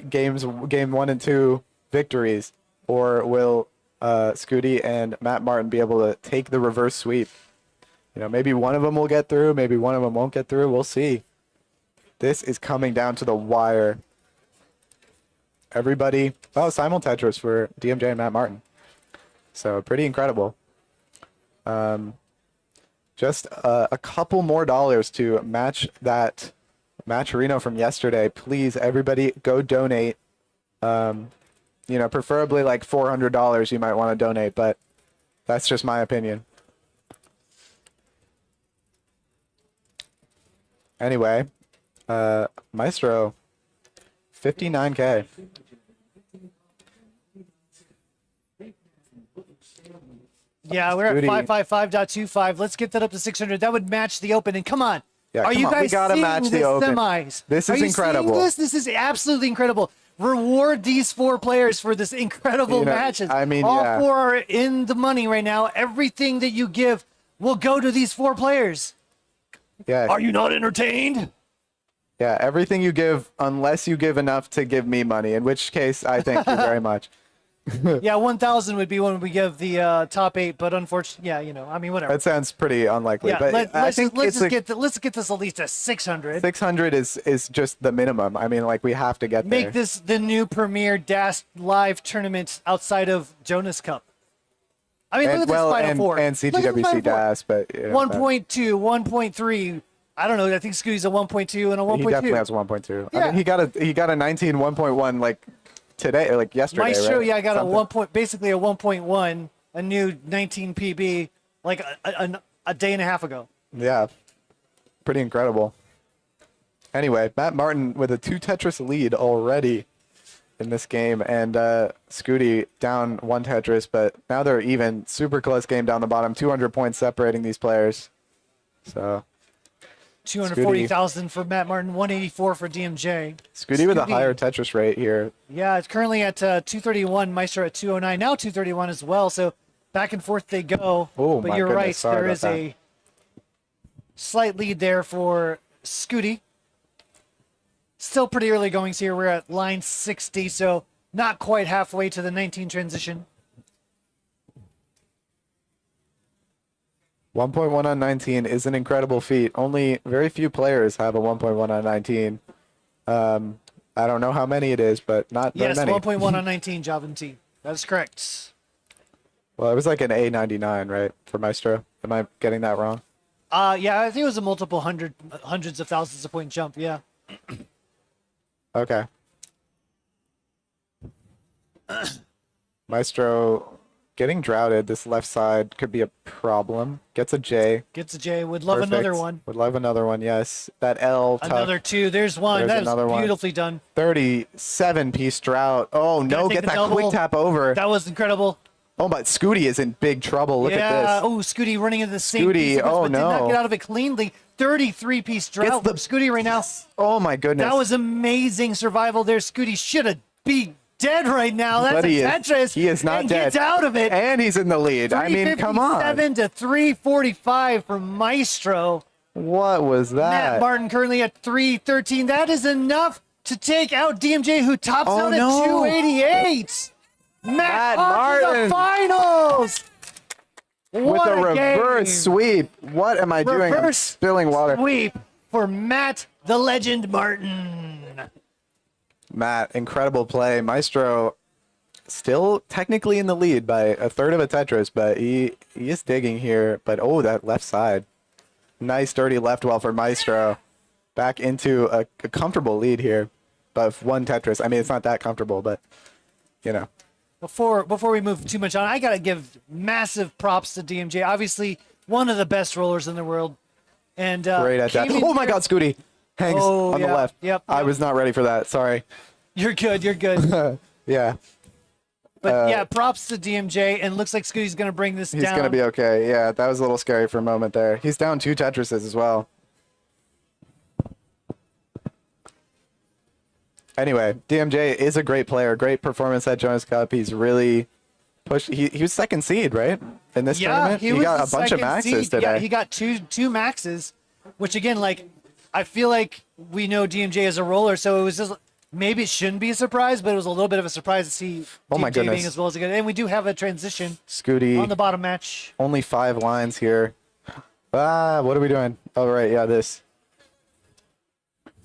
game 1 and 2 victories, or will Scooty and Matt Martin be able to take the reverse sweep? You know, maybe one of them will get through, maybe one of them won't get through. We'll see. This is coming down to the wire. Everybody, simul Tetris for DMJ and Matt Martin. So pretty incredible. Just a couple more dollars to match that matcherino from yesterday. Please, everybody, go donate. You know, preferably like $400 you might want to donate, but that's just my opinion. Anyway, Maestro, 59K. Yeah, we're at Scooty. 555.25. Let's get that up to 600. That would match the open. And come on. Yeah, Are come you on. We guys gotta seeing match the this open. semis? This Are is you incredible. seeing this? This is absolutely incredible. Reward these 4 players for this incredible You know, matches. I mean, all yeah. 4 are in the money right now. Everything that you give will go to these 4 players. Yeah. Are you not entertained? Yeah, everything you give, unless you give enough to give me money, in which case I thank you very much. Yeah, 1,000 would be when we give the top 8, but unfortunately, yeah, you know, I mean, whatever. That sounds pretty unlikely, Yeah, but I let's think let's get this at least to 600. 600 is just the minimum. I mean, like, we have to get there. Make this the new premier DAS live tournament outside of Jonas Cup. I mean, look at this Final Four. and Look at the Final CTWC Four. DAS, but you know, 1.2, 1.3. I don't know. I think Scooty's a 1.2 and a 1.2. he definitely has 1.2. I Yeah. mean, he got a 19 1.1 like today, like yesterday. Maestro, right? yeah, I got Something. basically a 1.1, a new 19 PB, like a day and a half ago. Yeah, pretty incredible. Anyway, Matt Martin with a 2 Tetris lead already in this game, and Scooty down 1 Tetris, but now they're even. Super close game down the bottom. 200 points separating these players. So 240,000 for Matt Martin, 184 for DMJ. Scooty with a higher Tetris rate here. Yeah, it's currently at 231. Maestro at 209. Now 231 as well. So back and forth they go. Oh, but my you're goodness. right. Sorry There about is that. a slight lead there for Scooty. Still pretty early goings here. We're at line 60, so not quite halfway to the 19 transition. 1.1 on 19 is an incredible feat. Only very few players have a 1.1 on 19. I don't know how many it is, but not very Yes, many. 1.1 on 19, Javin T. That is correct. Well, it was like an A99, right, for Maestro? Am I getting that wrong? Yeah, I think it was a multiple hundreds of thousands of point jump. Yeah. Okay. Maestro getting droughted. This left side could be a problem. Gets a J. Gets a J. Would love Perfect. another one. Would love another one, yes. That L tuck. Another 2. There's one. There's That is another one. beautifully done. 37-piece drought. Oh, no, take get the that double. quick tap over. That was incredible. Oh, but Scooty is in big trouble. Look yeah. at this. Oh, Scooty running into the same Scooty, piece of this, oh, but did not no. get out of it cleanly. 33-piece drought the- from Scooty right now. Oh, my goodness. That was amazing survival there. Scooty should have be dead right now. That's But a he is- Tetris. he is not and dead. Gets out of it. And he's in the lead. I mean, come on. 357 to 345 for Maestro. What was Matt that? Martin currently at 313. That is enough to take out DMJ, who tops Oh, out at no. 288. Matt on to Martin. the finals. With What a game. reverse sweep. What am I doing? I'm Reverse spilling water. Sweep for Matt the Legend Martin. Matt, incredible play. Maestro still technically in the lead by a third of a Tetris, but he is digging here. But oh, that left side. Nice dirty left well for Maestro. Back into a comfortable lead here. But 1 Tetris. I mean, it's not that comfortable, but you know. Before we move too much on, I gotta give massive props to DMJ. Obviously, one of the best rollers in the world. And Great at that. came in Oh my here- God, Scooty hangs Oh, on the yeah. left. Yep, I yep. was not ready for that. Sorry. You're good. You're good. Yeah, But yeah, props to DMJ, and looks like Scooty's gonna bring this he's down. gonna be okay. Yeah, that was a little scary for a moment there. He's down 2 Tetrises as well. Anyway, DMJ is a great player. Great performance at Jonas Cup. He's really push. He was second seed, right? In this Yeah, tournament, he was got the a bunch of second maxes seed. today. Yeah, he got two maxes, which again, like, I feel like we know DMJ as a roller, so it was just maybe it shouldn't be a surprise, but it was a little bit of a surprise to see Oh my DMJ being goodness. as well as good. And we do have a transition Scooty, on the bottom match. only 5 lines here. Ah, what are we doing? Oh, right, yeah, this.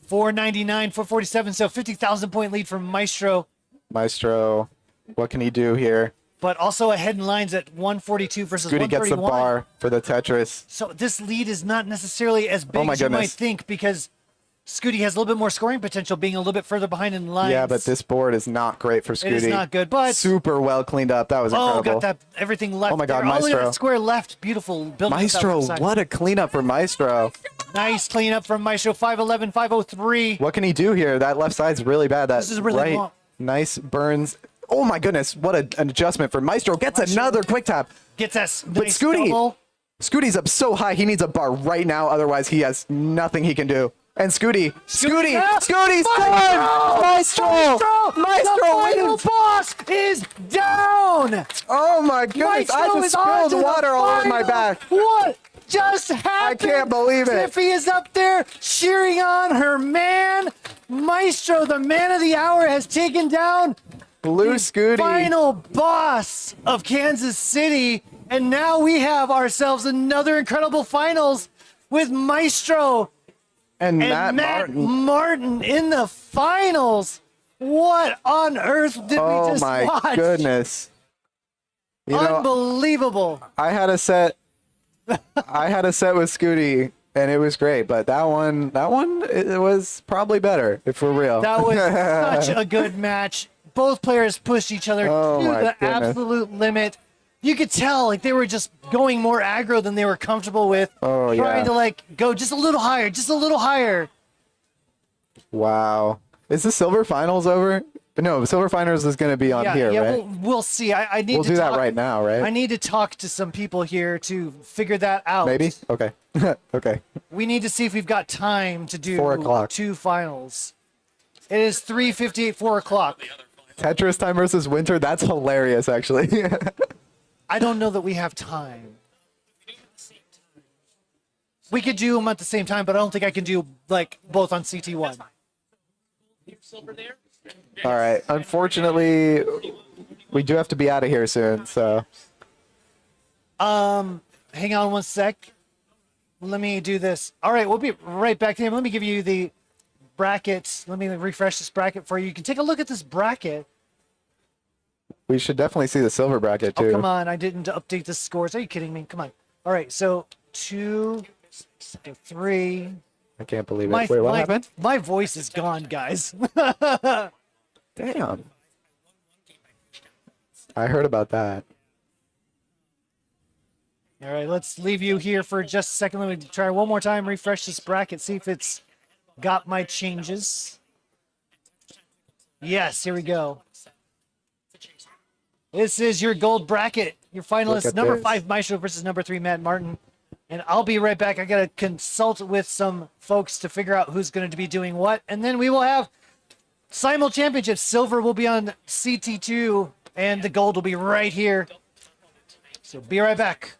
499, 447, so 50,000 point lead for Maestro, Maestro, what can he do here? but also ahead in lines at 142 versus Scooty gets the 131. bar for the Tetris. So this lead is not necessarily as big Oh my as you might goodness. think because Scooty has a little bit more scoring potential, being a little bit further behind in lines. Yeah, but this board is not great for Scooty. It is not good, but super well cleaned up. That was oh, incredible. got that everything left. Oh my God, there. Oh, look at Maestro. that square left, beautiful. Building up that Maestro, left side. what a cleanup for Maestro. Nice cleanup from Maestro. 511, 503. What can he do here? That left side's really bad. That This is really right, long. nice burns. Oh my goodness, what an adjustment for Maestro. Gets another quick tap. Gets that But nice Scooty, double. Scooty's up so high, he needs a bar right now. Otherwise, he has nothing he can do. And Scooty scored! Maestro! The final Wins! boss is down. Oh my goodness, I Maestro just is on to spilled the water all over my final. back. What just happened? can't believe it. Tiffy is up there cheering on her man. Maestro, the man of the hour, has taken down Blue Scooty. final boss of Kansas City. And now we have ourselves another incredible finals with Maestro And and Matt Martin. Martin in the finals. What on earth did we Oh just my watch? goodness. You know, Unbelievable. I had a set with Scooty and it was great, but that one it was probably better if we're real. That was such a good match. Both players pushed each other Oh to my the goodness. absolute limit. You could tell like they were just going more aggro than they were comfortable with. Oh, trying yeah. to like go just a little higher, just a little higher. Wow. Is the silver finals over? No, silver finals is going to be on Yeah, here, yeah, right? we'll see. I need We'll to do that talk- right now, right? I need to talk to some people here to figure that out. Maybe? Okay. Okay. We need to see if we've got time to do 4 o'clock. 2 finals. It is 3:58, 4 o'clock. Tetris time versus Winter. That's hilarious, actually. I don't know that we have time. We could do them at the same time, but I don't think I can do like both on CT1. All right. Unfortunately, we do have to be out of here soon. So Hang on one sec. Let me do this. All right, we'll be right back to him. Let me give you the bracket. Let me refresh this bracket for you. You can take a look at this bracket. we should definitely see the silver bracket too. Oh, come on. I didn't update the scores. Are you kidding me? Come on. All right, so 2, 3. I can't believe it. Wait, what happened? My voice is gone, guys. Damn. I heard about that. All right, let's leave you here for just a second. Let me try one more time, refresh this bracket, see if it's got my changes. Yes, here we go. This is your gold bracket. Your Look finalists, at number this. 5 Maestro versus number 3 Matt Martin. And I'll be right back. I got to consult with some folks to figure out who's going to be doing what. And then we will have simul championships. Silver will be on CT2 and the gold will be right here. So be right back.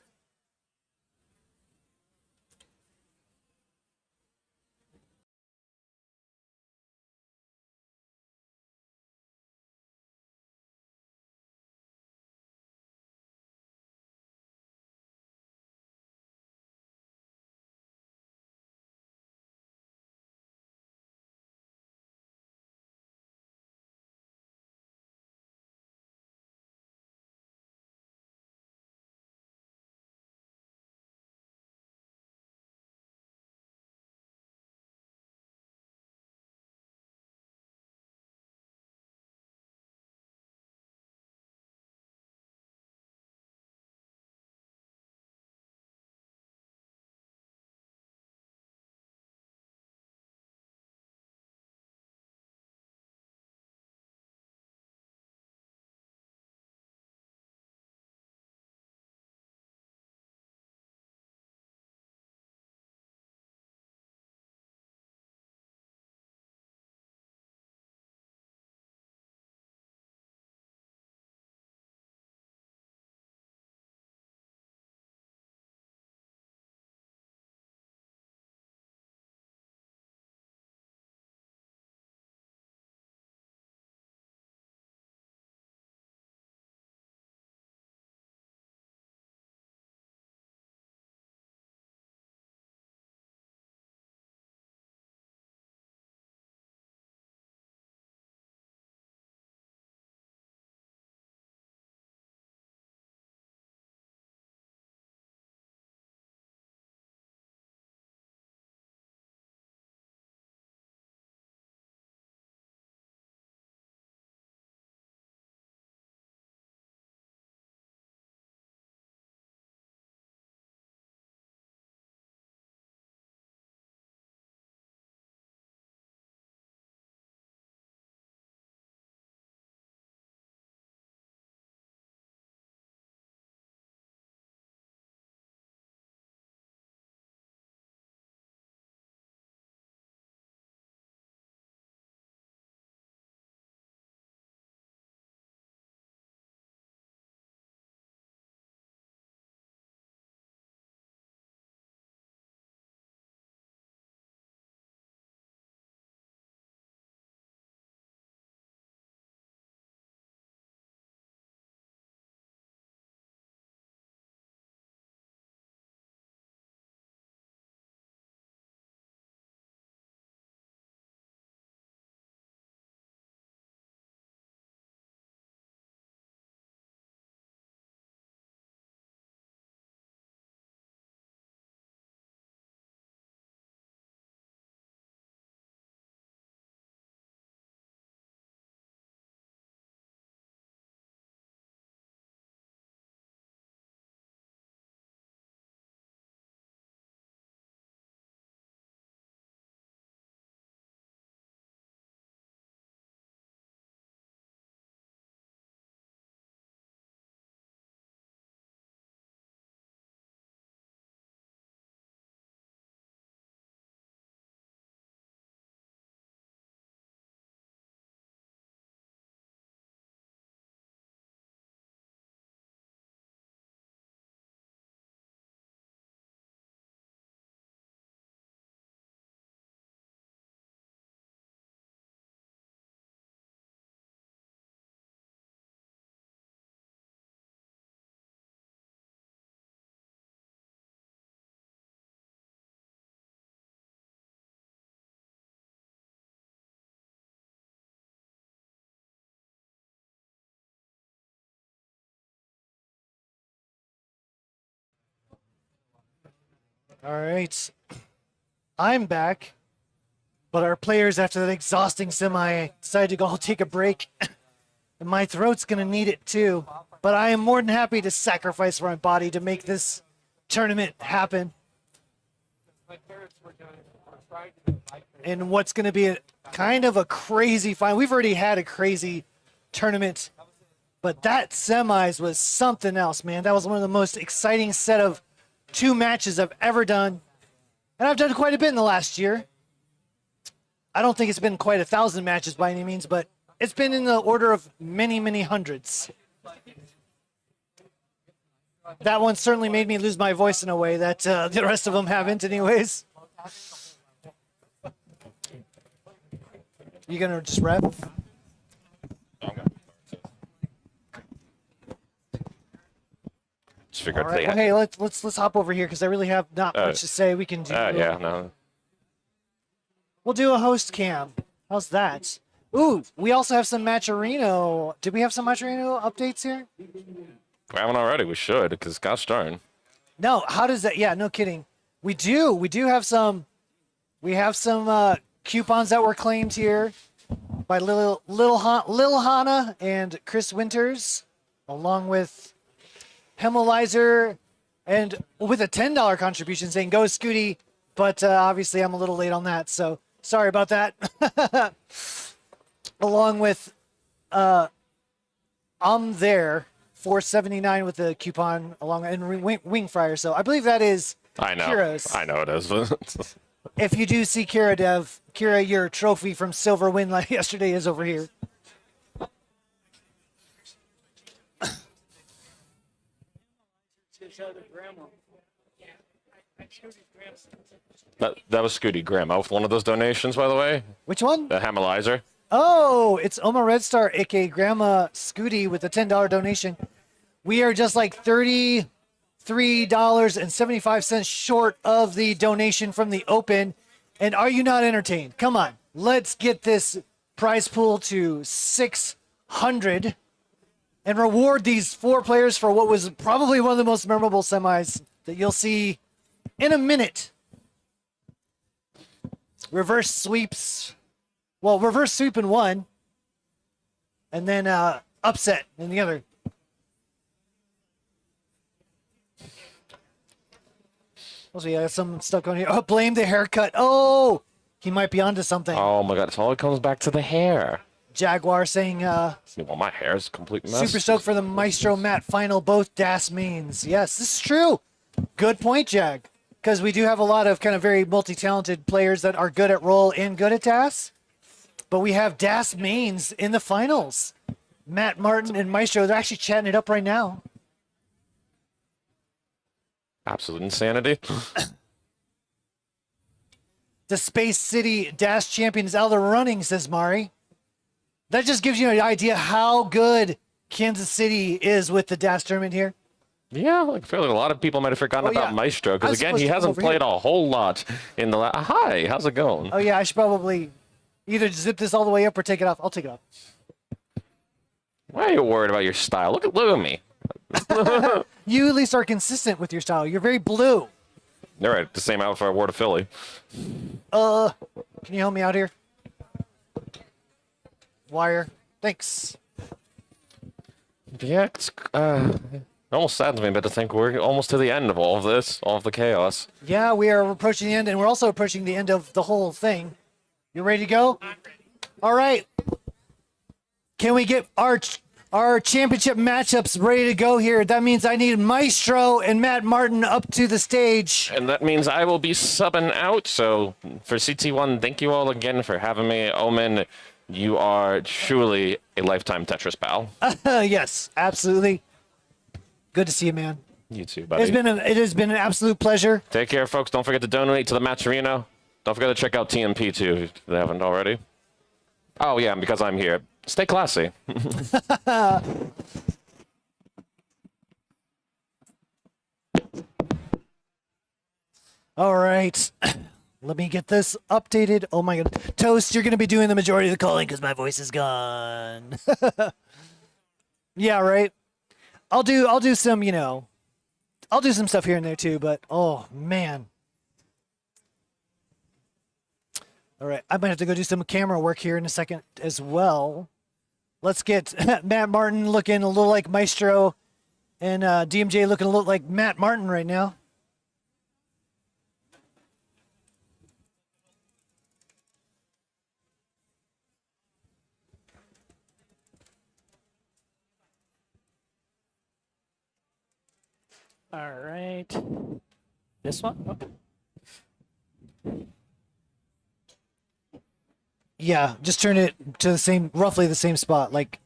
All right. I'm back, but our players, after that exhausting semi, decided to go take a break. And my throat's going to need it too. But I am more than happy to sacrifice my body to make this tournament happen. And what's going to be kind of a crazy final. We've already had a crazy tournament, but that semis was something else, man. That was one of the most exciting set of 2 matches I've ever done. And I've done quite a bit in the last year. I don't think it's been quite 1,000 matches by any means, but it's been in the order of many, many hundreds. That one certainly made me lose my voice in a way that the rest of them haven't anyways. You gonna just rep? Just figured All right. they Well, had. hey, let's hop over here because I really have not much to say. We can do. Yeah, no. We'll do a host cam. How's that? Ooh, we also have some Matcherino. Did we have some Matcherino updates here? We haven't already. We should, because gosh darn. No. How does that? Yeah, no kidding. We do. We do have some. We have some coupons that were claimed here by Lil Hannah and Chris Winters, along with Hemelizer, and with a $10 contribution saying "Go Scooty," but obviously I'm a little late on that, so sorry about that. Along with I'm there 479 with the coupon along and Wing Fryer. So I believe that is I know. Kira's. I know it is. If you do see Kira, your trophy from Silver Win like yesterday is over here. That was Scooty Grandma with one of those donations, by the way. Which one? The Hemelizer. Oh, it's Oma Red Star, aka Grandma Scooty, with a $10 donation. We are just like $33.75 short of the donation from the Open. And are you not entertained? Come on, let's get this prize pool to 600 and reward these 4 players for what was probably one of the most memorable semis that you'll see in a minute. Reverse sweeps. Well, reverse sweep in one, and then upset in the other. Also, yeah, some stuff going here. Oh, blame the haircut. Oh, he might be onto something. Oh my god, it's all it comes back to the hair. Jaguar saying, Well, my hair is a complete mess. super stoked for the Maestro Matt final, both Das mains. Yes, this is true. Good point, Jag. Because we do have a lot of kind of very multi-talented players that are good at roll and good at Das. But we have Das mains in the finals. Matt Martin and Maestro, they're actually chatting it up right now. Absolute insanity. The Space City Das champion is out of the running, says Mari. That just gives you an idea how good Kansas City is with the Das tournament here. Yeah, like I feel like a lot of people might have forgotten about yeah. Maestro, I because was again, supposed he to come hasn't over played here. a whole lot in the last. Hi, how's it going? Oh yeah, I should probably either zip this all the way up or take it off. I'll take it off. Why are you worried about your style? Look at me. You at least are consistent with your style. You're very blue. All right, the same outfit I wore to Philly. Can you help me out here? Wire. Thanks. Yeah, it's, it almost saddens me a bit to think we're almost to the end of all of this, all of the chaos. Yeah, we are approaching the end, and we're also approaching the end of the whole thing. You ready to go? All right. Can we get our championship matchups ready to go here? That means I need Maestro and Matt Martin up to the stage. And that means I will be subbing out. So for CT1, thank you all again for having me. Omen, you are truly a lifetime Tetris pal. Yes, absolutely. Good to see you, man. You too, buddy. It has been an absolute pleasure. Take care, folks. Don't forget to donate to the Matcherino. Don't forget to check out TMP too, if they haven't already. Oh, yeah, and because I'm here, stay classy. All right. Let me get this updated. Oh my god. Toast, you're going to be doing the majority of the calling because my voice is gone. Yeah, right. I'll do some, I'll do some stuff here and there too, but oh man. All right, I might have to go do some camera work here in a second as well. Let's get Matt Martin looking a little like Maestro, and DMJ looking a little like Matt Martin right now. All right. This one? Oh. Yeah, just turn it to the same, roughly the same spot, like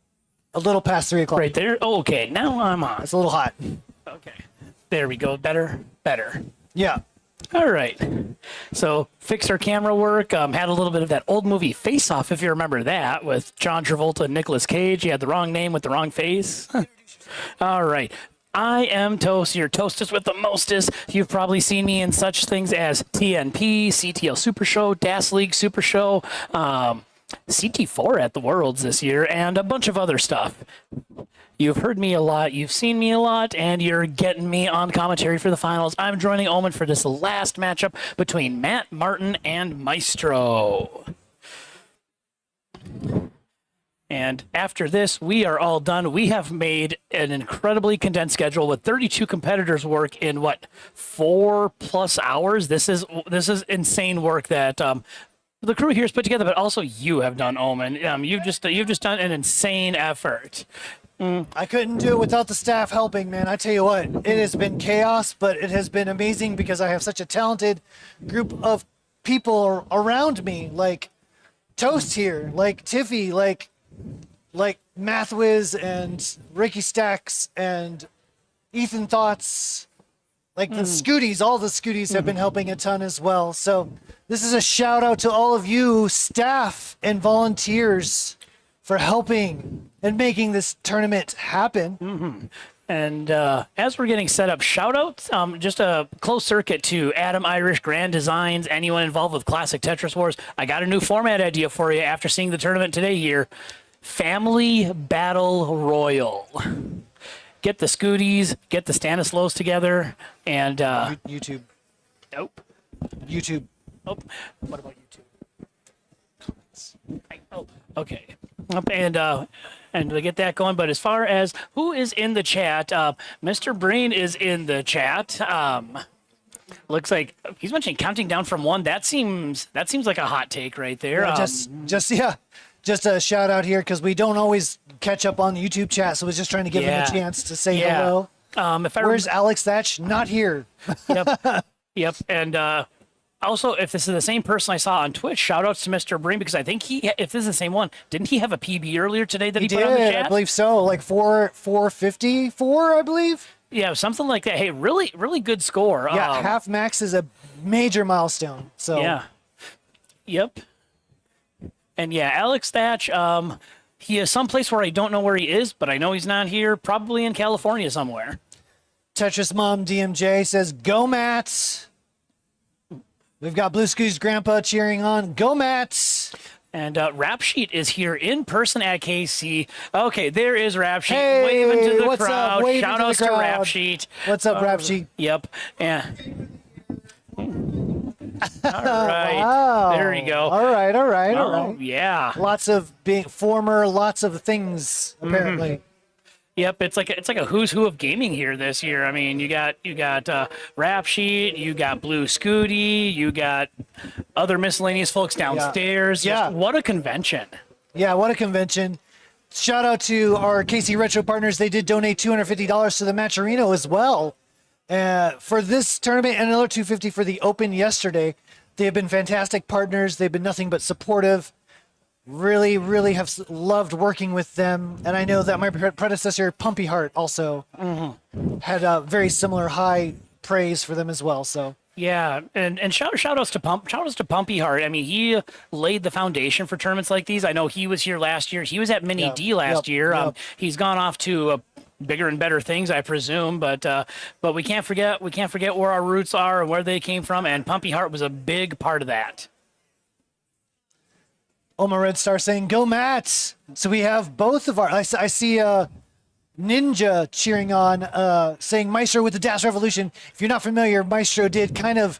a little past 3 o'clock. Right there. Oh, okay, now I'm on. It's a little hot. Okay. There we go. Better. Yeah. All right. So fixed our camera work. Had a little bit of that old movie Face Off, if you remember that, with John Travolta and Nicolas Cage. He had the wrong name with the wrong face. All right. I am Toast, your toastest with the mostest. You've probably seen me in such things as TNP, CTL Super Show, DAS League Super Show, CT4 at the Worlds this year, and a bunch of other stuff. You've heard me a lot, you've seen me a lot, and you're getting me on commentary for the finals. I'm joining Omen for this last matchup between Matt Martin and Maestro. And after this, we are all done. We have made an incredibly condensed schedule with 32 competitors work in 4+ hours. This is insane work that the crew here has put together, but also you have done, Omen. You've just done an insane effort. I couldn't do it without the staff helping, man. I tell you what, it has been chaos, but it has been amazing because I have such a talented group of people around me, like Toast here, like Tiffy, like Mathwiz and Ricky Stacks and Ethan Thoughts, like the Scooties. All the Scooties have been helping a ton as well. So this is a shout out to all of you staff and volunteers for helping and making this tournament happen. And as we're getting set up, shout outs, just a close circuit to Adam Irish, Grand Designs, anyone involved with Classic Tetris Wars. I got a new format idea for you after seeing the tournament today here. Family Battle Royal. Get the Scooties, get the Stanislows together, and YouTube. nope. YouTube. Oh, what about YouTube? Oh, okay. And to get that going. But as far as who is in the chat, Mr. Brain is in the chat. Looks like he's mentioning counting down from 1. That seems like a hot take right there. Just a shout out here because we don't always catch up on the YouTube chat, so I was just trying to give him a chance to say hello. Where's Alex Thatch? Not here. Yep. And also, if this is the same person I saw on Twitch, shout outs to Mr. Brain because I think if this is the same one, didn't he have a PB earlier today that he put did, on the chat? I believe so, like 454, I believe. Yeah, something like that. Hey, really, really good score. Yeah, half max is a major milestone. So yeah. Yep. And yeah, Alex Thatch, he is someplace where I don't know where he is, but I know he's not here, probably in California somewhere. Tetris Mom DMJ says, "Go Mats." We've got Blue Scoo's grandpa cheering on. Go Mats. And Rap Sheet is here in person at KC. Okay, there is Rap Sheet Hey, waving to the what's up? crowd. Waving Shout to the outs to crowd. Rap Sheet. What's up, Rap Sheet? Yep. Yeah. All right. Wow. There you go. All right. Oh, yeah. Lots of lots of things, apparently. Yep, it's like a who's who of gaming here this year. I mean, you got Rap Sheet, you got Blue Scooty, you got other miscellaneous folks downstairs. Yeah. Just what a convention. Yeah, what a convention. Shout out to our KC Retro partners. They did donate $250 to the Matcherino as well. For this tournament and another $250 for the Open yesterday. They have been fantastic partners. They've been nothing but supportive. Really, really have loved working with them. And I know that my predecessor, Pumpy Heart, also had a very similar high praise for them as well. So Yeah, and shout outs to Pumpy Heart. I mean, he laid the foundation for tournaments like these. I know he was here last year. He was at Mini D last year. He's gone off to bigger and better things, I presume. But we can't forget where our roots are and where they came from. And Pumpy Heart was a big part of that. Oma Red Star saying, "Go Mats!" So we have both of our. I see Ninja cheering on, saying Maestro with the Dash Revolution. If you're not familiar, Maestro did kind of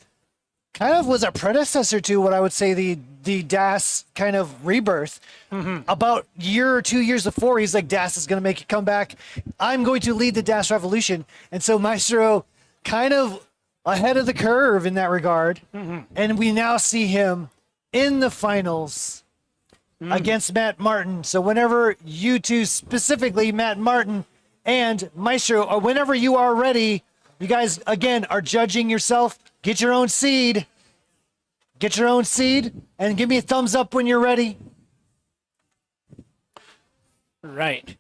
kind of was a predecessor to what I would say the Das kind of rebirth. About year or 2 years before, he's like, Das is going to make a comeback. I'm going to lead the Das revolution. And so Maestro kind of ahead of the curve in that regard. And we now see him in the finals against Matt Martin. So whenever you two, specifically Matt Martin and Maestro, or whenever you are ready, you guys, again, are judging yourself. Get your own seed. Get your own seed and give me a thumbs up when you're ready. Right.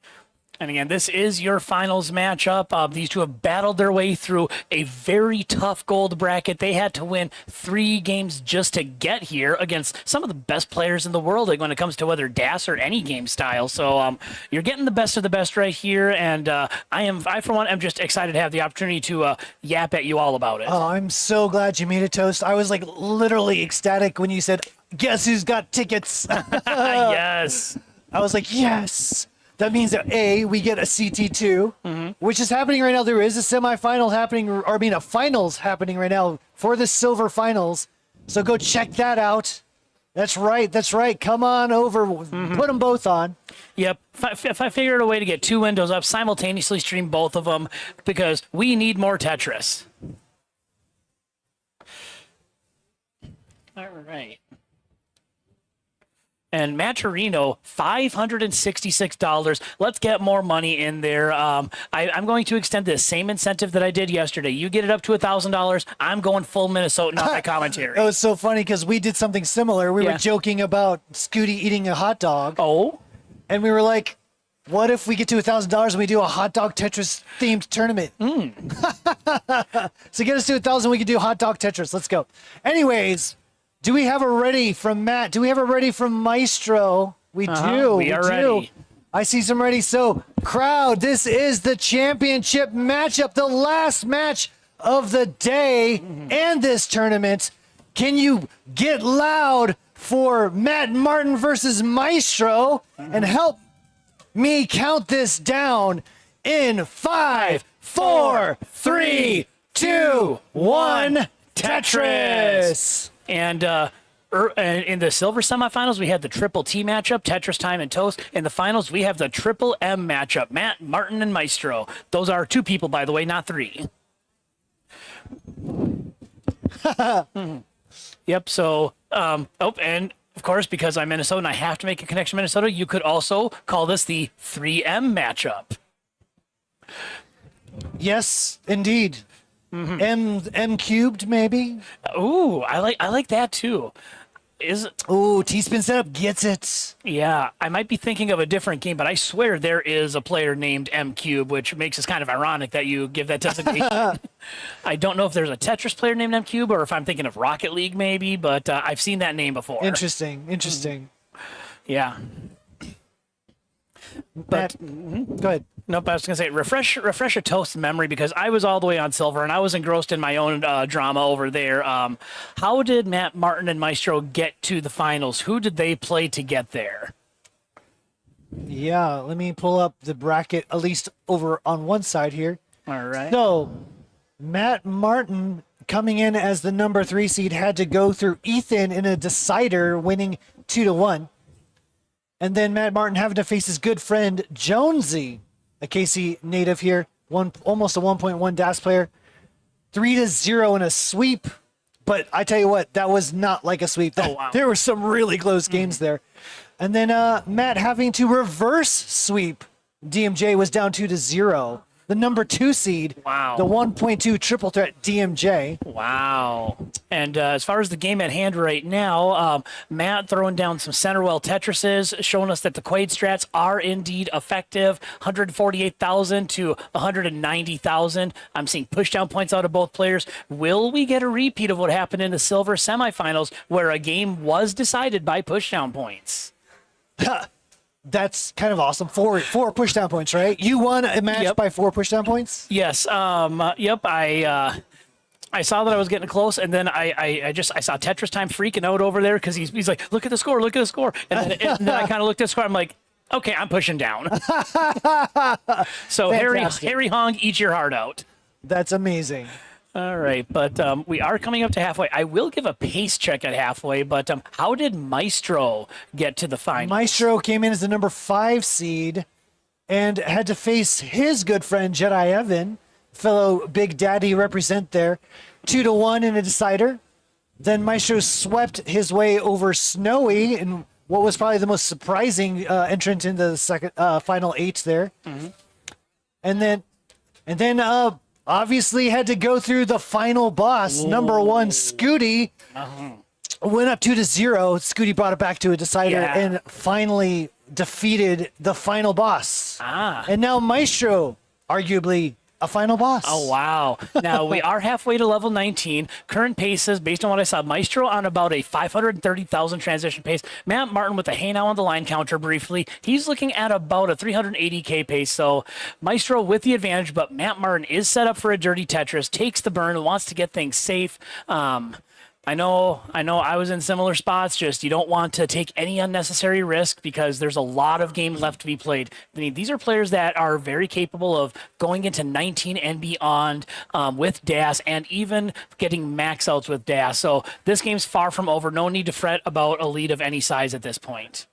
And again, this is your finals matchup. These two have battled their way through a very tough gold bracket. They had to win 3 games just to get here against some of the best players in the world, like when it comes to whether DAS or any game style. So you're getting the best of the best right here. And I, for one, am just excited to have the opportunity to yap at you all about it. Oh, I'm so glad you made it, Toast. I was like literally ecstatic when you said, guess who's got tickets? Yes. I was like, yes. That means that we get a CT2, which is happening right now. There is a semifinal happening, or I mean a finals happening right now for the silver finals. So go check that out. That's right. That's right. Come on over. Put them both on. Yep. If I figured a way to get 2 windows up, simultaneously stream both of them because we need more Tetris. All right. And Matt Torino, $566. Let's get more money in there. I'm going to extend this same incentive that I did yesterday. You get it up to $1,000. I'm going full Minnesotan on my commentary. It was so funny because we did something similar. We were joking about Scooty eating a hot dog. Oh? And we were like, what if we get to $1,000 and we do a hot dog Tetris themed tournament? So get us to 1,000, we can do hot dog Tetris. Let's go. Anyways, do we have a ready from Matt? Do we have a ready from Maestro? We do. We are ready. I see some ready. So, crowd, this is the championship matchup, the last match of the day and this tournament. Can you get loud for Matt Martin versus Maestro and help me count this down in 5, 4, 3, 2, 1. Tetris. And in the silver semifinals, we had the triple T matchup, Tetris Time and Toast. In the finals, we have the triple M matchup, Matt, Martin, and Maestro. Those are 2 people, by the way, not 3. Yep, so, and of course, because I'm Minnesota and I have to make a connection to Minnesota, you could also call this the 3M matchup. Yes, indeed. M cubed, maybe? Ooh, I like that too. Ooh, T-spin setup gets it. Yeah, I might be thinking of a different game, but I swear there is a player named M Cube, which makes it kind of ironic that you give that designation. I don't know if there's a Tetris player named M Cube or if I'm thinking of Rocket League maybe, but I've seen that name before. Interesting. Yeah. But Go ahead. nope, I was gonna say refresh a Toast memory because I was all the way on silver and I was engrossed in my own drama over there. How did Matt Martin and Maestro get to the finals? Who did they play to get there? Yeah, let me pull up the bracket, at least over on one side here. All right. So, Matt Martin coming in as the number 3 seed had to go through Ethan in a decider, winning 2-1. And then Matt Martin having to face his good friend Jonesy, a KC native here, almost a 1.1 DAS player, 3-0 in a sweep. But I tell you what, that was not like a sweep. Oh, wow. There were some really close games there. And then Matt having to reverse sweep. DMJ was down 2-0. The number 2 seed, Wow. the 1.2 triple threat DMJ. Wow. And as far as the game at hand right now, Matt throwing down some centerwell Tetrises, showing us that the Quaid strats are indeed effective. 148,000 to 190,000. I'm seeing pushdown points out of both players. Will we get a repeat of what happened in the silver semifinals where a game was decided by pushdown points? That's kind of awesome. Four pushdown points, right? You won a match by 4 pushdown points? Yes. Yep. I saw that I was getting close, and then I saw Tetris Time freaking out over there because he's like, look at the score, and then I kind of looked at the score. I'm like, okay, I'm pushing down. So Fantastic. Harry Hong, eat your heart out. That's amazing. All right, but we are coming up to halfway. I will give a pace check at halfway, but how did Maestro get to the final? Maestro came in as the number 5 seed and had to face his good friend Jedi Evan, fellow Big Daddy represent there, 2-1 in a decider. Then Maestro swept his way over Snowy in what was probably the most surprising entrant into the second final 8 there. And then obviously had to go through the final boss, number 1 Scooty. Went up 2-0. Scooty brought it back to a decider and finally defeated the final boss. And now Maestro, arguably a final boss. Oh, wow. Now, we are halfway to level 19. Current paces, based on what I saw, Maestro on about a 530,000 transition pace. Matt Martin with a hey now on the line counter briefly. He's looking at about a 380K pace. So Maestro with the advantage, but Matt Martin is set up for a dirty Tetris, takes the burn, wants to get things safe. I know I was in similar spots, just you don't want to take any unnecessary risk because there's a lot of game left to be played. I mean, these are players that are very capable of going into 19 and beyond with DAS and even getting max outs with DAS. So this game's far from over. No need to fret about a lead of any size at this point.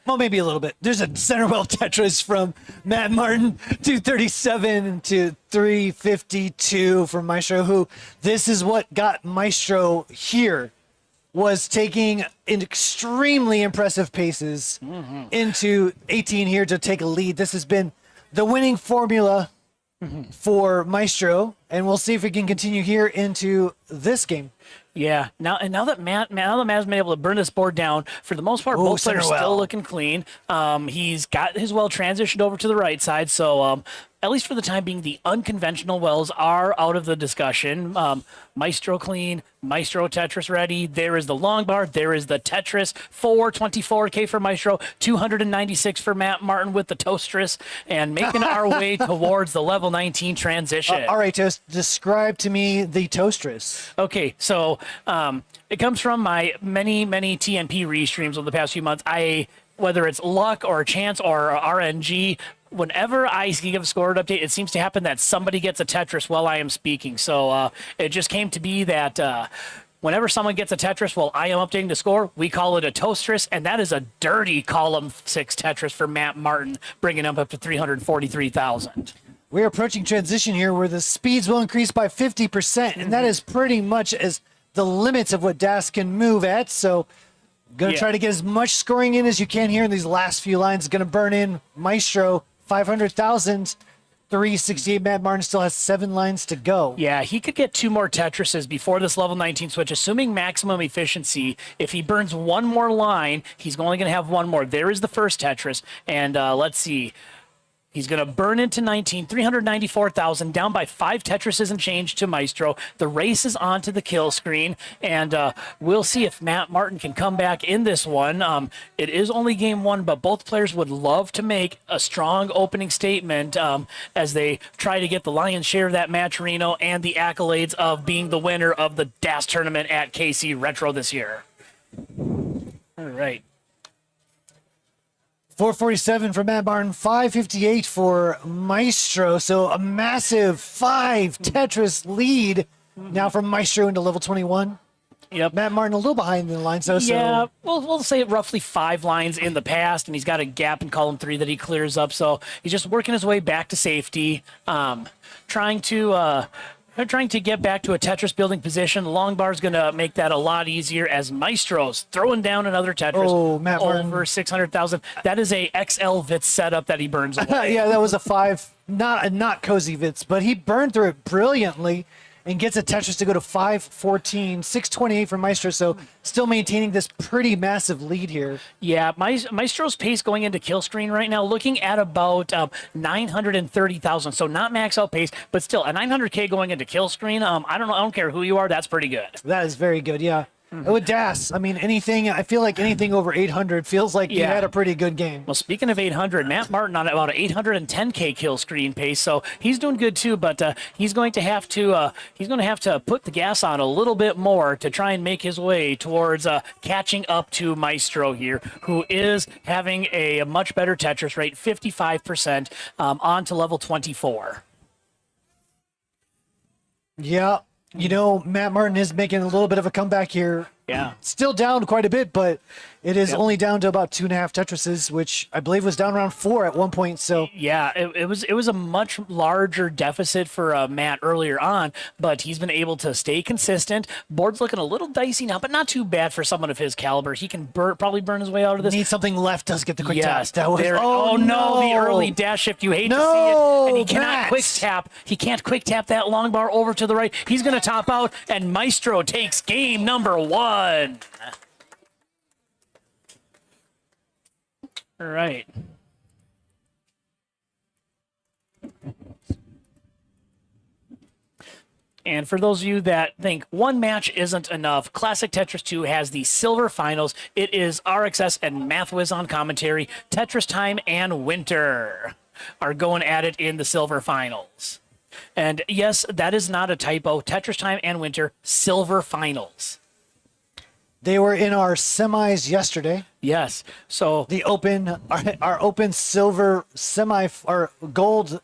Well, maybe a little bit. There's a center well Tetris from Matt Martin, 237 to 352 from Maestro, who this is what got Maestro here, was taking in extremely impressive paces into 18 here to take a lead. This has been the winning formula for Maestro, and we'll see if we can continue here into this game. Yeah. Now that Matt has been able to burn this board down, for the most part, both players still looking clean. He's got his well transitioned over to the right side, so at least for the time being, the unconventional wells are out of the discussion. Maestro clean, Maestro Tetris ready. There is the long bar. There is the Tetris. 424K for Maestro, 296 for Matt Martin with the Toastress, and making our way towards the level 19 transition. All right, Toast, describe to me the Toastress. Okay, so it comes from my many TNP restreams over the past few months. Whether it's luck or chance or RNG, whenever I give a score update, it seems to happen that somebody gets a Tetris while I am speaking. So it just came to be that whenever someone gets a Tetris while I am updating the score, we call it a Toastress, and that is a dirty column 6 Tetris for Matt Martin, bringing him up to 343,000. We're approaching transition here where the speeds will increase by 50%, and that is pretty much as the limits of what DAS can move at. So going to try to get as much scoring in as you can here in these last few lines. Going to burn in Maestro, 500,000, 368. Matt Martin still has 7 lines to go. Yeah, he could get 2 more Tetrises before this level 19 switch, assuming maximum efficiency. If he burns 1 more line, he's only going to have 1 more. There is the first Tetris, and let's see. He's going to burn into 19, 394,000, down by 5 Tetrises and change to Maestro. The race is on to the kill screen, and we'll see if Matt Martin can come back in this one. It is only game 1, but both players would love to make a strong opening statement as they try to get the lion's share of that match, Reno, and the accolades of being the winner of the DAS tournament at KC Retro this year. All right. 447 for Matt Martin, 558 for Maestro. So a massive 5 Tetris lead now from Maestro into level 21. Yep. Matt Martin a little behind in the line, so yeah, we'll say roughly 5 lines in the past, and he's got a gap in column 3 that he clears up. So he's just working his way back to safety, trying to get back to a Tetris building position. Long bar's going to make that a lot easier as Maestro's throwing down another Tetris. Oh, Matt Martin. Over 600,000. That is a XL Vitz setup that he burns away. Yeah, that was a 5, not cozy Vitz, but he burned through it brilliantly and gets a Tetris to go to 514, 628 for Maestro. So still maintaining this pretty massive lead here. Yeah, Maestro's pace going into kill screen right now, looking at about 930,000. So not max out pace, but still a 900K going into kill screen. I don't care who you are. That's pretty good. That is very good. Yeah. With DAS, I mean, I feel like anything over 800 feels like you had a pretty good game. Well, speaking of 800, Matt Martin on about an 810K kill screen pace, so he's doing good too. But he's going to have to put the gas on a little bit more to try and make his way towards catching up to Maestro here, who is having a much better Tetris rate, 55%, on to level 24. Yeah. You know, Matt Martin is making a little bit of a comeback here. Yeah. Still down quite a bit, but it is only down to about 2.5 Tetrises, which I believe was down around 4 at one point. So Yeah, it was a much larger deficit for Matt earlier on, but he's been able to stay consistent. Board's looking a little dicey now, but not too bad for someone of his caliber. He can probably burn his way out of this. need something left. Does get the quick Yes, tap. That was oh no, the early dash shift. You hate to see No, it, and he cannot Matt. quick tap. He can't quick tap that long bar over to the right. He's going to top out, and Maestro takes game number 1. All right. And for those of you that think one match isn't enough, Classic Tetris 2 has the silver finals. It is RXS and MathWiz on commentary. Tetris Time and Winter are going at it in the silver finals. And yes, that is not a typo. Tetris Time and Winter, silver finals. They were in our semis yesterday. Yes. So The open, our open silver semi or gold.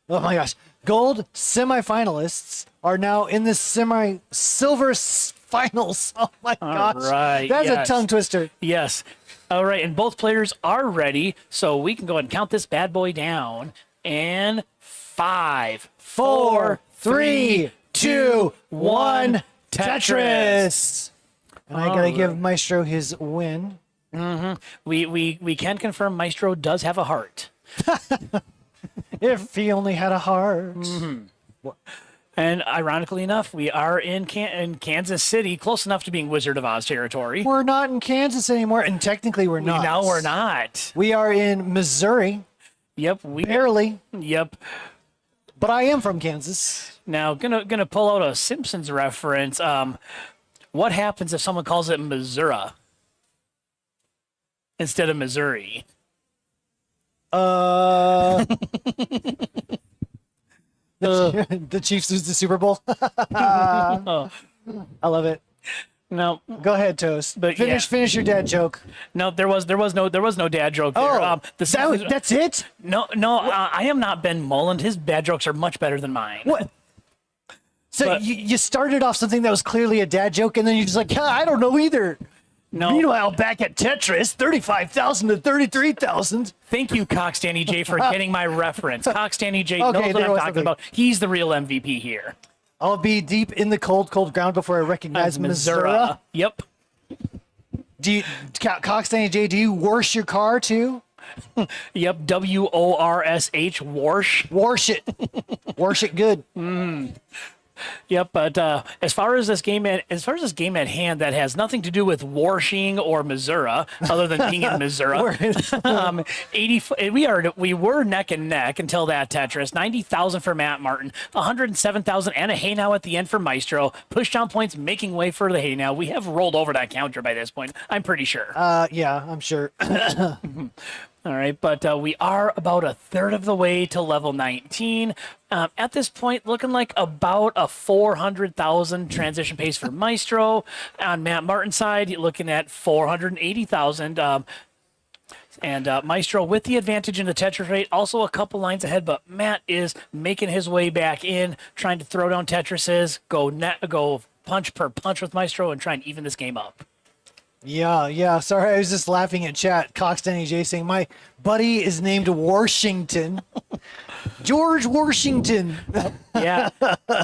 Oh my gosh, gold semifinalists are now in the silver finals. Oh my gosh, right, that's yes. a tongue twister. yes. All right, and both players are ready, so we can go ahead and count this bad boy down. And 5, 4, 3, 2, 1. Tetris. And I gotta give Maestro his win. We can confirm Maestro does have a heart. If he only had a heart. And ironically enough, we are in Kansas City, close enough to being Wizard of Oz territory. We're not in Kansas anymore, and technically we're not. No, we're not. We are in Missouri, Yep, barely, Yep. but I am from Kansas. Now, gonna pull out a Simpsons reference. What happens if someone calls it Missouri instead of Missouri? The Chiefs lose the Super Bowl. I love it. No, Go ahead, Toast. But Finish your dad joke. no, there was no dad joke there. That's it. No, I am not Ben Mullen. His dad jokes are much better than mine. What? So But- you started off something that was clearly a dad joke, and then you're just like, I don't know either. No. Meanwhile, back at Tetris, 35,000 to 33,000. Thank you, Cox Danny J, for getting my reference. Cox Danny J knows Okay, what there I'm was talking something. about. He's the real MVP here. I'll be deep in the cold ground before I recognize Missouri. Yep. Do you, Cox Danny J, do you wash your car too? Yep. WORSH. Warsh. Wash it. Wash it good. Yep, but as far as this game at hand, that has nothing to do with washing or Missouri, other than being in Missouri. 80. We were neck and neck until that Tetris. 90,000 for Matt Martin, 107,000 and a hey now at the end for Maestro. Push down points making way for the hey now. We have rolled over that counter by this point. I'm pretty sure. Yeah, I'm sure. All right, but we are about a third of the way to level 19. At this point, looking like about a 400,000 transition pace for Maestro. On Matt Martin's side, you're looking at 480,000. And Maestro with the advantage in the Tetris rate, also a couple lines ahead, but Matt is making his way back in, trying to throw down Tetrises, go punch per punch with Maestro, and try and even this game up. Yeah. Sorry, I was just laughing at chat. Cox Danny J saying my buddy is named Washington. George Washington. Yeah,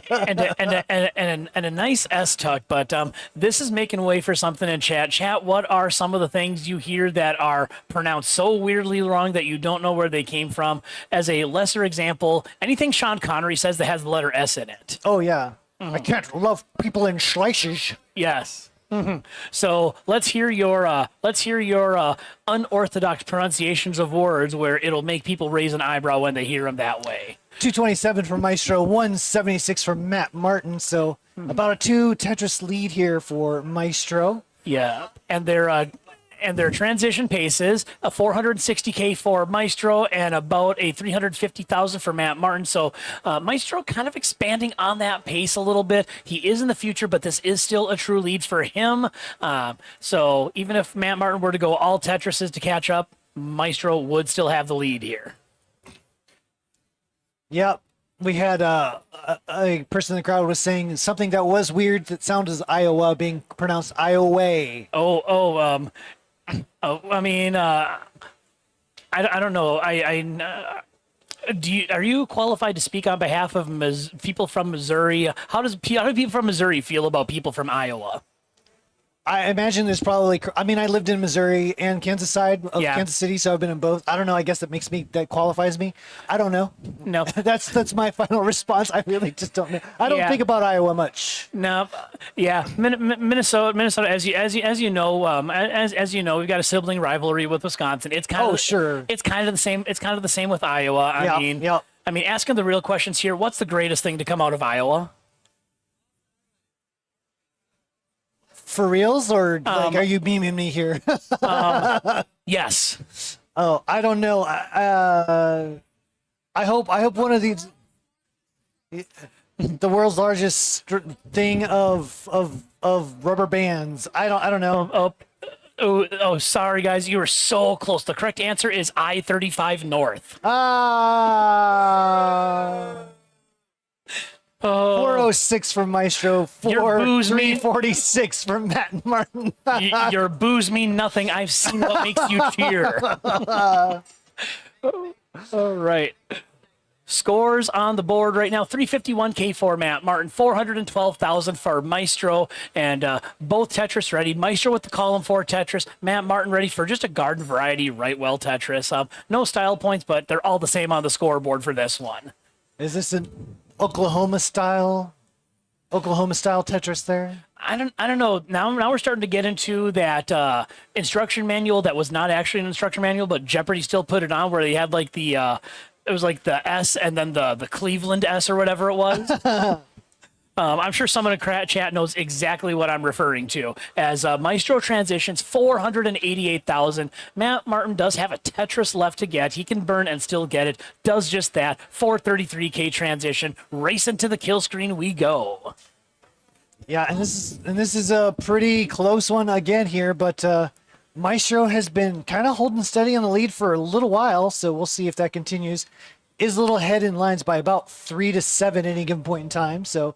and a nice S tuck, but this is making way for something in chat. Chat, what are some of the things you hear that are pronounced so weirdly wrong that you don't know where they came from? As a lesser example, anything Sean Connery says that has the letter S in it. Oh yeah. I can't love people in slices. Yes. So let's hear your unorthodox pronunciations of words where it'll make people raise an eyebrow when they hear them that way. 227 for Maestro, 176 for Matt Martin. So about a 2 Tetris lead here for Maestro. Yeah, and their transition paces, a 460K for Maestro and about a 350,000 for Matt Martin. So Maestro kind of expanding on that pace a little bit. He is in the future, but this is still a true lead for him. So even if Matt Martin were to go all Tetrises to catch up, Maestro would still have the lead here. Yep. we had a person in the crowd was saying something that was weird that sounded as Iowa being pronounced Iowa. I mean, I don't know. Are you qualified to speak on behalf of people from Missouri? How do people from Missouri feel about people from Iowa? I imagine there's probably. I mean, I lived in Missouri and Kansas side of Yeah. Kansas City, so I've been in both. I don't know. I guess that qualifies me. I don't know. No. That's my final response. I really just don't know. I don't Yeah. think about Iowa much. No, yeah, Minnesota. As you know, as you know, we've got a sibling rivalry with Wisconsin. It's kind of sure. It's kind of the same. It's kind of the same with Iowa. I mean, asking the real questions here. What's the greatest thing to come out of Iowa? For reals, or like, are you beaming me here? Yes. Oh, I don't know. I hope one of these, the world's largest thing of rubber bands. I don't know. Sorry guys, you were so close. The correct answer is I-35 North. 406 from Maestro. Your booze 346 from Matt and Martin. Your booze mean nothing. I've seen what makes you cheer. All right. Scores on the board right now: 351K for Matt Martin, 412,000 for Maestro, and both Tetris ready. Maestro with the column 4 Tetris, Matt Martin ready for just a garden variety right well Tetris. No style points, but they're all the same on the scoreboard for this one. Is this an Oklahoma style Tetris there? I don't know. Now we're starting to get into that instruction manual that was not actually an instruction manual, but Jeopardy still put it on, where they had like the it was like the S and then the Cleveland S or whatever it was. I'm sure someone in chat knows exactly what I'm referring to. As Maestro transitions 488,000. Matt Martin does have a Tetris left to get. He can burn and still get it. Does just that. 433K transition. Racing to the kill screen we go. Yeah, and this is a pretty close one again here, but Maestro has been kind of holding steady on the lead for a little while, so we'll see if that continues. Is a little ahead in lines by about 3 to 7 any given point in time, so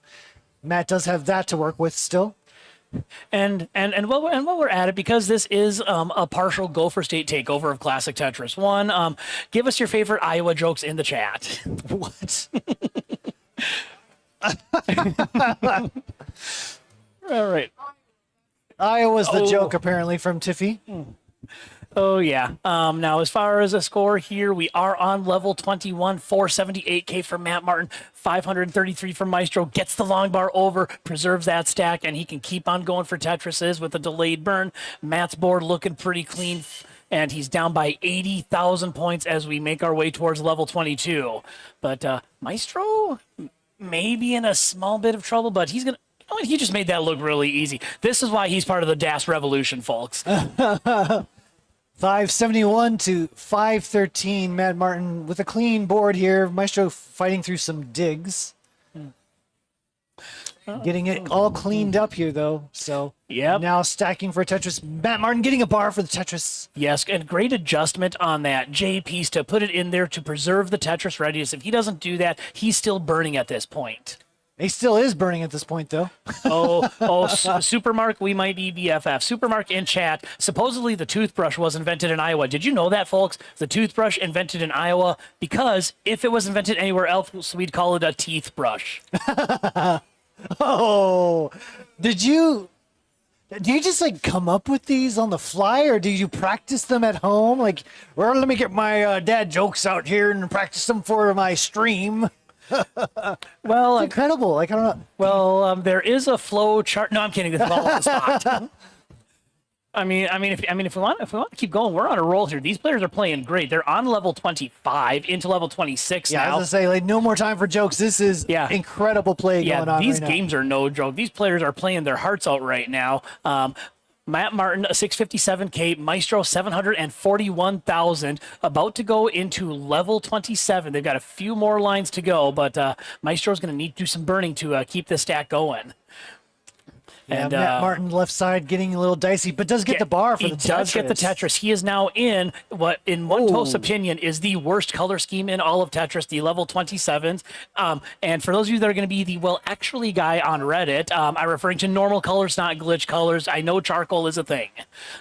Matt does have that to work with still. And while we're at it, because this is a partial Gopher State takeover of Classic Tetris 1, give us your favorite Iowa jokes in the chat. What? All right. Iowa's the joke apparently from Tiffy. Oh, yeah. Now, as far as a score here, we are on level 21, 478K for Matt Martin, 533 for Maestro, gets the long bar over, preserves that stack, and he can keep on going for Tetrises with a delayed burn. Matt's board looking pretty clean, and he's down by 80,000 points as we make our way towards level 22. But Maestro may be in a small bit of trouble, but he's going to... Oh, he just made that look really easy. This is why he's part of the DAS revolution, folks. 571 to 513. Matt Martin with a clean board here. Maestro fighting through some digs. Getting it all cleaned up here, though. So Yep. now stacking for Tetris. Matt Martin getting a bar for the Tetris. Yes, and great adjustment on that J piece to put it in there to preserve the Tetris readiness. If he doesn't do that, he's still burning at this point. He still is burning at this point, though. Supermark, we might be BFF. Supermark in chat. Supposedly the toothbrush was invented in Iowa. Did you know that, folks? The toothbrush invented in Iowa because if it was invented anywhere else, we'd call it a teeth brush. Oh, do you just like come up with these on the fly, or do you practice them at home? Like, well, let me get my dad jokes out here and practice them for my stream. Well, Incredible. Like, I don't know. well, there is a flow chart. No, I'm kidding. This is all on the spot. I mean, if we want to keep going, we're on a roll here. These players are playing great. They're on level 25 into level 26 Yeah, I now. was gonna say, like, no more time for jokes. This is incredible play going on these right games are no joke. These players are playing their hearts out right now. Matt Martin, a 657K, Maestro 741,000, about to go into level 27. They've got a few more lines to go, but Maestro's going to need to do some burning to keep this stack going. Yeah, And Matt Martin left side getting a little dicey, but does get the bar for the Tetris. He does get the Tetris. He is now in what, in one Toast's opinion, is the worst color scheme in all of Tetris, the level 27s. And for those of you that are going to be the well actually guy on Reddit, I'm referring to normal colors, not glitch colors. I know charcoal is a thing.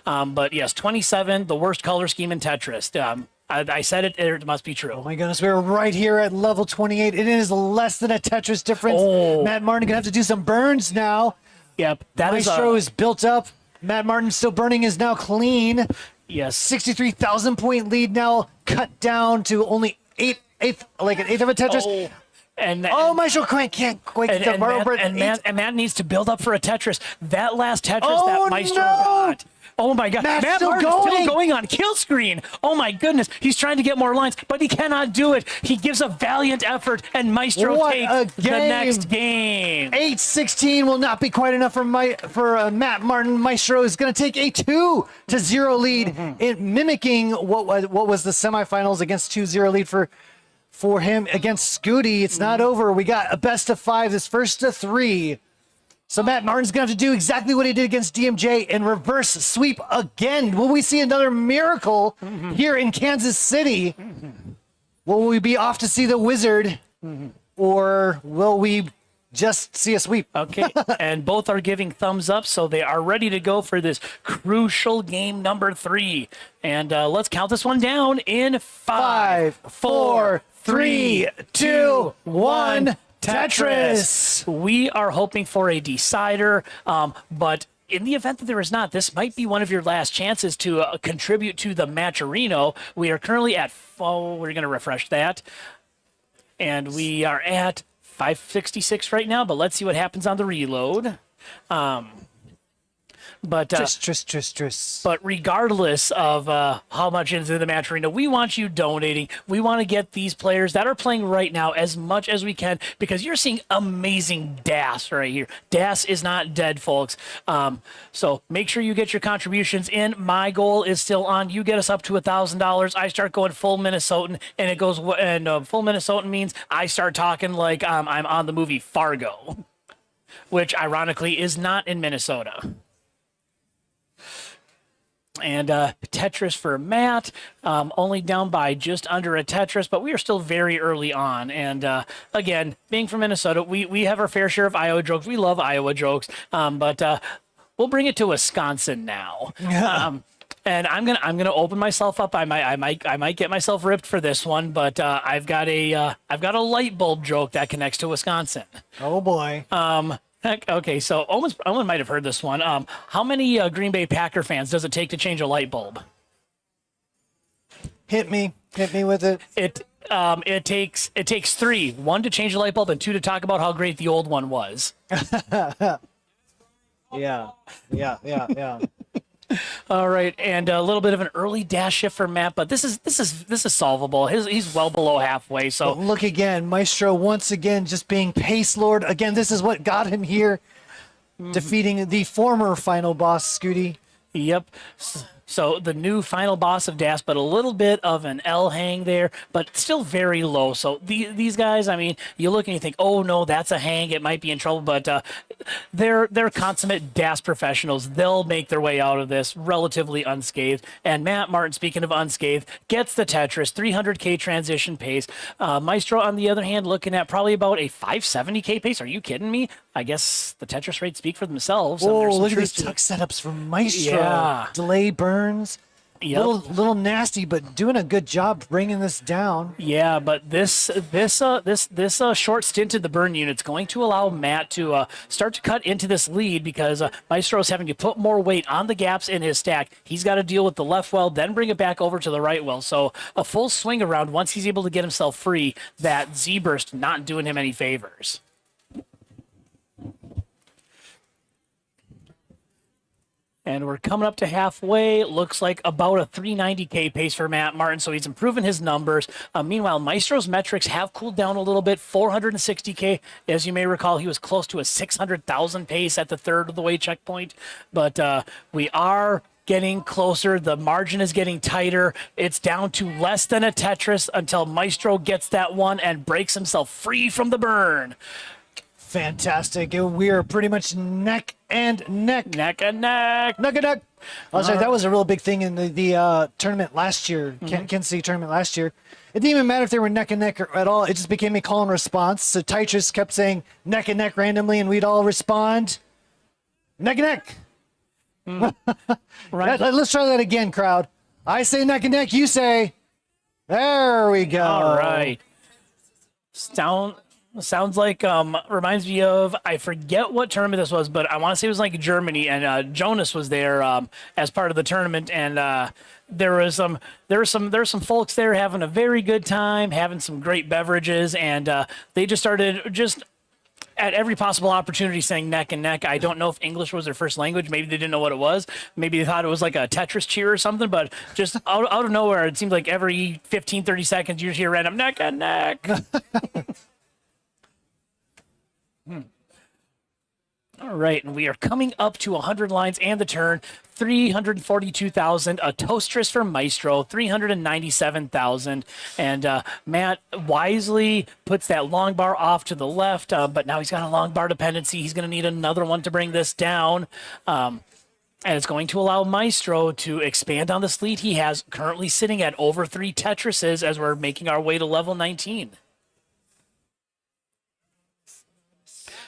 But yes, 27, the worst color scheme in Tetris. I said it, it must be true. Oh my goodness, we're right here at level 28. It is less than a Tetris difference. Matt Martin gonna have to do some burns now. Yep, Maestro is built up. Matt Martin still burning is now clean. Yes. 63,000 point lead now cut down to only an eighth of a Tetris. Maestro can't quite get the bar over and Matt needs to build up for a Tetris. That last Tetris that Maestro got. Oh my God! Matt Martin's still going on kill screen. Oh my goodness! He's trying to get more lines, but he cannot do it. He gives a valiant effort, and Maestro takes the next game. 8-16 will not be quite enough for Matt Martin. Maestro is going to take a 2-0 lead, mimicking what was the semifinals against 2-0 lead for him against Scooty. It's not over. We got a best of 5. This first to 3. So Matt Martin's going to have to do exactly what he did against DMJ and reverse sweep again. Will we see another miracle here in Kansas City? Will we be off to see the Wizard? Or will we just see a sweep? Okay, and both are giving thumbs up, so they are ready to go for this crucial game number 3. And let's count this one down in 5, 4, 3, 2, 1. Tetris. We are hoping for a decider, but in the event that there is not, this might be one of your last chances to contribute to the Matcherino. We are currently at, we're going to refresh that, and we are at 566 right now, but let's see what happens on the reload. But But regardless of how much is in the match arena, we want you donating. We want to get these players that are playing right now as much as we can, because you're seeing amazing DAS right here. DAS is not dead, folks. So make sure you get your contributions in. My goal is still on. You get us up to $1,000. I start going full Minnesotan, and it goes. And full Minnesotan means I start talking like I'm on the movie Fargo, which ironically is not in Minnesota. And Tetris for Matt, only down by just under a Tetris, but we are still very early on. And again, being from Minnesota, we have our fair share of Iowa jokes. We love Iowa jokes, but we'll bring it to Wisconsin now. And I'm gonna open myself up. I might get myself ripped for this one, but I've got a light bulb joke that connects to Wisconsin. Oh boy. Okay, so Owen might have heard this one. How many Green Bay Packer fans does it take to change a light bulb? Hit me with it. It takes 3. 1 to change a light bulb, and 2 to talk about how great the old one was. Yeah. All right, and a little bit of an early dash shift for Matt, but this is solvable. He's well below halfway. So but look again, Maestro once again just being pace lord. Again, this is what got him here, defeating the former final boss, Scooty. Yep. So the new final boss of DAS, but a little bit of an L hang there, but still very low. So these guys, I mean, you look and you think, oh no, that's a hang. It might be in trouble, but they're consummate DAS professionals. They'll make their way out of this relatively unscathed. And Matt Martin, speaking of unscathed, gets the Tetris 300K transition pace. Maestro, on the other hand, looking at probably about a 570K pace. Are you kidding me? I guess the Tetris rates speak for themselves. Oh, look at these tuck setups from Maestro. Yeah. Delay burns. Yep. Little nasty, but doing a good job bringing this down. Yeah, but this short stint in the burn unit's going to allow Matt to start to cut into this lead, because Maestro's having to put more weight on the gaps in his stack. He's got to deal with the left well, then bring it back over to the right well. So a full swing around once he's able to get himself free. That Z burst not doing him any favors. And we're coming up to halfway. It looks like about a 390K pace for Matt Martin, so he's improving his numbers. Meanwhile, Maestro's metrics have cooled down a little bit, 460K. As you may recall, he was close to a 600,000 pace at the third of the way checkpoint. But we are getting closer. The margin is getting tighter. It's down to less than a Tetris until Maestro gets that one and breaks himself free from the burn. Fantastic. We are pretty much neck and neck. Neck and neck. Neck and neck. I was like, that was a real big thing in the tournament last year, Kansas City tournament last year. It didn't even matter if they were neck and neck at all. It just became a call and response. So Titrus kept saying neck and neck randomly, and we'd all respond, neck and neck. Right. Let's try that again, crowd. I say neck and neck. You say, there we go. All right. Sounds like reminds me of, I forget what tournament this was, but I want to say it was like Germany, and Jonas was there as part of the tournament, and there were some folks there having a very good time, having some great beverages, and they just started at every possible opportunity saying neck and neck. I don't know if English was their first language. Maybe they didn't know what it was. Maybe they thought it was like a Tetris cheer or something, but just out of nowhere, it seems like every 15, 30 seconds you just hear random neck and neck. All right, and we are coming up to 100 lines and the turn. 342,000, a toastress for Maestro, 397,000, and Matt wisely puts that long bar off to the left, but now he's got a long bar dependency. He's going to need another one to bring this down, and it's going to allow Maestro to expand on this lead he has, currently sitting at over 3 Tetrises as we're making our way to level 19.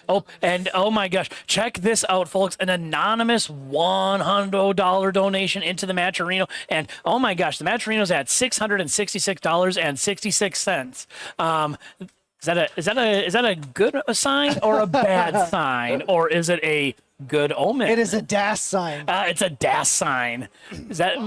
Oh, and oh my gosh, check this out, folks. An anonymous $100 donation into the Matcherino. And oh my gosh, the Matcherino's at $666.66. Is that a good sign or a bad sign? Or is it a good omen? It is a dash sign. It's a dash sign. Is that...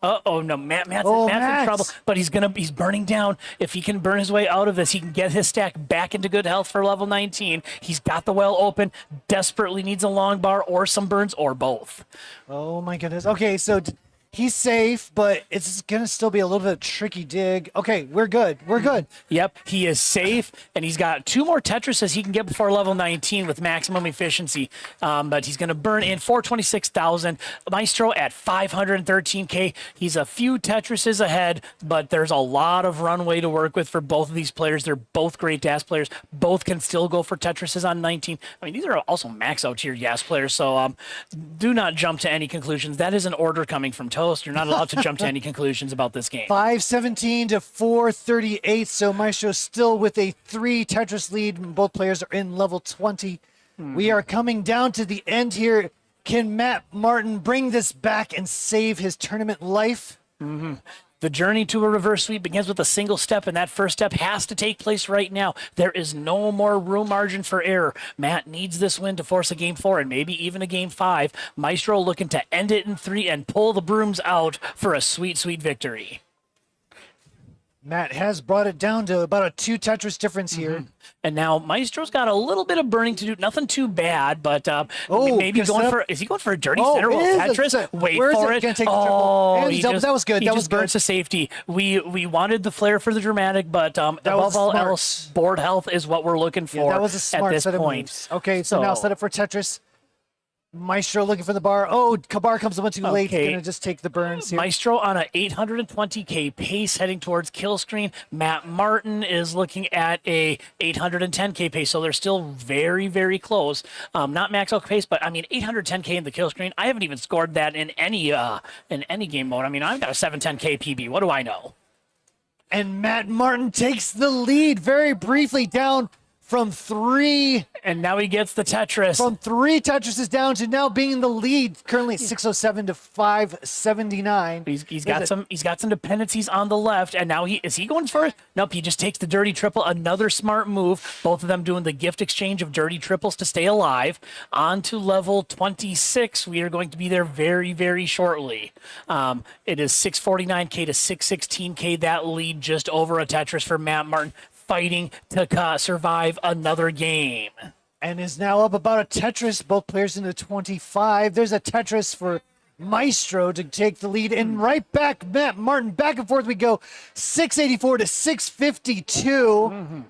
Oh no, Matt's in trouble, but he's burning down. If he can burn his way out of this, he can get his stack back into good health for level 19. He's got the well open, desperately needs a long bar or some burns or both. Oh my goodness. Okay, so he's safe, but it's gonna still be a little bit tricky dig. Okay, we're good. We're good. Yep, he is safe, and he's got 2 more Tetrises he can get before level 19 with maximum efficiency. But he's gonna burn in 426,000. Maestro at 513K. He's a few Tetrises ahead, but there's a lot of runway to work with for both of these players. They're both great DAS players. Both can still go for Tetrises on 19. I mean, these are also max out tier DAS players, so do not jump to any conclusions. That is an order coming from Toast. You're not allowed to jump to any conclusions about this game. 517 to 438. So Maestro's still with a 3 Tetris lead. Both players are in level 20. We are coming down to the end here. Can Matt Martin bring this back and save his tournament life? The journey to a reverse sweep begins with a single step, and that first step has to take place right now. There is no more room margin for error. Matt needs this win to force a game 4 and maybe even a game 5. Maestro looking to end it in 3 and pull the brooms out for a sweet, sweet victory. Matt has brought it down to about a 2 Tetris difference here. And now Maestro's got a little bit of burning to do. Nothing too bad, but maybe going for, is he going for a dirty center roll Tetris? Wait for it. Gonna take the oh, triple. That was good. He That was just good. burns to safety. We wanted the flair for the dramatic, but above all smart. else, board health is what we're looking for That was a smart at this set of point. moves. Okay, so now set up for Tetris. Maestro looking for the bar. Oh, Kabar comes a little too late. Okay. Gonna just take the burns here. Maestro on a 820K pace heading towards kill screen. Matt Martin is looking at a 810K pace, so they're still very, very close. Not max out pace, but I mean 810K in the kill screen. I haven't even scored that in any game mode. I mean, I've got a 710K PB. What do I know? And Matt Martin takes the lead very briefly down from 3. And now he gets the Tetris. From 3 Tetrises down to now being in the lead, currently at 607 to 579. He's got some dependencies on the left, and now is he going for it? Nope, he just takes the dirty triple. Another smart move. Both of them doing the gift exchange of dirty triples to stay alive. On to level 26. We are going to be there very, very shortly. It is 649K to 616K. That lead just over a Tetris for Matt Martin, fighting to survive another game. And is now up about a Tetris, both players into 25. There's a Tetris for Maestro to take the lead. And right back, Matt Martin, back and forth we go. 684 to 652.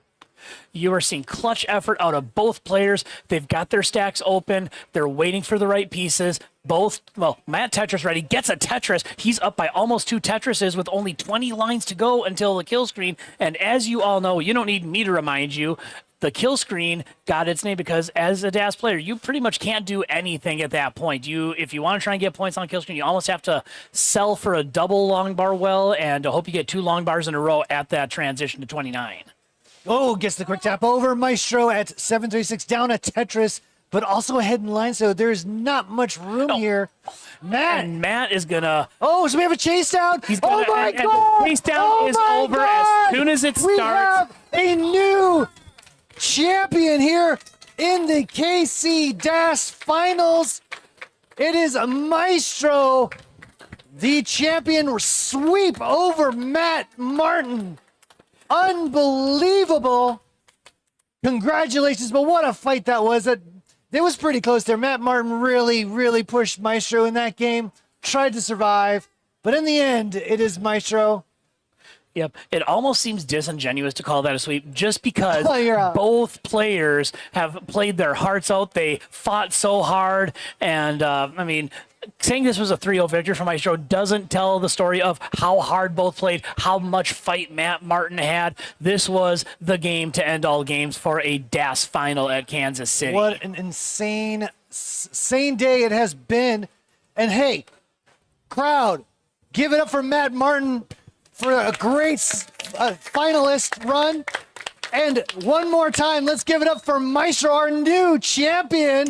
You are seeing clutch effort out of both players. They've got their stacks open. They're waiting for the right pieces. Matt Tetris ready, gets a Tetris. He's up by almost 2 Tetrises with only 20 lines to go until the kill screen. And as you all know, you don't need me to remind you, the kill screen got its name because as a DAS player, you pretty much can't do anything at that point. If you want to try and get points on kill screen, you almost have to sell for a double long bar well and hope you get 2 long bars in a row at that transition to 29. Oh, gets the quick tap over. Maestro at 736 down a Tetris, but also ahead in line, so there's not much room here. Matt. And Matt is gonna. Oh, so we have a chase down. He's gonna, oh my and God! the chase down oh is my over God! as soon as it We starts. have a new champion here in the KC DAS Finals. It is a Maestro, the champion sweep over Matt Martin. Unbelievable. Congratulations, but what a fight that was. It was pretty close there. Matt Martin really pushed Maestro in that game, tried to survive, but in the end, it is Maestro. Yep. It almost seems disingenuous to call that a sweep just because Oh, you're out. both players have played their hearts out. They fought so hard. And, I mean, saying this was a 3-0 victory for Maestro doesn't tell the story of how hard both played, how much fight Matt Martin had. This was the game to end all games for a DAS final at Kansas City. What an insane day it has been. And hey, crowd, give it up for Matt Martin for a great finalist run. And one more time, let's give it up for Maestro, our new champion.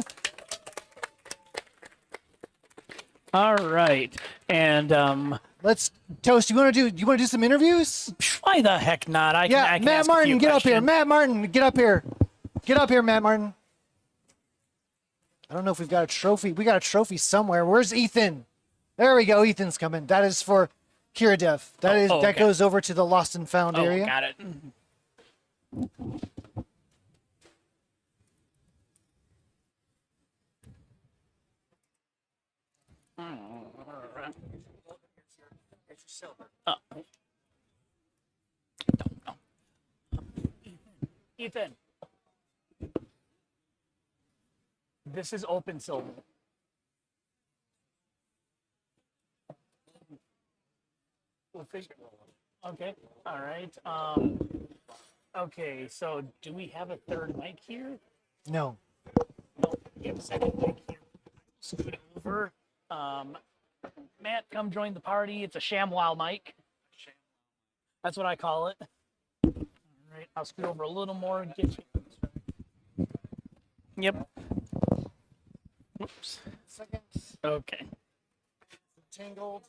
All right. And Let's Toast. You want to do some interviews? why the heck not? I can Matt ask a Martin, few get up here. questions. Matt Martin, get up here. Get up here, Matt Martin. I don't know if we've got a trophy. We got a trophy somewhere. Where's Ethan? There we go. Ethan's coming. That is for Kiradev. That okay. goes over to the lost and found Oh, area. got it. Ethan, this is open silver. We'll figure. Okay. All right. Okay. So, do we have a third mic here? No. No. We have a second mic here. Scoot over. Matt, come join the party. It's a ShamWow mic. That's what I call it. All right. I'll scoot over a little more and get you. Yep. Oops. Second, Okay. tangled.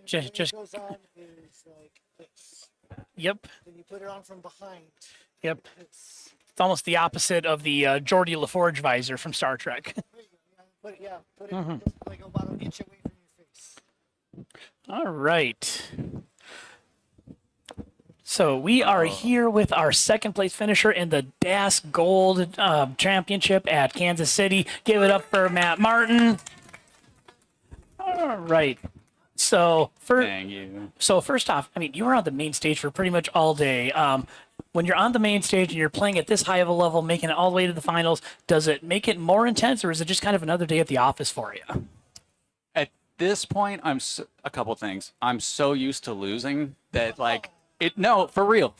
Just goes on is like this. Yep. Then you put it on from behind. Yep. It's It's almost the opposite of the Geordi LaForge visor from Star Trek. put it like about an inch away from your face. All right. So we are here with our second place finisher in the DAS Gold Championship at Kansas City. Give it up for Matt Martin. All right. So Thank you. first off, I mean, you were on the main stage for pretty much all day. When you're on the main stage and you're playing at this high of a level, making it all the way to the finals, does it make it more intense, or is it just kind of another day at the office for you? At this point, a couple things. I'm so used to losing that no, for real.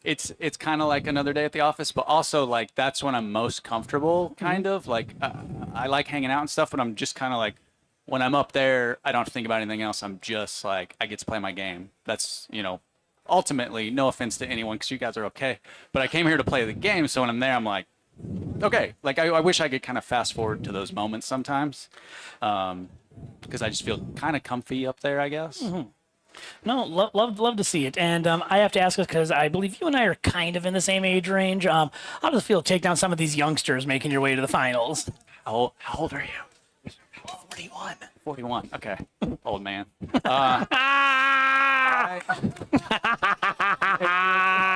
It's kind of like another day at the office, but also like that's when I'm most comfortable, kind of like I like hanging out and stuff, but I'm just kind of like when I'm up there, I don't have to think about anything else. I'm just like I get to play my game. That's ultimately, no offense to anyone because you guys are okay, but I came here to play the game, so when I'm there, I'm like, okay. Like I wish I could kind of fast forward to those moments sometimes, because I just feel kind of comfy up there, I guess. No, love to see it. And I have to ask us because I believe you and I are kind of in the same age range. How does it feel to take down some of these youngsters making your way to the finals? How old are you? 41. 41. Okay. Old man.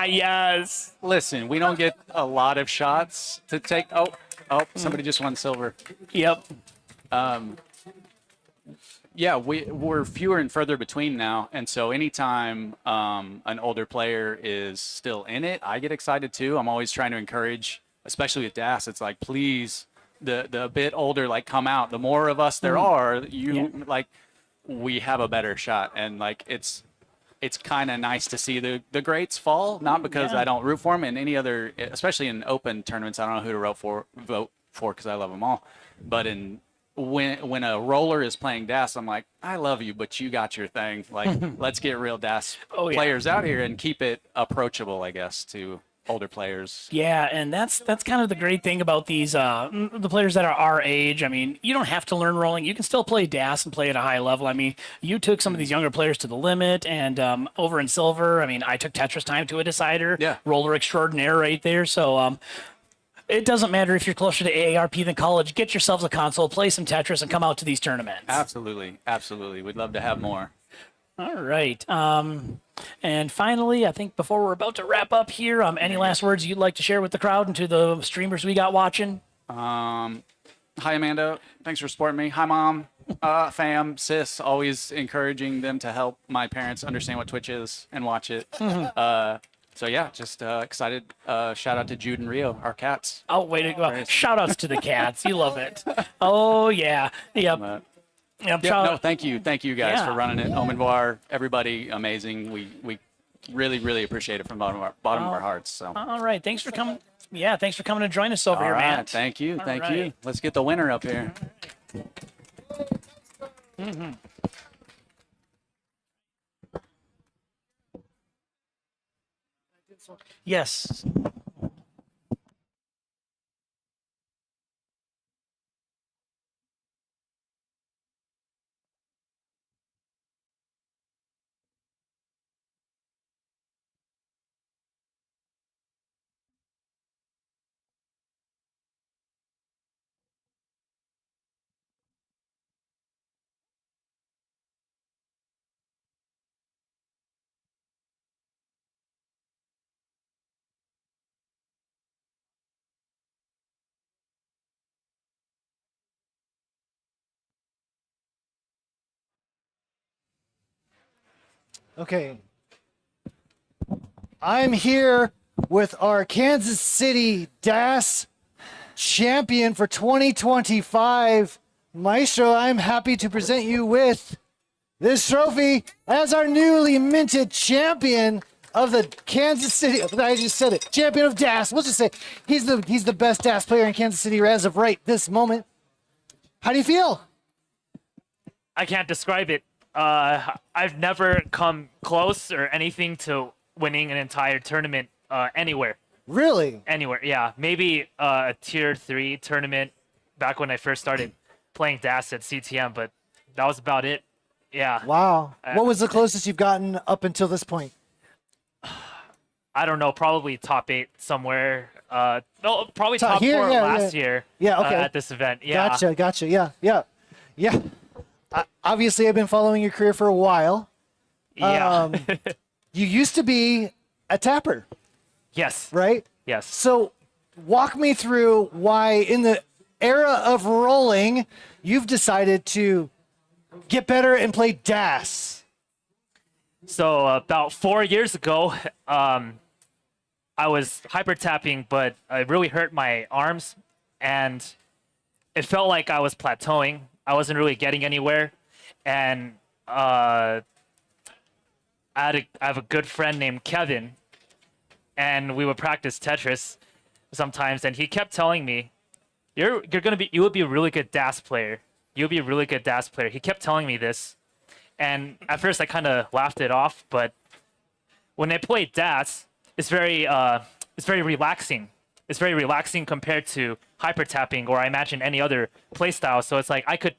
Yes. Listen, we don't get a lot of shots to take. Oh, somebody just won silver. Yep. Yeah, we're fewer and further between now. And so anytime an older player is still in it, I get excited too. I'm always trying to encourage, especially with DAS, it's like, please, the bit older, like come out. The more of us there are, we have a better shot. And like, it's kind of nice to see the greats fall. Not because I don't root for them in any other, especially in open tournaments. I don't know who to vote for because I love them all. But when a roller is playing DAS, I'm like, I love you, but you got your thing. Like, let's get real DAS players out here and keep it approachable, I guess, to older players. Yeah, and that's kind of the great thing about these the players that are our age. I mean, you don't have to learn rolling. You can still play DAS and play at a high level. I mean, you took some of these younger players to the limit, and over in silver, I mean, I took Tetris Time to a decider. Yeah. Roller extraordinaire right there. So it doesn't matter if you're closer to AARP than college. Get yourselves a console, play some Tetris, and come out to these tournaments. Absolutely. We'd love to have more. All right. And finally, I think before we're about to wrap up here, any last words you'd like to share with the crowd and to the streamers we got watching? Hi, Amanda. Thanks for supporting me. Hi, Mom, fam, sis. Always encouraging them to help my parents understand what Twitch is and watch it. So, yeah, just excited. Shout out to Jude and Rio, our cats. Oh, way to go. Shout outs to the cats. You love it. Oh, yeah. Yep. Yep, No, thank you guys Yeah. for running it. Omen Bar, everybody, amazing. We really appreciate it from the bottom of our hearts. So. All right. Thanks for coming. Yeah, thanks for coming to join us over All here, right, Matt. thank you. All right. Let's get the winner up here. Yes. Okay. I'm here with our Kansas City DAS champion for 2025. Maestro, I'm happy to present you with this trophy as our newly minted champion of the Kansas City. I just said it. Champion of DAS. We'll just say he's the best DAS player in Kansas City as of right this moment. How do you feel? I can't describe it. I've never come close or anything to winning an entire tournament anywhere. Really? Anywhere, yeah. Maybe a tier 3 tournament back when I first started playing DAS at CTM, but that was about it. Yeah. Wow. What was the closest you've gotten up until this point? I don't know, probably top 8 somewhere. No, probably top here, 4 yeah, last year. Yeah, okay. At this event. Yeah. Gotcha. Yeah. Obviously, I've been following your career for a while. Yeah. You used to be a tapper, Yes. right? Yes. So walk me through why in the era of rolling, you've decided to get better and play DAS. So about 4 years ago, I was hyper tapping, but I really hurt my arms, and it felt like I was plateauing. I wasn't really getting anywhere, and I have a good friend named Kevin, and we would practice Tetris sometimes, and he kept telling me, you would be a really good DAS player. You'll be a really good DAS player. He kept telling me this, and at first I kind of laughed it off, but when I play DAS, it's very relaxing. It's very relaxing compared to hyper tapping or I imagine any other playstyle. So it's like I could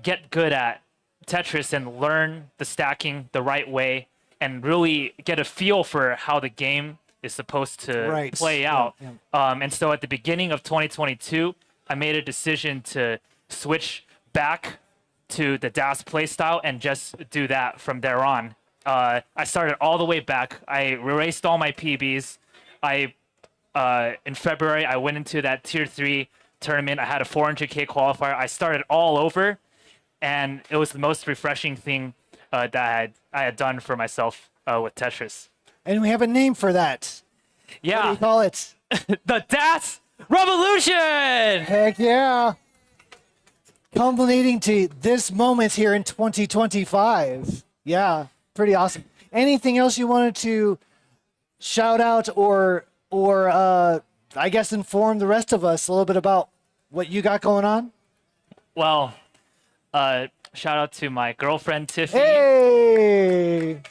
get good at Tetris and learn the stacking the right way and really get a feel for how the game is supposed to play out. Yeah. And so at the beginning of 2022, I made a decision to switch back to the DAS playstyle and just do that from there on. I started all the way back. I erased all my PBs. In February, I went into that tier 3 tournament. I had a 400K qualifier. I started all over, and it was the most refreshing thing that I had done for myself with Tetris. And we have a name for that. What do Yeah, you call it? the DAS Revolution! Heck yeah. Culminating to this moment here in 2025. Yeah, pretty awesome. anything else you wanted to shout out or I guess inform the rest of us a little bit about what you got going on? Well, shout out to my girlfriend Tiffany. Hey!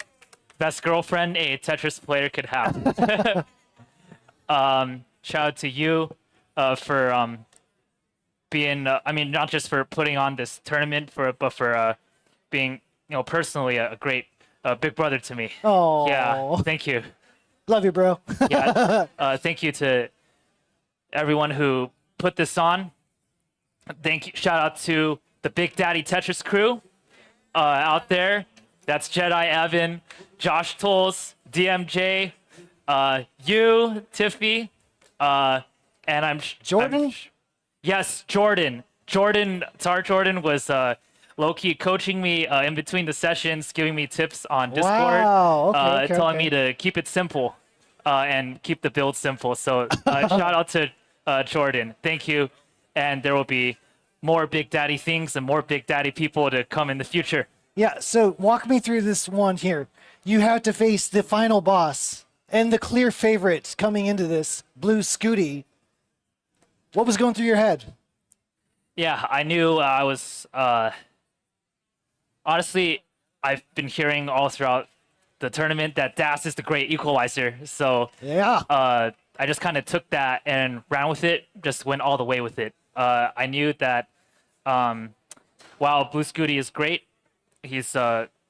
Best girlfriend a Tetris player could have. Shout out to you for being, I mean, not just for putting on this tournament, but for being, personally a great big brother to me. Oh, Yeah, thank you. love you, bro. Yeah, thank you to everyone who put this on. Thank you. Shout out to the Big Daddy Tetris crew out there. That's Jedi Evan, Josh Tolles, DMJ, you, Tiffy, and Jordan? Yes, Jordan. Tar Jordan was low-key coaching me in between the sessions, giving me tips on Discord, Wow, okay, telling okay. me to keep it simple and keep the build simple. So shout out to Jordan. Thank you. And there will be more Big Daddy things and more Big Daddy people to come in the future. Yeah, so walk me through this one here. You have to face the final boss and the clear favorite coming into this, Blue Scooty. What was going through your head? Yeah, I knew I was. Honestly, I've been hearing all throughout the tournament that Das is the great equalizer. So Yeah. I just kind of took that and ran with it. Just went all the way with it. I knew that while Blue Scooty is great, he's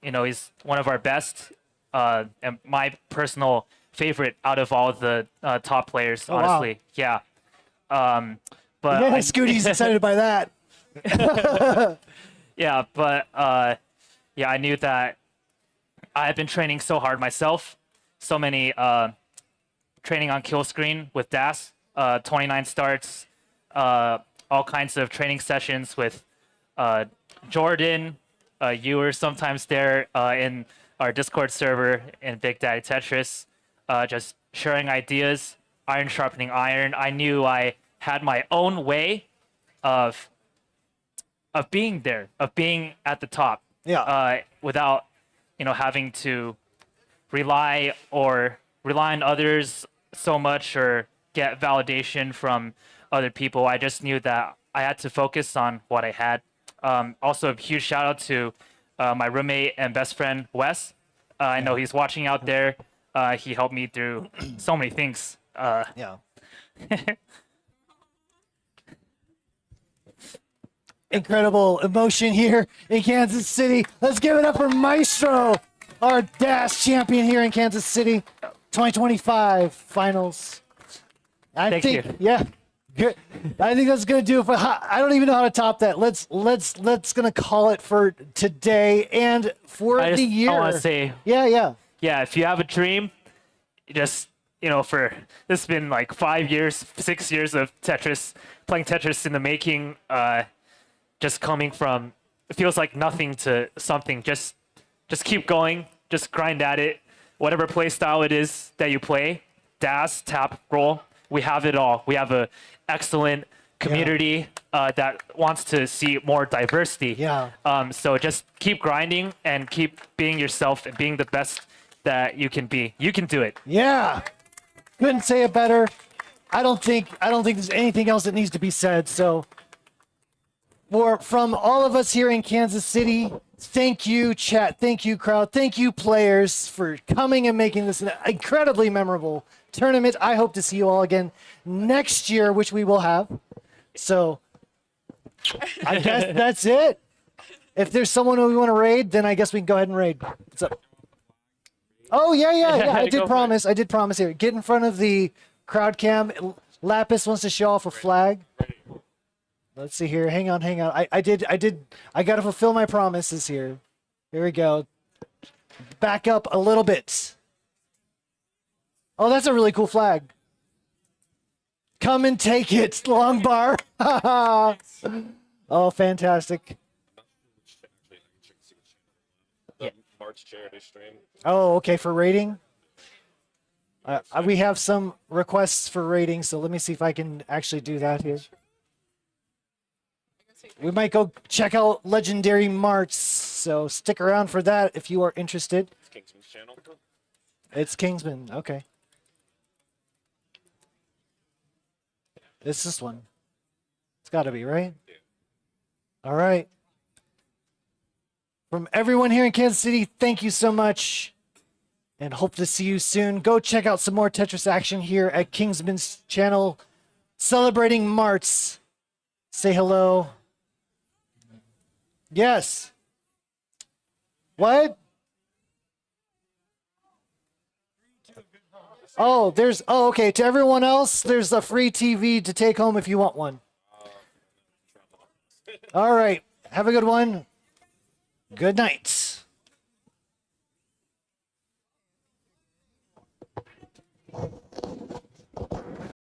he's one of our best and my personal favorite out of all the top players. wow. Honestly, yeah. But Yeah, Scooty's excited by that. yeah, but yeah, I knew that I had been training so hard myself. So many training on kill screen with Das, 29 starts, all kinds of training sessions with Jordan. You were sometimes there in our Discord server in Big Daddy Tetris, just sharing ideas, iron sharpening iron. I knew I had my own way of being there, of being at the top. Yeah. Without, having to rely on others so much or get validation from other people. I just knew that I had to focus on what I had. Also, a huge shout out to my roommate and best friend, Wes. I know he's watching out there. He helped me through so many things. Yeah. Incredible emotion here in Kansas City. Let's give it up for Maestro, our DAS champion here in Kansas City, 2025 finals. Thank you. Yeah, good. I think that's gonna do it for. I don't even know how to top that. Let's gonna call it for today and for the year. I want to say, Yeah. if you have a dream, just for this has been like 5 years, 6 years of Tetris, playing Tetris in the making. Just coming from, it feels like nothing to something. Just keep going. Just grind at it. Whatever play style it is that you play, DAS, tap, roll, we have it all. We have a excellent community that wants to see more diversity. Yeah. So just keep grinding and keep being yourself and being the best that you can be. You can do it. Yeah. Couldn't say it better. I don't think there's anything else that needs to be said. So from all of us here in Kansas City, thank you, chat. Thank you, crowd. Thank you, players, for coming and making this an incredibly memorable tournament. I hope to see you all again next year, which we will have. So I guess that's it. If there's someone who we want to raid, then I guess we can go ahead and raid. What's up? Oh, yeah. I did promise here. Get in front of the crowd cam. Lapis wants to show off a flag. Let's see here. Hang on. I got to fulfill my promises here. Here we go. Back up a little bit. Oh, that's a really cool flag. Come and take it, long bar. Oh, fantastic. March charity stream. Oh, okay, for rating. We have some requests for rating, so let me see if I can actually do that here. we might go check out Legendary Marts. So stick around for that if you are interested. Kingsman's channel. It's Kingsman. Okay. It's this one. It's got to be, right? All right. From everyone here in Kansas City, thank you so much. And hope to see you soon. Go check out some more Tetris action here at Kingsman's channel. Celebrating Marts. Say hello. Yes. What? Oh, okay. To everyone else, there's a free TV to take home if you want one. All right. Have a good one. Good night.